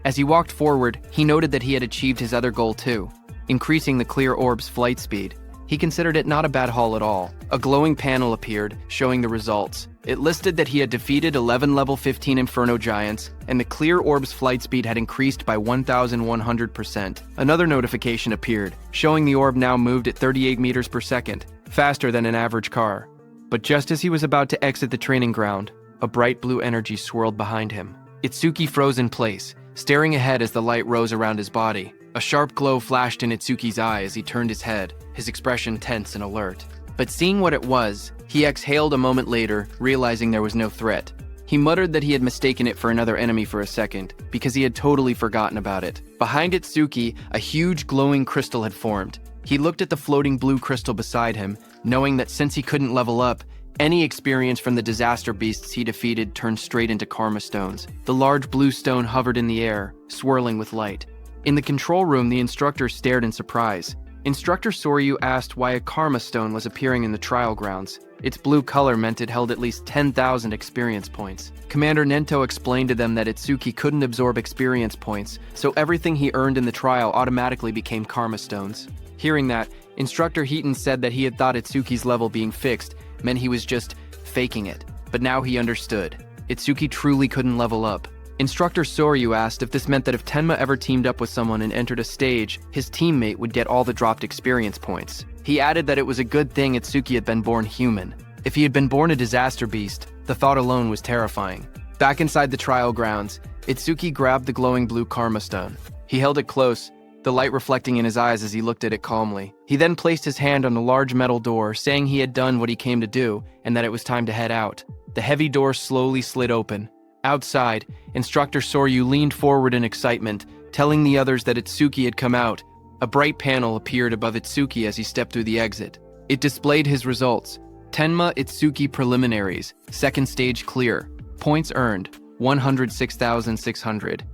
As he walked forward, he noted that he had achieved his other goal too, increasing the clear orb's flight speed. He considered it not a bad haul at all. A glowing panel appeared, showing the results. It listed that he had defeated 11 level 15 Inferno Giants, and the clear orb's flight speed had increased by 1,100%. Another notification appeared, showing the orb now moved at 38 meters per second, faster than an average car. But just as he was about to exit the training ground, a bright blue energy swirled behind him. Itsuki froze in place, staring ahead as the light rose around his body. A sharp glow flashed in Itsuki's eye as he turned his head, his expression tense and alert. But seeing what it was, he exhaled a moment later, realizing there was no threat. He muttered that he had mistaken it for another enemy for a second, because he had totally forgotten about it. Behind Itsuki, a huge glowing crystal had formed. He looked at the floating blue crystal beside him, knowing that since he couldn't level up, any experience from the disaster beasts he defeated turned straight into karma stones. The large blue stone hovered in the air, swirling with light. In the control room, the instructor stared in surprise. Instructor Soryu asked why a karma stone was appearing in the trial grounds. Its blue color meant it held at least 10,000 experience points. Commander Nento explained to them that Itsuki couldn't absorb experience points, so everything he earned in the trial automatically became karma stones. Hearing that, Instructor Heaton said that he had thought Itsuki's level being fixed meant he was just faking it. But now he understood. Itsuki truly couldn't level up. Instructor Soryu asked if this meant that if Tenma ever teamed up with someone and entered a stage, his teammate would get all the dropped experience points. He added that it was a good thing Itsuki had been born human. If he had been born a disaster beast, the thought alone was terrifying. Back inside the trial grounds, Itsuki grabbed the glowing blue karma stone. He held it close, the light reflecting in his eyes as he looked at it calmly. He then placed his hand on the large metal door, saying he had done what he came to do and that it was time to head out. The heavy door slowly slid open. Outside, Instructor Soryu leaned forward in excitement, telling the others that Itsuki had come out. A bright panel appeared above Itsuki as he stepped through the exit. It displayed his results. Tenma Itsuki Preliminaries, second stage clear. Points earned, 106,600.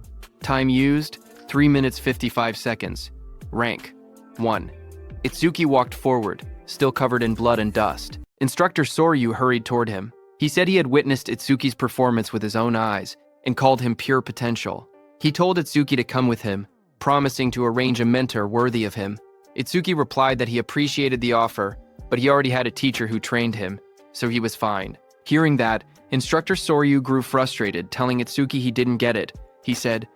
Time used, 3 minutes 55 seconds. Rank, 1. Itsuki walked forward, still covered in blood and dust. Instructor Soryu hurried toward him. He said he had witnessed Itsuki's performance with his own eyes and called him pure potential. He told Itsuki to come with him, promising to arrange a mentor worthy of him. Itsuki replied that he appreciated the offer, but he already had a teacher who trained him, so he was fine. Hearing that, Instructor Soryu grew frustrated, telling Itsuki he didn't get it. He said,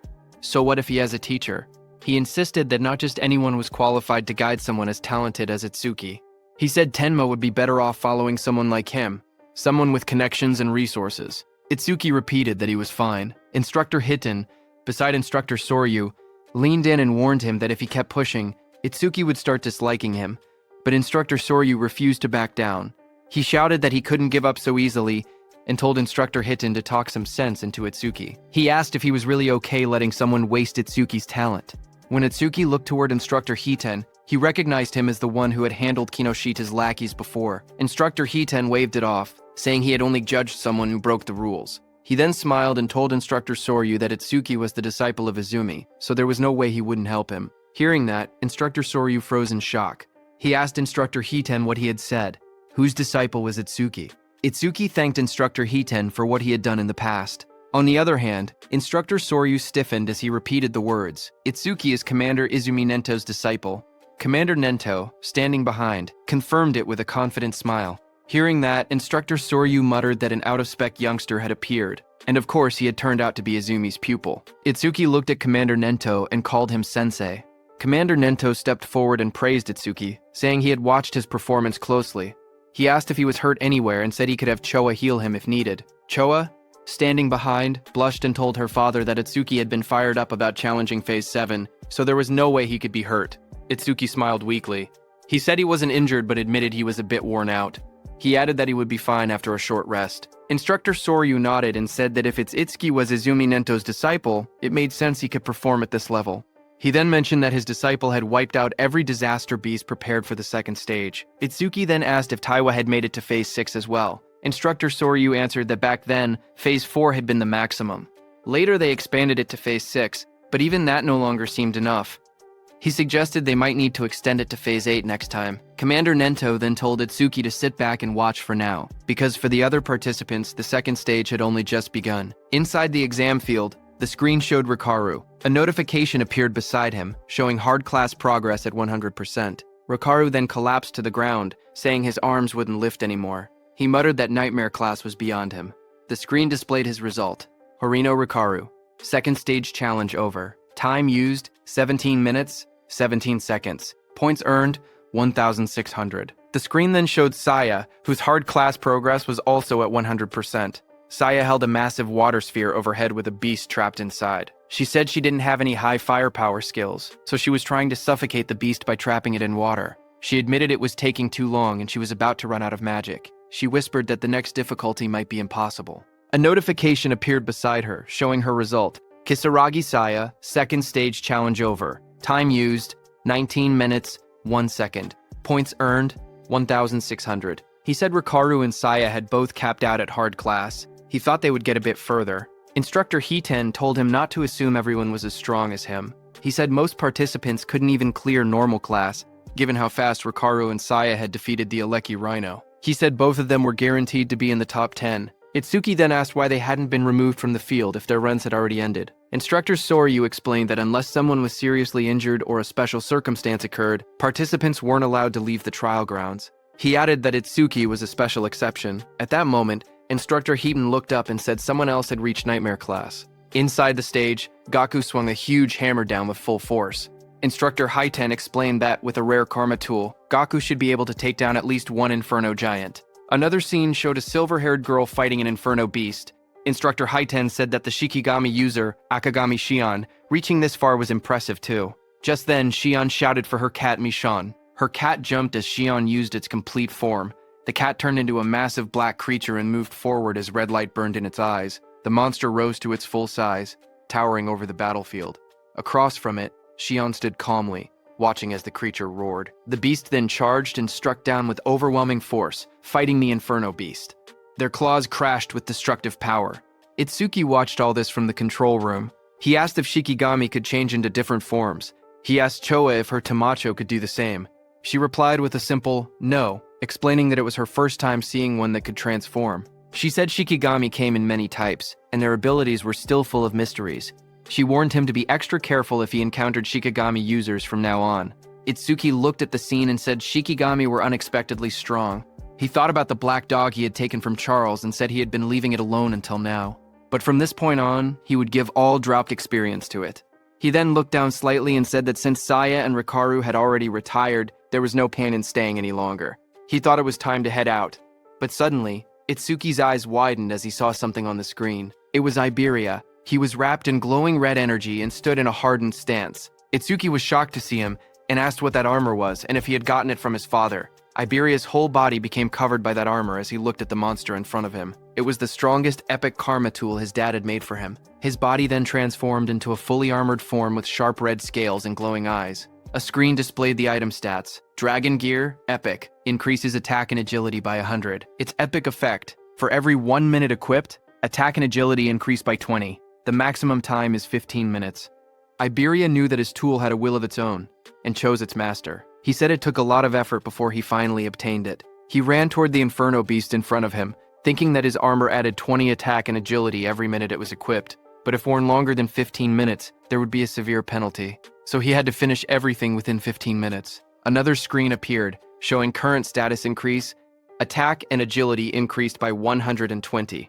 "So what if he has a teacher?" He insisted that not just anyone was qualified to guide someone as talented as Itsuki. He said Tenma would be better off following someone like him, someone with connections and resources. Itsuki repeated that he was fine. Instructor Hiten, beside Instructor Soryu, leaned in and warned him that if he kept pushing, Itsuki would start disliking him, but Instructor Soryu refused to back down. He shouted that he couldn't give up so easily and told Instructor Hiten to talk some sense into Itsuki. He asked if he was really okay letting someone waste Itsuki's talent. When Itsuki looked toward Instructor Hiten, he recognized him as the one who had handled Kinoshita's lackeys before. Instructor Hiten waved it off, saying he had only judged someone who broke the rules. He then smiled and told Instructor Soryu that Itsuki was the disciple of Izumi, so there was no way he wouldn't help him. Hearing that, Instructor Soryu froze in shock. He asked Instructor Hiten what he had said. Whose disciple was Itsuki? Itsuki thanked Instructor Hiten for what he had done in the past. On the other hand, Instructor Soryu stiffened as he repeated the words. Itsuki is Commander Izumi Nento's disciple. Commander Nento, standing behind, confirmed it with a confident smile. Hearing that, Instructor Soryu muttered that an out-of-spec youngster had appeared, and of course he had turned out to be Izumi's pupil. Itsuki looked at Commander Nento and called him sensei. Commander Nento stepped forward and praised Itsuki, saying he had watched his performance closely. He asked if he was hurt anywhere and said he could have Choa heal him if needed. Choa, standing behind, blushed and told her father that Itsuki had been fired up about challenging Phase 7, so there was no way he could be hurt. Itsuki smiled weakly. He said he wasn't injured but admitted he was a bit worn out. He added that he would be fine after a short rest. Instructor Soryu nodded and said that if Itsuki was Izumi Nento's disciple, it made sense he could perform at this level. He then mentioned that his disciple had wiped out every disaster beast prepared for the second stage. Itsuki then asked if Taiwa had made it to Phase 6 as well. Instructor Soryu answered that back then, Phase 4 had been the maximum. Later they expanded it to Phase 6, but even that no longer seemed enough. He suggested they might need to extend it to Phase 8 next time. Commander Nento then told Itsuki to sit back and watch for now, because for the other participants, the second stage had only just begun. Inside the exam field, the screen showed Rikaru. A notification appeared beside him, showing hard class progress at 100%. Rikaru then collapsed to the ground, saying his arms wouldn't lift anymore. He muttered that nightmare class was beyond him. The screen displayed his result. Horino Rikaru. Second stage challenge over. Time used, 17 minutes, 17 seconds. Points earned, 1,600. The screen then showed Saya, whose hard class progress was also at 100%. Saya held a massive water sphere overhead with a beast trapped inside. She said she didn't have any high firepower skills, so she was trying to suffocate the beast by trapping it in water. She admitted it was taking too long and she was about to run out of magic. She whispered that the next difficulty might be impossible. A notification appeared beside her, showing her result. Kisaragi Saya, second stage challenge over. Time used, 19 minutes, 1 second. Points earned, 1,600. He said Rikaru and Saya had both capped out at hard class. He thought they would get a bit further. Instructor Hiten told him not to assume everyone was as strong as him. He said most participants couldn't even clear normal class, given how fast Rikaru and Saya had defeated the Aleki Rhino. He said both of them were guaranteed to be in the top 10. Itsuki then asked why they hadn't been removed from the field if their runs had already ended. Instructor Soryu explained that unless someone was seriously injured or a special circumstance occurred, participants weren't allowed to leave the trial grounds. He added that Itsuki was a special exception. At that moment, Instructor Hiten looked up and said someone else had reached Nightmare Class. Inside the stage, Gaku swung a huge hammer down with full force. Instructor Hiten explained that, with a rare karma tool, Gaku should be able to take down at least one Inferno Giant. Another scene showed a silver-haired girl fighting an Inferno Beast. Instructor Hiten said that the Shikigami user, Akagami Shion, reaching this far was impressive too. Just then, Xion shouted for her cat Michon. Her cat jumped as Xion used its complete form. The cat turned into a massive black creature and moved forward as red light burned in its eyes. The monster rose to its full size, towering over the battlefield. Across from it, Xion stood calmly, watching as the creature roared. The beast then charged and struck down with overwhelming force, fighting the Inferno Beast. Their claws crashed with destructive power. Itsuki watched all this from the control room. He asked if Shikigami could change into different forms. He asked Choa if her Tamacho could do the same. She replied with a simple no, explaining that it was her first time seeing one that could transform. She said Shikigami came in many types, and their abilities were still full of mysteries. She warned him to be extra careful if he encountered Shikigami users from now on. Itsuki looked at the scene and said Shikigami were unexpectedly strong. He thought about the black dog he had taken from Charles and said he had been leaving it alone until now. But from this point on, he would give all dropped experience to it. He then looked down slightly and said that since Saya and Rikaru had already retired, there was no pain in staying any longer. He thought it was time to head out. But suddenly, Itsuki's eyes widened as he saw something on the screen. It was Iberia. He was wrapped in glowing red energy and stood in a hardened stance. Itsuki was shocked to see him and asked what that armor was and if he had gotten it from his father. Iberia's whole body became covered by that armor as he looked at the monster in front of him. It was the strongest epic karma tool his dad had made for him. His body then transformed into a fully armored form with sharp red scales and glowing eyes. A screen displayed the item stats. Dragon Gear, Epic, increases attack and agility by 100. Its epic effect, for every 1 minute equipped, attack and agility increase by 20. The maximum time is 15 minutes. Iberia knew that his tool had a will of its own, and chose its master. He said it took a lot of effort before he finally obtained it. He ran toward the Inferno Beast in front of him, thinking that his armor added 20 attack and agility every minute it was equipped. But if worn longer than 15 minutes, there would be a severe penalty. So he had to finish everything within 15 minutes. Another screen appeared, showing current status increase. Attack and agility increased by 120.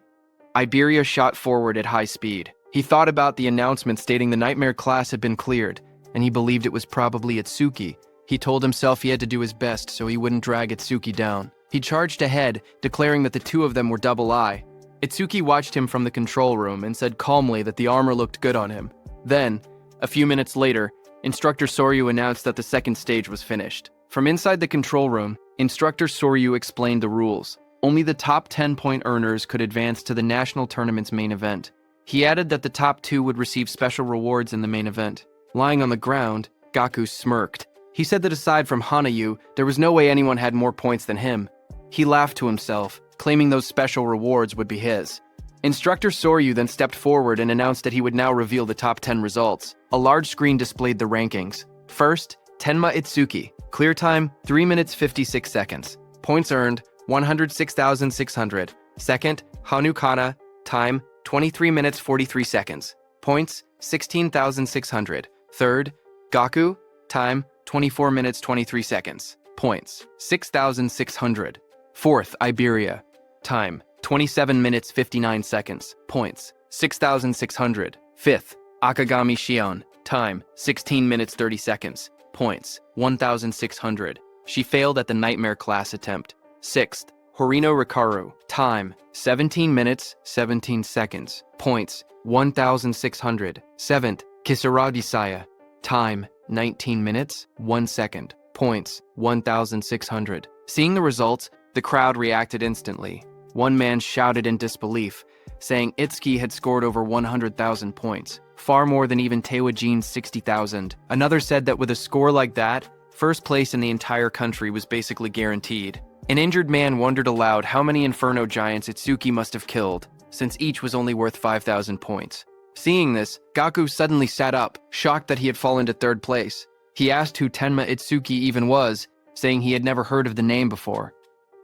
Iberia shot forward at high speed. He thought about the announcement stating the Nightmare class had been cleared, and he believed it was probably Itsuki. He told himself he had to do his best so he wouldn't drag Itsuki down. He charged ahead, declaring that the two of them were double eye. Itsuki watched him from the control room and said calmly that the armor looked good on him. Then, a few minutes later, Instructor Soryu announced that the second stage was finished. From inside the control room, Instructor Soryu explained the rules. Only the top 10-point earners could advance to the national tournament's main event. He added that the top 2 would receive special rewards in the main event. Lying on the ground, Gaku smirked. He said that aside from Hanayu, there was no way anyone had more points than him. He laughed to himself, claiming those special rewards would be his. Instructor Soryu then stepped forward and announced that he would now reveal the top 10 results. A large screen displayed the rankings. First, Tenma Itsuki. Clear time, 3 minutes 56 seconds. Points earned, 106,600. Second, Hanukana. Time, 23 minutes 43 seconds. Points, 16,600. Third, Gaku. Time, 24 minutes 23 seconds. Points, 6,600. Fourth, Iberia. Time, 27 minutes 59 seconds. Points, 6,600. Fifth, Akagami Shion. Time, 16 minutes 30 seconds. Points, 1,600. She failed at the Nightmare class attempt. Sixth, Horino Rikaru. Time, 17 minutes 17 seconds. Points, 1,600. Seventh, Kisaragi Saya. Time, 19 minutes 1 second. Points, 1,600. Seeing the results, the crowd reacted instantly. One man shouted in disbelief, saying Itsuki had scored over 100,000 points, far more than even Tewajin's 60,000. Another said that with a score like that, first place in the entire country was basically guaranteed. An injured man wondered aloud how many Inferno giants Itsuki must have killed, since each was only worth 5,000 points. Seeing this, Gaku suddenly sat up, shocked that he had fallen to third place. He asked who Tenma Itsuki even was, saying he had never heard of the name before.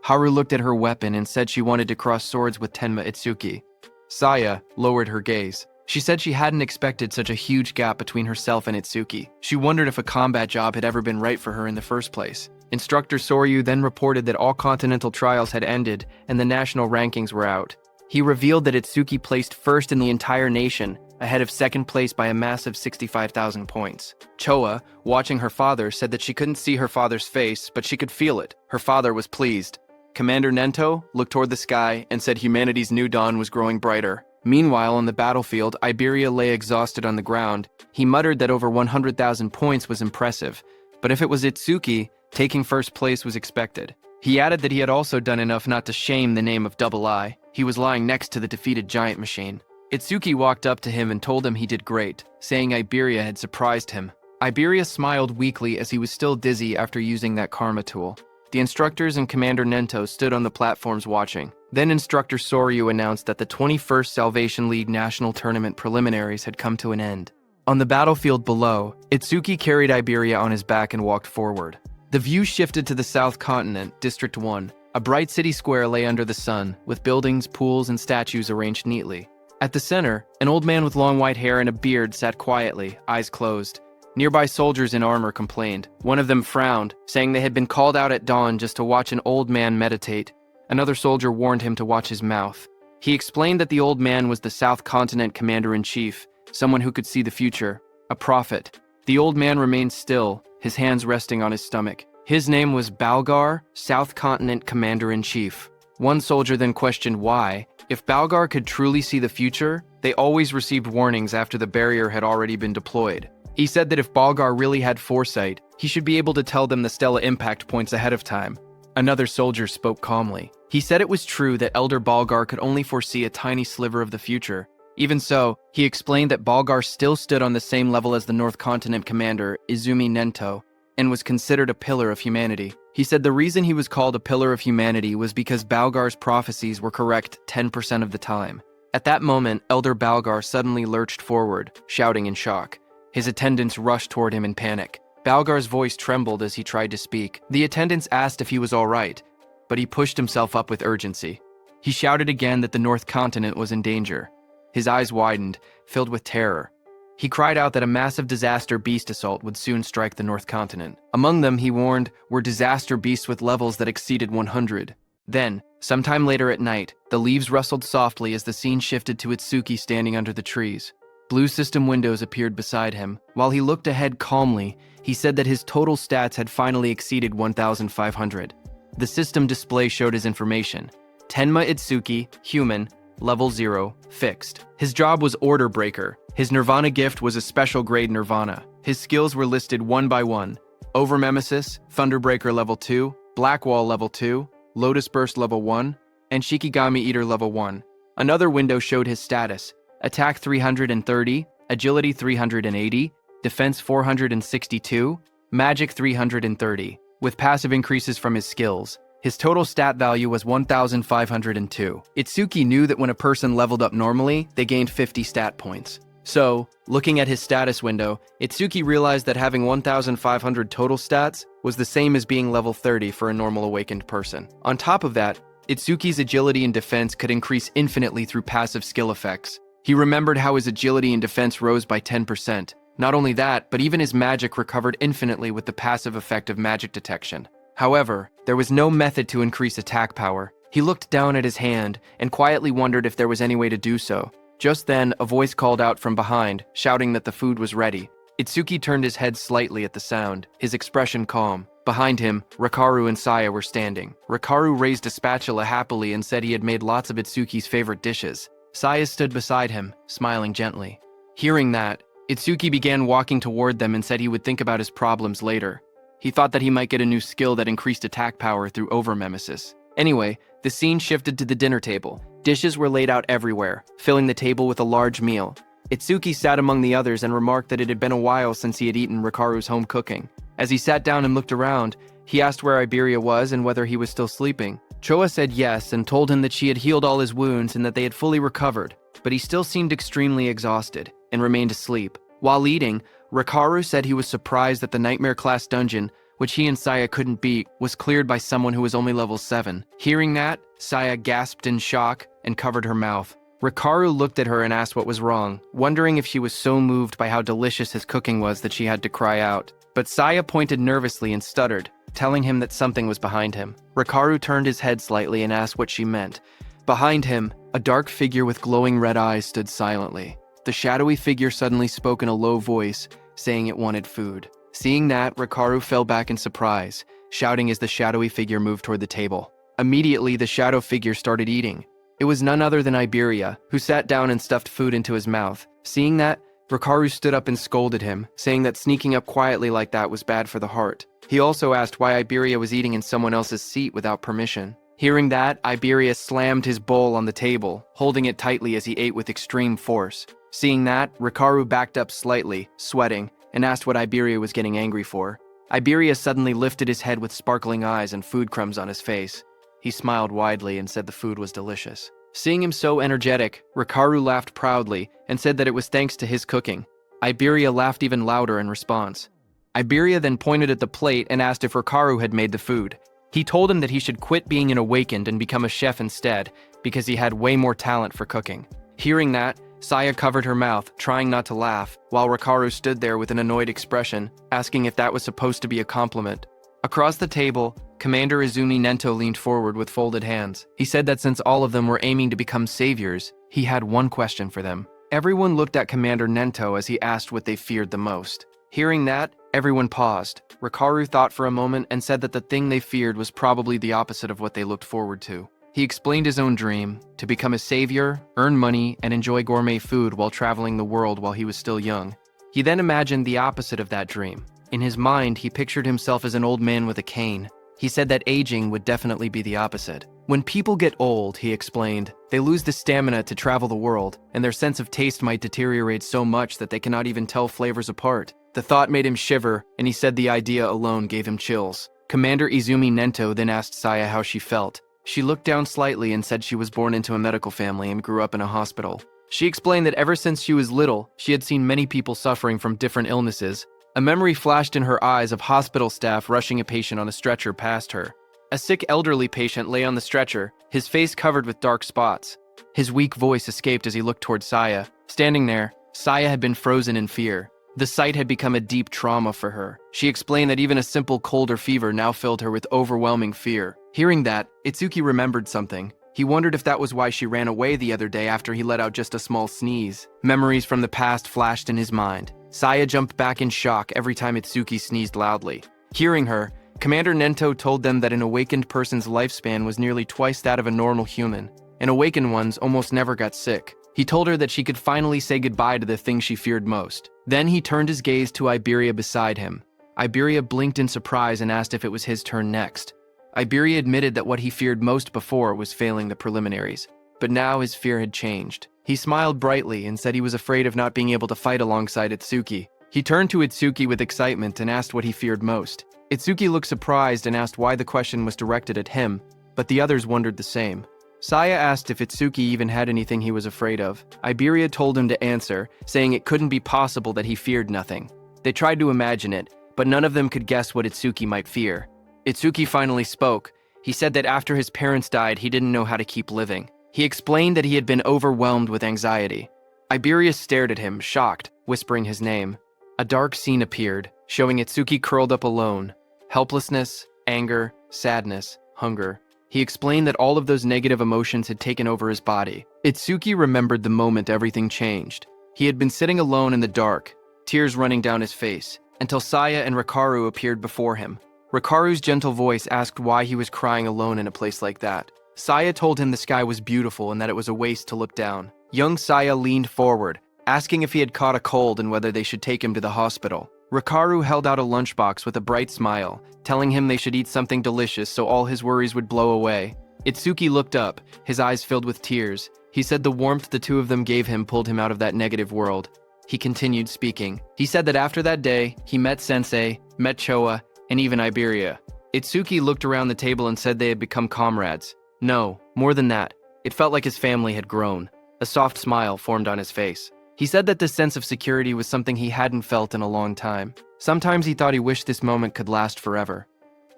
Haru looked at her weapon and said she wanted to cross swords with Tenma Itsuki. Saya lowered her gaze. She said she hadn't expected such a huge gap between herself and Itsuki. She wondered if a combat job had ever been right for her in the first place. Instructor Soryu then reported that all continental trials had ended and the national rankings were out. He revealed that Itsuki placed first in the entire nation, ahead of second place by a massive 65,000 points. Choa, watching her father, said that she couldn't see her father's face, but she could feel it. Her father was pleased. Commander Nento looked toward the sky and said humanity's new dawn was growing brighter. Meanwhile, on the battlefield, Iberia lay exhausted on the ground. He muttered that over 100,000 points was impressive, but if it was Itsuki, taking first place was expected. He added that he had also done enough not to shame the name of Double I. He was lying next to the defeated giant machine. Itsuki walked up to him and told him he did great, saying Iberia had surprised him. Iberia smiled weakly as he was still dizzy after using that karma tool. The instructors and Commander Nento stood on the platforms watching. Then Instructor Soryu announced that the 21st Salvation League National Tournament preliminaries had come to an end. On the battlefield below, Itsuki carried Iberia on his back and walked forward. The view shifted to the South Continent, District 1. A bright city square lay under the sun, with buildings, pools, and statues arranged neatly. At the center, an old man with long white hair and a beard sat quietly, eyes closed. Nearby soldiers in armor complained. One of them frowned, saying they had been called out at dawn just to watch an old man meditate. Another soldier warned him to watch his mouth. He explained that the old man was the South Continent Commander-in-Chief, someone who could see the future, a prophet. The old man remained still, his hands resting on his stomach. His name was Balgar, South Continent Commander-in-Chief. One soldier then questioned why. If Balgar could truly see the future, they always received warnings after the barrier had already been deployed. He said that if Balgar really had foresight, he should be able to tell them the Stella impact points ahead of time. Another soldier spoke calmly. He said it was true that Elder Balgar could only foresee a tiny sliver of the future. Even so, he explained that Balgar still stood on the same level as the North Continent commander, Izumi Nento, and was considered a pillar of humanity. He said the reason he was called a pillar of humanity was because Balgar's prophecies were correct 10% of the time. At that moment, Elder Balgar suddenly lurched forward, shouting in shock. His attendants rushed toward him in panic. Balgar's voice trembled as he tried to speak. The attendants asked if he was all right, but he pushed himself up with urgency. He shouted again that the North Continent was in danger. His eyes widened, filled with terror. He cried out that a massive disaster beast assault would soon strike the North Continent. Among them, he warned, were disaster beasts with levels that exceeded 100. Then, sometime later at night, the leaves rustled softly as the scene shifted to Itsuki standing under the trees. Blue system windows appeared beside him. While he looked ahead calmly, he said that his total stats had finally exceeded 1,500. The system display showed his information. Tenma Itsuki, human, level 0, fixed. His job was Order Breaker. His Nirvana gift was a special grade Nirvana. His skills were listed one by one. Overmemesis, Thunderbreaker level 2, Blackwall level 2, Lotus Burst level 1, and Shikigami Eater level 1. Another window showed his status. Attack 330, Agility 380, Defense 462, Magic 330, with passive increases from his skills. His total stat value was 1,502. Itsuki knew that when a person leveled up normally, they gained 50 stat points. So, looking at his status window, Itsuki realized that having 1,500 total stats was the same as being level 30 for a normal awakened person. On top of that, Itsuki's agility and defense could increase infinitely through passive skill effects. He remembered how his agility and defense rose by 10%. Not only that, but even his magic recovered infinitely with the passive effect of magic detection. However, there was no method to increase attack power. He looked down at his hand and quietly wondered if there was any way to do so. Just then, a voice called out from behind, shouting that the food was ready. Itsuki turned his head slightly at the sound, his expression calm. Behind him, Rikaru and Saya were standing. Rikaru raised a spatula happily and said he had made lots of Itsuki's favorite dishes. Saya stood beside him, smiling gently. Hearing that, Itsuki began walking toward them and said he would think about his problems later. He thought that he might get a new skill that increased attack power through overmemesis. Anyway, the scene shifted to the dinner table. Dishes were laid out everywhere, filling the table with a large meal. Itsuki sat among the others and remarked that it had been a while since he had eaten Rikaru's home cooking. As he sat down and looked around, he asked where Iberia was and whether he was still sleeping. Choa said yes and told him that she had healed all his wounds and that they had fully recovered, but he still seemed extremely exhausted and remained asleep. While eating, Rikaru said he was surprised that the Nightmare class dungeon, which he and Saya couldn't beat, was cleared by someone who was only level 7. Hearing that, Saya gasped in shock and covered her mouth. Rikaru looked at her and asked what was wrong, wondering if she was so moved by how delicious his cooking was that she had to cry out. But Saya pointed nervously and stuttered, telling him that something was behind him. Rikaru turned his head slightly and asked what she meant. Behind him, a dark figure with glowing red eyes stood silently. The shadowy figure suddenly spoke in a low voice, saying it wanted food. Seeing that, Rikaru fell back in surprise, shouting as the shadowy figure moved toward the table. Immediately, the shadow figure started eating. It was none other than Iberia, who sat down and stuffed food into his mouth. Seeing that, Rikaru stood up and scolded him, saying that sneaking up quietly like that was bad for the heart. He also asked why Iberia was eating in someone else's seat without permission. Hearing that, Iberia slammed his bowl on the table, holding it tightly as he ate with extreme force. Seeing that, Rikaru backed up slightly, sweating, and asked what Iberia was getting angry for. Iberia suddenly lifted his head with sparkling eyes and food crumbs on his face. He smiled widely and said the food was delicious. Seeing him so energetic, Rikaru laughed proudly and said that it was thanks to his cooking. Iberia laughed even louder in response. Iberia then pointed at the plate and asked if Rikaru had made the food. He told him that he should quit being an awakened and become a chef instead, because he had way more talent for cooking. Hearing that, Saya covered her mouth, trying not to laugh, while Rikaru stood there with an annoyed expression, asking if that was supposed to be a compliment. Across the table, Commander Izumi Nento leaned forward with folded hands. He said that since all of them were aiming to become saviors, he had one question for them. Everyone looked at Commander Nento as he asked what they feared the most. Hearing that, everyone paused. Rikaru thought for a moment and said that the thing they feared was probably the opposite of what they looked forward to. He explained his own dream, to become a savior, earn money, and enjoy gourmet food while traveling the world while he was still young. He then imagined the opposite of that dream. In his mind, he pictured himself as an old man with a cane. He said that aging would definitely be the opposite. When people get old, he explained, they lose the stamina to travel the world, and their sense of taste might deteriorate so much that they cannot even tell flavors apart. The thought made him shiver, and he said the idea alone gave him chills. Commander Izumi Nento then asked Saya how she felt. She looked down slightly and said she was born into a medical family and grew up in a hospital. She explained that ever since she was little, she had seen many people suffering from different illnesses. A memory flashed in her eyes of hospital staff rushing a patient on a stretcher past her. A sick elderly patient lay on the stretcher, his face covered with dark spots. His weak voice escaped as he looked toward Saya. Standing there, Saya had been frozen in fear. The sight had become a deep trauma for her. She explained that even a simple cold or fever now filled her with overwhelming fear. Hearing that, Itsuki remembered something. He wondered if that was why she ran away the other day after he let out just a small sneeze. Memories from the past flashed in his mind. Saya jumped back in shock every time Itsuki sneezed loudly. Hearing her, Commander Nento told them that an awakened person's lifespan was nearly twice that of a normal human, and awakened ones almost never got sick. He told her that she could finally say goodbye to the thing she feared most. Then he turned his gaze to Iberia beside him. Iberia blinked in surprise and asked if it was his turn next. Iberia admitted that what he feared most before was failing the preliminaries, but now his fear had changed. He smiled brightly and said he was afraid of not being able to fight alongside Itsuki. He turned to Itsuki with excitement and asked what he feared most. Itsuki looked surprised and asked why the question was directed at him, but the others wondered the same. Saya asked if Itsuki even had anything he was afraid of. Iberia told him to answer, saying it couldn't be possible that he feared nothing. They tried to imagine it, but none of them could guess what Itsuki might fear. Itsuki finally spoke. He said that after his parents died, he didn't know how to keep living. He explained that he had been overwhelmed with anxiety. Iberia stared at him, shocked, whispering his name. A dark scene appeared, showing Itsuki curled up alone. Helplessness, anger, sadness, hunger. He explained that all of those negative emotions had taken over his body. Itsuki remembered the moment everything changed. He had been sitting alone in the dark, tears running down his face, until Saya and Rikaru appeared before him. Rikaru's gentle voice asked why he was crying alone in a place like that. Saya told him the sky was beautiful and that it was a waste to look down. Young Saya leaned forward, asking if he had caught a cold and whether they should take him to the hospital. Rikaru held out a lunchbox with a bright smile, telling him they should eat something delicious so all his worries would blow away. Itsuki looked up, his eyes filled with tears. He said the warmth the two of them gave him pulled him out of that negative world. He continued speaking. He said that after that day, he met Sensei, met Choa, and even Iberia. Itsuki looked around the table and said they had become comrades. No, more than that. It felt like his family had grown. A soft smile formed on his face. He said that this sense of security was something he hadn't felt in a long time. Sometimes he thought he wished this moment could last forever.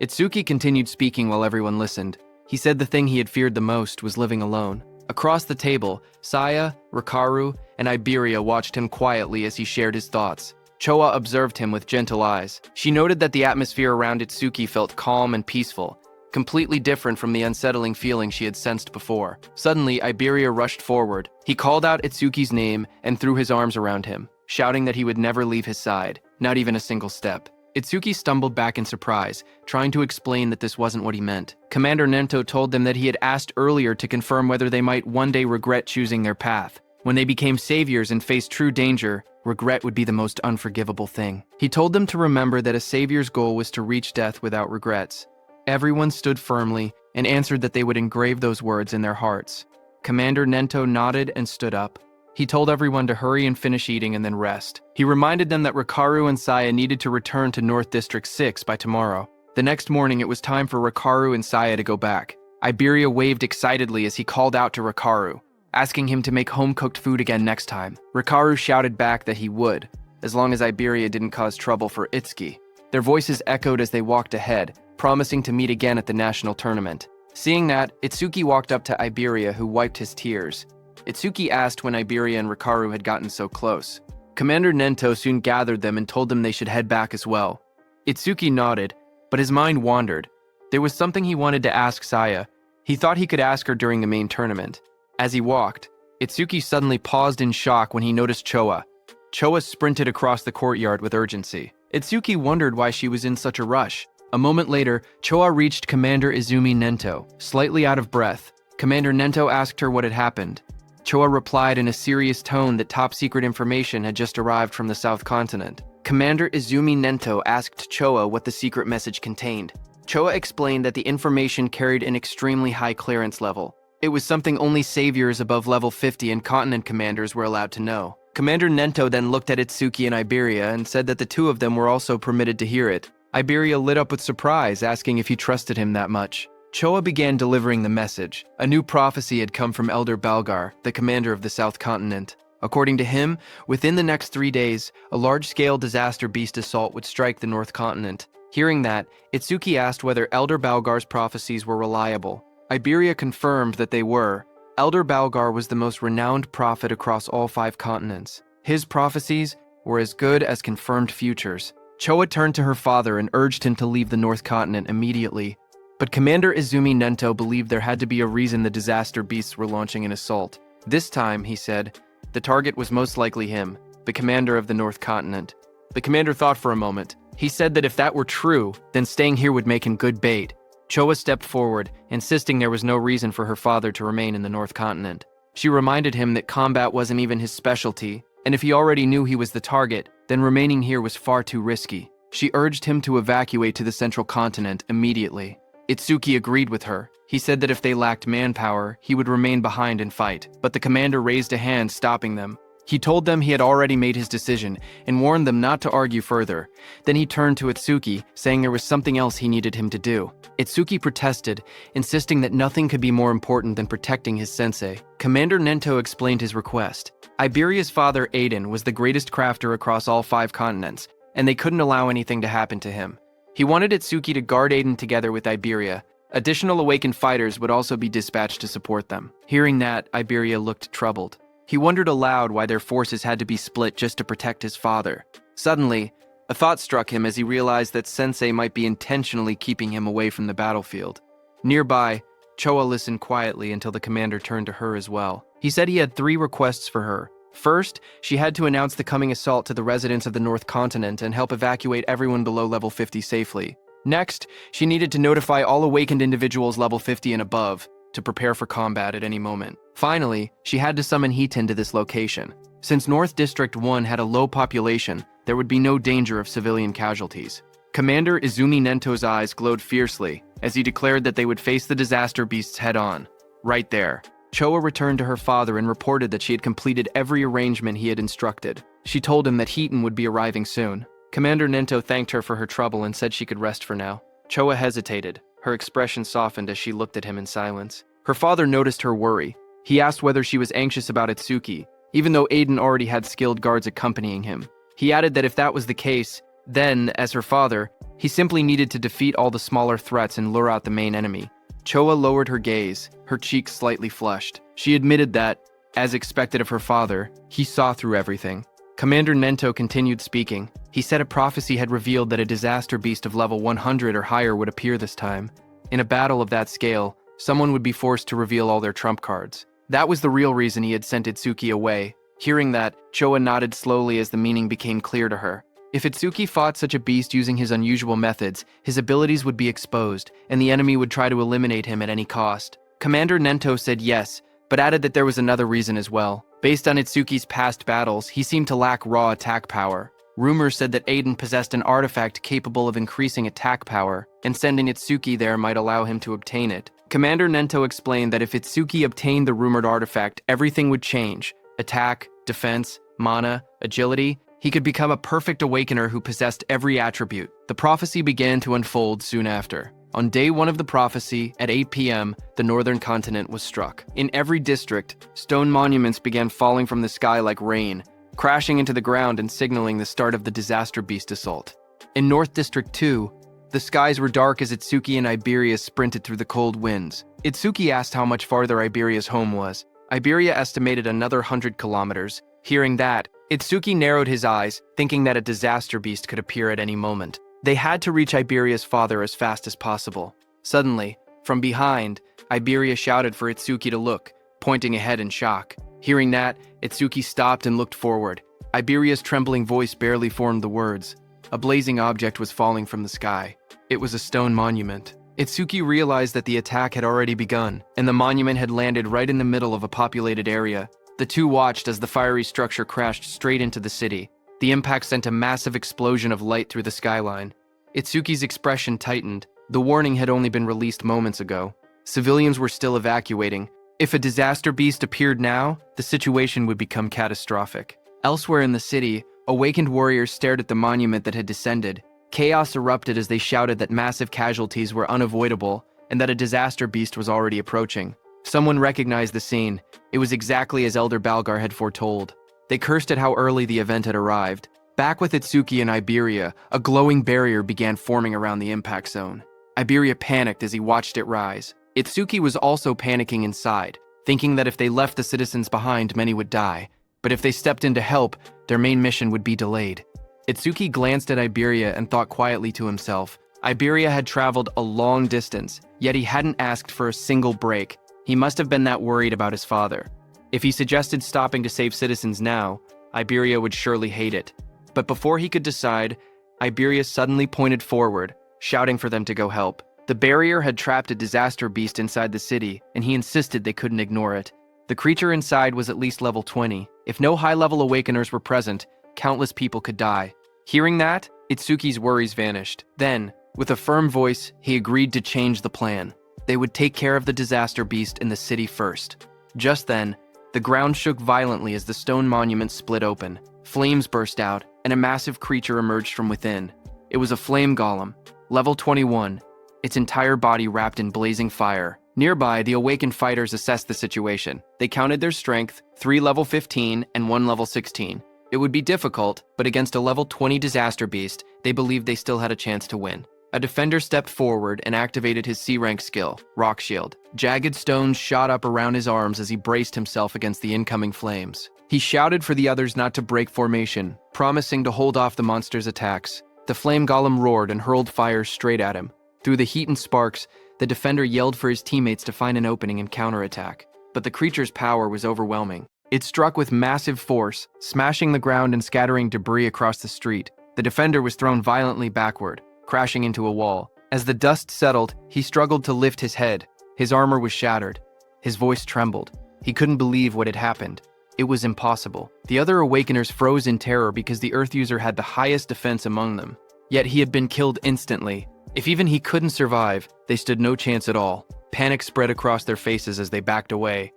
Itsuki continued speaking while everyone listened. He said the thing he had feared the most was living alone. Across the table, Saya, Rikaru, and Iberia watched him quietly as he shared his thoughts. Choa observed him with gentle eyes. She noted that the atmosphere around Itsuki felt calm and peaceful, completely different from the unsettling feeling she had sensed before. Suddenly, Iberia rushed forward. He called out Itsuki's name and threw his arms around him, shouting that he would never leave his side, not even a single step. Itsuki stumbled back in surprise, trying to explain that this wasn't what he meant. Commander Nento told them that he had asked earlier to confirm whether they might one day regret choosing their path. When they became saviors and faced true danger, regret would be the most unforgivable thing. He told them to remember that a savior's goal was to reach death without regrets. Everyone stood firmly and answered that they would engrave those words in their hearts. Commander Nento nodded and stood up. He told everyone to hurry and finish eating and then rest. He reminded them that Rikaru and Saya needed to return to North District 6 by tomorrow. The next morning, it was time for Rikaru and Saya to go back. Iberia waved excitedly as he called out to Rikaru, asking him to make home-cooked food again next time. Rikaru shouted back that he would, as long as Iberia didn't cause trouble for Itsuki. Their voices echoed as they walked ahead, promising to meet again at the national tournament. Seeing that, Itsuki walked up to Iberia, who wiped his tears. Itsuki asked when Iberia and Rikaru had gotten so close. Commander Nento soon gathered them and told them they should head back as well. Itsuki nodded, but his mind wandered. There was something he wanted to ask Saya. He thought he could ask her during the main tournament. As he walked, Itsuki suddenly paused in shock when he noticed Choa. Choa sprinted across the courtyard with urgency. Itsuki wondered why she was in such a rush. A moment later, Choa reached Commander Izumi Nento. Slightly out of breath, Commander Nento asked her what had happened. Choa replied in a serious tone that top-secret information had just arrived from the South Continent. Commander Izumi Nento asked Choa what the secret message contained. Choa explained that the information carried an extremely high clearance level. It was something only saviors above level 50 and continent commanders were allowed to know. Commander Nento then looked at Itsuki and Iberia and said that the two of them were also permitted to hear it. Iberia lit up with surprise, asking if he trusted him that much. Choa began delivering the message. A new prophecy had come from Elder Balgar, the commander of the South Continent. According to him, within the next 3 days, a large-scale disaster beast assault would strike the North Continent. Hearing that, Itsuki asked whether Elder Balgar's prophecies were reliable. Iberia confirmed that they were. Elder Balgar was the most renowned prophet across all 5 continents. His prophecies were as good as confirmed futures. Choa turned to her father and urged him to leave the North Continent immediately. But Commander Izumi Nento believed there had to be a reason the disaster beasts were launching an assault. This time, he said, the target was most likely him, the commander of the North Continent. The commander thought for a moment. He said that if that were true, then staying here would make him good bait. Choa stepped forward, insisting there was no reason for her father to remain in the North Continent. She reminded him that combat wasn't even his specialty, and if he already knew he was the target, then remaining here was far too risky. She urged him to evacuate to the Central Continent immediately. Itsuki agreed with her. He said that if they lacked manpower, he would remain behind and fight, but the commander raised a hand, stopping them. He told them he had already made his decision and warned them not to argue further. Then he turned to Itsuki, saying there was something else he needed him to do. Itsuki protested, insisting that nothing could be more important than protecting his sensei. Commander Nento explained his request. Iberia's father, Aiden, was the greatest crafter across all 5 continents, and they couldn't allow anything to happen to him. He wanted Itsuki to guard Aiden together with Iberia. Additional awakened fighters would also be dispatched to support them. Hearing that, Iberia looked troubled. He wondered aloud why their forces had to be split just to protect his father. Suddenly, a thought struck him as he realized that Sensei might be intentionally keeping him away from the battlefield. Nearby, Choa listened quietly until the commander turned to her as well. He said he had 3 requests for her. First, she had to announce the coming assault to the residents of the North Continent and help evacuate everyone below level 50 safely. Next, she needed to notify all awakened individuals level 50 and above to prepare for combat at any moment. Finally, she had to summon Hiiten to this location. Since North District 1 had a low population, there would be no danger of civilian casualties. Commander Izumi Nento's eyes glowed fiercely as he declared that they would face the disaster beasts head-on. Right there, Choa returned to her father and reported that she had completed every arrangement he had instructed. She told him that Hiiten would be arriving soon. Commander Nento thanked her for her trouble and said she could rest for now. Choa hesitated. Her expression softened as she looked at him in silence. Her father noticed her worry. He asked whether she was anxious about Itsuki, even though Aiden already had skilled guards accompanying him. He added that if that was the case, then, as her father, he simply needed to defeat all the smaller threats and lure out the main enemy. Choa lowered her gaze, her cheeks slightly flushed. She admitted that, as expected of her father, he saw through everything. Commander Nento continued speaking. He said a prophecy had revealed that a disaster beast of level 100 or higher would appear this time. In a battle of that scale, someone would be forced to reveal all their trump cards. That was the real reason he had sent Itsuki away. Hearing that, Choa nodded slowly as the meaning became clear to her. If Itsuki fought such a beast using his unusual methods, his abilities would be exposed, and the enemy would try to eliminate him at any cost. Commander Nento said yes, but added that there was another reason as well. Based on Itsuki's past battles, he seemed to lack raw attack power. Rumors said that Aiden possessed an artifact capable of increasing attack power, and sending Itsuki there might allow him to obtain it. Commander Nento explained that if Itsuki obtained the rumored artifact, everything would change. Attack, defense, mana, agility. He could become a perfect awakener who possessed every attribute. The prophecy began to unfold soon after. On day 1 of the prophecy, at 8 p.m., the northern continent was struck. In every district, stone monuments began falling from the sky like rain, crashing into the ground and signaling the start of the Disaster Beast assault. In North District 2, the skies were dark as Itsuki and Iberia sprinted through the cold winds. Itsuki asked how much farther Iberia's home was. Iberia estimated another 100 kilometers. Hearing that, Itsuki narrowed his eyes, thinking that a disaster beast could appear at any moment. They had to reach Iberia's father as fast as possible. Suddenly, from behind, Iberia shouted for Itsuki to look, pointing ahead in shock. Hearing that, Itsuki stopped and looked forward. Iberia's trembling voice barely formed the words. A blazing object was falling from the sky. It was a stone monument. Itsuki realized that the attack had already begun, and the monument had landed right in the middle of a populated area. The two watched as the fiery structure crashed straight into the city. The impact sent a massive explosion of light through the skyline. Itsuki's expression tightened. The warning had only been released moments ago. Civilians were still evacuating. If a disaster beast appeared now, the situation would become catastrophic. Elsewhere in the city, awakened warriors stared at the monument that had descended. Chaos erupted as they shouted that massive casualties were unavoidable and that a disaster beast was already approaching. Someone recognized the scene. It was exactly as Elder Balgar had foretold. They cursed at how early the event had arrived. Back with Itsuki and Iberia, a glowing barrier began forming around the impact zone. Iberia panicked as he watched it rise. Itsuki was also panicking inside, thinking that if they left the citizens behind, many would die. But if they stepped in to help, their main mission would be delayed. Itsuki glanced at Iberia and thought quietly to himself. Iberia had traveled a long distance, yet he hadn't asked for a single break. He must have been that worried about his father. If he suggested stopping to save citizens now, Iberia would surely hate it. But before he could decide, Iberia suddenly pointed forward, shouting for them to go help. The barrier had trapped a disaster beast inside the city, and he insisted they couldn't ignore it. The creature inside was at least level 20. If no high-level awakeners were present, countless people could die. Hearing that, Itsuki's worries vanished. Then, with a firm voice, he agreed to change the plan. They would take care of the disaster beast in the city first. Just then, the ground shook violently as the stone monument split open. Flames burst out, and a massive creature emerged from within. It was a flame golem, level 21, its entire body wrapped in blazing fire. Nearby, the awakened fighters assessed the situation. They counted their strength, 3 level 15 and 1 level 16. It would be difficult, but against a level 20 disaster beast, they believed they still had a chance to win. A defender stepped forward and activated his C-rank skill, Rock Shield. Jagged stones shot up around his arms as he braced himself against the incoming flames. He shouted for the others not to break formation, promising to hold off the monster's attacks. The flame golem roared and hurled fire straight at him. Through the heat and sparks, the defender yelled for his teammates to find an opening and counterattack. But the creature's power was overwhelming. It struck with massive force, smashing the ground and scattering debris across the street. The defender was thrown violently backward, crashing into a wall. As the dust settled, he struggled to lift his head. His armor was shattered. His voice trembled. He couldn't believe what had happened. It was impossible. The other Awakeners froze in terror because the Earth user had the highest defense among them. Yet he had been killed instantly. If even he couldn't survive, they stood no chance at all. Panic spread across their faces as they backed away,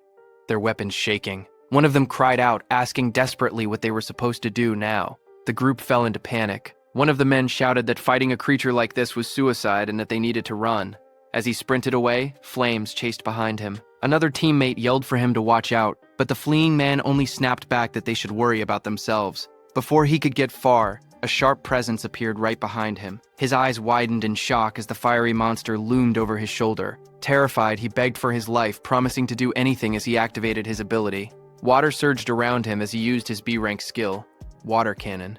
their weapons shaking. One of them cried out, asking desperately what they were supposed to do now. The group fell into panic. One of the men shouted that fighting a creature like this was suicide and that they needed to run. As he sprinted away, flames chased behind him. Another teammate yelled for him to watch out, but the fleeing man only snapped back that they should worry about themselves. Before he could get far, a sharp presence appeared right behind him. His eyes widened in shock as the fiery monster loomed over his shoulder. Terrified, he begged for his life, promising to do anything as he activated his ability. Water surged around him as he used his B-rank skill, Water Cannon.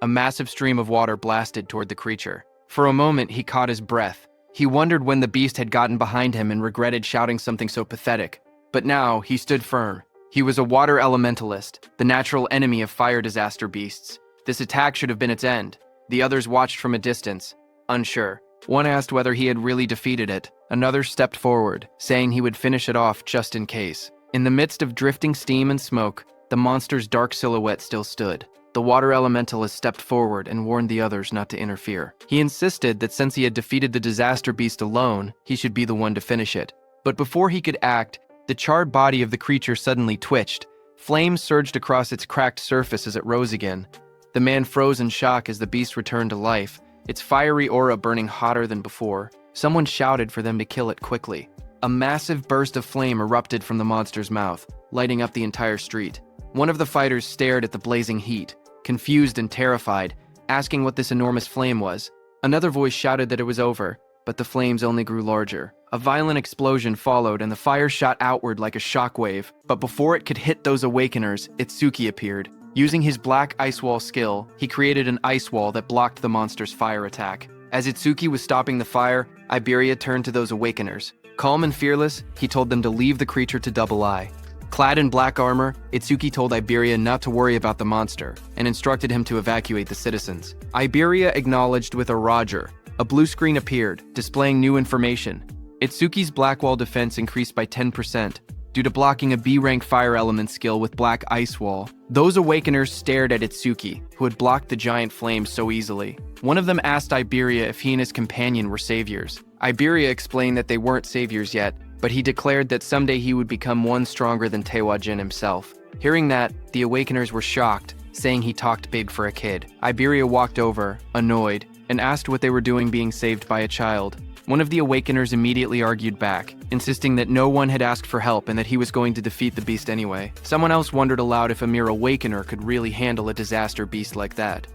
A massive stream of water blasted toward the creature. For a moment, he caught his breath. He wondered when the beast had gotten behind him and regretted shouting something so pathetic. But now, he stood firm. He was a water elementalist, the natural enemy of fire disaster beasts. This attack should have been its end. The others watched from a distance, unsure. One asked whether he had really defeated it. Another stepped forward, saying he would finish it off just in case. In the midst of drifting steam and smoke, the monster's dark silhouette still stood. The water elemental has stepped forward and warned the others not to interfere. He insisted that since he had defeated the disaster beast alone, he should be the one to finish it. But before he could act, the charred body of the creature suddenly twitched. Flames surged across its cracked surface as it rose again. The man froze in shock as the beast returned to life, its fiery aura burning hotter than before. Someone shouted for them to kill it quickly. A massive burst of flame erupted from the monster's mouth, lighting up the entire street. One of the fighters stared at the blazing heat, confused and terrified, asking what this enormous flame was. Another voice shouted that it was over, but the flames only grew larger. A violent explosion followed and the fire shot outward like a shockwave, but before it could hit those awakeners, Itsuki appeared. Using his black ice wall skill, he created an ice wall that blocked the monster's fire attack. As Itsuki was stopping the fire, Iberia turned to those awakeners. Calm and fearless, he told them to leave the creature to Double Eye. Clad in black armor, Itsuki told Iberia not to worry about the monster and instructed him to evacuate the citizens. Iberia acknowledged with a Roger. A blue screen appeared, displaying new information. Itsuki's black wall defense increased by 10%, due to blocking a B-rank fire element skill with black ice wall. Those awakeners stared at Itsuki, who had blocked the giant flames so easily. One of them asked Iberia if he and his companion were saviors. Iberia explained that they weren't saviors yet, but he declared that someday he would become one stronger than Tewajin himself. Hearing that, the awakeners were shocked, saying he talked big for a kid. Iberia walked over, annoyed, and asked what they were doing being saved by a child. One of the awakeners immediately argued back, insisting that no one had asked for help and that he was going to defeat the beast anyway. Someone else wondered aloud if a mere awakener could really handle a disaster beast like that.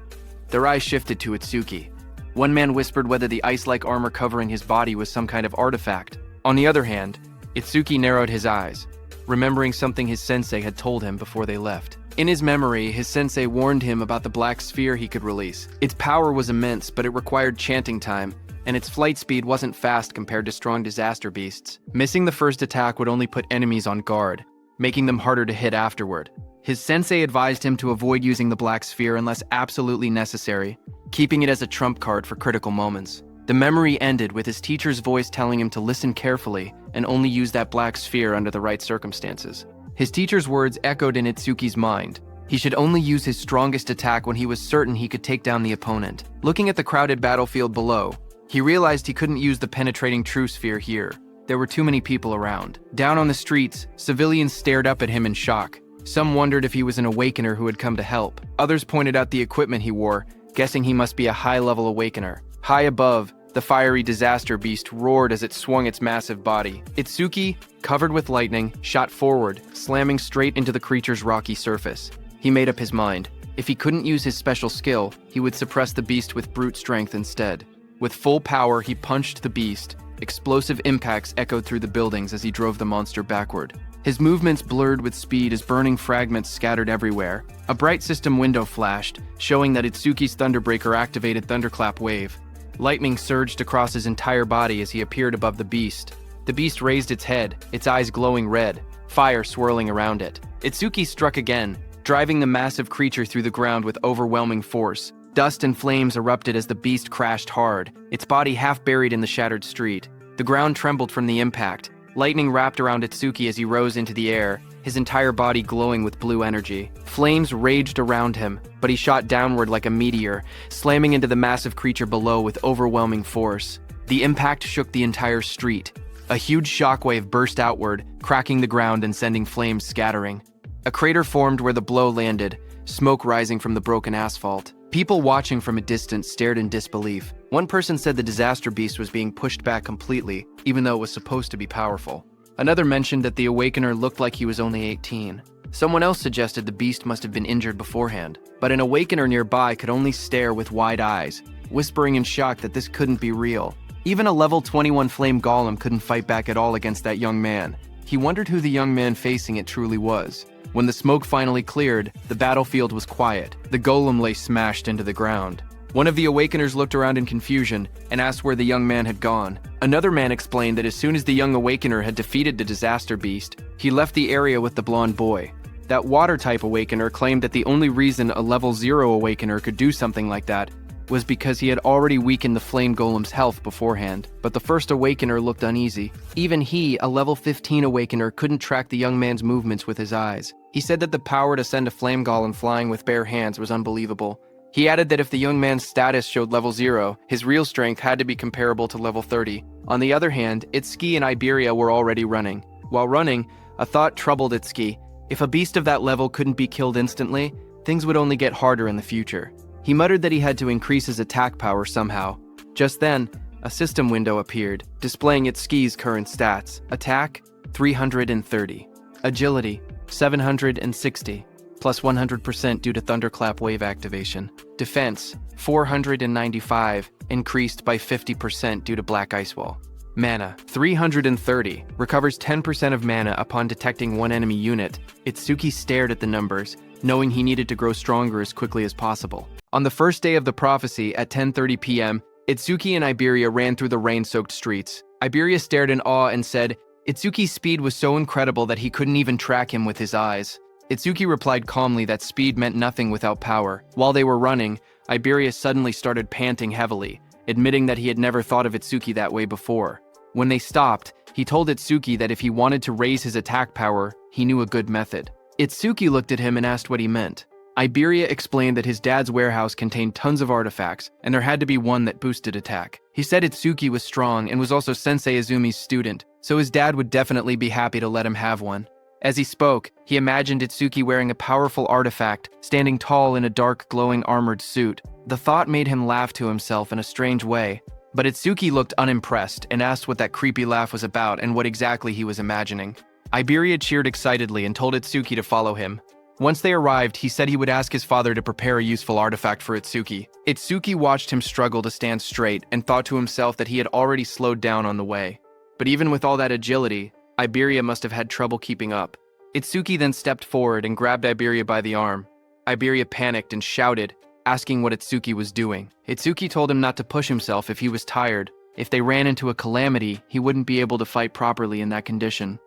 Their eyes shifted to Itsuki. One man whispered whether the ice-like armor covering his body was some kind of artifact. On the other hand, Itsuki narrowed his eyes, remembering something his sensei had told him before they left. In his memory, his sensei warned him about the black sphere he could release. Its power was immense, but it required chanting time, and its flight speed wasn't fast compared to strong disaster beasts. Missing the first attack would only put enemies on guard, making them harder to hit afterward. His sensei advised him to avoid using the black sphere unless absolutely necessary, keeping it as a trump card for critical moments. The memory ended with his teacher's voice telling him to listen carefully and only use that black sphere under the right circumstances. His teacher's words echoed in Itsuki's mind. He should only use his strongest attack when he was certain he could take down the opponent. Looking at the crowded battlefield below, he realized he couldn't use the penetrating true sphere here. There were too many people around. Down on the streets, civilians stared up at him in shock. Some wondered if he was an awakener who had come to help. Others pointed out the equipment he wore, guessing he must be a high-level awakener. High above, the fiery disaster beast roared as it swung its massive body. Itsuki, covered with lightning, shot forward, slamming straight into the creature's rocky surface. He made up his mind. If he couldn't use his special skill, he would suppress the beast with brute strength instead. With full power, he punched the beast. Explosive impacts echoed through the buildings as he drove the monster backward. His movements blurred with speed as burning fragments scattered everywhere. A bright system window flashed, showing that Itsuki's Thunderbreaker activated Thunderclap Wave. Lightning surged across his entire body as he appeared above the beast. The beast raised its head, its eyes glowing red, fire swirling around it. Itsuki struck again, driving the massive creature through the ground with overwhelming force. Dust and flames erupted as the beast crashed hard, its body half buried in the shattered street. The ground trembled from the impact. Lightning wrapped around Itsuki as he rose into the air, his entire body glowing with blue energy. Flames raged around him, but he shot downward like a meteor, slamming into the massive creature below with overwhelming force. The impact shook the entire street. A huge shockwave burst outward, cracking the ground and sending flames scattering. A crater formed where the blow landed, smoke rising from the broken asphalt. People watching from a distance stared in disbelief. One person said the disaster beast was being pushed back completely, even though it was supposed to be powerful. Another mentioned that the awakener looked like he was only 18. Someone else suggested the beast must have been injured beforehand, but an awakener nearby could only stare with wide eyes, whispering in shock that this couldn't be real. Even a level 21 flame golem couldn't fight back at all against that young man. He wondered who the young man facing it truly was. When the smoke finally cleared, the battlefield was quiet. The golem lay smashed into the ground. One of the awakeners looked around in confusion and asked where the young man had gone. Another man explained that as soon as the young awakener had defeated the disaster beast, he left the area with the blonde boy. That water-type awakener claimed that the only reason a level 0 awakener could do something like that was because he had already weakened the flame golem's health beforehand. But the first awakener looked uneasy. Even he, a level 15 awakener, couldn't track the young man's movements with his eyes. He said that the power to send a flame golem flying with bare hands was unbelievable. He added that if the young man's status showed level 0, his real strength had to be comparable to level 30. On the other hand, Itsuki and Iberia were already running. While running, a thought troubled Itsuki. If a beast of that level couldn't be killed instantly, things would only get harder in the future. He muttered that he had to increase his attack power somehow. Just then, a system window appeared, displaying Itsuki's current stats. Attack, 330. Agility, 760, plus 100% due to Thunderclap wave activation. Defense, 495, increased by 50% due to Black Ice Wall. Mana, 330, recovers 10% of mana upon detecting one enemy unit. Itsuki stared at the numbers, knowing he needed to grow stronger as quickly as possible. On the first day of the prophecy, at 10:30 p.m., Itsuki and Iberia ran through the rain-soaked streets. Iberia stared in awe and said, Itsuki's speed was so incredible that he couldn't even track him with his eyes. Itsuki replied calmly that speed meant nothing without power. While they were running, Iberia suddenly started panting heavily, admitting that he had never thought of Itsuki that way before. When they stopped, he told Itsuki that if he wanted to raise his attack power, he knew a good method. Itsuki looked at him and asked what he meant. Iberia explained that his dad's warehouse contained tons of artifacts, and there had to be one that boosted attack. He said Itsuki was strong and was also Sensei Izumi's student, so his dad would definitely be happy to let him have one. As he spoke, he imagined Itsuki wearing a powerful artifact, standing tall in a dark, glowing armored suit. The thought made him laugh to himself in a strange way, but Itsuki looked unimpressed and asked what that creepy laugh was about and what exactly he was imagining. Iberia cheered excitedly and told Itsuki to follow him. Once they arrived, he said he would ask his father to prepare a useful artifact for Itsuki. Itsuki watched him struggle to stand straight and thought to himself that he had already slowed down on the way. But even with all that agility, Iberia must have had trouble keeping up. Itsuki then stepped forward and grabbed Iberia by the arm. Iberia panicked and shouted, asking what Itsuki was doing. Itsuki told him not to push himself if he was tired. If they ran into a calamity, he wouldn't be able to fight properly in that condition.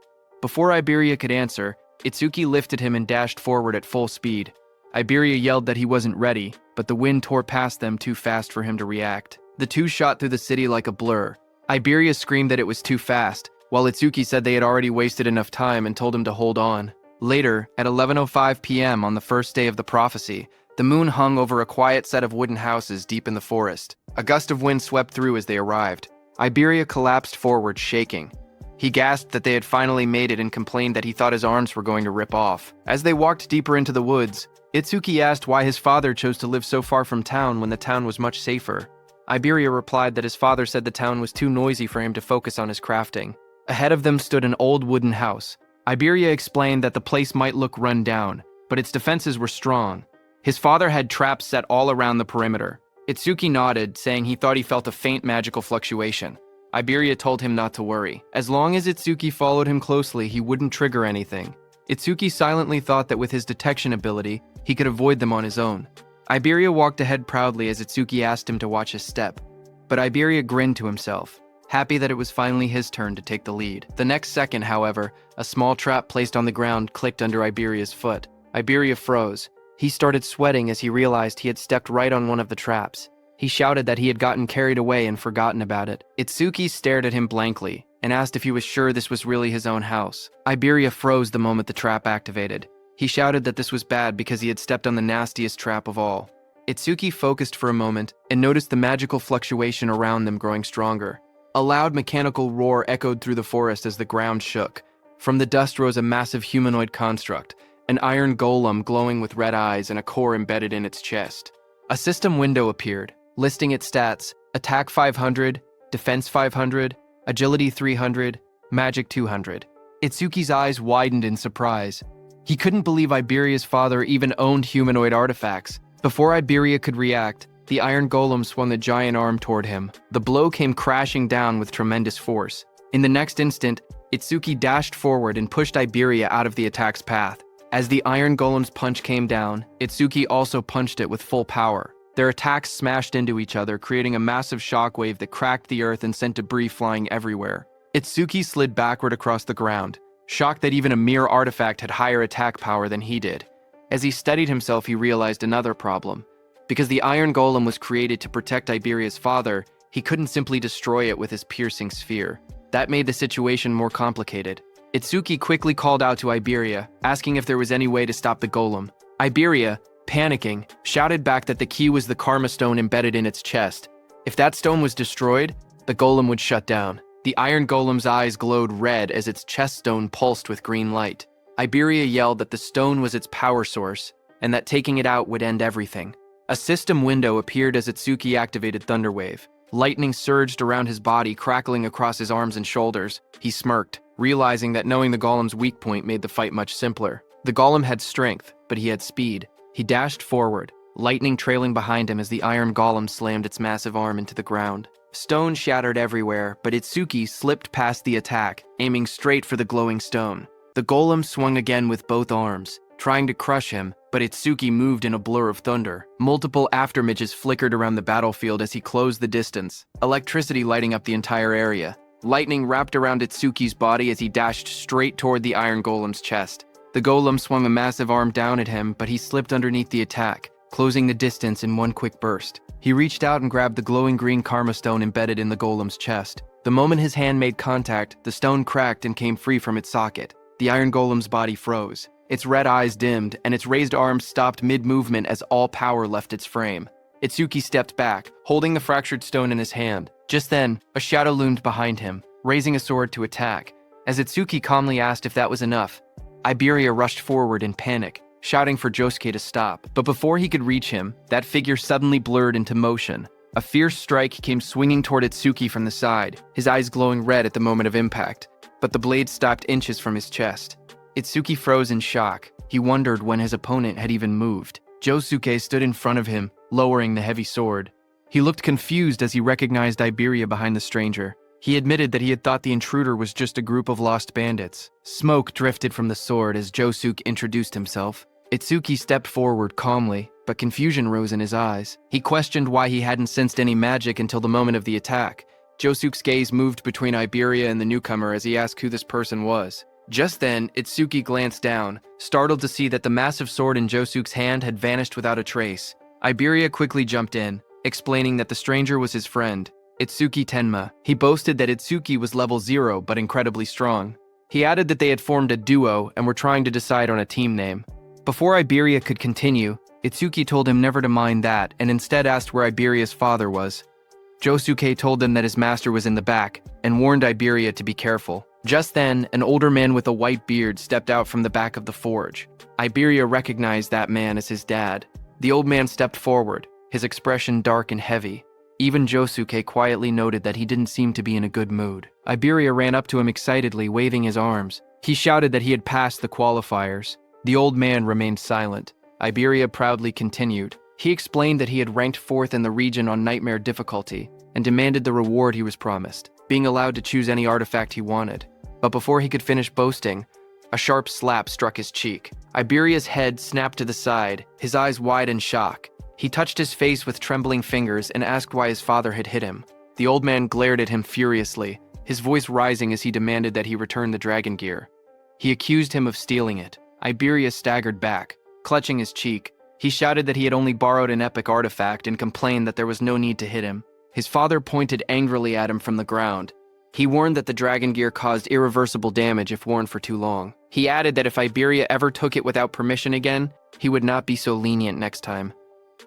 Before Iberia could answer, Itsuki lifted him and dashed forward at full speed. Iberia yelled that he wasn't ready, but the wind tore past them too fast for him to react. The two shot through the city like a blur. Iberia screamed that it was too fast, while Itsuki said they had already wasted enough time and told him to hold on. Later, at 11:05 p.m. on the first day of the prophecy, the moon hung over a quiet set of wooden houses deep in the forest. A gust of wind swept through as they arrived. Iberia collapsed forward, shaking. He gasped that they had finally made it and complained that he thought his arms were going to rip off. As they walked deeper into the woods, Itsuki asked why his father chose to live so far from town when the town was much safer. Iberia replied that his father said the town was too noisy for him to focus on his crafting. Ahead of them stood an old wooden house. Iberia explained that the place might look run down, but its defenses were strong. His father had traps set all around the perimeter. Itsuki nodded, saying he thought he felt a faint magical fluctuation. Iberia told him not to worry. As long as Itsuki followed him closely, he wouldn't trigger anything. Itsuki silently thought that with his detection ability, he could avoid them on his own. Iberia walked ahead proudly as Itsuki asked him to watch his step. But Iberia grinned to himself, happy that it was finally his turn to take the lead. The next second, however, a small trap placed on the ground clicked under Iberia's foot. Iberia froze. He started sweating as he realized he had stepped right on one of the traps. He shouted that he had gotten carried away and forgotten about it. Itsuki stared at him blankly and asked if he was sure this was really his own house. Iberia froze the moment the trap activated. He shouted that this was bad because he had stepped on the nastiest trap of all. Itsuki focused for a moment and noticed the magical fluctuation around them growing stronger. A loud mechanical roar echoed through the forest as the ground shook. From the dust rose a massive humanoid construct, an iron golem glowing with red eyes and a core embedded in its chest. A system window appeared, listing its stats: attack 500, defense 500, agility 300, magic 200. Itsuki's eyes widened in surprise. He couldn't believe Iberia's father even owned humanoid artifacts. Before Iberia could react, the iron golem swung the giant arm toward him. The blow came crashing down with tremendous force. In the next instant, Itsuki dashed forward and pushed Iberia out of the attack's path. As the iron golem's punch came down, Itsuki also punched it with full power. Their attacks smashed into each other, creating a massive shockwave that cracked the earth and sent debris flying everywhere. Itsuki slid backward across the ground, shocked that even a mere artifact had higher attack power than he did. As he steadied himself, he realized another problem. Because the iron golem was created to protect Iberia's father, he couldn't simply destroy it with his piercing sphere. That made the situation more complicated. Itsuki quickly called out to Iberia, asking if there was any way to stop the golem. Iberia, panicking, shouted back that the key was the karma stone embedded in its chest. If that stone was destroyed, the golem would shut down. The iron golem's eyes glowed red as its chest stone pulsed with green light. Iberia yelled that the stone was its power source, and that taking it out would end everything. A system window appeared as Itsuki activated Thunderwave. Lightning surged around his body, crackling across his arms and shoulders. He smirked, realizing that knowing the golem's weak point made the fight much simpler. The golem had strength, but he had speed. He dashed forward, lightning trailing behind him as the iron golem slammed its massive arm into the ground. Stone shattered everywhere, but Itsuki slipped past the attack, aiming straight for the glowing stone. The golem swung again with both arms, trying to crush him, but Itsuki moved in a blur of thunder. Multiple aftermages flickered around the battlefield as he closed the distance, electricity lighting up the entire area. Lightning wrapped around Itsuki's body as he dashed straight toward the iron golem's chest. The golem swung a massive arm down at him, but he slipped underneath the attack, closing the distance in one quick burst. He reached out and grabbed the glowing green karma stone embedded in the golem's chest. The moment his hand made contact, the stone cracked and came free from its socket. The iron golem's body froze. Its red eyes dimmed, and its raised arms stopped mid-movement as all power left its frame. Itsuki stepped back, holding the fractured stone in his hand. Just then, a shadow loomed behind him, raising a sword to attack. As Itsuki calmly asked if that was enough, Iberia rushed forward in panic, shouting for Josuke to stop. But before he could reach him, that figure suddenly blurred into motion. A fierce strike came swinging toward Itsuki from the side, his eyes glowing red at the moment of impact. But the blade stopped inches from his chest. Itsuki froze in shock. He wondered when his opponent had even moved. Josuke stood in front of him, lowering the heavy sword. He looked confused as he recognized Iberia behind the stranger. He admitted that he had thought the intruder was just a group of lost bandits. Smoke drifted from the sword as Josuke introduced himself. Itsuki stepped forward calmly, but confusion rose in his eyes. He questioned why he hadn't sensed any magic until the moment of the attack. Josuke's gaze moved between Iberia and the newcomer as he asked who this person was. Just then, Itsuki glanced down, startled to see that the massive sword in Josuke's hand had vanished without a trace. Iberia quickly jumped in, explaining that the stranger was his friend, Itsuki Tenma. He boasted that Itsuki was level 0 but incredibly strong. He added that they had formed a duo and were trying to decide on a team name. Before Iberia could continue, Itsuki told him never to mind that and instead asked where Iberia's father was. Josuke told them that his master was in the back and warned Iberia to be careful. Just then, an older man with a white beard stepped out from the back of the forge. Iberia recognized that man as his dad. The old man stepped forward, his expression dark and heavy. Even Josuke quietly noted that he didn't seem to be in a good mood. Iberia ran up to him excitedly, waving his arms. He shouted that he had passed the qualifiers. The old man remained silent. Iberia proudly continued. He explained that he had ranked 4th in the region on nightmare difficulty and demanded the reward he was promised, being allowed to choose any artifact he wanted. But before he could finish boasting, a sharp slap struck his cheek. Iberia's head snapped to the side, his eyes wide in shock. He touched his face with trembling fingers and asked why his father had hit him. The old man glared at him furiously, his voice rising as he demanded that he return the dragon gear. He accused him of stealing it. Iberia staggered back, clutching his cheek. He shouted that he had only borrowed an epic artifact and complained that there was no need to hit him. His father pointed angrily at him from the ground. He warned that the dragon gear caused irreversible damage if worn for too long. He added that if Iberia ever took it without permission again, he would not be so lenient next time.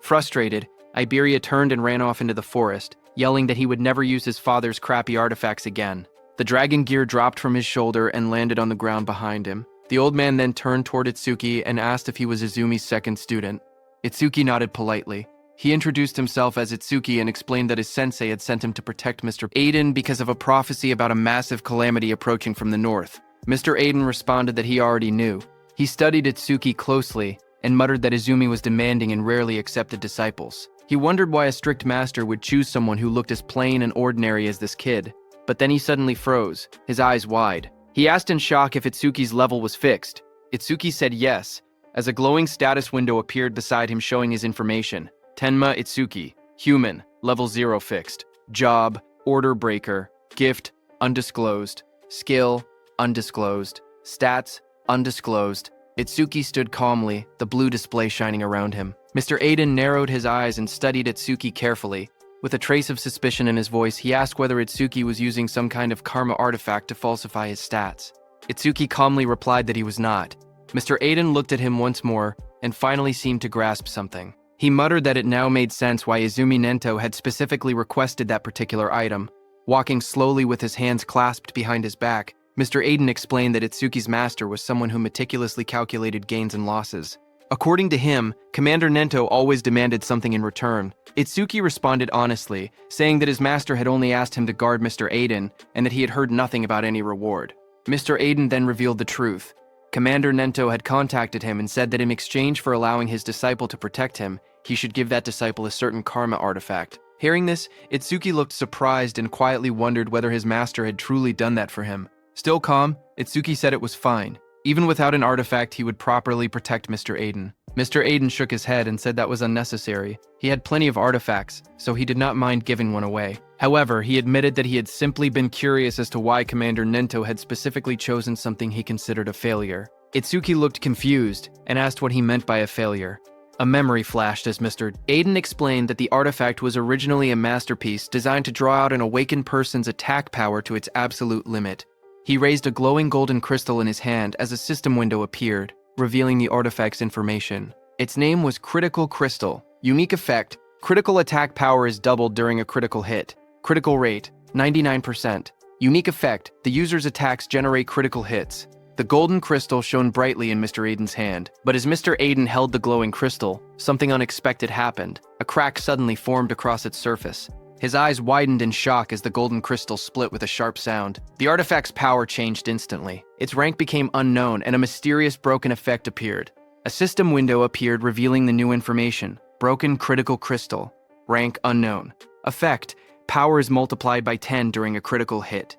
Frustrated, Iberia turned and ran off into the forest, yelling that he would never use his father's crappy artifacts again. The dragon gear dropped from his shoulder and landed on the ground behind him. The old man then turned toward Itsuki and asked if he was Izumi's second student. Itsuki nodded politely. He introduced himself as Itsuki and explained that his sensei had sent him to protect Mr. Aiden because of a prophecy about a massive calamity approaching from the north. Mr. Aiden responded that he already knew. He studied Itsuki closely and muttered that Izumi was demanding and rarely accepted disciples. He wondered why a strict master would choose someone who looked as plain and ordinary as this kid. But then he suddenly froze, his eyes wide. He asked in shock if Itsuki's level was fixed. Itsuki said yes, as a glowing status window appeared beside him showing his information. Tenma Itsuki, human, level 0 fixed. Job, order breaker. Gift, undisclosed. Skill, undisclosed. Stats, undisclosed. Itsuki stood calmly, the blue display shining around him. Mr. Aiden narrowed his eyes and studied Itsuki carefully. With a trace of suspicion in his voice, he asked whether Itsuki was using some kind of karma artifact to falsify his stats. Itsuki calmly replied that he was not. Mr. Aiden looked at him once more and finally seemed to grasp something. He muttered that it now made sense why Izumi Nento had specifically requested that particular item. Walking slowly with his hands clasped behind his back, Mr. Aiden explained that Itsuki's master was someone who meticulously calculated gains and losses. According to him, Commander Nento always demanded something in return. Itsuki responded honestly, saying that his master had only asked him to guard Mr. Aiden and that he had heard nothing about any reward. Mr. Aiden then revealed the truth. Commander Nento had contacted him and said that in exchange for allowing his disciple to protect him, he should give that disciple a certain karma artifact. Hearing this, Itsuki looked surprised and quietly wondered whether his master had truly done that for him. Still calm, Itsuki said it was fine. Even without an artifact, he would properly protect Mr. Aiden. Mr. Aiden shook his head and said that was unnecessary. He had plenty of artifacts, so he did not mind giving one away. However, he admitted that he had simply been curious as to why Commander Nento had specifically chosen something he considered a failure. Itsuki looked confused and asked what he meant by a failure. A memory flashed as Mr. Aiden explained that the artifact was originally a masterpiece designed to draw out an awakened person's attack power to its absolute limit. He raised a glowing golden crystal in his hand as a system window appeared, revealing the artifact's information. Its name was Critical Crystal. Unique effect: critical attack power is doubled during a critical hit. Critical rate: 99%. Unique effect: the user's attacks generate critical hits. The golden crystal shone brightly in Mr. Aiden's hand, but as Mr. Aiden held the glowing crystal, something unexpected happened. A crack suddenly formed across its surface. His eyes widened in shock as the golden crystal split with a sharp sound. The artifact's power changed instantly. Its rank became unknown, and a mysterious broken effect appeared. A system window appeared revealing the new information. Broken critical crystal. Rank unknown. Effect: power is multiplied by 10 during a critical hit.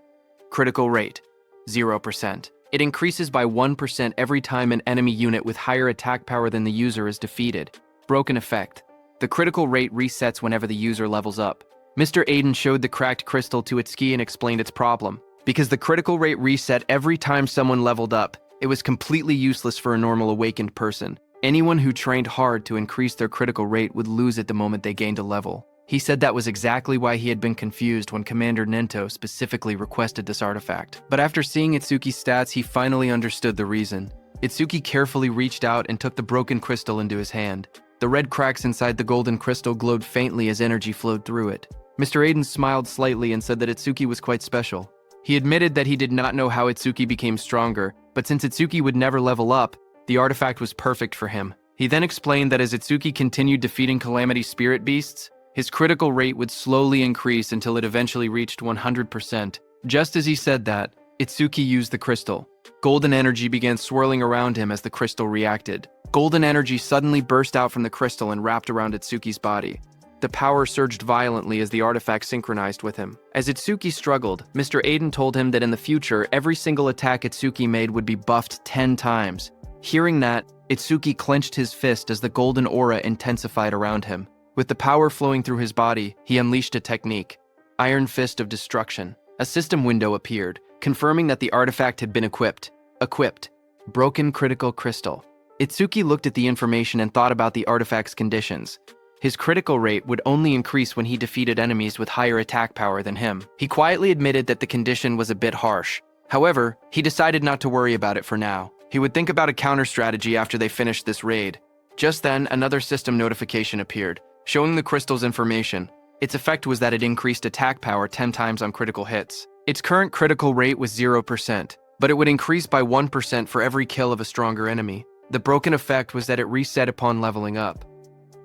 Critical rate: 0%. It increases by 1% every time an enemy unit with higher attack power than the user is defeated. Broken effect: the critical rate resets whenever the user levels up. Mr. Aiden showed the cracked crystal to Itsuki and explained its problem. Because the critical rate reset every time someone leveled up, it was completely useless for a normal awakened person. Anyone who trained hard to increase their critical rate would lose it the moment they gained a level. He said that was exactly why he had been confused when Commander Nento specifically requested this artifact. But after seeing Itsuki's stats, he finally understood the reason. Itsuki carefully reached out and took the broken crystal into his hand. The red cracks inside the golden crystal glowed faintly as energy flowed through it. Mr. Aiden smiled slightly and said that Itsuki was quite special. He admitted that he did not know how Itsuki became stronger, but since Itsuki would never level up, the artifact was perfect for him. He then explained that as Itsuki continued defeating Calamity Spirit Beasts, his critical rate would slowly increase until it eventually reached 100%. Just as he said that, Itsuki used the crystal. Golden energy began swirling around him as the crystal reacted. Golden energy suddenly burst out from the crystal and wrapped around Itsuki's body. The power surged violently as the artifact synchronized with him. As Itsuki struggled, Mr. Aiden told him that in the future, every single attack Itsuki made would be buffed 10 times. Hearing that, Itsuki clenched his fist as the golden aura intensified around him. With the power flowing through his body, he unleashed a technique: Iron Fist of Destruction. A system window appeared, confirming that the artifact had been equipped. Equipped. Broken Critical Crystal. Itsuki looked at the information and thought about the artifact's conditions. His critical rate would only increase when he defeated enemies with higher attack power than him. He quietly admitted that the condition was a bit harsh. However, he decided not to worry about it for now. He would think about a counter strategy after they finished this raid. Just then, another system notification appeared, showing the crystal's information. Its effect was that it increased attack power 10 times on critical hits. Its current critical rate was 0%, but it would increase by 1% for every kill of a stronger enemy. The broken effect was that it reset upon leveling up.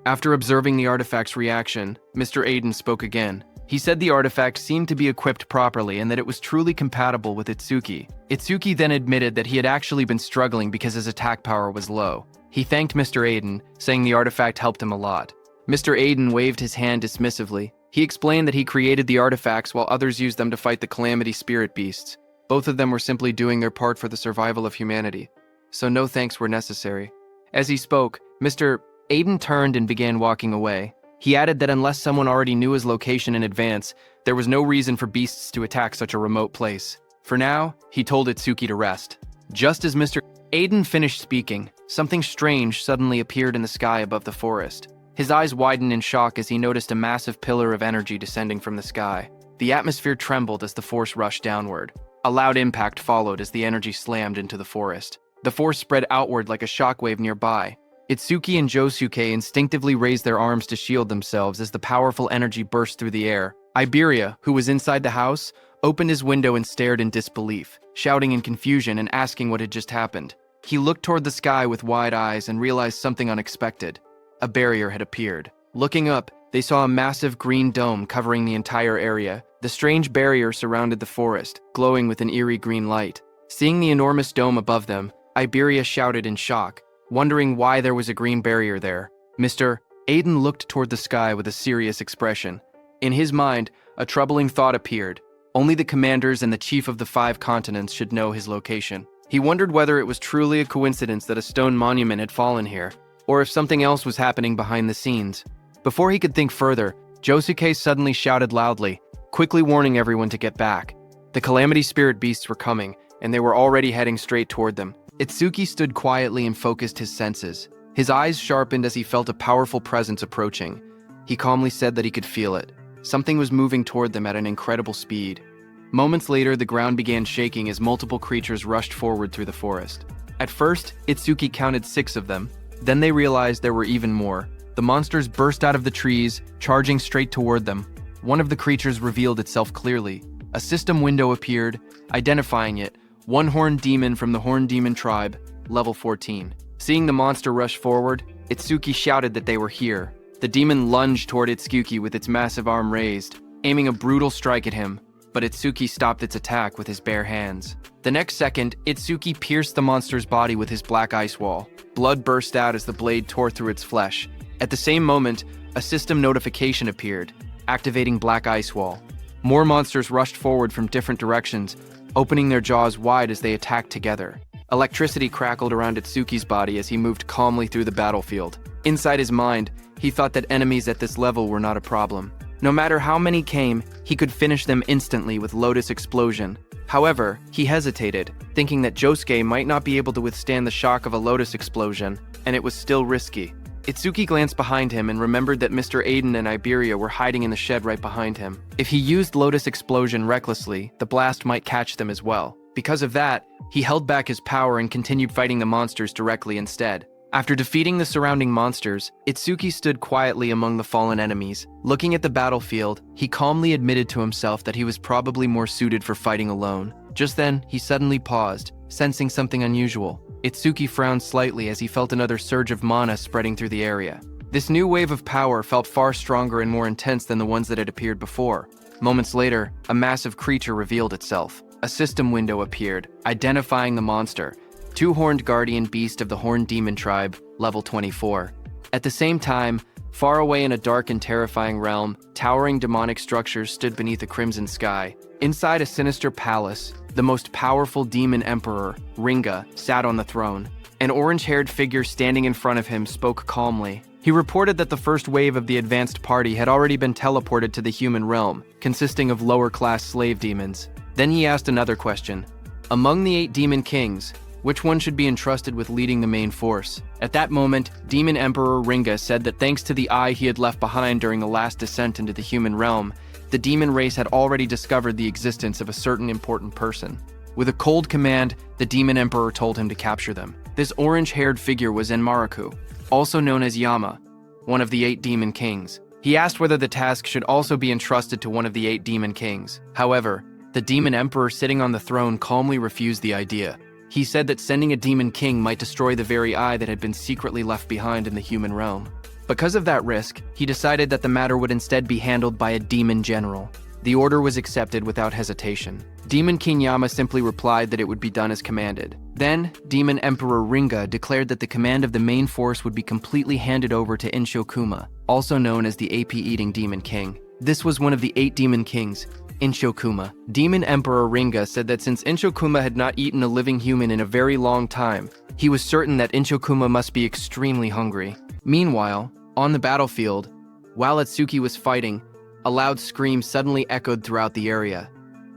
After observing the artifact's reaction, Mr. Aiden spoke again. He said the artifact seemed to be equipped properly and that it was truly compatible with Itsuki. Itsuki then admitted that he had actually been struggling because his attack power was low. He thanked Mr. Aiden, saying the artifact helped him a lot. Mr. Aiden waved his hand dismissively. He explained that he created the artifacts while others used them to fight the Calamity Spirit Beasts. Both of them were simply doing their part for the survival of humanity, so no thanks were necessary. As he spoke, Mr. Aiden turned and began walking away. He added that unless someone already knew his location in advance, there was no reason for beasts to attack such a remote place. For now, he told Itsuki to rest. Just as Mr. Aiden finished speaking, something strange suddenly appeared in the sky above the forest. His eyes widened in shock as he noticed a massive pillar of energy descending from the sky. The atmosphere trembled as the force rushed downward. A loud impact followed as the energy slammed into the forest. The force spread outward like a shockwave nearby. Itsuki and Josuke instinctively raised their arms to shield themselves as the powerful energy burst through the air. Iberia, who was inside the house, opened his window and stared in disbelief, shouting in confusion and asking what had just happened. He looked toward the sky with wide eyes and realized something unexpected. A barrier had appeared. Looking up, they saw a massive green dome covering the entire area. The strange barrier surrounded the forest, glowing with an eerie green light. Seeing the enormous dome above them, Iberia shouted in shock, wondering why there was a green barrier there. Mr. Aiden looked toward the sky with a serious expression. In his mind, a troubling thought appeared. Only the commanders and the chief of the 5 continents should know his location. He wondered whether it was truly a coincidence that a stone monument had fallen here, or if something else was happening behind the scenes. Before he could think further, Josuke suddenly shouted loudly, quickly warning everyone to get back. The Calamity Spirit beasts were coming, and they were already heading straight toward them. Itsuki stood quietly and focused his senses. His eyes sharpened as he felt a powerful presence approaching. He calmly said that he could feel it. Something was moving toward them at an incredible speed. Moments later, the ground began shaking as multiple creatures rushed forward through the forest. At first, Itsuki counted 6 of them. Then they realized there were even more. The monsters burst out of the trees, charging straight toward them. One of the creatures revealed itself clearly. A system window appeared, identifying it. One horned demon from the Horned Demon tribe, level 14. Seeing the monster rush forward, Itsuki shouted that they were here. The demon lunged toward Itsuki with its massive arm raised, aiming a brutal strike at him, but Itsuki stopped its attack with his bare hands. The next second, Itsuki pierced the monster's body with his black ice wall. Blood burst out as the blade tore through its flesh. At the same moment, a system notification appeared, activating Black Ice Wall. More monsters rushed forward from different directions, opening their jaws wide as they attacked together. Electricity crackled around Itsuki's body as he moved calmly through the battlefield. Inside his mind, he thought that enemies at this level were not a problem. No matter how many came, he could finish them instantly with Lotus Explosion. However, he hesitated, thinking that Josuke might not be able to withstand the shock of a Lotus Explosion, and it was still risky. Itsuki glanced behind him and remembered that Mr. Aiden and Iberia were hiding in the shed right behind him. If he used Lotus Explosion recklessly, the blast might catch them as well. Because of that, he held back his power and continued fighting the monsters directly instead. After defeating the surrounding monsters, Itsuki stood quietly among the fallen enemies. Looking at the battlefield, he calmly admitted to himself that he was probably more suited for fighting alone. Just then, he suddenly paused, sensing something unusual. Itsuki frowned slightly as he felt another surge of mana spreading through the area. This new wave of power felt far stronger and more intense than the ones that had appeared before. Moments later, a massive creature revealed itself. A system window appeared, identifying the monster. 2-horned guardian beast of the Horned Demon tribe, level 24. At the same time, far away in a dark and terrifying realm, towering demonic structures stood beneath a crimson sky. Inside a sinister palace, the most powerful demon emperor, Ringa, sat on the throne. An orange-haired figure standing in front of him spoke calmly. He reported that the first wave of the advanced party had already been teleported to the human realm, consisting of lower-class slave demons. Then he asked another question. Among the 8 demon kings, which one should be entrusted with leading the main force? At that moment, Demon Emperor Ringa said that thanks to the eye he had left behind during the last descent into the human realm, the demon race had already discovered the existence of a certain important person. With a cold command, the Demon Emperor told him to capture them. This orange-haired figure was Enmaraku, also known as Yama, one of the 8 demon kings. He asked whether the task should also be entrusted to one of the 8 demon kings. However, the Demon Emperor sitting on the throne calmly refused the idea. He said that sending a demon king might destroy the very eye that had been secretly left behind in the human realm. Because of that risk, he decided that the matter would instead be handled by a demon general. The order was accepted without hesitation. Demon King Yama simply replied that it would be done as commanded. Then, Demon Emperor Ringa declared that the command of the main force would be completely handed over to Inshokuma, also known as the AP-eating Demon King. This was one of the 8 demon kings, Inshokuma. Demon Emperor Ringa said that since Inshokuma had not eaten a living human in a very long time, he was certain that Inshokuma must be extremely hungry. Meanwhile, on the battlefield, while Itsuki was fighting, a loud scream suddenly echoed throughout the area.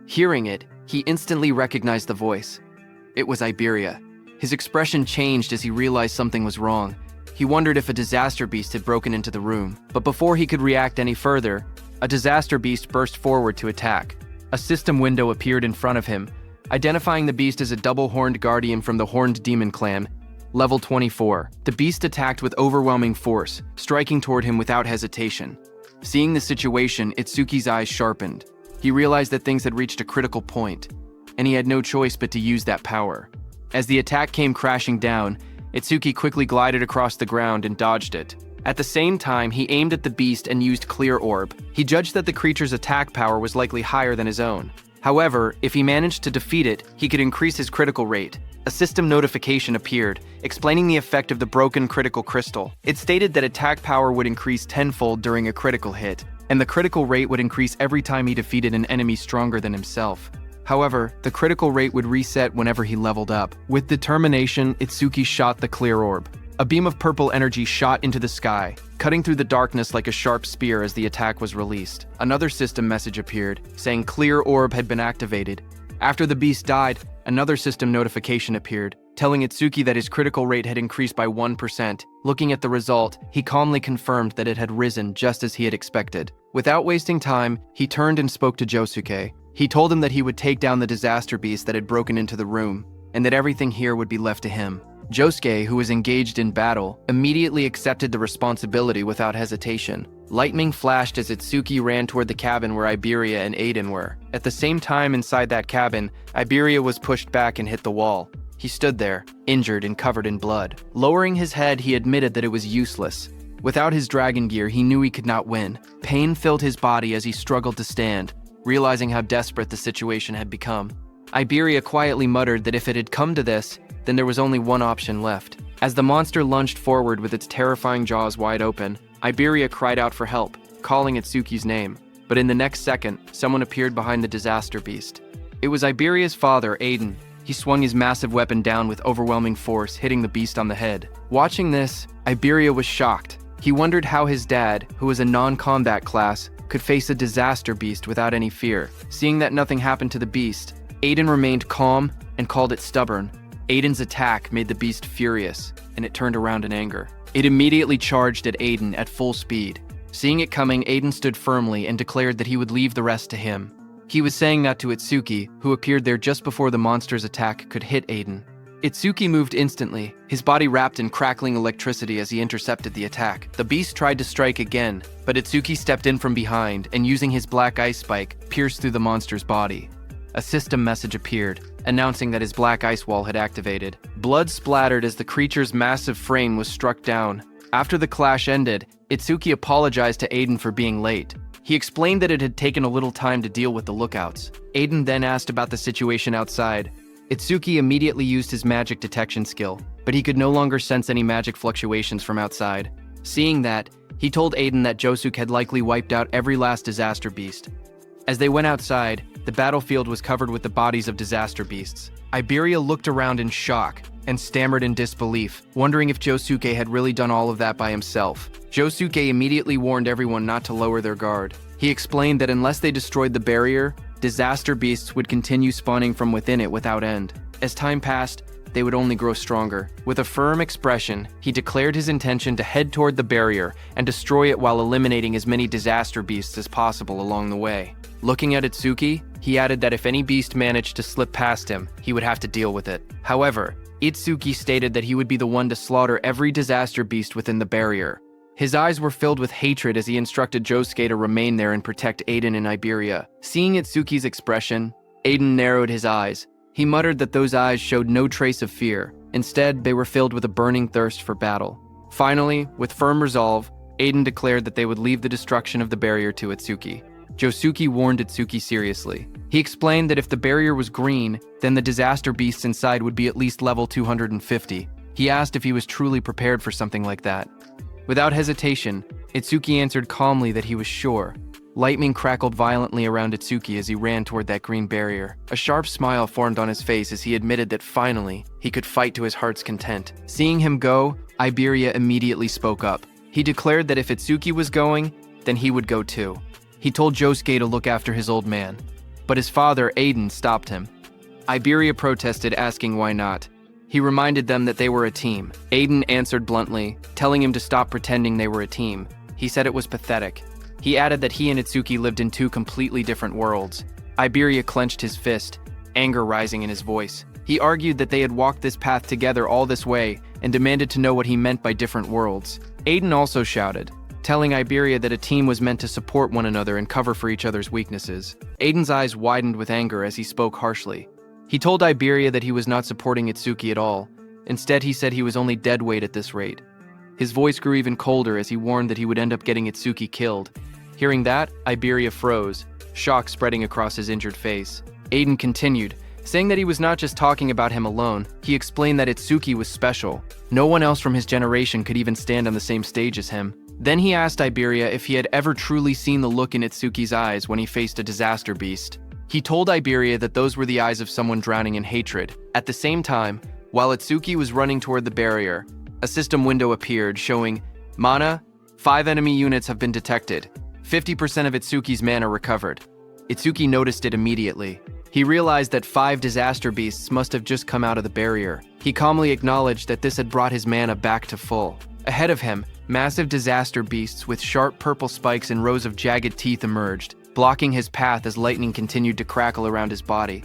Hearing it, he instantly recognized the voice. It was Iberia. His expression changed as he realized something was wrong. He wondered if a disaster beast had broken into the room. But before he could react any further, a disaster beast burst forward to attack. A system window appeared in front of him, identifying the beast as a double-horned guardian from the Horned Demon clan, level 24. The beast attacked with overwhelming force, striking toward him without hesitation. Seeing the situation, Itsuki's eyes sharpened. He realized that things had reached a critical point, and he had no choice but to use that power. As the attack came crashing down, Itsuki quickly glided across the ground and dodged it. At the same time, he aimed at the beast and used Clear Orb. He judged that the creature's attack power was likely higher than his own. However, if he managed to defeat it, he could increase his critical rate. A system notification appeared, explaining the effect of the broken critical crystal. It stated that attack power would increase tenfold during a critical hit, and the critical rate would increase every time he defeated an enemy stronger than himself. However, the critical rate would reset whenever he leveled up. With determination, Itsuki shot the Clear Orb. A beam of purple energy shot into the sky, cutting through the darkness like a sharp spear as the attack was released. Another system message appeared, saying Clear Orb had been activated. After the beast died, another system notification appeared, telling Itsuki that his critical rate had increased by 1%. Looking at the result, he calmly confirmed that it had risen just as he had expected. Without wasting time, he turned and spoke to Josuke. He told him that he would take down the disaster beast that had broken into the room, and that everything here would be left to him. Josuke, who was engaged in battle, immediately accepted the responsibility without hesitation. Lightning flashed as Itsuki ran toward the cabin where Iberia and Aiden were. At the same time, inside that cabin, Iberia was pushed back and hit the wall. He stood there, injured and covered in blood. Lowering his head, he admitted that it was useless. Without his dragon gear, he knew he could not win. Pain filled his body as he struggled to stand, realizing how desperate the situation had become. Iberia quietly muttered that if it had come to this, then there was only one option left. As the monster lunged forward with its terrifying jaws wide open, Iberia cried out for help, calling Itsuki's name. But in the next second, someone appeared behind the disaster beast. It was Iberia's father, Aiden. He swung his massive weapon down with overwhelming force, hitting the beast on the head. Watching this, Iberia was shocked. He wondered how his dad, who was a non-combat class, could face a disaster beast without any fear. Seeing that nothing happened to the beast, Aiden remained calm and called it stubborn. Aiden's attack made the beast furious, and it turned around in anger. It immediately charged at Aiden at full speed. Seeing it coming, Aiden stood firmly and declared that he would leave the rest to him. He was saying that to Itsuki, who appeared there just before the monster's attack could hit Aiden. Itsuki moved instantly, his body wrapped in crackling electricity as he intercepted the attack. The beast tried to strike again, but Itsuki stepped in from behind and using his black ice spike, pierced through the monster's body. A system message appeared, announcing that his black ice wall had activated. Blood splattered as the creature's massive frame was struck down. After the clash ended, Itsuki apologized to Aiden for being late. He explained that it had taken a little time to deal with the lookouts. Aiden then asked about the situation outside. Itsuki immediately used his magic detection skill, but he could no longer sense any magic fluctuations from outside. Seeing that, he told Aiden that Josuke had likely wiped out every last disaster beast. As they went outside, the battlefield was covered with the bodies of disaster beasts. Iberia looked around in shock and stammered in disbelief, wondering if Josuke had really done all of that by himself. Josuke immediately warned everyone not to lower their guard. He explained that unless they destroyed the barrier, disaster beasts would continue spawning from within it without end. As time passed, they would only grow stronger. With a firm expression, he declared his intention to head toward the barrier and destroy it while eliminating as many disaster beasts as possible along the way. Looking at Itsuki, he added that if any beast managed to slip past him, he would have to deal with it. However, Itsuki stated that he would be the one to slaughter every disaster beast within the barrier. His eyes were filled with hatred as he instructed Josuke to remain there and protect Aiden and Iberia. Seeing Itsuki's expression, Aiden narrowed his eyes. He muttered that those eyes showed no trace of fear. Instead, they were filled with a burning thirst for battle. Finally, with firm resolve, Aiden declared that they would leave the destruction of the barrier to Itsuki. Josuke warned Itsuki seriously. He explained that if the barrier was green, then the disaster beasts inside would be at least level 250. He asked if he was truly prepared for something like that. Without hesitation, Itsuki answered calmly that he was sure. Lightning crackled violently around Itsuki as he ran toward that green barrier. A sharp smile formed on his face as he admitted that finally, he could fight to his heart's content. Seeing him go, Iberia immediately spoke up. He declared that if Itsuki was going, then he would go too. He told Josuke to look after his old man, but his father, Aiden, stopped him. Iberia protested, asking why not. He reminded them that they were a team. Aiden answered bluntly, telling him to stop pretending they were a team. He said it was pathetic. He added that he and Itsuki lived in two completely different worlds. Iberia clenched his fist, anger rising in his voice. He argued that they had walked this path together all this way and demanded to know what he meant by different worlds. Aiden also shouted, telling Iberia that a team was meant to support one another and cover for each other's weaknesses. Aiden's eyes widened with anger as he spoke harshly. He told Iberia that he was not supporting Itsuki at all. Instead, he said he was only dead weight at this rate. His voice grew even colder as he warned that he would end up getting Itsuki killed. Hearing that, Iberia froze, shock spreading across his injured face. Aiden continued, saying that he was not just talking about him alone. He explained that Itsuki was special. No one else from his generation could even stand on the same stage as him. Then he asked Iberia if he had ever truly seen the look in Itsuki's eyes when he faced a disaster beast. He told Iberia that those were the eyes of someone drowning in hatred. At the same time, while Itsuki was running toward the barrier, a system window appeared showing, "Mana, 5 enemy units have been detected. 50% of Itsuki's mana recovered." Itsuki noticed it immediately. He realized that 5 disaster beasts must have just come out of the barrier. He calmly acknowledged that this had brought his mana back to full. Ahead of him, massive disaster beasts with sharp purple spikes and rows of jagged teeth emerged, blocking his path as lightning continued to crackle around his body.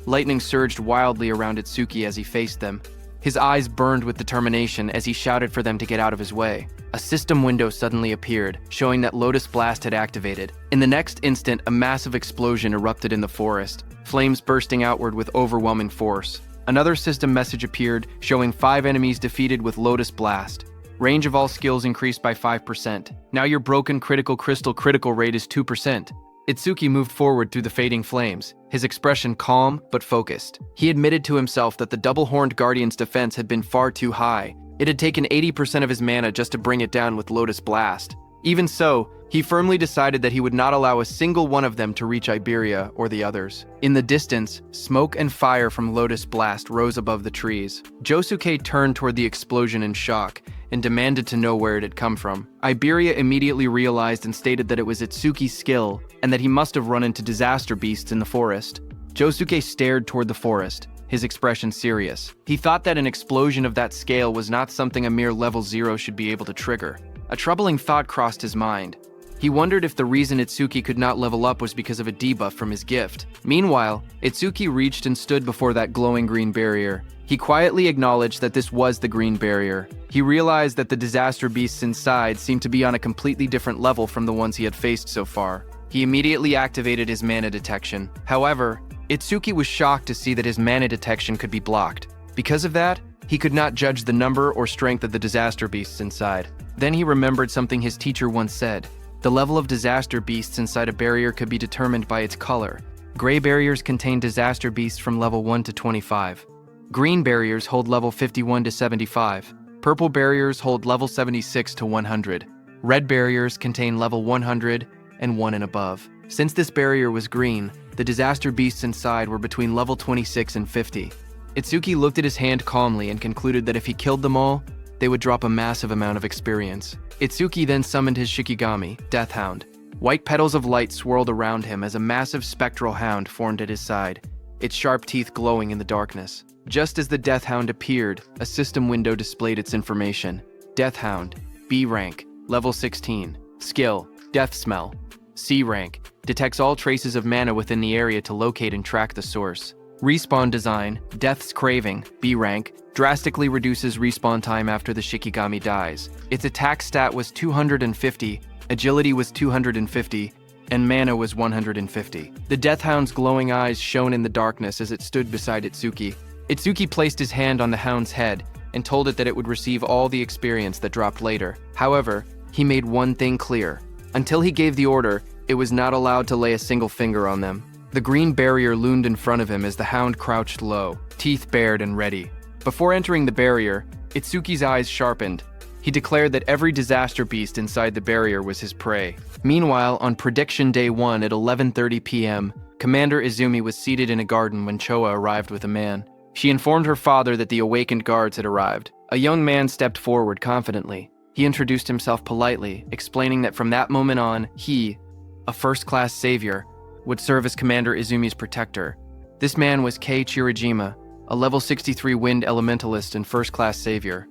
Lightning surged wildly around Itsuki as he faced them. His eyes burned with determination as he shouted for them to get out of his way. A system window suddenly appeared, showing that Lotus Blast had activated. In the next instant, a massive explosion erupted in the forest, flames bursting outward with overwhelming force. Another system message appeared, showing 5 enemies defeated with Lotus Blast. Range of all skills increased by 5%. Now your broken critical crystal critical rate is 2%. Itsuki moved forward through the fading flames, his expression calm but focused. He admitted to himself that the double-horned guardian's defense had been far too high. It had taken 80% of his mana just to bring it down with Lotus Blast. Even so, he firmly decided that he would not allow a single one of them to reach Iberia or the others. In the distance, smoke and fire from Lotus Blast rose above the trees. Josuke turned toward the explosion in shock and demanded to know where it had come from. Iberia immediately realized and stated that it was Itsuki's skill and that he must have run into disaster beasts in the forest. Josuke stared toward the forest, his expression serious. He thought that an explosion of that scale was not something a mere level 0 should be able to trigger. A troubling thought crossed his mind. He wondered if the reason Itsuki could not level up was because of a debuff from his gift. Meanwhile, Itsuki reached and stood before that glowing green barrier. He quietly acknowledged that this was the green barrier. He realized that the disaster beasts inside seemed to be on a completely different level from the ones he had faced so far. He immediately activated his mana detection. However, Itsuki was shocked to see that his mana detection could be blocked. Because of that, he could not judge the number or strength of the disaster beasts inside. Then he remembered something his teacher once said. The level of disaster beasts inside a barrier could be determined by its color. Gray barriers contain disaster beasts from level 1 to 25. Green barriers hold level 51 to 75. Purple barriers hold level 76 to 100. Red barriers contain level 100 and 1 and above. Since this barrier was green, the disaster beasts inside were between level 26 and 50. Itsuki looked at his hand calmly and concluded that if he killed them all, they would drop a massive amount of experience. Itsuki then summoned his Shikigami, Death Hound. White petals of light swirled around him as a massive spectral hound formed at his side, its sharp teeth glowing in the darkness. Just as the Death Hound appeared, a system window displayed its information. Death Hound, B rank, level 16. Skill, Death Smell. C rank, detects all traces of mana within the area to locate and track the source. Respawn design, Death's Craving, B rank, drastically reduces respawn time after the Shikigami dies. Its attack stat was 250, agility was 250, and mana was 150. The Death Hound's glowing eyes shone in the darkness as it stood beside Itsuki. Itsuki placed his hand on the hound's head and told it that it would receive all the experience that dropped later. However, he made one thing clear. Until he gave the order, it was not allowed to lay a single finger on them. The green barrier loomed in front of him as the hound crouched low, teeth bared and ready. Before entering the barrier, Itsuki's eyes sharpened. He declared that every disaster beast inside the barrier was his prey. Meanwhile, on prediction day 1 at 11:30 p.m., Commander Izumi was seated in a garden when Choa arrived with a man. She informed her father that the awakened guards had arrived. A young man stepped forward confidently. He introduced himself politely, explaining that from that moment on, he, a first-class savior, would serve as Commander Izumi's protector. This man was Kei Chirajima, a level 63 wind elementalist and first-class savior.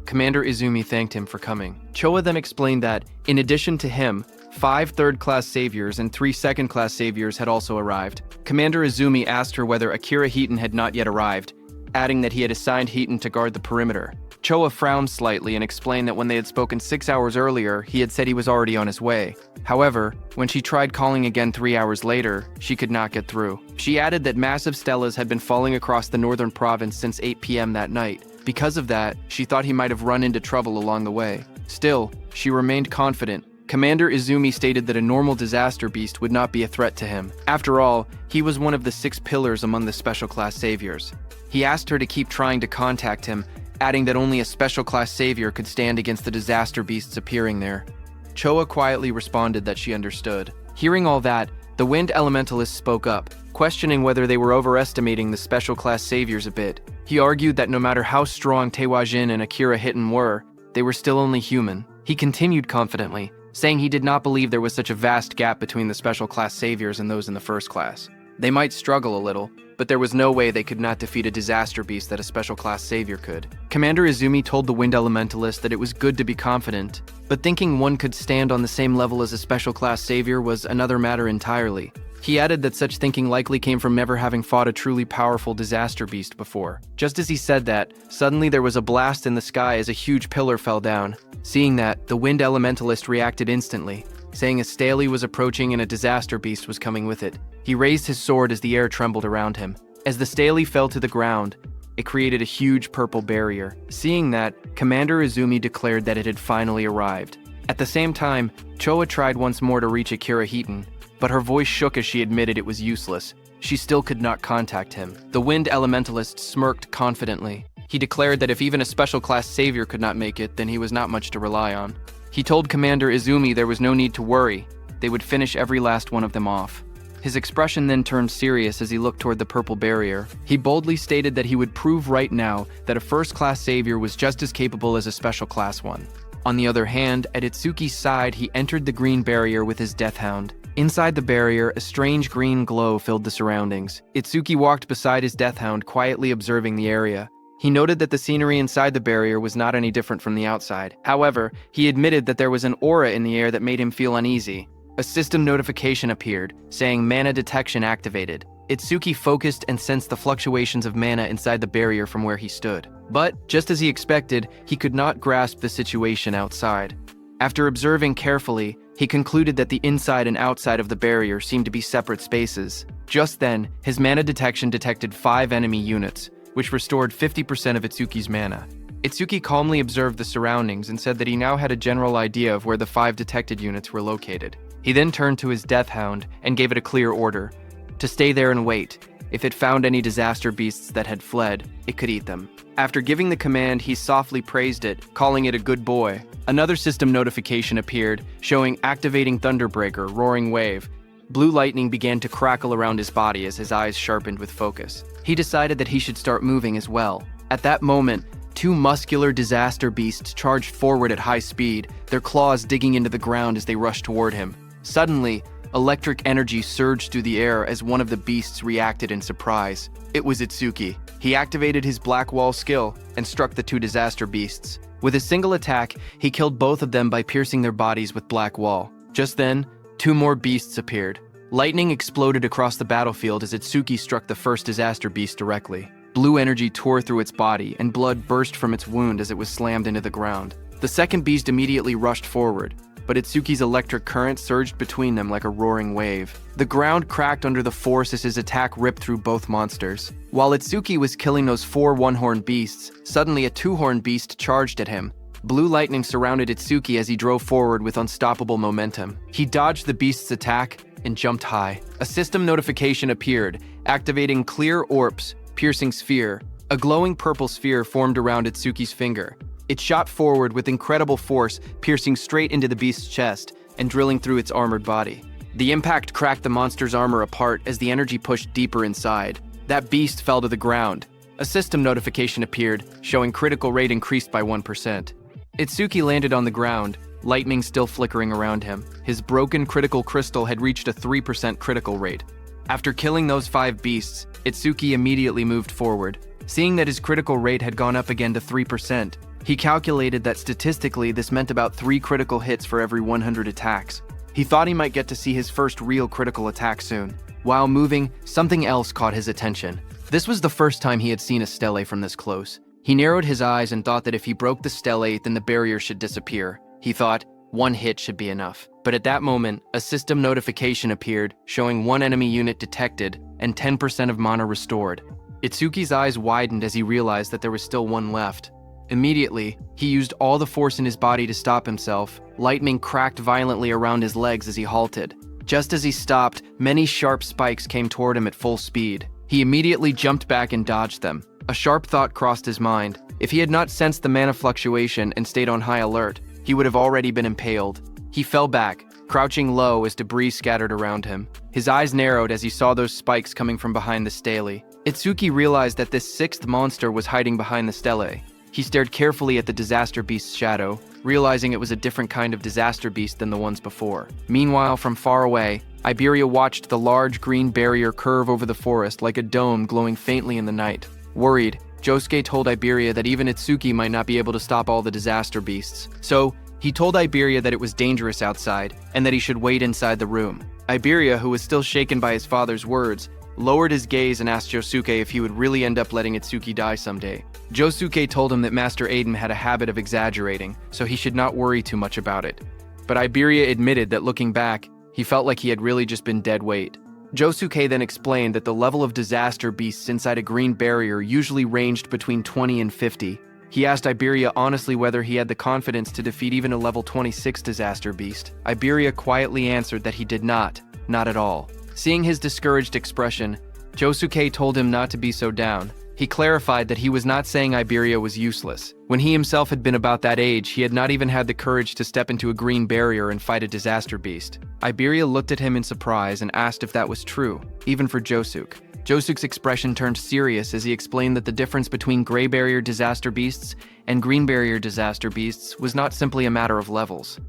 Commander Izumi thanked him for coming. Choa then explained that, in addition to him, 5 third-class saviors and 3 second-class saviors had also arrived. Commander Izumi asked her whether Akira Heaton had not yet arrived, adding that he had assigned Heaton to guard the perimeter. Choa frowned slightly and explained that when they had spoken 6 hours earlier, he had said he was already on his way. However, when she tried calling again 3 hours later, she could not get through. She added that massive stelas had been falling across the northern province since 8 p.m. that night. Because of that, she thought he might have run into trouble along the way. Still, she remained confident. Commander Izumi stated that a normal disaster beast would not be a threat to him. After all, he was one of the 6 pillars among the special class saviors. He asked her to keep trying to contact him, adding that only a special class savior could stand against the disaster beasts appearing there. Choa quietly responded that she understood. Hearing all that, the wind elementalist spoke up, questioning whether they were overestimating the special class saviors a bit. He argued that no matter how strong Tewajin and Akira Hitten were, they were still only human. He continued confidently, saying he did not believe there was such a vast gap between the special class saviors and those in the first class. They might struggle a little, but there was no way they could not defeat a disaster beast that a special class savior could. Commander Izumi told the wind elementalist that it was good to be confident, but thinking one could stand on the same level as a special class savior was another matter entirely. He added that such thinking likely came from never having fought a truly powerful disaster beast before. Just as he said that, suddenly there was a blast in the sky as a huge pillar fell down. Seeing that, the wind elementalist reacted instantly, saying a stele was approaching and a disaster beast was coming with it. He raised his sword as the air trembled around him. As the stele fell to the ground, it created a huge purple barrier. Seeing that, Commander Izumi declared that it had finally arrived. At the same time, Choa tried once more to reach Akira Heaton, but her voice shook as she admitted it was useless. She still could not contact him. The wind elementalist smirked confidently. He declared that if even a special class savior could not make it, then he was not much to rely on. He told Commander Izumi there was no need to worry. They would finish every last one of them off. His expression then turned serious as he looked toward the purple barrier. He boldly stated that he would prove right now that a first-class savior was just as capable as a special class one. On the other hand, at Itsuki's side, he entered the green barrier with his death hound. Inside the barrier, a strange green glow filled the surroundings. Itsuki walked beside his death hound, quietly observing the area. He noted that the scenery inside the barrier was not any different from the outside. However, he admitted that there was an aura in the air that made him feel uneasy. A system notification appeared, saying mana detection activated. Itsuki focused and sensed the fluctuations of mana inside the barrier from where he stood. But, just as he expected, he could not grasp the situation outside. After observing carefully, he concluded that the inside and outside of the barrier seemed to be separate spaces. Just then, his mana detection detected 5 enemy units, which restored 50% of Itsuki's mana. Itsuki calmly observed the surroundings and said that he now had a general idea of where the 5 detected units were located. He then turned to his death hound and gave it a clear order to stay there and wait. If it found any disaster beasts that had fled, it could eat them. After giving the command, he softly praised it, calling it a good boy. Another system notification appeared, showing activating Thunderbreaker, roaring wave. Blue lightning began to crackle around his body as his eyes sharpened with focus. He decided that he should start moving as well. At that moment, 2 muscular disaster beasts charged forward at high speed, their claws digging into the ground as they rushed toward him. Suddenly, electric energy surged through the air as one of the beasts reacted in surprise. It was Itsuki. He activated his Black Wall skill and struck the 2 disaster beasts. With a single attack, he killed both of them by piercing their bodies with Black Wall. Just then, 2 more beasts appeared. Lightning exploded across the battlefield as Itsuki struck the first disaster beast directly. Blue energy tore through its body, and blood burst from its wound as it was slammed into the ground. The second beast immediately rushed forward, but Itsuki's electric current surged between them like a roaring wave. The ground cracked under the force as his attack ripped through both monsters. While Itsuki was killing those 4 one-horned beasts, suddenly a 2-horned beast charged at him. Blue lightning surrounded Itsuki as he drove forward with unstoppable momentum. He dodged the beast's attack and jumped high. A system notification appeared, activating Clear Orbs, Piercing Sphere. A glowing purple sphere formed around Itsuki's finger. It shot forward with incredible force, piercing straight into the beast's chest and drilling through its armored body. The impact cracked the monster's armor apart as the energy pushed deeper inside. That beast fell to the ground. A system notification appeared, showing critical rate increased by 1%. Itsuki landed on the ground, lightning still flickering around him. His broken critical crystal had reached a 3% critical rate. After killing those 5 beasts, Itsuki immediately moved forward. Seeing that his critical rate had gone up again to 3%, he calculated that statistically this meant about 3 critical hits for every 100 attacks. He thought he might get to see his first real critical attack soon. While moving, something else caught his attention. This was the first time he had seen a stele from this close. He narrowed his eyes and thought that if he broke the stele, then the barrier should disappear. He thought, 1 hit should be enough. But at that moment, a system notification appeared, showing 1 enemy unit detected and 10% of mana restored. Itsuki's eyes widened as he realized that there was still 1 left. Immediately, he used all the force in his body to stop himself. Lightning cracked violently around his legs as he halted. Just as he stopped, many sharp spikes came toward him at full speed. He immediately jumped back and dodged them. A sharp thought crossed his mind. If he had not sensed the mana fluctuation and stayed on high alert, he would have already been impaled. He fell back, crouching low as debris scattered around him. His eyes narrowed as he saw those spikes coming from behind the stele. Itsuki realized that this 6th monster was hiding behind the stele. He stared carefully at the disaster beast's shadow, realizing it was a different kind of disaster beast than the ones before. Meanwhile, from far away, Iberia watched the large green barrier curve over the forest like a dome glowing faintly in the night. Worried, Josuke told Iberia that even Itsuki might not be able to stop all the disaster beasts. So, he told Iberia that it was dangerous outside and that he should wait inside the room. Iberia, who was still shaken by his father's words, lowered his gaze and asked Josuke if he would really end up letting Itsuki die someday. Josuke told him that Master Aiden had a habit of exaggerating, so he should not worry too much about it. But Iberia admitted that looking back, he felt like he had really just been dead weight. Josuke then explained that the level of disaster beasts inside a green barrier usually ranged between 20 and 50. He asked Iberia honestly whether he had the confidence to defeat even a level 26 disaster beast. Iberia quietly answered that he did not at all. Seeing his discouraged expression, Josuke told him not to be so down. He clarified that he was not saying Iberia was useless. When he himself had been about that age, he had not even had the courage to step into a green barrier and fight a disaster beast. Iberia looked at him in surprise and asked if that was true, even for Josuke. Josuke's expression turned serious as he explained that the difference between gray barrier disaster beasts and green barrier disaster beasts was not simply a matter of levels.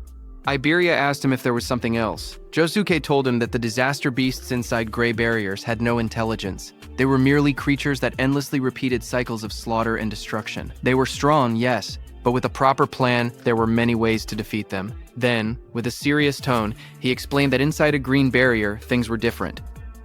Iberia asked him if there was something else. Josuke told him that the disaster beasts inside gray barriers had no intelligence. They were merely creatures that endlessly repeated cycles of slaughter and destruction. They were strong, yes, but with a proper plan, there were many ways to defeat them. Then, with a serious tone, he explained that inside a green barrier, things were different.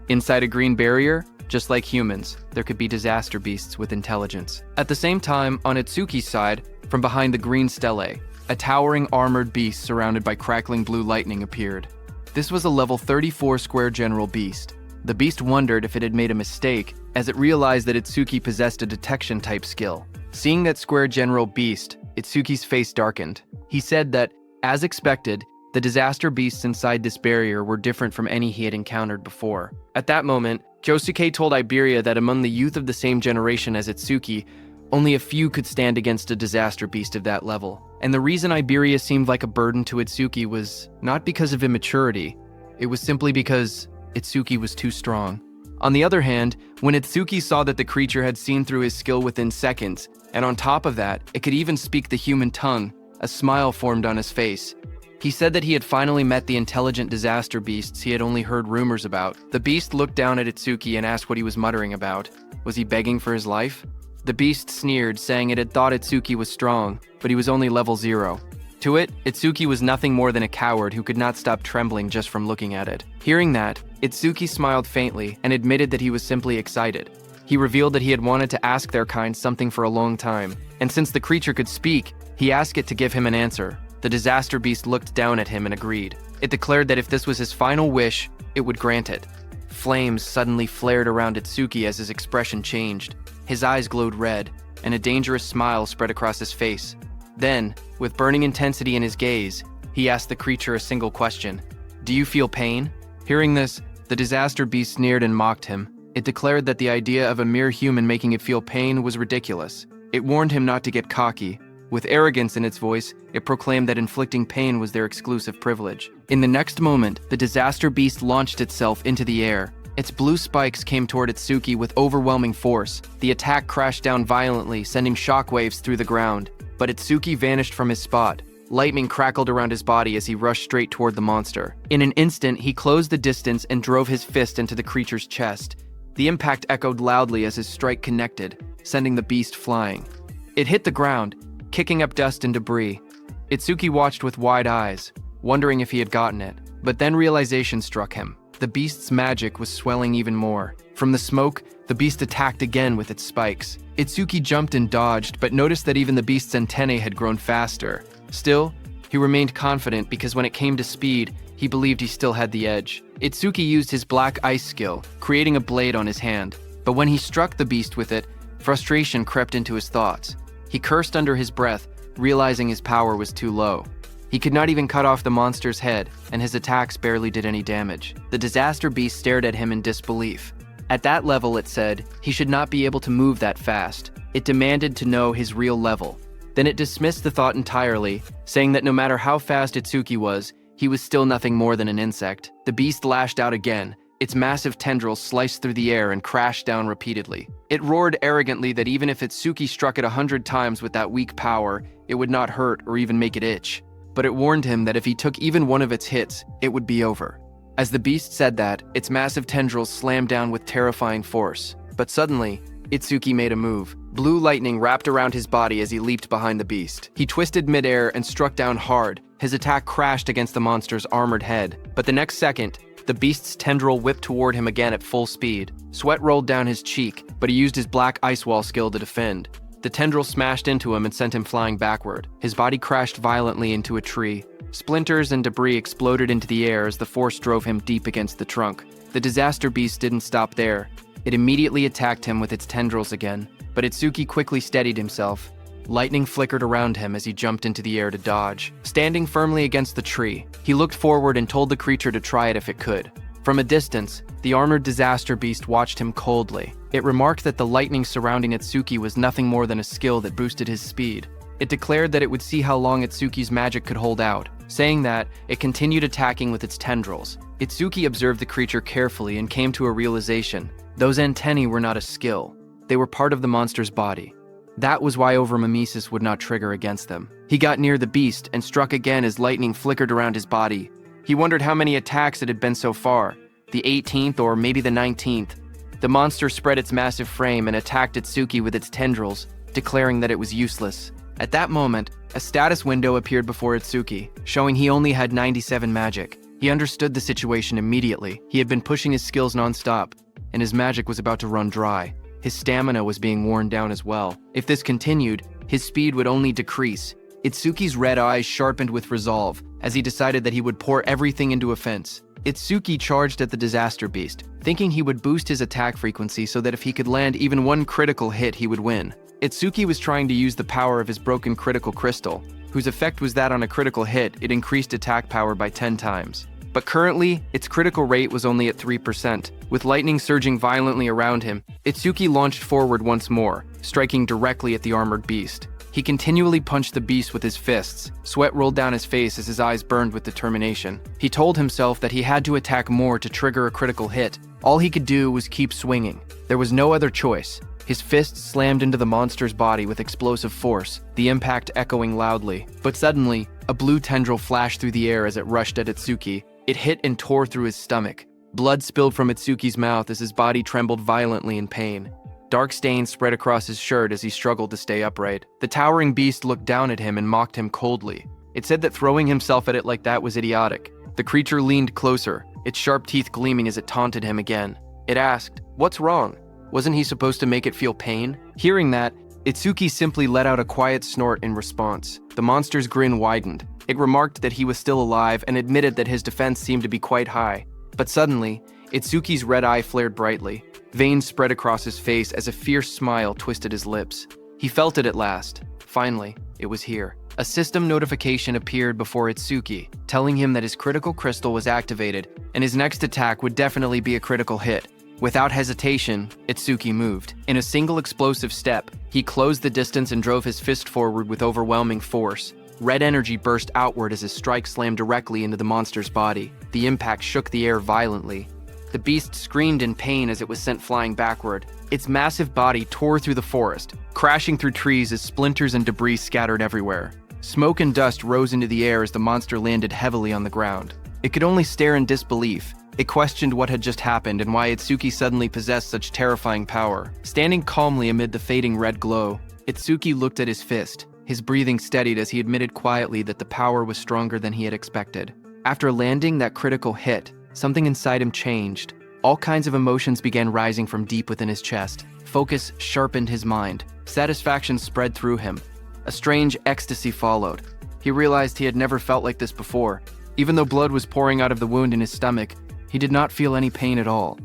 Inside a green barrier, just like humans, there could be disaster beasts with intelligence. At the same time, on Itsuki's side, from behind the green stele, a towering armored beast surrounded by crackling blue lightning appeared. This was a level 34 square general beast. The beast wondered if it had made a mistake, as it realized that Itsuki possessed a detection type skill. Seeing that square general beast, Itsuki's face darkened. He said that, as expected, the disaster beasts inside this barrier were different from any he had encountered before. At that moment, Josuke told Iberia that among the youth of the same generation as Itsuki, only a few could stand against a disaster beast of that level. And the reason Iberia seemed like a burden to Itsuki was not because of immaturity, it was simply because Itsuki was too strong. On the other hand, when Itsuki saw that the creature had seen through his skill within seconds, and on top of that, it could even speak the human tongue, a smile formed on his face. He said that he had finally met the intelligent disaster beasts he had only heard rumors about. The beast looked down at Itsuki and asked what he was muttering about. Was he begging for his life? The beast sneered, saying it had thought Itsuki was strong, but he was only level 0. To it, Itsuki was nothing more than a coward who could not stop trembling just from looking at it. Hearing that, Itsuki smiled faintly and admitted that he was simply excited. He revealed that he had wanted to ask their kind something for a long time, and since the creature could speak, he asked it to give him an answer. The disaster beast looked down at him and agreed. It declared that if this was his final wish, it would grant it. Flames suddenly flared around Itsuki as his expression changed. His eyes glowed red, and a dangerous smile spread across his face. Then, with burning intensity in his gaze, he asked the creature a single question. "Do you feel pain?" Hearing this, the disaster beast sneered and mocked him. It declared that the idea of a mere human making it feel pain was ridiculous. It warned him not to get cocky. With arrogance in its voice, it proclaimed that inflicting pain was their exclusive privilege. In the next moment, the disaster beast launched itself into the air. Its blue spikes came toward Itsuki with overwhelming force. The attack crashed down violently, sending shockwaves through the ground. But Itsuki vanished from his spot. Lightning crackled around his body as he rushed straight toward the monster. In an instant, he closed the distance and drove his fist into the creature's chest. The impact echoed loudly as his strike connected, sending the beast flying. It hit the ground, kicking up dust and debris. Itsuki watched with wide eyes, wondering if he had gotten it. But then realization struck him. The beast's magic was swelling even more. From the smoke, the beast attacked again with its spikes. Itsuki jumped and dodged, but noticed that even the beast's antennae had grown faster. Still, he remained confident because when it came to speed, he believed he still had the edge. Itsuki used his black ice skill, creating a blade on his hand. But when he struck the beast with it, frustration crept into his thoughts. He cursed under his breath, realizing his power was too low. He could not even cut off the monster's head, and his attacks barely did any damage. The disaster beast stared at him in disbelief. At that level, it said, he should not be able to move that fast. It demanded to know his real level. Then it dismissed the thought entirely, saying that no matter how fast Itsuki was, he was still nothing more than an insect. The beast lashed out again. Its massive tendrils sliced through the air and crashed down repeatedly. It roared arrogantly that even if Itsuki struck it 100 times with that weak power, it would not hurt or even make it itch. But it warned him that if he took even one of its hits, it would be over. As the beast said that, its massive tendrils slammed down with terrifying force. But suddenly, Itsuki made a move. Blue lightning wrapped around his body as he leaped behind the beast. He twisted midair and struck down hard. His attack crashed against the monster's armored head. But the next second, the beast's tendril whipped toward him again at full speed. Sweat rolled down his cheek, but he used his black ice wall skill to defend. The tendril smashed into him and sent him flying backward. His body crashed violently into a tree. Splinters and debris exploded into the air as the force drove him deep against the trunk. The disaster beast didn't stop there. It immediately attacked him with its tendrils again, but Itsuki quickly steadied himself. Lightning flickered around him as he jumped into the air to dodge. Standing firmly against the tree, he looked forward and told the creature to try it if it could. From a distance, the armored disaster beast watched him coldly. It remarked that the lightning surrounding Itsuki was nothing more than a skill that boosted his speed. It declared that it would see how long Itsuki's magic could hold out. Saying that, it continued attacking with its tendrils. Itsuki observed the creature carefully and came to a realization. Those antennae were not a skill. They were part of the monster's body. That was why overmimesis would not trigger against them. He got near the beast and struck again as lightning flickered around his body. He wondered how many attacks it had been so far. The 18th or maybe the 19th. The monster spread its massive frame and attacked Itsuki with its tendrils, declaring that it was useless. At that moment, a status window appeared before Itsuki, showing he only had 97 magic. He understood the situation immediately. He had been pushing his skills non-stop, and his magic was about to run dry. His stamina was being worn down as well. If this continued, his speed would only decrease. Itsuki's red eyes sharpened with resolve as he decided that he would pour everything into offense. Itsuki charged at the disaster beast, thinking he would boost his attack frequency so that if he could land even one critical hit, he would win. Itsuki was trying to use the power of his broken critical crystal, whose effect was that on a critical hit, it increased attack power by 10 times. But currently, its critical rate was only at 3%. With lightning surging violently around him, Itsuki launched forward once more, striking directly at the armored beast. He continually punched the beast with his fists. Sweat rolled down his face as his eyes burned with determination. He told himself that he had to attack more to trigger a critical hit. All he could do was keep swinging. There was no other choice. His fists slammed into the monster's body with explosive force, the impact echoing loudly. But suddenly, a blue tendril flashed through the air as it rushed at Itsuki. It hit and tore through his stomach. Blood spilled from Itsuki's mouth as his body trembled violently in pain. Dark stains spread across his shirt as he struggled to stay upright. The towering beast looked down at him and mocked him coldly. It said that throwing himself at it like that was idiotic. The creature leaned closer, its sharp teeth gleaming as it taunted him again. It asked, "What's wrong? Wasn't he supposed to make it feel pain?" Hearing that, Itsuki simply let out a quiet snort in response. The monster's grin widened. It remarked that he was still alive and admitted that his defense seemed to be quite high. But suddenly, Itsuki's red eye flared brightly. Veins spread across his face as a fierce smile twisted his lips. He felt it at last. Finally, it was here. A system notification appeared before Itsuki, telling him that his critical crystal was activated and his next attack would definitely be a critical hit. Without hesitation, Itsuki moved. In a single explosive step, he closed the distance and drove his fist forward with overwhelming force. Red energy burst outward as his strike slammed directly into the monster's body. The impact shook the air violently. The beast screamed in pain as it was sent flying backward. Its massive body tore through the forest, crashing through trees as splinters and debris scattered everywhere. Smoke and dust rose into the air as the monster landed heavily on the ground. It could only stare in disbelief. It questioned what had just happened and why Itsuki suddenly possessed such terrifying power. Standing calmly amid the fading red glow, Itsuki looked at his fist. His breathing steadied as he admitted quietly that the power was stronger than he had expected. After landing that critical hit, something inside him changed. All kinds of emotions began rising from deep within his chest. Focus sharpened his mind. Satisfaction spread through him. A strange ecstasy followed. He realized he had never felt like this before. Even though blood was pouring out of the wound in his stomach, he did not feel any pain at all.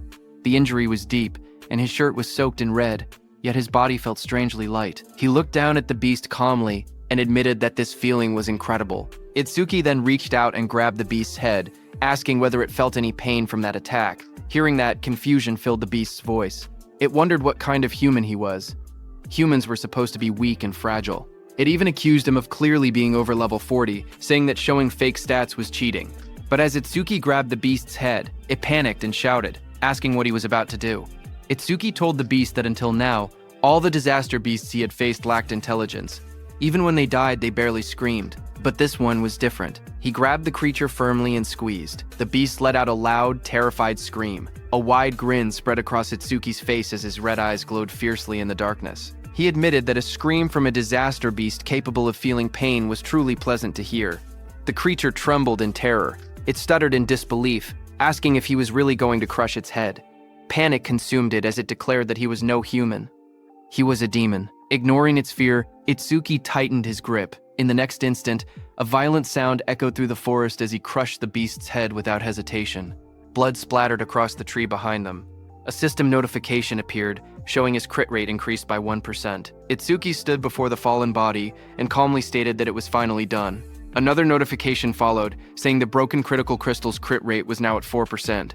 The injury was deep, and his shirt was soaked in red, yet his body felt strangely light. He looked down at the beast calmly and admitted that this feeling was incredible. Itsuki then reached out and grabbed the beast's head, asking whether it felt any pain from that attack. Hearing that, confusion filled the beast's voice. It wondered what kind of human he was. Humans were supposed to be weak and fragile. It even accused him of clearly being over level 40, saying that showing fake stats was cheating. But as Itsuki grabbed the beast's head, it panicked and shouted, asking what he was about to do. Itsuki told the beast that until now, all the disaster beasts he had faced lacked intelligence. Even when they died, they barely screamed. But this one was different. He grabbed the creature firmly and squeezed. The beast let out a loud, terrified scream. A wide grin spread across Itsuki's face as his red eyes glowed fiercely in the darkness. He admitted that a scream from a disaster beast capable of feeling pain was truly pleasant to hear. The creature trembled in terror. It stuttered in disbelief, asking if he was really going to crush its head. Panic consumed it as it declared that he was no human. He was a demon. Ignoring its fear, Itsuki tightened his grip. In the next instant, a violent sound echoed through the forest as he crushed the beast's head without hesitation. Blood splattered across the tree behind them. A system notification appeared, showing his crit rate increased by 1%. Itsuki stood before the fallen body and calmly stated that it was finally done. Another notification followed, saying the broken critical crystal's crit rate was now at 4%.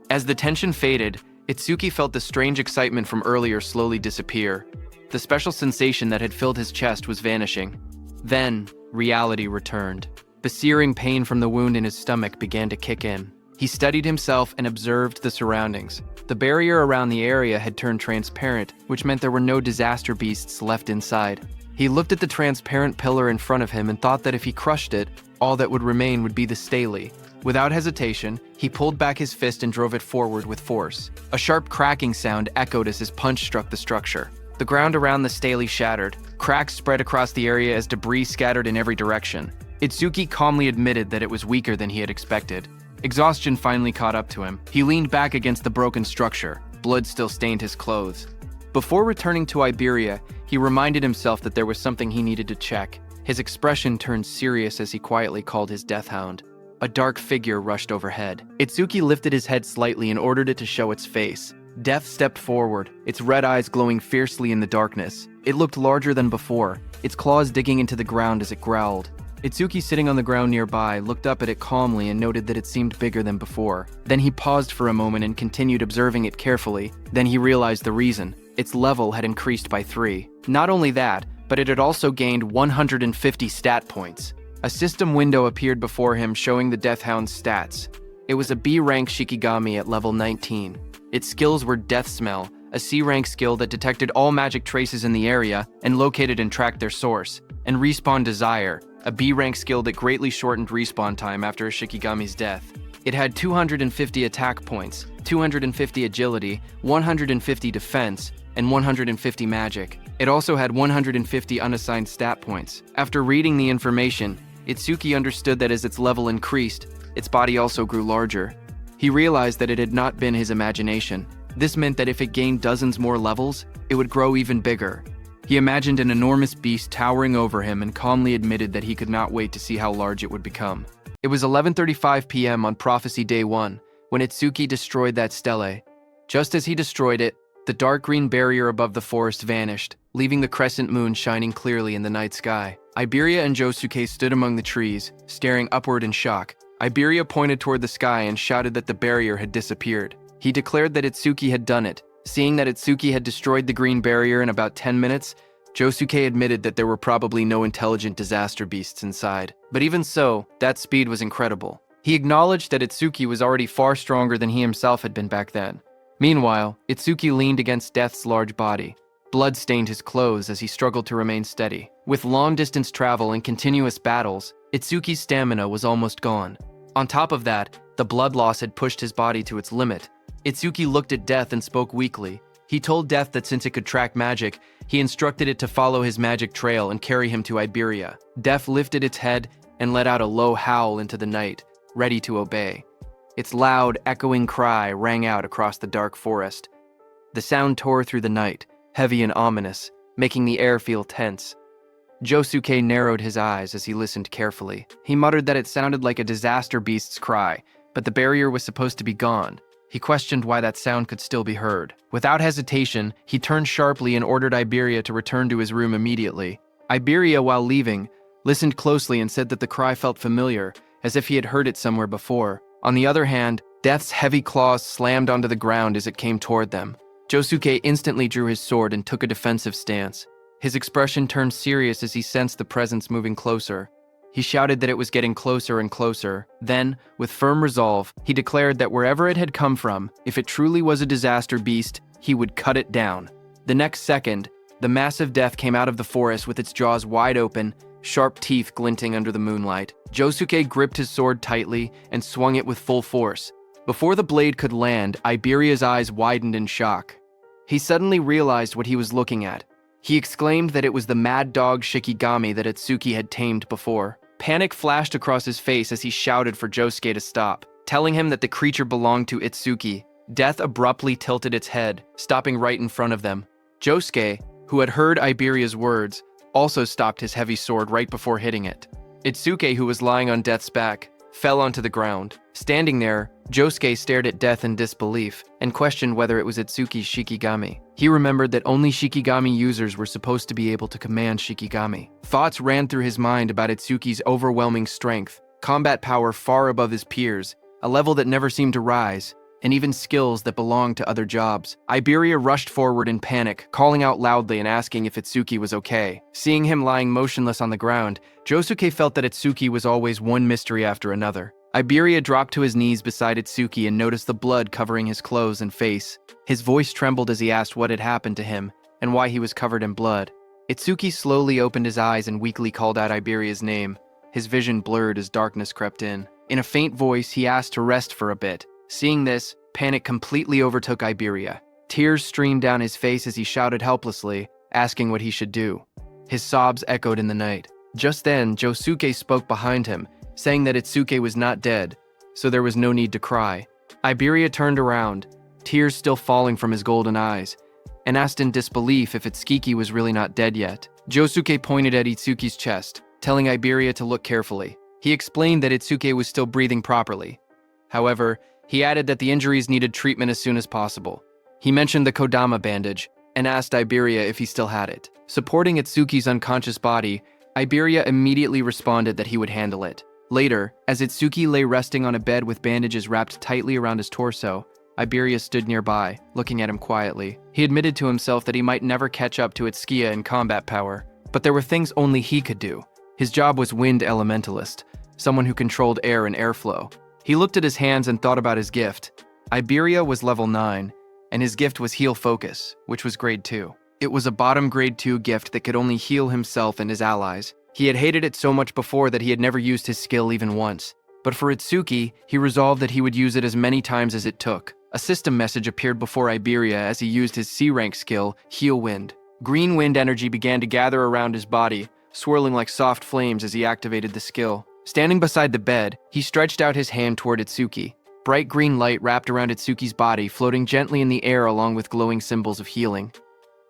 As the tension faded, Itsuki felt the strange excitement from earlier slowly disappear. The special sensation that had filled his chest was vanishing. Then, reality returned. The searing pain from the wound in his stomach began to kick in. He steadied himself and observed the surroundings. The barrier around the area had turned transparent, which meant there were no disaster beasts left inside. He looked at the transparent pillar in front of him and thought that if he crushed it, all that would remain would be the stele. Without hesitation, he pulled back his fist and drove it forward with force. A sharp cracking sound echoed as his punch struck the structure. The ground around the stele shattered. Cracks spread across the area as debris scattered in every direction. Itsuki calmly admitted that it was weaker than he had expected. Exhaustion finally caught up to him. He leaned back against the broken structure. Blood still stained his clothes. Before returning to Iberia, he reminded himself that there was something he needed to check. His expression turned serious as he quietly called his death hound. A dark figure rushed overhead. Itsuki lifted his head slightly and ordered it to show its face. Death stepped forward, its red eyes glowing fiercely in the darkness. It looked larger than before, its claws digging into the ground as it growled. Itsuki, sitting on the ground nearby, looked up at it calmly and noted that it seemed bigger than before. Then he paused for a moment and continued observing it carefully. Then he realized the reason. Its level had increased by 3. Not only that, but it had also gained 150 stat points. A system window appeared before him showing the Death Hound's stats. It was a B-rank Shikigami at level 19. Its skills were Death Smell, a C-rank skill that detected all magic traces in the area and located and tracked their source, and Respawn Desire, a B-rank skill that greatly shortened respawn time after a Shikigami's death. It had 250 attack points, 250 agility, 150 defense, and 150 magic. It also had 150 unassigned stat points. After reading the information, Itsuki understood that as its level increased, its body also grew larger. He realized that it had not been his imagination. This meant that if it gained dozens more levels, it would grow even bigger. He imagined an enormous beast towering over him and calmly admitted that he could not wait to see how large it would become. It was 11:35 p.m. on Prophecy Day 1 when Itsuki destroyed that stele. Just as he destroyed it, the dark green barrier above the forest vanished, leaving the crescent moon shining clearly in the night sky. Iberia and Josuke stood among the trees, staring upward in shock. Iberia pointed toward the sky and shouted that the barrier had disappeared. He declared that Itsuki had done it. Seeing that Itsuki had destroyed the green barrier in about 10 minutes, Josuke admitted that there were probably no intelligent disaster beasts inside. But even so, that speed was incredible. He acknowledged that Itsuki was already far stronger than he himself had been back then. Meanwhile, Itsuki leaned against Death's large body. Blood stained his clothes as he struggled to remain steady. With long-distance travel and continuous battles, Itsuki's stamina was almost gone. On top of that, the blood loss had pushed his body to its limit. Itsuki looked at Death and spoke weakly. He told Death that since it could track magic, he instructed it to follow his magic trail and carry him to Iberia. Death lifted its head and let out a low howl into the night, ready to obey. Its loud, echoing cry rang out across the dark forest. The sound tore through the night, heavy and ominous, making the air feel tense. Josuke narrowed his eyes as he listened carefully. He muttered that it sounded like a disaster beast's cry, but the barrier was supposed to be gone. He questioned why that sound could still be heard. Without hesitation, he turned sharply and ordered Iberia to return to his room immediately. Iberia, while leaving, listened closely and said that the cry felt familiar, as if he had heard it somewhere before. On the other hand, Death's heavy claws slammed onto the ground as it came toward them. Josuke instantly drew his sword and took a defensive stance. His expression turned serious as he sensed the presence moving closer. He shouted that it was getting closer and closer. Then, with firm resolve, he declared that wherever it had come from, if it truly was a disaster beast, he would cut it down. The next second, the massive Death came out of the forest with its jaws wide open, sharp teeth glinting under the moonlight. Josuke gripped his sword tightly and swung it with full force. Before the blade could land, Iberia's eyes widened in shock. He suddenly realized what he was looking at. He exclaimed that it was the mad dog Shikigami that Itsuki had tamed before. Panic flashed across his face as he shouted for Josuke to stop, telling him that the creature belonged to Itsuki. Death abruptly tilted its head, stopping right in front of them. Josuke, who had heard Iberia's words, also stopped his heavy sword right before hitting it. Itsuki, who was lying on Death's back, fell onto the ground. Standing there, Josuke stared at Death in disbelief and questioned whether it was Itsuki's Shikigami. He remembered that only Shikigami users were supposed to be able to command Shikigami. Thoughts ran through his mind about Itsuki's overwhelming strength, combat power far above his peers, a level that never seemed to rise, and even skills that belonged to other jobs. Iberia rushed forward in panic, calling out loudly and asking if Itsuki was okay. Seeing him lying motionless on the ground, Josuke felt that Itsuki was always one mystery after another. Iberia dropped to his knees beside Itsuki and noticed the blood covering his clothes and face. His voice trembled as he asked what had happened to him and why he was covered in blood. Itsuki slowly opened his eyes and weakly called out Iberia's name. His vision blurred as darkness crept in. In a faint voice, he asked to rest for a bit. Seeing this, panic completely overtook Iberia. Tears streamed down his face as he shouted helplessly, asking what he should do. His sobs echoed in the night. Just then, Josuke spoke behind him, saying that Itsuki was not dead, so there was no need to cry. Iberia turned around, tears still falling from his golden eyes, and asked in disbelief if Itsuki was really not dead yet. Josuke pointed at Itsuki's chest, telling Iberia to look carefully. He explained that Itsuki was still breathing properly. However, he added that the injuries needed treatment as soon as possible. He mentioned the Kodama bandage and asked Iberia if he still had it. Supporting Itsuki's unconscious body, Iberia immediately responded that he would handle it. Later, as Itsuki lay resting on a bed with bandages wrapped tightly around his torso, Iberia stood nearby, looking at him quietly. He admitted to himself that he might never catch up to Itsuki in combat power, but there were things only he could do. His job was Wind Elementalist, someone who controlled air and airflow. He looked at his hands and thought about his gift. Iberia was level 9, and his gift was Heal Focus, which was grade 2. It was a bottom grade 2 gift that could only heal himself and his allies. He had hated it so much before that he had never used his skill even once. But for Itsuki, he resolved that he would use it as many times as it took. A system message appeared before Iberia as he used his C-rank skill, Heal Wind. Green wind energy began to gather around his body, swirling like soft flames as he activated the skill. Standing beside the bed, he stretched out his hand toward Itsuki. Bright green light wrapped around Itsuki's body, floating gently in the air along with glowing symbols of healing.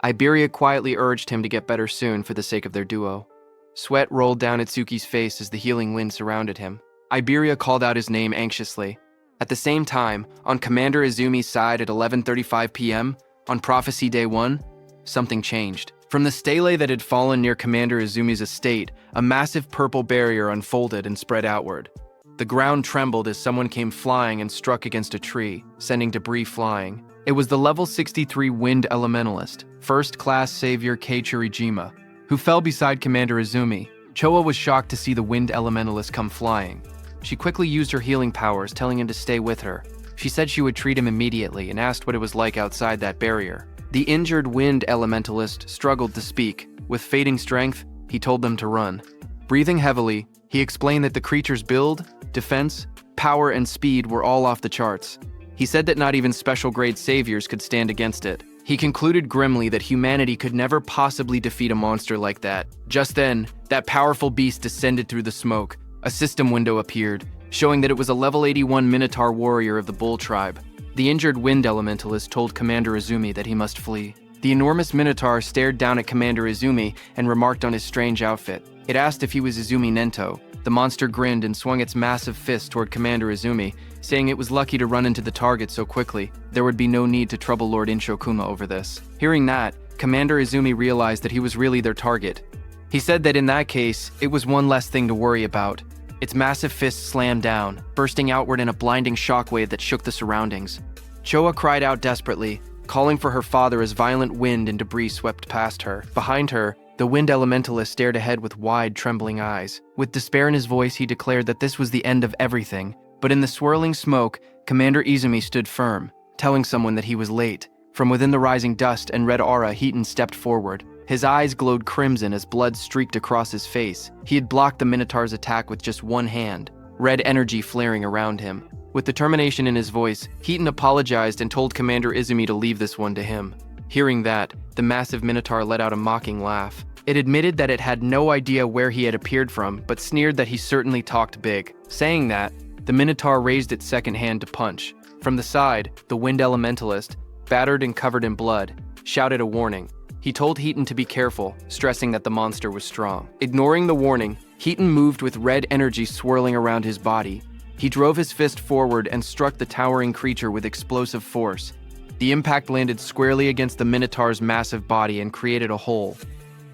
Iberia quietly urged him to get better soon for the sake of their duo. Sweat rolled down Itsuki's face as the healing wind surrounded him. Iberia called out his name anxiously. At the same time, on Commander Izumi's side at 11:35 p.m., on Prophecy Day 1, something changed. From the stele that had fallen near Commander Izumi's estate, a massive purple barrier unfolded and spread outward. The ground trembled as someone came flying and struck against a tree, sending debris flying. It was the level 63 Wind Elementalist, First Class Savior Kei Churijima, who fell beside Commander Izumi. Choa was shocked to see the Wind Elementalist come flying. She quickly used her healing powers, telling him to stay with her. She said she would treat him immediately and asked what it was like outside that barrier. The injured wind elementalist struggled to speak. With fading strength, he told them to run. Breathing heavily, he explained that the creature's build, defense, power, and speed were all off the charts. He said that not even special-grade saviors could stand against it. He concluded grimly that humanity could never possibly defeat a monster like that. Just then, that powerful beast descended through the smoke. A system window appeared, showing that it was a level 81 Minotaur warrior of the Bull tribe. The injured wind elementalist told Commander Izumi that he must flee. The enormous Minotaur stared down at Commander Izumi and remarked on his strange outfit. It asked if he was Izumi Nento. The monster grinned and swung its massive fist toward Commander Izumi, saying it was lucky to run into the target so quickly. There would be no need to trouble Lord Inshokuma over this. Hearing that, Commander Izumi realized that he was really their target. He said that in that case, it was one less thing to worry about. Its massive fist slammed down, bursting outward in a blinding shockwave that shook the surroundings. Choa cried out desperately, calling for her father as violent wind and debris swept past her. Behind her, the wind elementalist stared ahead with wide, trembling eyes. With despair in his voice, he declared that this was the end of everything. But in the swirling smoke, Commander Izumi stood firm, telling someone that he was late. From within the rising dust and red aura, Heaton stepped forward. His eyes glowed crimson as blood streaked across his face. He had blocked the Minotaur's attack with just one hand, red energy flaring around him. With determination in his voice, Heaton apologized and told Commander Izumi to leave this one to him. Hearing that, the massive Minotaur let out a mocking laugh. It admitted that it had no idea where he had appeared from, but sneered that he certainly talked big. Saying that, the Minotaur raised its second hand to punch. From the side, the wind elementalist, battered and covered in blood, shouted a warning. He told Heaton to be careful, stressing that the monster was strong. Ignoring the warning, Heaton moved with red energy swirling around his body. He drove his fist forward and struck the towering creature with explosive force. The impact landed squarely against the Minotaur's massive body and created a hole.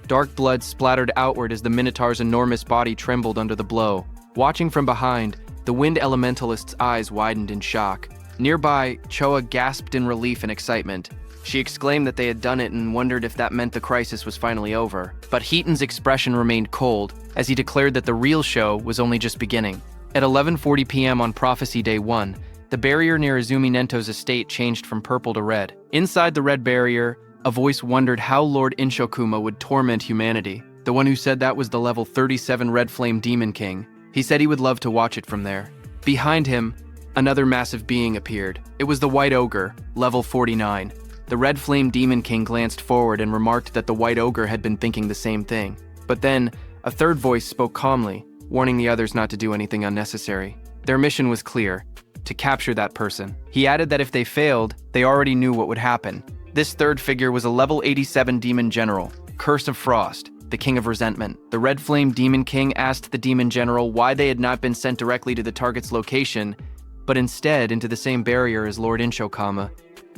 Dark blood splattered outward as the Minotaur's enormous body trembled under the blow. Watching from behind, the wind elementalist's eyes widened in shock. Nearby, Choa gasped in relief and excitement. She exclaimed that they had done it and wondered if that meant the crisis was finally over. But Heaton's expression remained cold, as he declared that the real show was only just beginning. At 11:40 p.m. on Prophecy Day 1, the barrier near Izumi Nento's estate changed from purple to red. Inside the red barrier, a voice wondered how Lord Inshokuma would torment humanity. The one who said that was the level 37 Red Flame Demon King. He said he would love to watch it from there. Behind him, another massive being appeared. It was the White Ogre, level 49. The Red Flame Demon King glanced forward and remarked that the White Ogre had been thinking the same thing. But then, a third voice spoke calmly, warning the others not to do anything unnecessary. Their mission was clear: to capture that person. He added that if they failed, they already knew what would happen. This third figure was a level 87 Demon General, Curse of Frost, the King of Resentment. The Red Flame Demon King asked the Demon General why they had not been sent directly to the target's location, but instead into the same barrier as Lord Inshokama.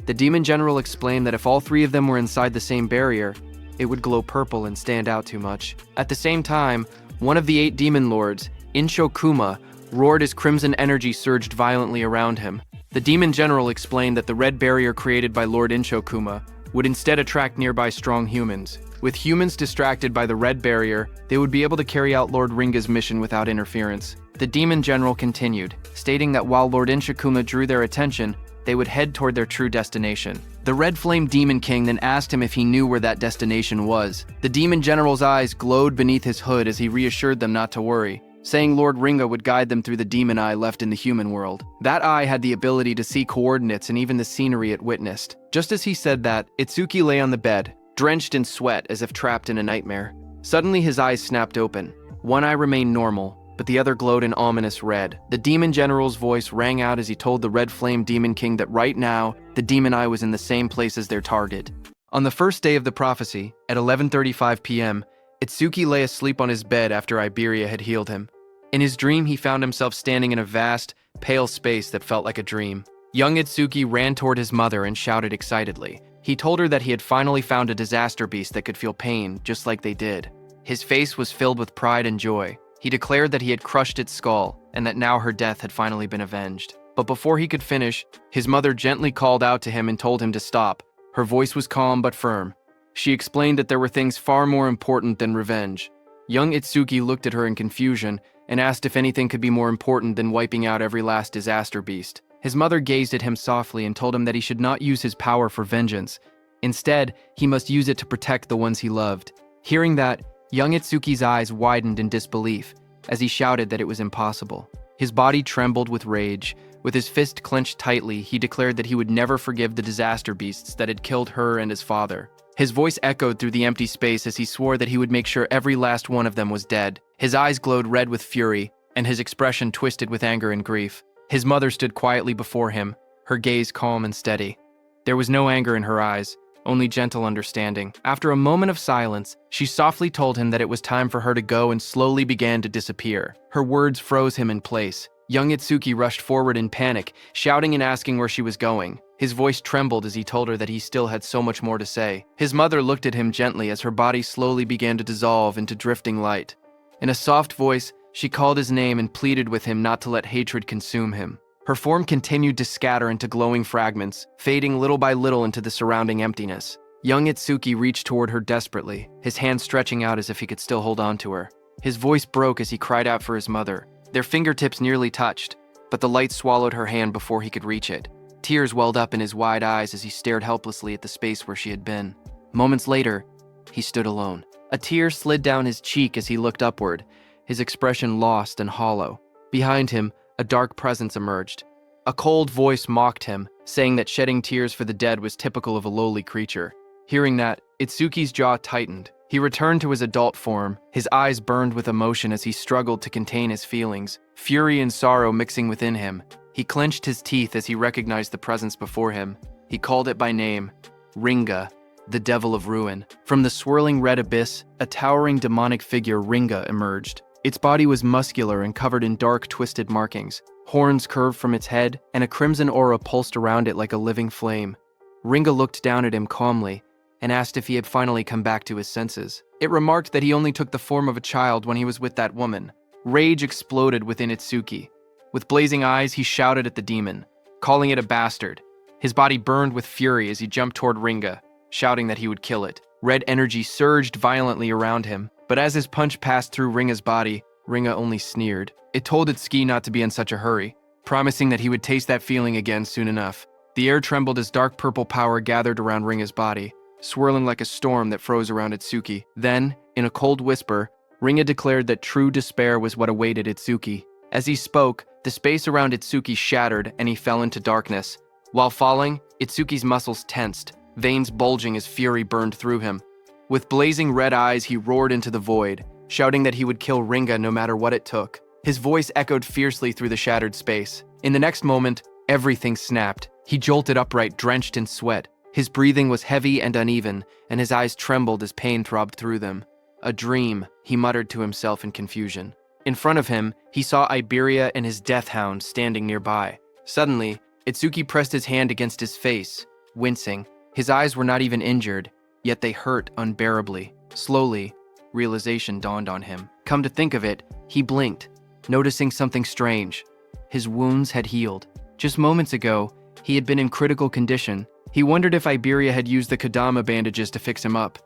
The Demon General explained that if all three of them were inside the same barrier, it would glow purple and stand out too much. At the same time, one of the 8 Demon Lords, Inshokuma, roared as crimson energy surged violently around him. The Demon General explained that the red barrier created by Lord Inshokuma would instead attract nearby strong humans. With humans distracted by the red barrier, they would be able to carry out Lord Ringa's mission without interference. The Demon General continued, stating that while Lord Inshokuma drew their attention, they would head toward their true destination. The Red Flame Demon King then asked him if he knew where that destination was. The Demon General's eyes glowed beneath his hood as he reassured them not to worry, saying Lord Ringa would guide them through the demon eye left in the human world. That eye had the ability to see coordinates and even the scenery it witnessed. Just as he said that, Itsuki lay on the bed, drenched in sweat as if trapped in a nightmare. Suddenly his eyes snapped open. One eye remained normal, but the other glowed an ominous red. The Demon General's voice rang out as he told the Red Flame Demon King that right now, the demon eye was in the same place as their target. On the first day of the prophecy, at 11:35 p.m., Itsuki lay asleep on his bed after Iberia had healed him. In his dream, he found himself standing in a vast, pale space that felt like a dream. Young Itsuki ran toward his mother and shouted excitedly. He told her that he had finally found a disaster beast that could feel pain, just like they did. His face was filled with pride and joy. He declared that he had crushed its skull, and that now her death had finally been avenged. But before he could finish, his mother gently called out to him and told him to stop. Her voice was calm but firm. She explained that there were things far more important than revenge. Young Itsuki looked at her in confusion and asked if anything could be more important than wiping out every last disaster beast. His mother gazed at him softly and told him that he should not use his power for vengeance. Instead, he must use it to protect the ones he loved. Hearing that, young Itsuki's eyes widened in disbelief as he shouted that it was impossible. His body trembled with rage. With his fist clenched tightly, he declared that he would never forgive the disaster beasts that had killed her and his father. His voice echoed through the empty space as he swore that he would make sure every last one of them was dead. His eyes glowed red with fury, and his expression twisted with anger and grief. His mother stood quietly before him, her gaze calm and steady. There was no anger in her eyes, only gentle understanding. After a moment of silence, she softly told him that it was time for her to go and slowly began to disappear. Her words froze him in place. Young Itsuki rushed forward in panic, shouting and asking where she was going. His voice trembled as he told her that he still had so much more to say. His mother looked at him gently as her body slowly began to dissolve into drifting light. In a soft voice, she called his name and pleaded with him not to let hatred consume him. Her form continued to scatter into glowing fragments, fading little by little into the surrounding emptiness. Young Itsuki reached toward her desperately, his hand stretching out as if he could still hold on to her. His voice broke as he cried out for his mother. Their fingertips nearly touched, but the light swallowed her hand before he could reach it. Tears welled up in his wide eyes as he stared helplessly at the space where she had been. Moments later, he stood alone. A tear slid down his cheek as he looked upward, his expression lost and hollow. Behind him, a dark presence emerged. A cold voice mocked him, saying that shedding tears for the dead was typical of a lowly creature. Hearing that, Itsuki's jaw tightened. He returned to his adult form, his eyes burned with emotion as he struggled to contain his feelings, fury and sorrow mixing within him. He clenched his teeth as he recognized the presence before him. He called it by name, Ringa, the devil of ruin. From the swirling red abyss, a towering demonic figure, Ringa, emerged. Its body was muscular and covered in dark, twisted markings. Horns curved from its head, and a crimson aura pulsed around it like a living flame. Ringa looked down at him calmly and asked if he had finally come back to his senses. It remarked that he only took the form of a child when he was with that woman. Rage exploded within Itsuki. With blazing eyes, he shouted at the demon, calling it a bastard. His body burned with fury as he jumped toward Ringa, shouting that he would kill it. Red energy surged violently around him, but as his punch passed through Ringa's body, Ringa only sneered. It told Itsuki not to be in such a hurry, promising that he would taste that feeling again soon enough. The air trembled as dark purple power gathered around Ringa's body, swirling like a storm that froze around Itsuki. Then, in a cold whisper, Ringa declared that true despair was what awaited Itsuki. As he spoke, the space around Itsuki shattered and he fell into darkness. While falling, Itsuki's muscles tensed, veins bulging as fury burned through him. With blazing red eyes, he roared into the void, shouting that he would kill Ringa no matter what it took. His voice echoed fiercely through the shattered space. In the next moment, everything snapped. He jolted upright, drenched in sweat. His breathing was heavy and uneven, and his eyes trembled as pain throbbed through them. A dream, he muttered to himself in confusion. In front of him, he saw Iberia and his death hound standing nearby. Suddenly, Itsuki pressed his hand against his face, wincing. His eyes were not even injured, yet they hurt unbearably. Slowly, realization dawned on him. Come to think of it, he blinked, noticing something strange. His wounds had healed. Just moments ago, he had been in critical condition. He wondered if Iberia had used the Kodama bandages to fix him up.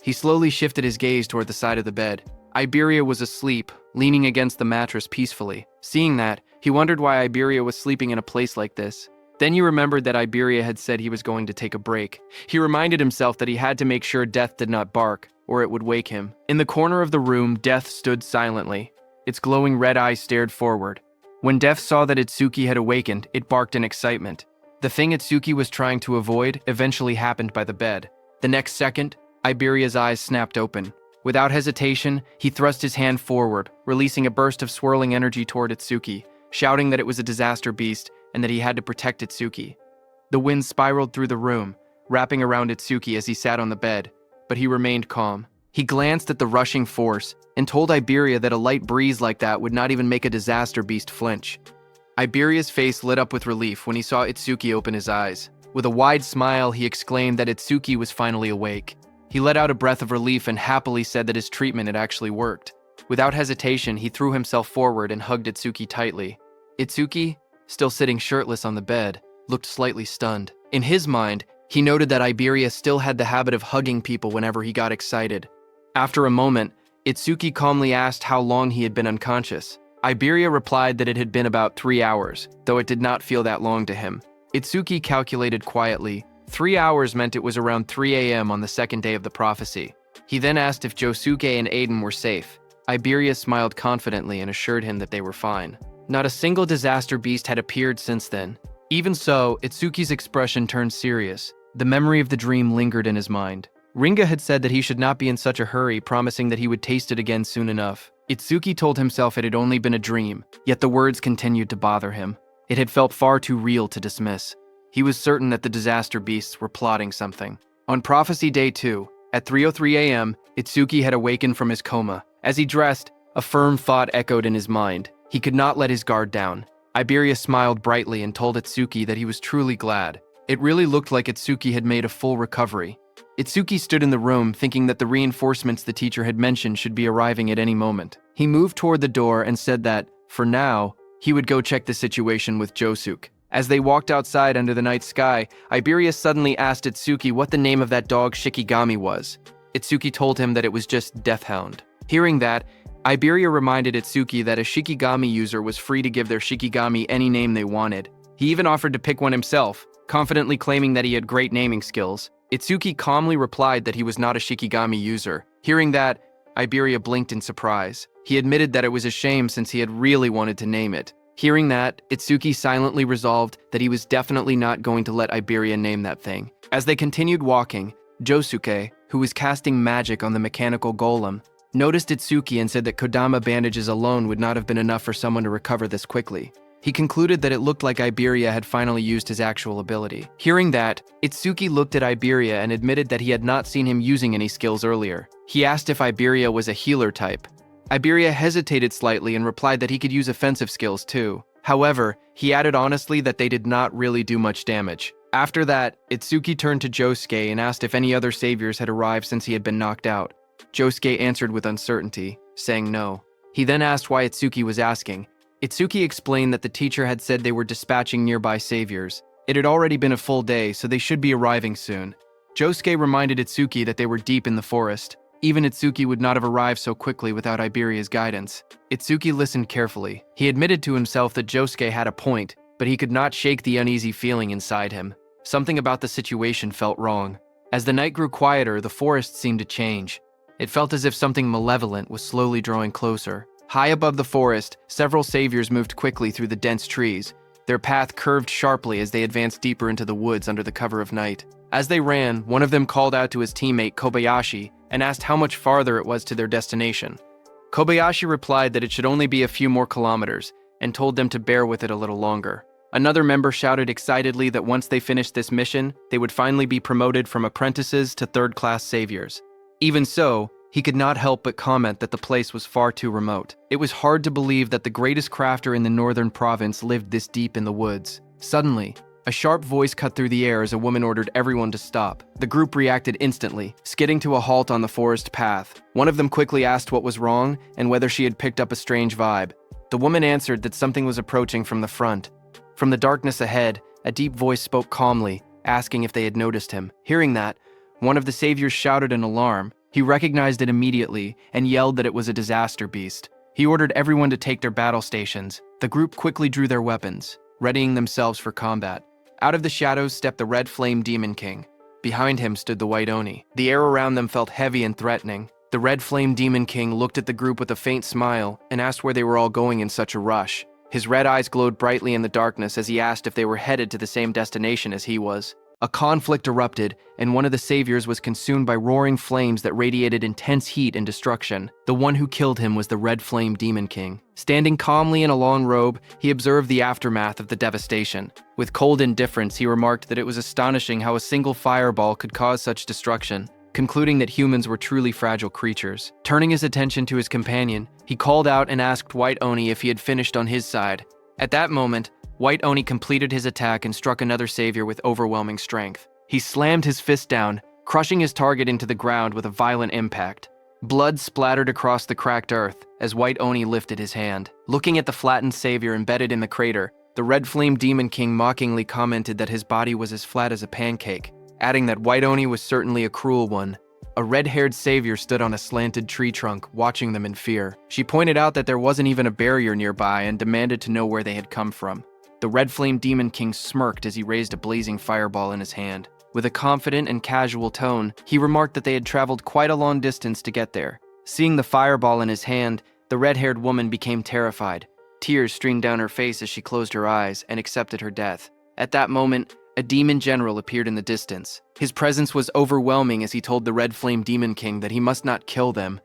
He slowly shifted his gaze toward the side of the bed. Iberia was asleep, leaning against the mattress peacefully. Seeing that, he wondered why Iberia was sleeping in a place like this. Then he remembered that Iberia had said he was going to take a break. He reminded himself that he had to make sure Death did not bark, or it would wake him. In the corner of the room, Death stood silently. Its glowing red eyes stared forward. When Death saw that Itsuki had awakened, it barked in excitement. The thing Itsuki was trying to avoid eventually happened by the bed. The next second, Iberia's eyes snapped open. Without hesitation, he thrust his hand forward, releasing a burst of swirling energy toward Itsuki, shouting that it was a disaster beast and that he had to protect Itsuki. The wind spiraled through the room, wrapping around Itsuki as he sat on the bed, but he remained calm. He glanced at the rushing force and told Iberia that a light breeze like that would not even make a disaster beast flinch. Iberia's face lit up with relief when he saw Itsuki open his eyes. With a wide smile, he exclaimed that Itsuki was finally awake. He let out a breath of relief and happily said that his treatment had actually worked. Without hesitation, he threw himself forward and hugged Itsuki tightly. Itsuki, still sitting shirtless on the bed, looked slightly stunned. In his mind, he noted that Iberia still had the habit of hugging people whenever he got excited. After a moment, Itsuki calmly asked how long he had been unconscious. Iberia replied that it had been about 3 hours, though it did not feel that long to him. Itsuki calculated quietly, 3 hours meant it was around 3 a.m. on the second day of the prophecy. He then asked if Josuke and Aiden were safe. Iberia smiled confidently and assured him that they were fine. Not a single disaster beast had appeared since then. Even so, Itsuki's expression turned serious. The memory of the dream lingered in his mind. Ringa had said that he should not be in such a hurry, promising that he would taste it again soon enough. Itsuki told himself it had only been a dream, yet the words continued to bother him. It had felt far too real to dismiss. He was certain that the disaster beasts were plotting something. On Prophecy Day 2, at 3:03 a.m., Itsuki had awakened from his coma. As he dressed, a firm thought echoed in his mind. He could not let his guard down. Iberia smiled brightly and told Itsuki that he was truly glad. It really looked like Itsuki had made a full recovery. Itsuki stood in the room thinking that the reinforcements the teacher had mentioned should be arriving at any moment. He moved toward the door and said that, for now, he would go check the situation with Josuke. As they walked outside under the night sky, Iberia suddenly asked Itsuki what the name of that dog Shikigami was. Itsuki told him that it was just Deathhound. Hearing that, Iberia reminded Itsuki that a Shikigami user was free to give their Shikigami any name they wanted. He even offered to pick one himself, confidently claiming that he had great naming skills. Itsuki calmly replied that he was not a Shikigami user. Hearing that, Iberia blinked in surprise. He admitted that it was a shame since he had really wanted to name it. Hearing that, Itsuki silently resolved that he was definitely not going to let Iberia name that thing. As they continued walking, Josuke, who was casting magic on the mechanical golem, noticed Itsuki and said that Kodama bandages alone would not have been enough for someone to recover this quickly. He concluded that it looked like Iberia had finally used his actual ability. Hearing that, Itsuki looked at Iberia and admitted that he had not seen him using any skills earlier. He asked if Iberia was a healer type. Iberia hesitated slightly and replied that he could use offensive skills too. However, he added honestly that they did not really do much damage. After that, Itsuki turned to Josuke and asked if any other saviors had arrived since he had been knocked out. Josuke answered with uncertainty, saying no. He then asked why Itsuki was asking. Itsuki explained that the teacher had said they were dispatching nearby saviors. It had already been a full day, so they should be arriving soon. Josuke reminded Itsuki that they were deep in the forest. Even Itsuki would not have arrived so quickly without Iberia's guidance. Itsuki listened carefully. He admitted to himself that Josuke had a point, but he could not shake the uneasy feeling inside him. Something about the situation felt wrong. As the night grew quieter, the forest seemed to change. It felt as if something malevolent was slowly drawing closer. High above the forest, several saviors moved quickly through the dense trees. Their path curved sharply as they advanced deeper into the woods under the cover of night. As they ran, one of them called out to his teammate Kobayashi and asked how much farther it was to their destination. Kobayashi replied that it should only be a few more kilometers and told them to bear with it a little longer. Another member shouted excitedly that once they finished this mission, they would finally be promoted from apprentices to third-class saviors. Even so, he could not help but comment that the place was far too remote. It was hard to believe that the greatest crafter in the northern province lived this deep in the woods. Suddenly, a sharp voice cut through the air as a woman ordered everyone to stop. The group reacted instantly, skidding to a halt on the forest path. One of them quickly asked what was wrong and whether she had picked up a strange vibe. The woman answered that something was approaching from the front. From the darkness ahead, a deep voice spoke calmly, asking if they had noticed him. Hearing that, one of the saviors shouted in alarm. He recognized it immediately and yelled that it was a disaster beast. He ordered everyone to take their battle stations. The group quickly drew their weapons, readying themselves for combat. Out of the shadows stepped the Red Flame Demon King. Behind him stood the White Oni. The air around them felt heavy and threatening. The Red Flame Demon King looked at the group with a faint smile and asked where they were all going in such a rush. His red eyes glowed brightly in the darkness as he asked if they were headed to the same destination as he was. A conflict erupted, and one of the saviors was consumed by roaring flames that radiated intense heat and destruction. The one who killed him was the Red Flame Demon King. Standing calmly in a long robe, he observed the aftermath of the devastation. With cold indifference, he remarked that it was astonishing how a single fireball could cause such destruction, concluding that humans were truly fragile creatures. Turning his attention to his companion, he called out and asked White Oni if he had finished on his side. At that moment, White Oni completed his attack and struck another savior with overwhelming strength. He slammed his fist down, crushing his target into the ground with a violent impact. Blood splattered across the cracked earth as White Oni lifted his hand. Looking at the flattened savior embedded in the crater, the Red Flame Demon King mockingly commented that his body was as flat as a pancake, adding that White Oni was certainly a cruel one. A red-haired savior stood on a slanted tree trunk, watching them in fear. She pointed out that there wasn't even a barrier nearby and demanded to know where they had come from. The Red Flame Demon King smirked as he raised a blazing fireball in his hand. With a confident and casual tone, he remarked that they had traveled quite a long distance to get there. Seeing the fireball in his hand, the red-haired woman became terrified. Tears streamed down her face as she closed her eyes and accepted her death. At that moment, a demon general appeared in the distance. His presence was overwhelming as he told the Red Flame Demon King that he must not kill them.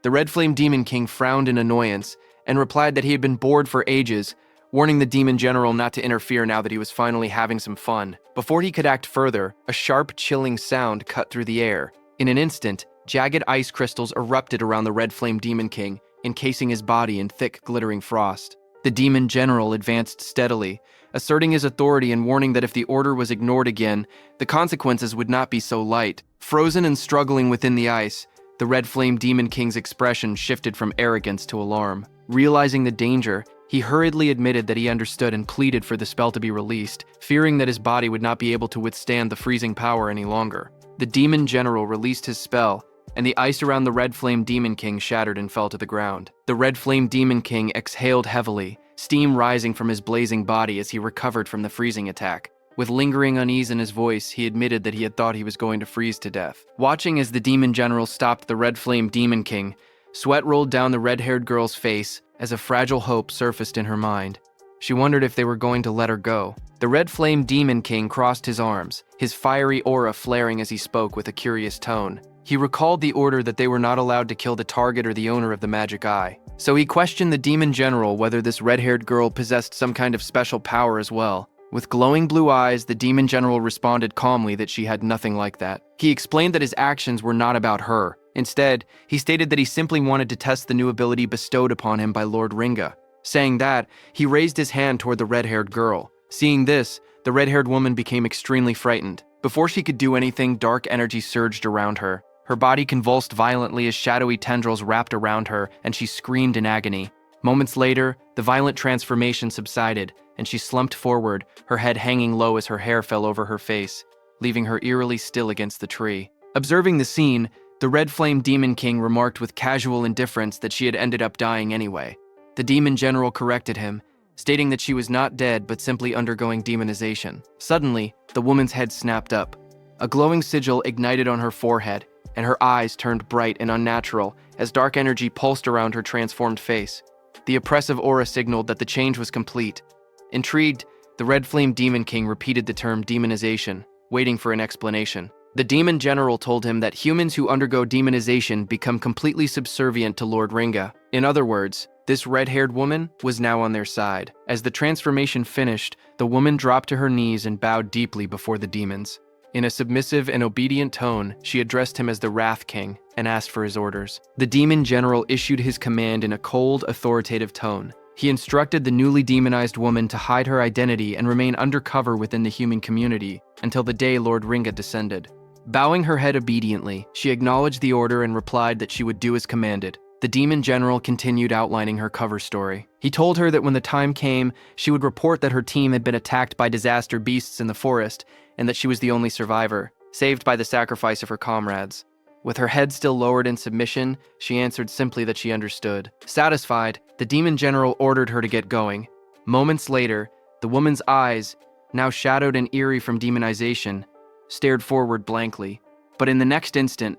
The Red Flame Demon King frowned in annoyance and replied that he had been bored for ages, warning the demon general not to interfere now that he was finally having some fun. Before he could act further, a sharp, chilling sound cut through the air. In an instant, jagged ice crystals erupted around the Red Flame Demon King, encasing his body in thick, glittering frost. The demon general advanced steadily, asserting his authority and warning that if the order was ignored again, the consequences would not be so light. Frozen and struggling within the ice, the Red Flame Demon King's expression shifted from arrogance to alarm. Realizing the danger, he hurriedly admitted that he understood and pleaded for the spell to be released, fearing that his body would not be able to withstand the freezing power any longer. The demon general released his spell, and the ice around the Red Flame Demon King shattered and fell to the ground. The Red Flame Demon King exhaled heavily, steam rising from his blazing body as he recovered from the freezing attack. With lingering unease in his voice, he admitted that he had thought he was going to freeze to death. Watching as the demon general stopped the Red Flame Demon King, sweat rolled down the red-haired girl's face as a fragile hope surfaced in her mind. She wondered if they were going to let her go. The Red Flame Demon King crossed his arms, his fiery aura flaring as he spoke with a curious tone. He recalled the order that they were not allowed to kill the target or the owner of the magic eye. So he questioned the demon general whether this red-haired girl possessed some kind of special power as well. With glowing blue eyes, the demon general responded calmly that she had nothing like that. He explained that his actions were not about her. Instead, he stated that he simply wanted to test the new ability bestowed upon him by Lord Ringa. Saying that, he raised his hand toward the red-haired girl. Seeing this, the red-haired woman became extremely frightened. Before she could do anything, dark energy surged around her. Her body convulsed violently as shadowy tendrils wrapped around her, and she screamed in agony. Moments later, the violent transformation subsided, and she slumped forward, her head hanging low as her hair fell over her face, leaving her eerily still against the tree. Observing the scene, the Red Flame Demon King remarked with casual indifference that she had ended up dying anyway. The demon general corrected him, stating that she was not dead but simply undergoing demonization. Suddenly, the woman's head snapped up. A glowing sigil ignited on her forehead, and her eyes turned bright and unnatural as dark energy pulsed around her transformed face. The oppressive aura signaled that the change was complete. Intrigued, the Red Flame Demon King repeated the term demonization, waiting for an explanation. The demon general told him that humans who undergo demonization become completely subservient to Lord Ringa. In other words, this red-haired woman was now on their side. As the transformation finished, the woman dropped to her knees and bowed deeply before the demons. In a submissive and obedient tone, she addressed him as the Wrath King and asked for his orders. The demon general issued his command in a cold, authoritative tone. He instructed the newly demonized woman to hide her identity and remain undercover within the human community until the day Lord Ringa descended. Bowing her head obediently, she acknowledged the order and replied that she would do as commanded. The demon general continued outlining her cover story. He told her that when the time came, she would report that her team had been attacked by disaster beasts in the forest and that she was the only survivor, saved by the sacrifice of her comrades. With her head still lowered in submission, she answered simply that she understood. Satisfied, the demon general ordered her to get going. Moments later, the woman's eyes, now shadowed and eerie from demonization, stared forward blankly. But in the next instant,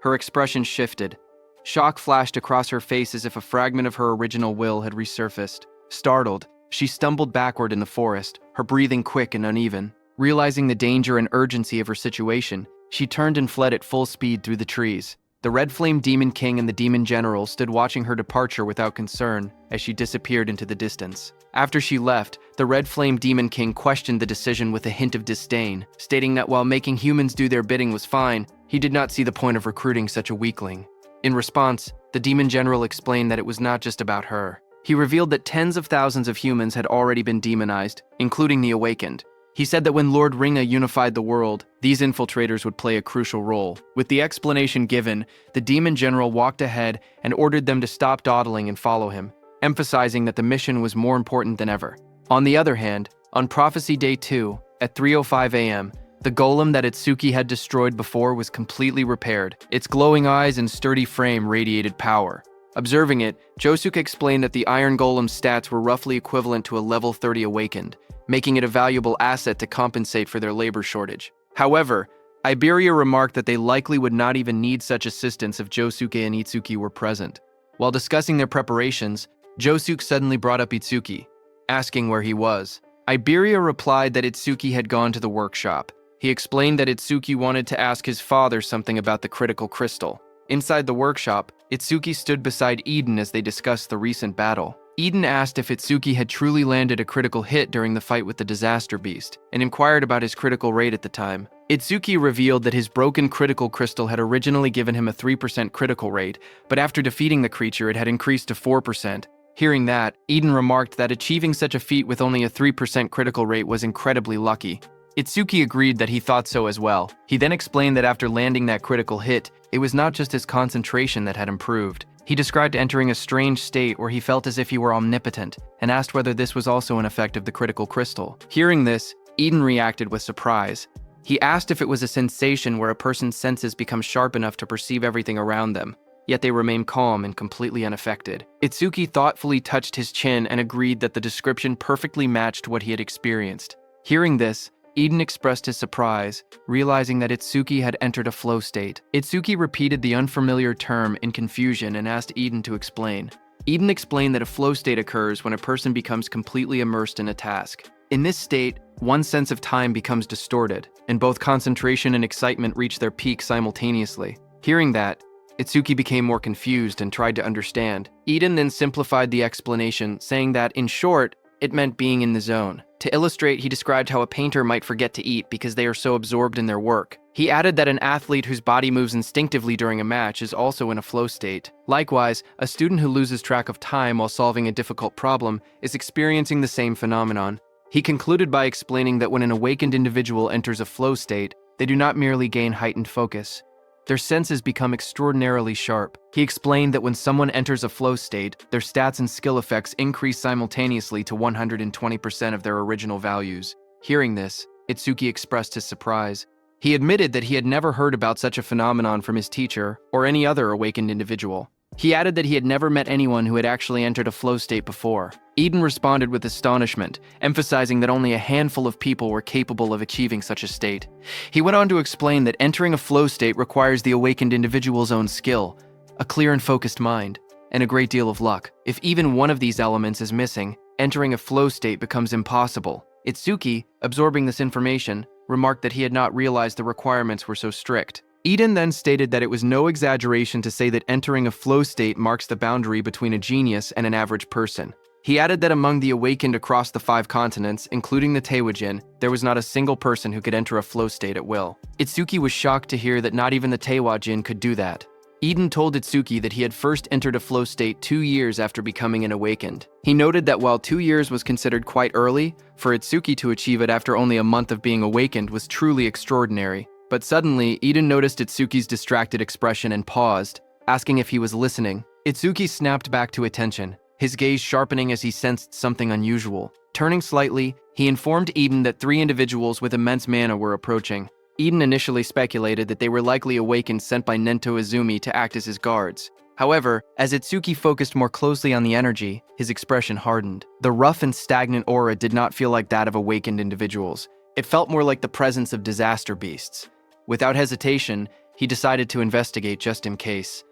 her expression shifted. Shock flashed across her face as if a fragment of her original will had resurfaced. Startled, she stumbled backward in the forest, her breathing quick and uneven. Realizing the danger and urgency of her situation, she turned and fled at full speed through the trees. The Red Flame Demon King and the Demon General stood watching her departure without concern as she disappeared into the distance. After she left, the Red Flame Demon King questioned the decision with a hint of disdain, stating that while making humans do their bidding was fine, he did not see the point of recruiting such a weakling. In response, the Demon General explained that it was not just about her. He revealed that tens of thousands of humans had already been demonized, including the Awakened. He said that when Lord Ringa unified the world, these infiltrators would play a crucial role. With the explanation given, the Demon General walked ahead and ordered them to stop dawdling and follow him, emphasizing that the mission was more important than ever. On the other hand, on Prophecy Day 2, at 3:05 a.m., the golem that Itsuki had destroyed before was completely repaired. Its glowing eyes and sturdy frame radiated power. Observing it, Josuke explained that the Iron Golem's stats were roughly equivalent to a level 30 Awakened, making it a valuable asset to compensate for their labor shortage. However, Iberia remarked that they likely would not even need such assistance if Josuke and Itsuki were present. While discussing their preparations, Josuke suddenly brought up Itsuki, asking where he was. Iberia replied that Itsuki had gone to the workshop. He explained that Itsuki wanted to ask his father something about the critical crystal. Inside the workshop, Itsuki stood beside Eden as they discussed the recent battle. Eden asked if Itsuki had truly landed a critical hit during the fight with the Disaster Beast, and inquired about his critical rate at the time. Itsuki revealed that his broken critical crystal had originally given him a 3% critical rate, but after defeating the creature it had increased to 4%. Hearing that, Eden remarked that achieving such a feat with only a 3% critical rate was incredibly lucky. Itsuki agreed that he thought so as well. He then explained that after landing that critical hit, it was not just his concentration that had improved. He described entering a strange state where he felt as if he were omnipotent, and asked whether this was also an effect of the critical crystal. Hearing this, Eden reacted with surprise. He asked if it was a sensation where a person's senses become sharp enough to perceive everything around them, yet they remain calm and completely unaffected. Itsuki thoughtfully touched his chin and agreed that the description perfectly matched what he had experienced. Hearing this, Eden expressed his surprise, realizing that Itsuki had entered a flow state. Itsuki repeated the unfamiliar term in confusion and asked Eden to explain. Eden explained that a flow state occurs when a person becomes completely immersed in a task. In this state, one's sense of time becomes distorted, and both concentration and excitement reach their peak simultaneously. Hearing that, Itsuki became more confused and tried to understand. Eden then simplified the explanation, saying that, in short, it meant being in the zone. To illustrate, he described how a painter might forget to eat because they are so absorbed in their work. He added that an athlete whose body moves instinctively during a match is also in a flow state. Likewise, a student who loses track of time while solving a difficult problem is experiencing the same phenomenon. He concluded by explaining that when an awakened individual enters a flow state, they do not merely gain heightened focus. Their senses become extraordinarily sharp. He explained that when someone enters a flow state, their stats and skill effects increase simultaneously to 120% of their original values. Hearing this, Itsuki expressed his surprise. He admitted that he had never heard about such a phenomenon from his teacher or any other awakened individual. He added that he had never met anyone who had actually entered a flow state before. Eden responded with astonishment, emphasizing that only a handful of people were capable of achieving such a state. He went on to explain that entering a flow state requires the awakened individual's own skill, a clear and focused mind, and a great deal of luck. If even one of these elements is missing, entering a flow state becomes impossible. Itsuki, absorbing this information, remarked that he had not realized the requirements were so strict. Eden then stated that it was no exaggeration to say that entering a flow state marks the boundary between a genius and an average person. He added that among the awakened across the 5 continents, including the Teijin, there was not a single person who could enter a flow state at will. Itsuki was shocked to hear that not even the Teijin could do that. Eden told Itsuki that he had first entered a flow state 2 years after becoming an awakened. He noted that while 2 years was considered quite early, for Itsuki to achieve it after only a month of being awakened was truly extraordinary. But suddenly, Eden noticed Itsuki's distracted expression and paused, asking if he was listening. Itsuki snapped back to attention, his gaze sharpening as he sensed something unusual. Turning slightly, he informed Eden that 3 individuals with immense mana were approaching. Eden initially speculated that they were likely awakened sent by Nento Izumi to act as his guards. However, as Itsuki focused more closely on the energy, his expression hardened. The rough and stagnant aura did not feel like that of awakened individuals. It felt more like the presence of disaster beasts. Without hesitation, he decided to investigate just in case.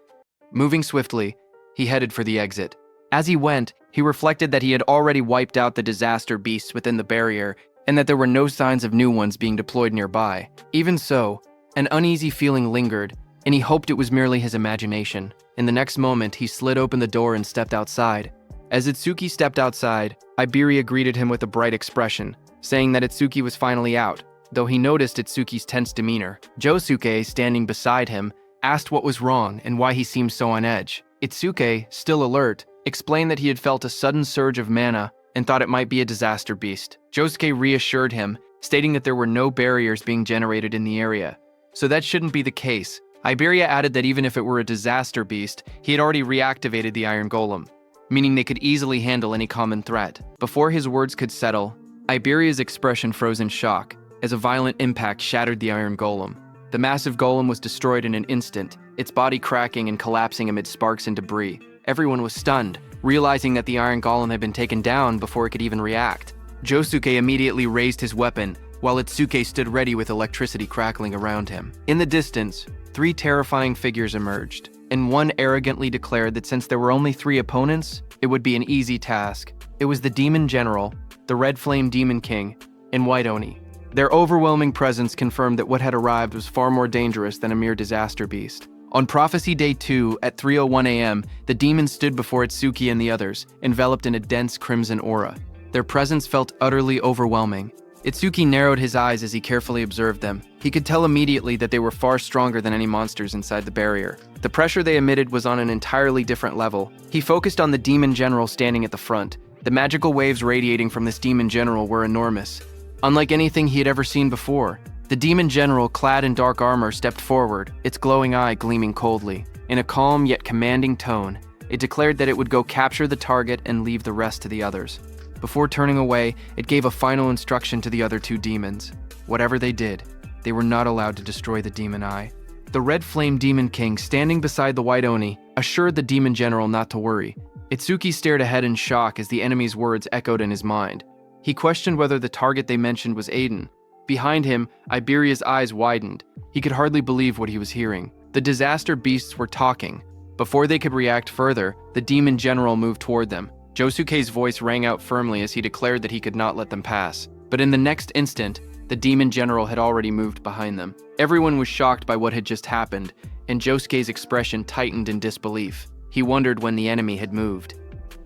Moving swiftly, he headed for the exit. As he went, he reflected that he had already wiped out the disaster beasts within the barrier and that there were no signs of new ones being deployed nearby. Even so, an uneasy feeling lingered, and he hoped it was merely his imagination. In the next moment, he slid open the door and stepped outside. As Itsuki stepped outside, Iberia greeted him with a bright expression, saying that Itsuki was finally out, though he noticed Itsuki's tense demeanor. Josuke, standing beside him, asked what was wrong and why he seemed so on edge. Itsuke, still alert, explained that he had felt a sudden surge of mana and thought it might be a disaster beast. Josuke reassured him, stating that there were no barriers being generated in the area, so that shouldn't be the case. Iberia added that even if it were a disaster beast, he had already reactivated the Iron Golem, meaning they could easily handle any common threat. Before his words could settle, Iberia's expression froze in shock, as a violent impact shattered the Iron Golem. The massive golem was destroyed in an instant, its body cracking and collapsing amid sparks and debris. Everyone was stunned, realizing that the Iron Golem had been taken down before it could even react. Josuke immediately raised his weapon, while Itsuki stood ready with electricity crackling around him. In the distance, 3 terrifying figures emerged, and one arrogantly declared that since there were only 3 opponents, it would be an easy task. It was the Demon General, the Red Flame Demon King, and White Oni. Their overwhelming presence confirmed that what had arrived was far more dangerous than a mere disaster beast. On Prophecy Day 2, at 3:01 a.m., the demons stood before Itsuki and the others, enveloped in a dense crimson aura. Their presence felt utterly overwhelming. Itsuki narrowed his eyes as he carefully observed them. He could tell immediately that they were far stronger than any monsters inside the barrier. The pressure they emitted was on an entirely different level. He focused on the Demon General standing at the front. The magical waves radiating from this Demon General were enormous, unlike anything he had ever seen before. The Demon General, clad in dark armor, stepped forward, its glowing eye gleaming coldly. In a calm yet commanding tone, it declared that it would go capture the target and leave the rest to the others. Before turning away, it gave a final instruction to the other 2 demons. Whatever they did, they were not allowed to destroy the Demon Eye. The Red Flame Demon King, standing beside the White Oni, assured the Demon General not to worry. Itsuki stared ahead in shock as the enemy's words echoed in his mind. He questioned whether the target they mentioned was Aiden. Behind him, Iberia's eyes widened. He could hardly believe what he was hearing. The disaster beasts were talking. Before they could react further, the Demon General moved toward them. Josuke's voice rang out firmly as he declared that he could not let them pass. But in the next instant, the Demon General had already moved behind them. Everyone was shocked by what had just happened, and Josuke's expression tightened in disbelief. He wondered when the enemy had moved.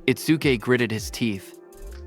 Itsuki gritted his teeth.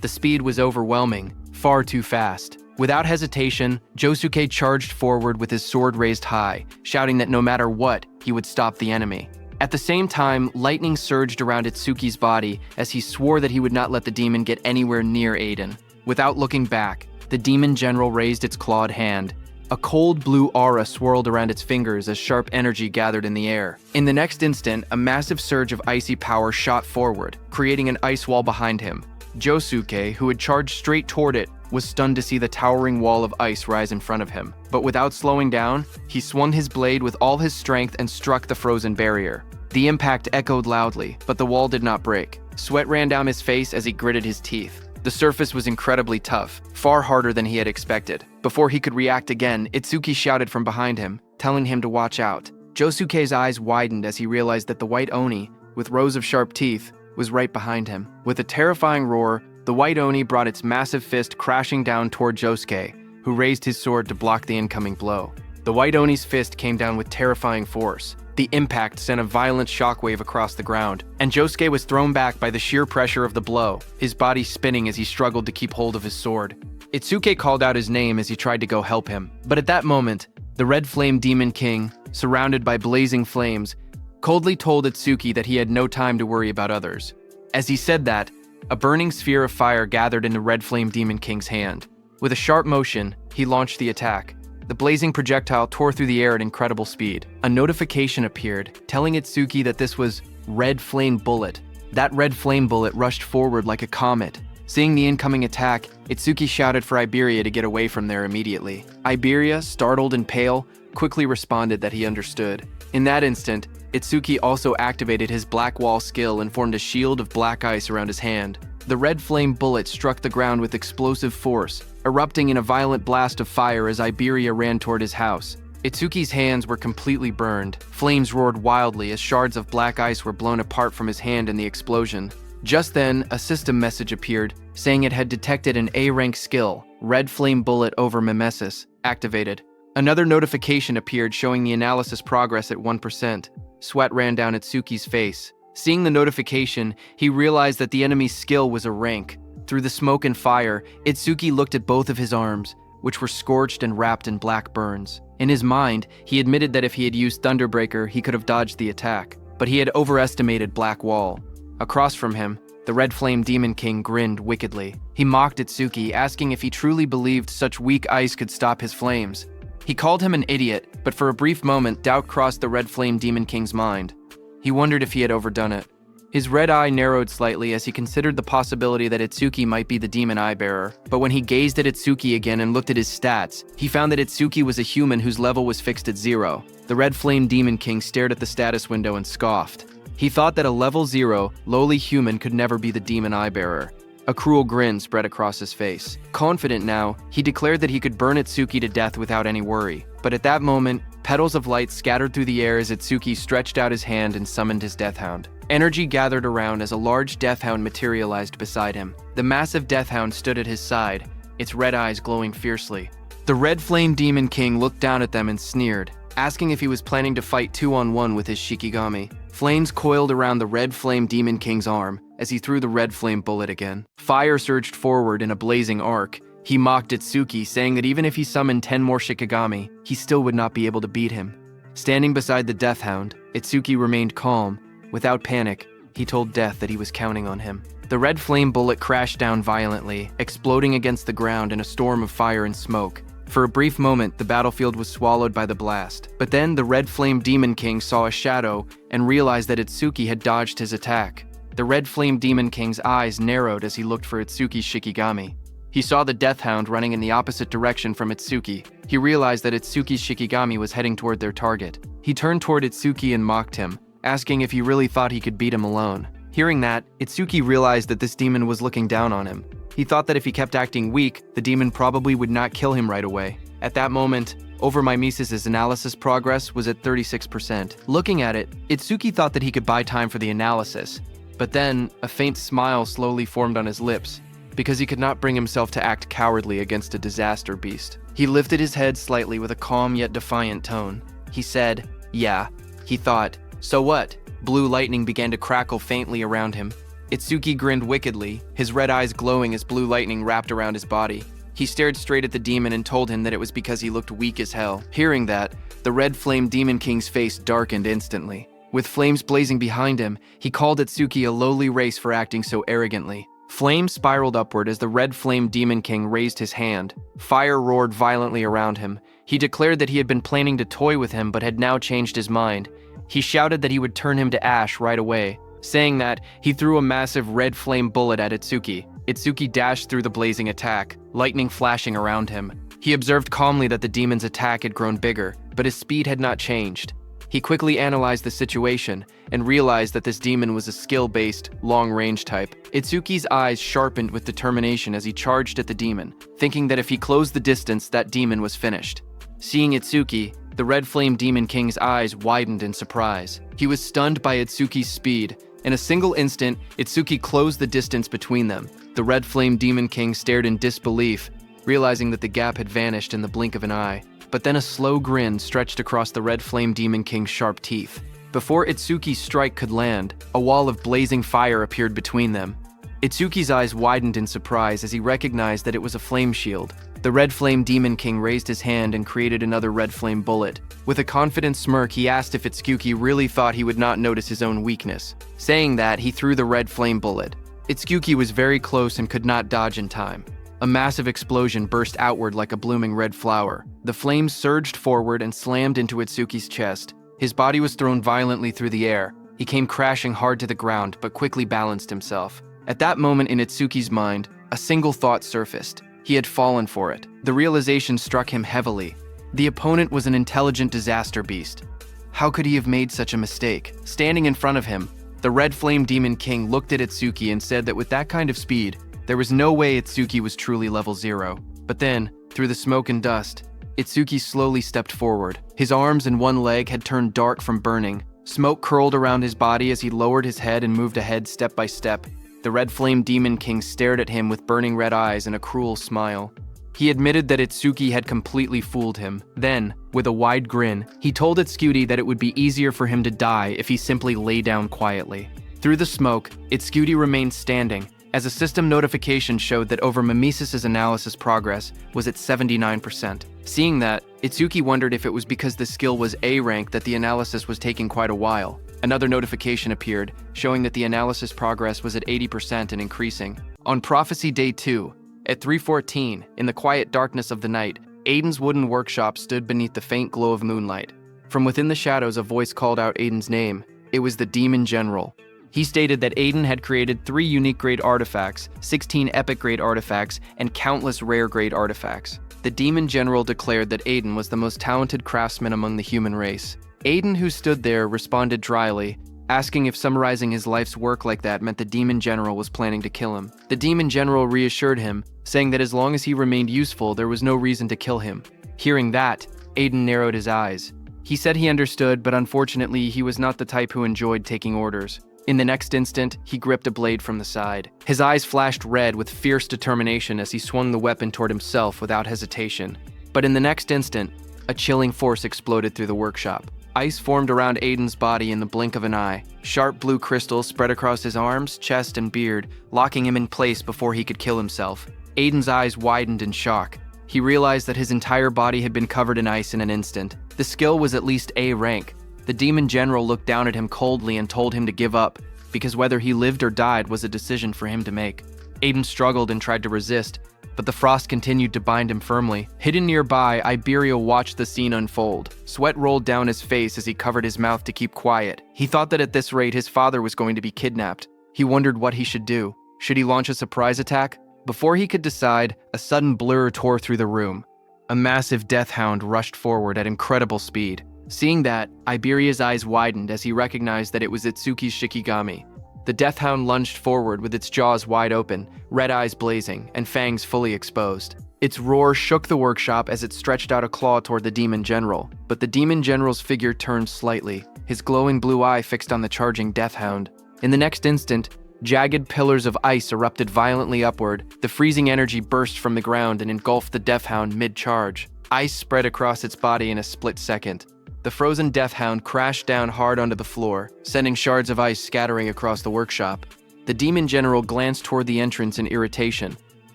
The speed was overwhelming, far too fast. Without hesitation, Josuke charged forward with his sword raised high, shouting that no matter what, he would stop the enemy. At the same time, lightning surged around Itsuki's body as he swore that he would not let the demon get anywhere near Aiden. Without looking back, the Demon General raised its clawed hand. A cold blue aura swirled around its fingers as sharp energy gathered in the air. In the next instant, a massive surge of icy power shot forward, creating an ice wall behind him. Josuke, who had charged straight toward it, was stunned to see the towering wall of ice rise in front of him. But without slowing down, he swung his blade with all his strength and struck the frozen barrier. The impact echoed loudly, but the wall did not break. Sweat ran down his face as he gritted his teeth. The surface was incredibly tough, far harder than he had expected. Before he could react again, Itsuki shouted from behind him, telling him to watch out. Josuke's eyes widened as he realized that the White Oni, with rows of sharp teeth, was right behind him. With a terrifying roar, the White Oni brought its massive fist crashing down toward Josuke, who raised his sword to block the incoming blow. The White Oni's fist came down with terrifying force. The impact sent a violent shockwave across the ground, and Josuke was thrown back by the sheer pressure of the blow, his body spinning as he struggled to keep hold of his sword. Itsuki called out his name as he tried to go help him, but at that moment, the Red Flame Demon King, surrounded by blazing flames, coldly told Itsuki that he had no time to worry about others. As he said that, a burning sphere of fire gathered in the Red Flame Demon King's hand. With a sharp motion, he launched the attack. The blazing projectile tore through the air at incredible speed. A notification appeared, telling Itsuki that this was Red Flame Bullet. That Red Flame Bullet rushed forward like a comet. Seeing the incoming attack, Itsuki shouted for Iberia to get away from there immediately. Iberia, startled and pale, quickly responded that he understood. In that instant, Itsuki also activated his Black Wall skill and formed a shield of black ice around his hand. The Red Flame Bullet struck the ground with explosive force, erupting in a violent blast of fire as Iberia ran toward his house. Itsuki's hands were completely burned. Flames roared wildly as shards of black ice were blown apart from his hand in the explosion. Just then, a system message appeared, saying it had detected an A-rank skill, Red Flame Bullet over Mimesis, activated. Another notification appeared showing the analysis progress at 1%. Sweat ran down Itsuki's face. Seeing the notification, he realized that the enemy's skill was a rank. Through the smoke and fire, Itsuki looked at both of his arms, which were scorched and wrapped in black burns. In his mind, he admitted that if he had used Thunderbreaker, he could have dodged the attack, but he had overestimated Black Wall. Across from him, the Red Flame Demon King grinned wickedly. He mocked Itsuki, asking if he truly believed such weak ice could stop his flames. He called him an idiot, but for a brief moment, doubt crossed the Red Flame Demon King's mind. He wondered if he had overdone it. His red eye narrowed slightly as he considered the possibility that Itsuki might be the Demon Eye Bearer. But when he gazed at Itsuki again and looked at his stats, he found that Itsuki was a human whose level was fixed at 0. The Red Flame Demon King stared at the status window and scoffed. He thought that a level 0, lowly human could never be the Demon Eye Bearer. A cruel grin spread across his face. Confident now, he declared that he could burn Itsuki to death without any worry. But at that moment, petals of light scattered through the air as Itsuki stretched out his hand and summoned his death hound. Energy gathered around as a large death hound materialized beside him. The massive death hound stood at his side, its red eyes glowing fiercely. The Red Flame Demon King looked down at them and sneered, asking if he was planning to fight 2-on-1 with his Shikigami. Flames coiled around the Red Flame Demon King's arm as he threw the red flame bullet again. Fire surged forward in a blazing arc. He mocked Itsuki, saying that even if he summoned 10 more Shikigami, he still would not be able to beat him. Standing beside the Death Hound, Itsuki remained calm. Without panic, he told Death that he was counting on him. The red flame bullet crashed down violently, exploding against the ground in a storm of fire and smoke. For a brief moment, the battlefield was swallowed by the blast. But then the Red Flame Demon King saw a shadow and realized that Itsuki had dodged his attack. The Red Flame Demon King's eyes narrowed as he looked for Itsuki's Shikigami. He saw the Death Hound running in the opposite direction from Itsuki. He realized that Itsuki's Shikigami was heading toward their target. He turned toward Itsuki and mocked him, asking if he really thought he could beat him alone. Hearing that, Itsuki realized that this demon was looking down on him. He thought that if he kept acting weak, the demon probably would not kill him right away. At that moment, Mimesis' analysis progress was at 36%. Looking at it, Itsuki thought that he could buy time for the analysis. But then, a faint smile slowly formed on his lips, because he could not bring himself to act cowardly against a disaster beast. He lifted his head slightly with a calm yet defiant tone. He said, "Yeah." He thought, "So what?" Blue lightning began to crackle faintly around him. Itsuki grinned wickedly, his red eyes glowing as blue lightning wrapped around his body. He stared straight at the demon and told him that it was because he looked weak as hell. Hearing that, the Red Flame Demon King's face darkened instantly. With flames blazing behind him, he called Itsuki a lowly race for acting so arrogantly. Flames spiraled upward as the Red Flame Demon King raised his hand. Fire roared violently around him. He declared that he had been planning to toy with him but had now changed his mind. He shouted that he would turn him to ash right away. Saying that, he threw a massive red flame bullet at Itsuki. Itsuki dashed through the blazing attack, lightning flashing around him. He observed calmly that the demon's attack had grown bigger, but his speed had not changed. He quickly analyzed the situation and realized that this demon was a skill-based, long-range type. Itsuki's eyes sharpened with determination as he charged at the demon, thinking that if he closed the distance, that demon was finished. Seeing Itsuki, the Red Flame Demon King's eyes widened in surprise. He was stunned by Itsuki's speed. In a single instant, Itsuki closed the distance between them. The Red Flame Demon King stared in disbelief, realizing that the gap had vanished in the blink of an eye. But then a slow grin stretched across the Red Flame Demon King's sharp teeth. Before Itsuki's strike could land, a wall of blazing fire appeared between them. Itsuki's eyes widened in surprise as he recognized that it was a flame shield. The Red Flame Demon King raised his hand and created another red flame bullet. With a confident smirk, he asked if Itsuki really thought he would not notice his own weakness. Saying that, he threw the red flame bullet. Itsuki was very close and could not dodge in time. A massive explosion burst outward like a blooming red flower. The flames surged forward and slammed into Itsuki's chest. His body was thrown violently through the air. He came crashing hard to the ground, but quickly balanced himself. At that moment in Itsuki's mind, a single thought surfaced. He had fallen for it. The realization struck him heavily. The opponent was an intelligent disaster beast. How could he have made such a mistake? Standing in front of him, the Red Flame Demon King looked at Itsuki and said that with that kind of speed, there was no way Itsuki was truly level 0. But then, through the smoke and dust, Itsuki slowly stepped forward. His arms and one leg had turned dark from burning. Smoke curled around his body as he lowered his head and moved ahead step by step. The Red Flame Demon King stared at him with burning red eyes and a cruel smile. He admitted that Itsuki had completely fooled him. Then, with a wide grin, he told Itsuki that it would be easier for him to die if he simply lay down quietly. Through the smoke, Itsuki remained standing, as a system notification showed that Mimesis' analysis progress was at 79%. Seeing that, Itsuki wondered if it was because the skill was A rank that the analysis was taking quite a while. Another notification appeared, showing that the analysis progress was at 80% and increasing. On Prophecy Day 2, at 3:14, in the quiet darkness of the night, Aiden's wooden workshop stood beneath the faint glow of moonlight. From within the shadows, a voice called out Aiden's name. It was the Demon General. He stated that Aiden had created 3 unique grade artifacts, 16 epic grade artifacts, and countless rare grade artifacts. The Demon General declared that Aiden was the most talented craftsman among the human race. Aiden, who stood there, responded dryly, asking if summarizing his life's work like that meant the demon general was planning to kill him. The demon general reassured him, saying that as long as he remained useful, there was no reason to kill him. Hearing that, Aiden narrowed his eyes. He said he understood, but unfortunately, he was not the type who enjoyed taking orders. In the next instant, he gripped a blade from the side. His eyes flashed red with fierce determination as he swung the weapon toward himself without hesitation. But in the next instant, a chilling force exploded through the workshop. Ice formed around Aiden's body in the blink of an eye. Sharp blue crystals spread across his arms, chest, and beard, locking him in place before he could kill himself. Aiden's eyes widened in shock. He realized that his entire body had been covered in ice in an instant. The skill was at least A rank. The demon general looked down at him coldly and told him to give up, because whether he lived or died was a decision for him to make. Aiden struggled and tried to resist, but the frost continued to bind him firmly. Hidden nearby, Iberia watched the scene unfold. Sweat rolled down his face as he covered his mouth to keep quiet. He thought that at this rate his father was going to be kidnapped. He wondered what he should do. Should he launch a surprise attack? Before he could decide, a sudden blur tore through the room. A massive death hound rushed forward at incredible speed. Seeing that, Iberia's eyes widened as he recognized that it was Itsuki's Shikigami. The death hound lunged forward with its jaws wide open, red eyes blazing, and fangs fully exposed. Its roar shook the workshop as it stretched out a claw toward the demon general, but the demon general's figure turned slightly, his glowing blue eye fixed on the charging death hound. In the next instant, jagged pillars of ice erupted violently upward. The freezing energy burst from the ground and engulfed the death hound mid-charge. Ice spread across its body in a split second. The frozen death hound crashed down hard onto the floor, sending shards of ice scattering across the workshop. The demon general glanced toward the entrance in irritation.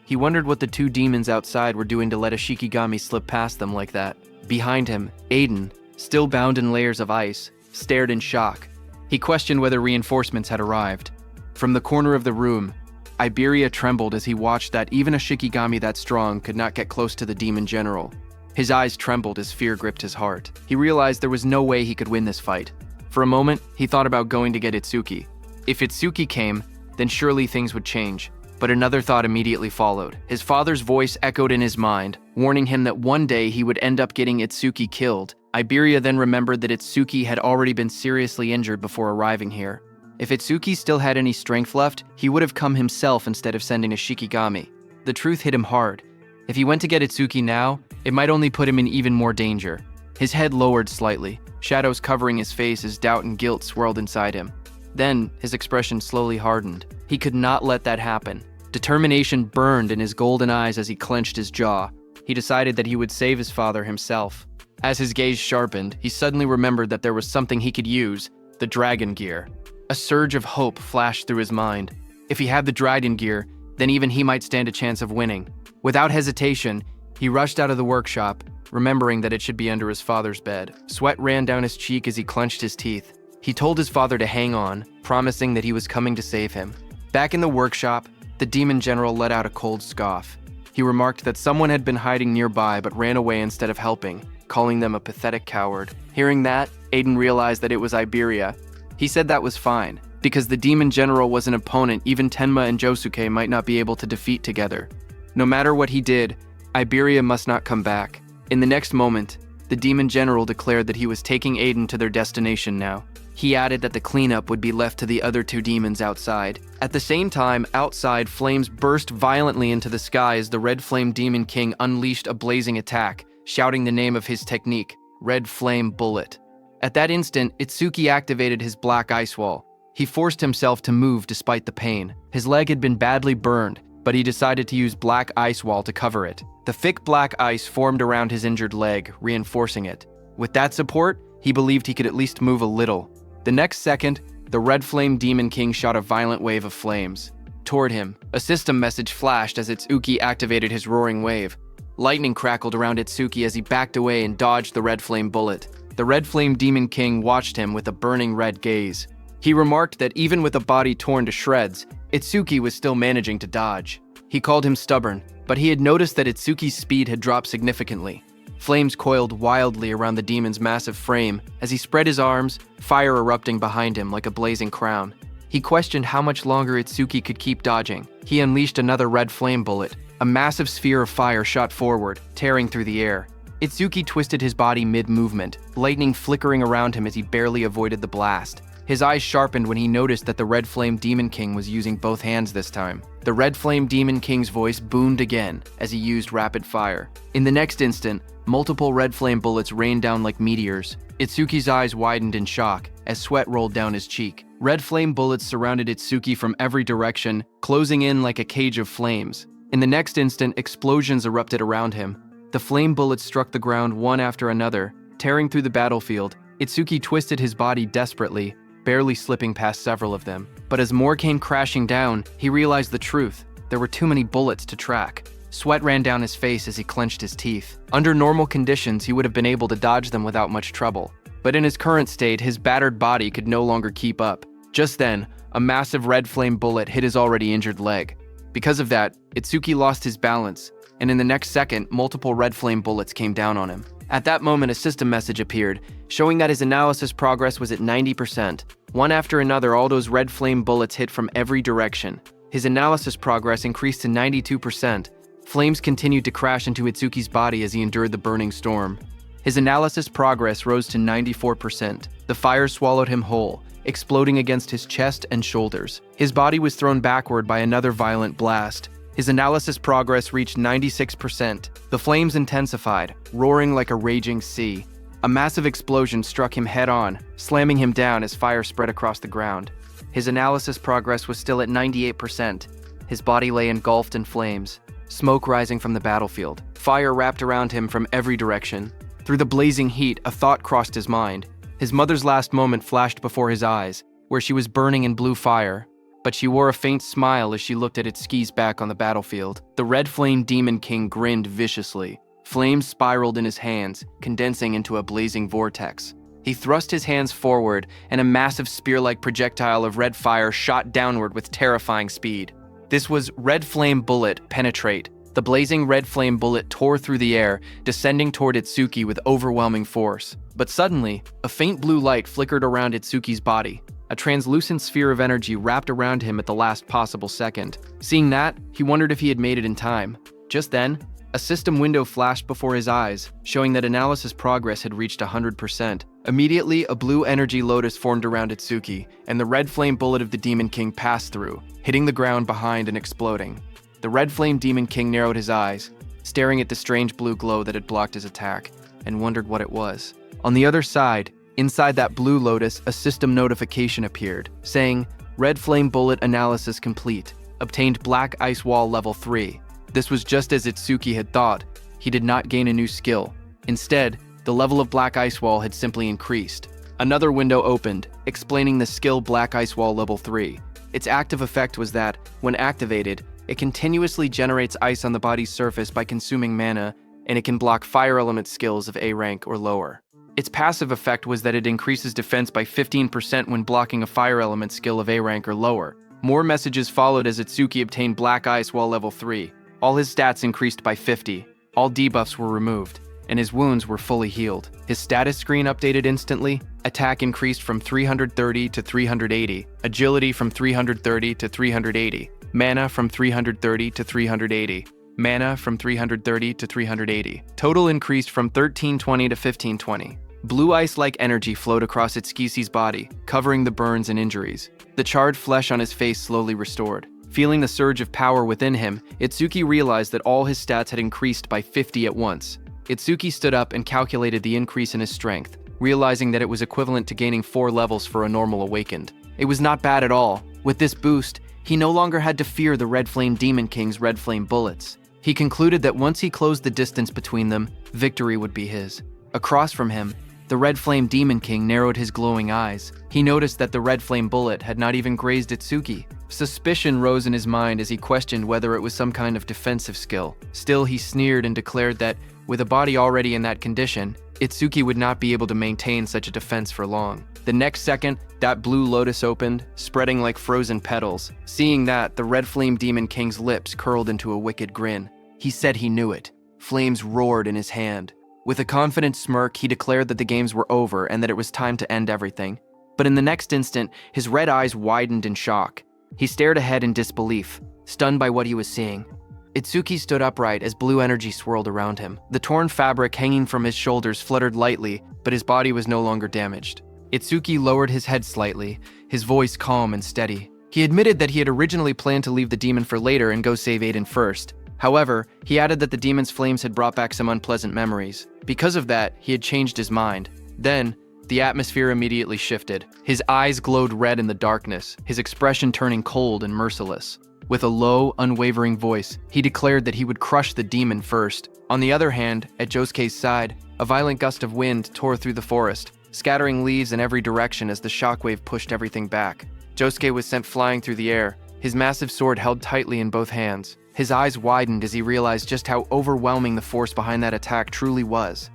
He wondered what the two demons outside were doing to let a Shikigami slip past them like that. Behind him, Aiden, still bound in layers of ice, stared in shock. He questioned whether reinforcements had arrived. From the corner of the room, Iberia trembled as he watched that even a Shikigami that strong could not get close to the demon general. His eyes trembled as fear gripped his heart. He realized there was no way he could win this fight. For a moment, he thought about going to get Itsuki. If Itsuki came, then surely things would change. But another thought immediately followed. His father's voice echoed in his mind, warning him that one day he would end up getting Itsuki killed. Iberia then remembered that Itsuki had already been seriously injured before arriving here. If Itsuki still had any strength left, he would have come himself instead of sending a Shikigami. The truth hit him hard. If he went to get Itsuki now, it might only put him in even more danger. His head lowered slightly, shadows covering his face as doubt and guilt swirled inside him. Then, his expression slowly hardened. He could not let that happen. Determination burned in his golden eyes as he clenched his jaw. He decided that he would save his father himself. As his gaze sharpened, he suddenly remembered that there was something he could use, the dragon gear. A surge of hope flashed through his mind. If he had the dragon gear, then even he might stand a chance of winning. Without hesitation, he rushed out of the workshop, remembering that it should be under his father's bed. Sweat ran down his cheek as he clenched his teeth. He told his father to hang on, promising that he was coming to save him. Back in the workshop, the demon general let out a cold scoff. He remarked that someone had been hiding nearby but ran away instead of helping, calling them a pathetic coward. Hearing that, Aiden realized that it was Iberia. He said that was fine, because the demon general was an opponent even Tenma and Josuke might not be able to defeat together. No matter what he did, Iberia must not come back. In the next moment, the demon general declared that he was taking Aiden to their destination now. He added that the cleanup would be left to the other two demons outside. At the same time, outside, flames burst violently into the sky as the Red Flame Demon King unleashed a blazing attack, shouting the name of his technique, Red Flame Bullet. At that instant, Itsuki activated his black ice wall. He forced himself to move despite the pain. His leg had been badly burned, but he decided to use black ice wall to cover it. The thick black ice formed around his injured leg, reinforcing it. With that support, he believed he could at least move a little. The next second, the Red Flame Demon King shot a violent wave of flames. Toward him, a system message flashed as Itsuki activated his roaring wave. Lightning crackled around Itsuki as he backed away and dodged the Red Flame bullet. The Red Flame Demon King watched him with a burning red gaze. He remarked that even with a body torn to shreds, Itsuki was still managing to dodge. He called him stubborn, but he had noticed that Itsuki's speed had dropped significantly. Flames coiled wildly around the demon's massive frame as he spread his arms, fire erupting behind him like a blazing crown. He questioned how much longer Itsuki could keep dodging. He unleashed another red flame bullet. A massive sphere of fire shot forward, tearing through the air. Itsuki twisted his body mid-movement, lightning flickering around him as he barely avoided the blast. His eyes sharpened when he noticed that the Red Flame Demon King was using both hands this time. The Red Flame Demon King's voice boomed again as he used rapid fire. In the next instant, multiple red flame bullets rained down like meteors. Itsuki's eyes widened in shock as sweat rolled down his cheek. Red flame bullets surrounded Itsuki from every direction, closing in like a cage of flames. In the next instant, explosions erupted around him. The flame bullets struck the ground one after another, tearing through the battlefield. Itsuki twisted his body desperately, barely slipping past several of them. But as more came crashing down, he realized the truth. There were too many bullets to track. Sweat ran down his face as he clenched his teeth. Under normal conditions, he would have been able to dodge them without much trouble. But in his current state, his battered body could no longer keep up. Just then, a massive red flame bullet hit his already injured leg. Because of that, Itsuki lost his balance, and in the next second, multiple red flame bullets came down on him. At that moment, a system message appeared, showing that his analysis progress was at 90%. One after another, all those red flame bullets hit from every direction. His analysis progress increased to 92%. Flames continued to crash into Itsuki's body as he endured the burning storm. His analysis progress rose to 94%. The fire swallowed him whole, exploding against his chest and shoulders. His body was thrown backward by another violent blast. His analysis progress reached 96%. The flames intensified, roaring like a raging sea. A massive explosion struck him head-on, slamming him down as fire spread across the ground. His analysis progress was still at 98%. His body lay engulfed in flames, smoke rising from the battlefield. Fire wrapped around him from every direction. Through the blazing heat, a thought crossed his mind. His mother's last moment flashed before his eyes, where she was burning in blue fire. But she wore a faint smile as she looked at Itsuki's back on the battlefield. The Red Flame Demon King grinned viciously. Flames spiraled in his hands, condensing into a blazing vortex. He thrust his hands forward, and a massive spear-like projectile of red fire shot downward with terrifying speed. This was Red Flame Bullet Penetrate. The blazing red flame bullet tore through the air, descending toward Itsuki with overwhelming force. But suddenly, a faint blue light flickered around Itsuki's body. A translucent sphere of energy wrapped around him at the last possible second. Seeing that, he wondered if he had made it in time. Just then, a system window flashed before his eyes, showing that analysis progress had reached 100%. Immediately, a blue energy lotus formed around Itsuki, and the red flame bullet of the Demon King passed through, hitting the ground behind and exploding. The Red Flame Demon King narrowed his eyes, staring at the strange blue glow that had blocked his attack, and wondered what it was. On the other side, inside that blue lotus, a system notification appeared, saying, Red Flame Bullet Analysis Complete. Obtained Black Ice Wall Level 3. This was just as Itsuki had thought. He did not gain a new skill. Instead, the level of Black Ice Wall had simply increased. Another window opened, explaining the skill Black Ice Wall Level 3. Its active effect was that, when activated, it continuously generates ice on the body's surface by consuming mana, and it can block fire element skills of A rank or lower. Its passive effect was that it increases defense by 15% when blocking a fire element skill of A rank or lower. More messages followed as Itsuki obtained Black Ice Wall Level 3. All his stats increased by 50. All debuffs were removed, and his wounds were fully healed. His status screen updated instantly. Attack increased from 330 to 380. Agility from 330 to 380. Mana from 330 to 380. Mana from 330 to 380. Total increased from 1320 to 1520. Blue ice-like energy flowed across Itsuki's body, covering the burns and injuries. The charred flesh on his face slowly restored. Feeling the surge of power within him, Itsuki realized that all his stats had increased by 50 at once. Itsuki stood up and calculated the increase in his strength, realizing that it was equivalent to gaining 4 levels for a normal awakened. It was not bad at all. With this boost, he no longer had to fear the Red Flame Demon King's red flame bullets. He concluded that once he closed the distance between them, victory would be his. Across from him, the Red Flame Demon King narrowed his glowing eyes. He noticed that the red flame bullet had not even grazed Itsuki. Suspicion rose in his mind as he questioned whether it was some kind of defensive skill. Still, he sneered and declared that, with a body already in that condition, Itsuki would not be able to maintain such a defense for long. The next second, that blue lotus opened, spreading like frozen petals. Seeing that, the Red Flame Demon King's lips curled into a wicked grin. He said he knew it. Flames roared in his hand. With a confident smirk, he declared that the games were over and that it was time to end everything. But in the next instant, his red eyes widened in shock. He stared ahead in disbelief, stunned by what he was seeing. Itsuki stood upright as blue energy swirled around him. The torn fabric hanging from his shoulders fluttered lightly, but his body was no longer damaged. Itsuki lowered his head slightly, his voice calm and steady. He admitted that he had originally planned to leave the demon for later and go save Aiden first. However, he added that the demon's flames had brought back some unpleasant memories. Because of that, he had changed his mind. Then, the atmosphere immediately shifted. His eyes glowed red in the darkness, his expression turning cold and merciless. With a low, unwavering voice, he declared that he would crush the demon first. On the other hand, at Josuke's side, a violent gust of wind tore through the forest, scattering leaves in every direction as the shockwave pushed everything back. Josuke was sent flying through the air, his massive sword held tightly in both hands. His eyes widened as he realized just how overwhelming the force behind that attack truly was.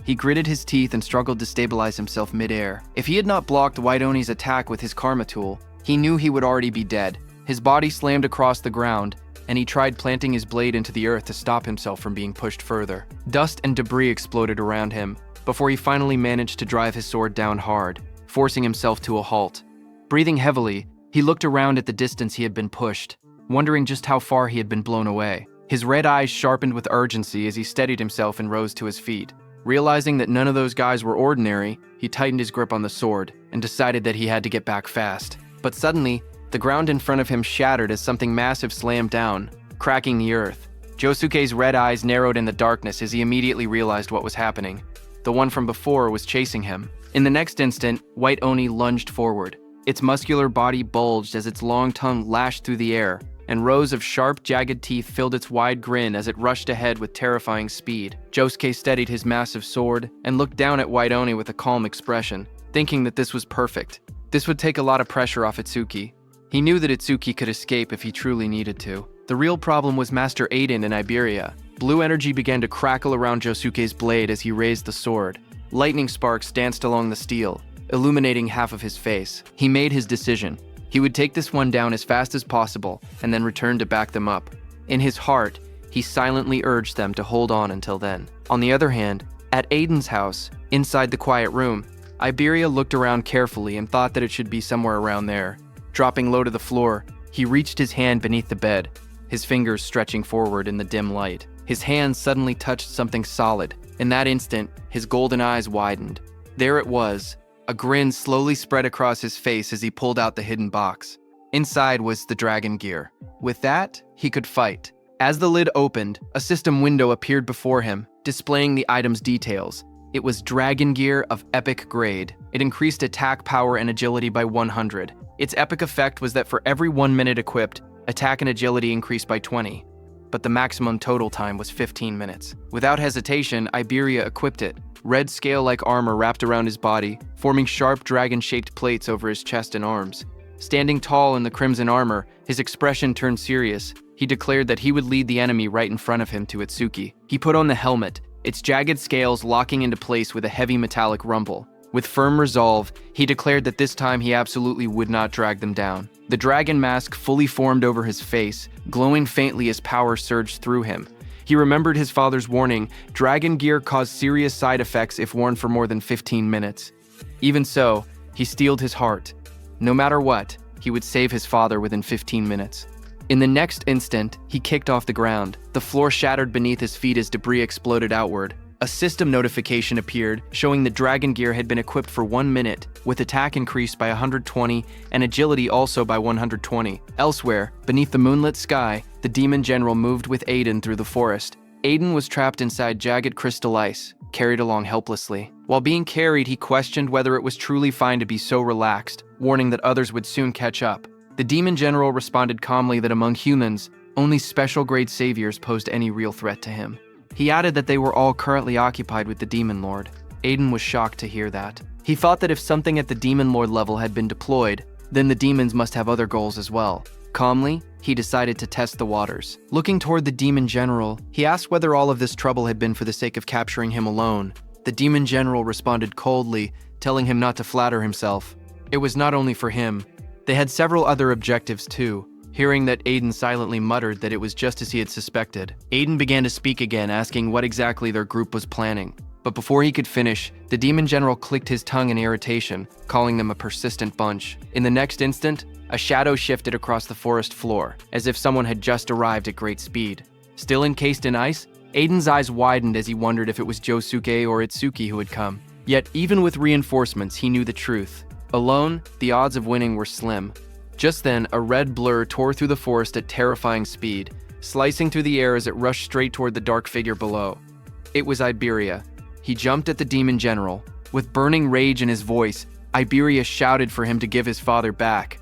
He gritted his teeth and struggled to stabilize himself mid-air. If he had not blocked White Oni's attack with his karma tool, he knew he would already be dead. His body slammed across the ground, and he tried planting his blade into the earth to stop himself from being pushed further. Dust and debris exploded around him, before he finally managed to drive his sword down hard, forcing himself to a halt. Breathing heavily, he looked around at the distance he had been pushed, wondering just how far he had been blown away. His red eyes sharpened with urgency as he steadied himself and rose to his feet. Realizing that none of those guys were ordinary, he tightened his grip on the sword and decided that he had to get back fast. But suddenly, the ground in front of him shattered as something massive slammed down, cracking the earth. Josuke's red eyes narrowed in the darkness as he immediately realized what was happening. The one from before was chasing him. In the next instant, White Oni lunged forward. Its muscular body bulged as its long tongue lashed through the air, and rows of sharp, jagged teeth filled its wide grin as it rushed ahead with terrifying speed. Josuke steadied his massive sword and looked down at White Oni with a calm expression, thinking that this was perfect. This would take a lot of pressure off Itsuki. He knew that Itsuki could escape if he truly needed to. The real problem was Master Aiden in Iberia. Blue energy began to crackle around Josuke's blade as he raised the sword. Lightning sparks danced along the steel, illuminating half of his face. He made his decision. He would take this one down as fast as possible and then return to back them up. In his heart, he silently urged them to hold on until then. On the other hand, at Aiden's house, inside the quiet room, Iberia looked around carefully and thought that it should be somewhere around there. Dropping low to the floor, he reached his hand beneath the bed, his fingers stretching forward in the dim light. His hand suddenly touched something solid. In that instant, his golden eyes widened. There it was. A grin slowly spread across his face as he pulled out the hidden box. Inside was the dragon gear. With that, he could fight. As the lid opened, a system window appeared before him, displaying the item's details. It was dragon gear of epic grade. It increased attack power and agility by 100. Its epic effect was that for every 1 minute equipped, attack and agility increased by 20. But the maximum total time was 15 minutes. Without hesitation, Iberia equipped it. Red scale-like armor wrapped around his body, forming sharp dragon-shaped plates over his chest and arms. Standing tall in the crimson armor, his expression turned serious. He declared that he would lead the enemy right in front of him to Itsuki. He put on the helmet, its jagged scales locking into place with a heavy metallic rumble. With firm resolve, he declared that this time he absolutely would not drag them down. The dragon mask fully formed over his face, glowing faintly as power surged through him. He remembered his father's warning, dragon gear caused serious side effects if worn for more than 15 minutes. Even so, he steeled his heart. No matter what, he would save his father within 15 minutes. In the next instant, he kicked off the ground. The floor shattered beneath his feet as debris exploded outward. A system notification appeared, showing the dragon gear had been equipped for 1 minute, with attack increased by 120 and agility also by 120. Elsewhere, beneath the moonlit sky, the demon general moved with Aiden through the forest. Aiden was trapped inside jagged crystal ice, carried along helplessly. While being carried, he questioned whether it was truly fine to be so relaxed, warning that others would soon catch up. The demon general responded calmly that among humans, only special-grade saviors posed any real threat to him. He added that they were all currently occupied with the Demon Lord. Aiden was shocked to hear that. He thought that if something at the Demon Lord level had been deployed, then the demons must have other goals as well. Calmly, he decided to test the waters. Looking toward the Demon General, he asked whether all of this trouble had been for the sake of capturing him alone. The Demon General responded coldly, telling him not to flatter himself. It was not only for him. They had several other objectives too. Hearing that, Aiden silently muttered that it was just as he had suspected. Aiden began to speak again, asking what exactly their group was planning. But before he could finish, the Demon General clicked his tongue in irritation, calling them a persistent bunch. In the next instant, a shadow shifted across the forest floor, as if someone had just arrived at great speed. Still encased in ice, Aiden's eyes widened as he wondered if it was Josuke or Itsuki who had come. Yet, even with reinforcements, he knew the truth. Alone, the odds of winning were slim. Just then, a red blur tore through the forest at terrifying speed, slicing through the air as it rushed straight toward the dark figure below. It was Iberia. He jumped at the demon general. With burning rage in his voice, Iberia shouted for him to give his father back.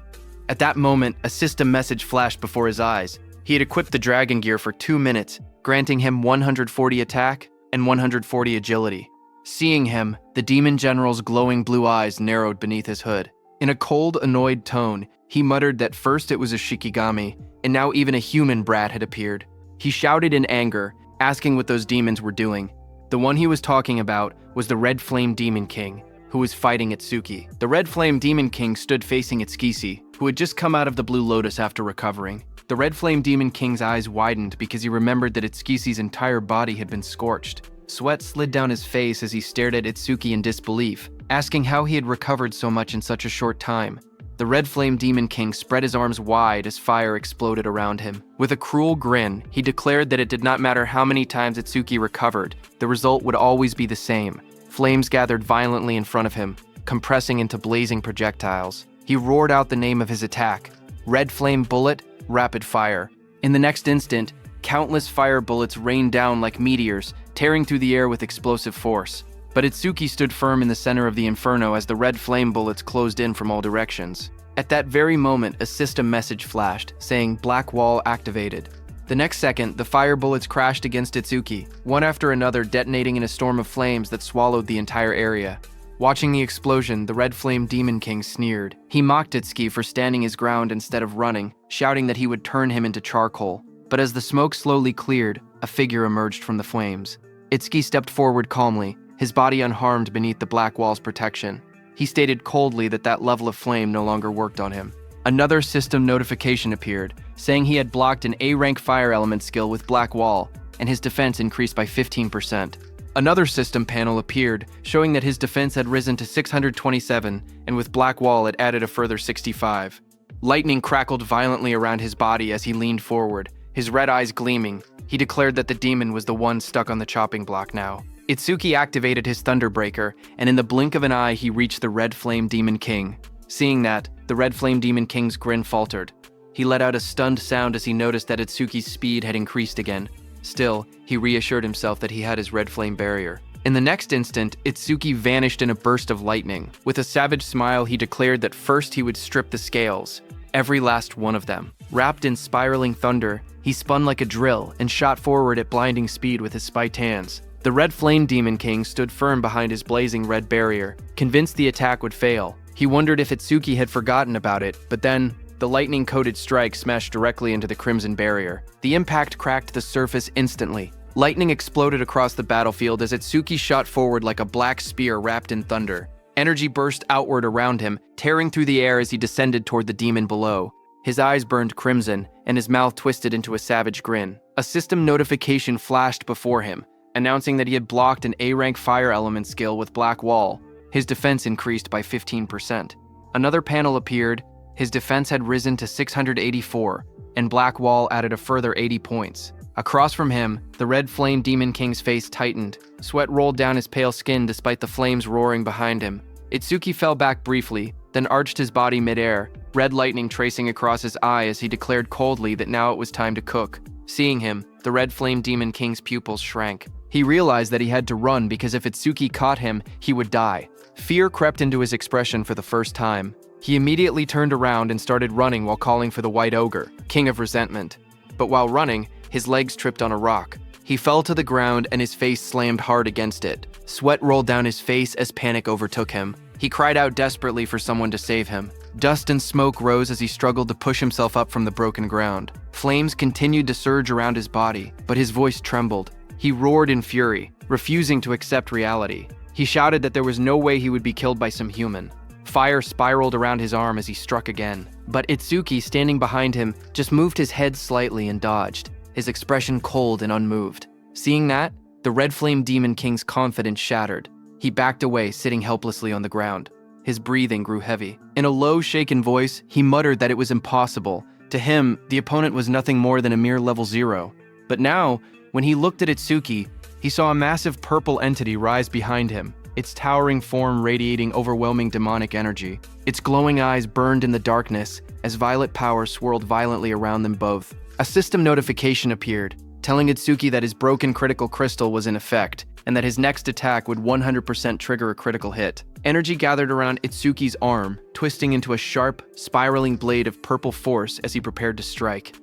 At that moment, a system message flashed before his eyes. He had equipped the dragon gear for 2 minutes, granting him 140 attack and 140 agility. Seeing him, the demon general's glowing blue eyes narrowed beneath his hood. In a cold, annoyed tone, he muttered that first it was a Shikigami, and now even a human brat had appeared. He shouted in anger, asking what those demons were doing. The one he was talking about was the Red Flame Demon King, who was fighting Itsuki. The Red Flame Demon King stood facing Itsukisi, who had just come out of the Blue Lotus after recovering. The Red Flame Demon King's eyes widened because he remembered that Itsukisi's entire body had been scorched. Sweat slid down his face as he stared at Itsuki in disbelief, asking how he had recovered so much in such a short time. The Red Flame Demon King spread his arms wide as fire exploded around him. With a cruel grin, he declared that it did not matter how many times Itsuki recovered, the result would always be the same. Flames gathered violently in front of him, compressing into blazing projectiles. He roared out the name of his attack: Red Flame Bullet, Rapid Fire. In the next instant, countless fire bullets rained down like meteors, tearing through the air with explosive force. But Itsuki stood firm in the center of the inferno as the red flame bullets closed in from all directions. At that very moment, a system message flashed, saying Black Wall activated. The next second, the fire bullets crashed against Itsuki, one after another detonating in a storm of flames that swallowed the entire area. Watching the explosion, the Red Flame Demon King sneered. He mocked Itsuki for standing his ground instead of running, shouting that he would turn him into charcoal. But as the smoke slowly cleared, a figure emerged from the flames. Itsuki stepped forward calmly, his body unharmed beneath the black wall's protection. He stated coldly that that level of flame no longer worked on him. Another system notification appeared, saying he had blocked an A-rank fire element skill with Black Wall, and his defense increased by 15%. Another system panel appeared, showing that his defense had risen to 627, and with Black Wall it added a further 65. Lightning crackled violently around his body as he leaned forward, his red eyes gleaming. He declared that the demon was the one stuck on the chopping block now. Itsuki activated his Thunderbreaker, and in the blink of an eye he reached the Red Flame Demon King. Seeing that, the Red Flame Demon King's grin faltered. He let out a stunned sound as he noticed that Itsuki's speed had increased again. Still, he reassured himself that he had his Red Flame barrier. In the next instant, Itsuki vanished in a burst of lightning. With a savage smile, he declared that first he would strip the scales, every last one of them. Wrapped in spiraling thunder, he spun like a drill and shot forward at blinding speed with his spiked hands. The Red Flame Demon King stood firm behind his blazing red barrier, convinced the attack would fail. He wondered if Itsuki had forgotten about it, but then, the lightning-coated strike smashed directly into the crimson barrier. The impact cracked the surface instantly. Lightning exploded across the battlefield as Itsuki shot forward like a black spear wrapped in thunder. Energy burst outward around him, tearing through the air as he descended toward the demon below. His eyes burned crimson, and his mouth twisted into a savage grin. A system notification flashed before him, announcing that he had blocked an A-rank fire element skill with Black Wall. His defense increased by 15%. Another panel appeared. His defense had risen to 684, and Black Wall added a further 80 points. Across from him, the Red Flame Demon King's face tightened. Sweat rolled down his pale skin despite the flames roaring behind him. Itsuki fell back briefly, then arched his body midair, red lightning tracing across his eye as he declared coldly that now it was time to cook. Seeing him, the Red Flame Demon King's pupils shrank. He realized that he had to run because if Itsuki caught him, he would die. Fear crept into his expression for the first time. He immediately turned around and started running while calling for the White Ogre, King of Resentment. But while running, his legs tripped on a rock. He fell to the ground and his face slammed hard against it. Sweat rolled down his face as panic overtook him. He cried out desperately for someone to save him. Dust and smoke rose as he struggled to push himself up from the broken ground. Flames continued to surge around his body, but his voice trembled. He roared in fury, refusing to accept reality. He shouted that there was no way he would be killed by some human. Fire spiraled around his arm as he struck again. But Itsuki, standing behind him, just moved his head slightly and dodged, his expression cold and unmoved. Seeing that, the Red Flame Demon King's confidence shattered. He backed away, sitting helplessly on the ground. His breathing grew heavy. In a low, shaken voice, he muttered that it was impossible. To him, the opponent was nothing more than a mere level 0. But now, when he looked at Itsuki, he saw a massive purple entity rise behind him. its towering form radiating overwhelming demonic energy. Its glowing eyes burned in the darkness as violet power swirled violently around them both. A system notification appeared, telling Itsuki that his broken critical crystal was in effect, and that his next attack would 100% trigger a critical hit. Energy gathered around Itsuki's arm, twisting into a sharp, spiraling blade of purple force as he prepared to strike.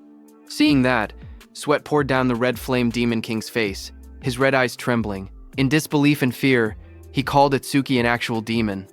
Seeing that, sweat poured down the red flame Demon King's face, his red eyes trembling. In disbelief and fear, he called Itsuki an actual demon.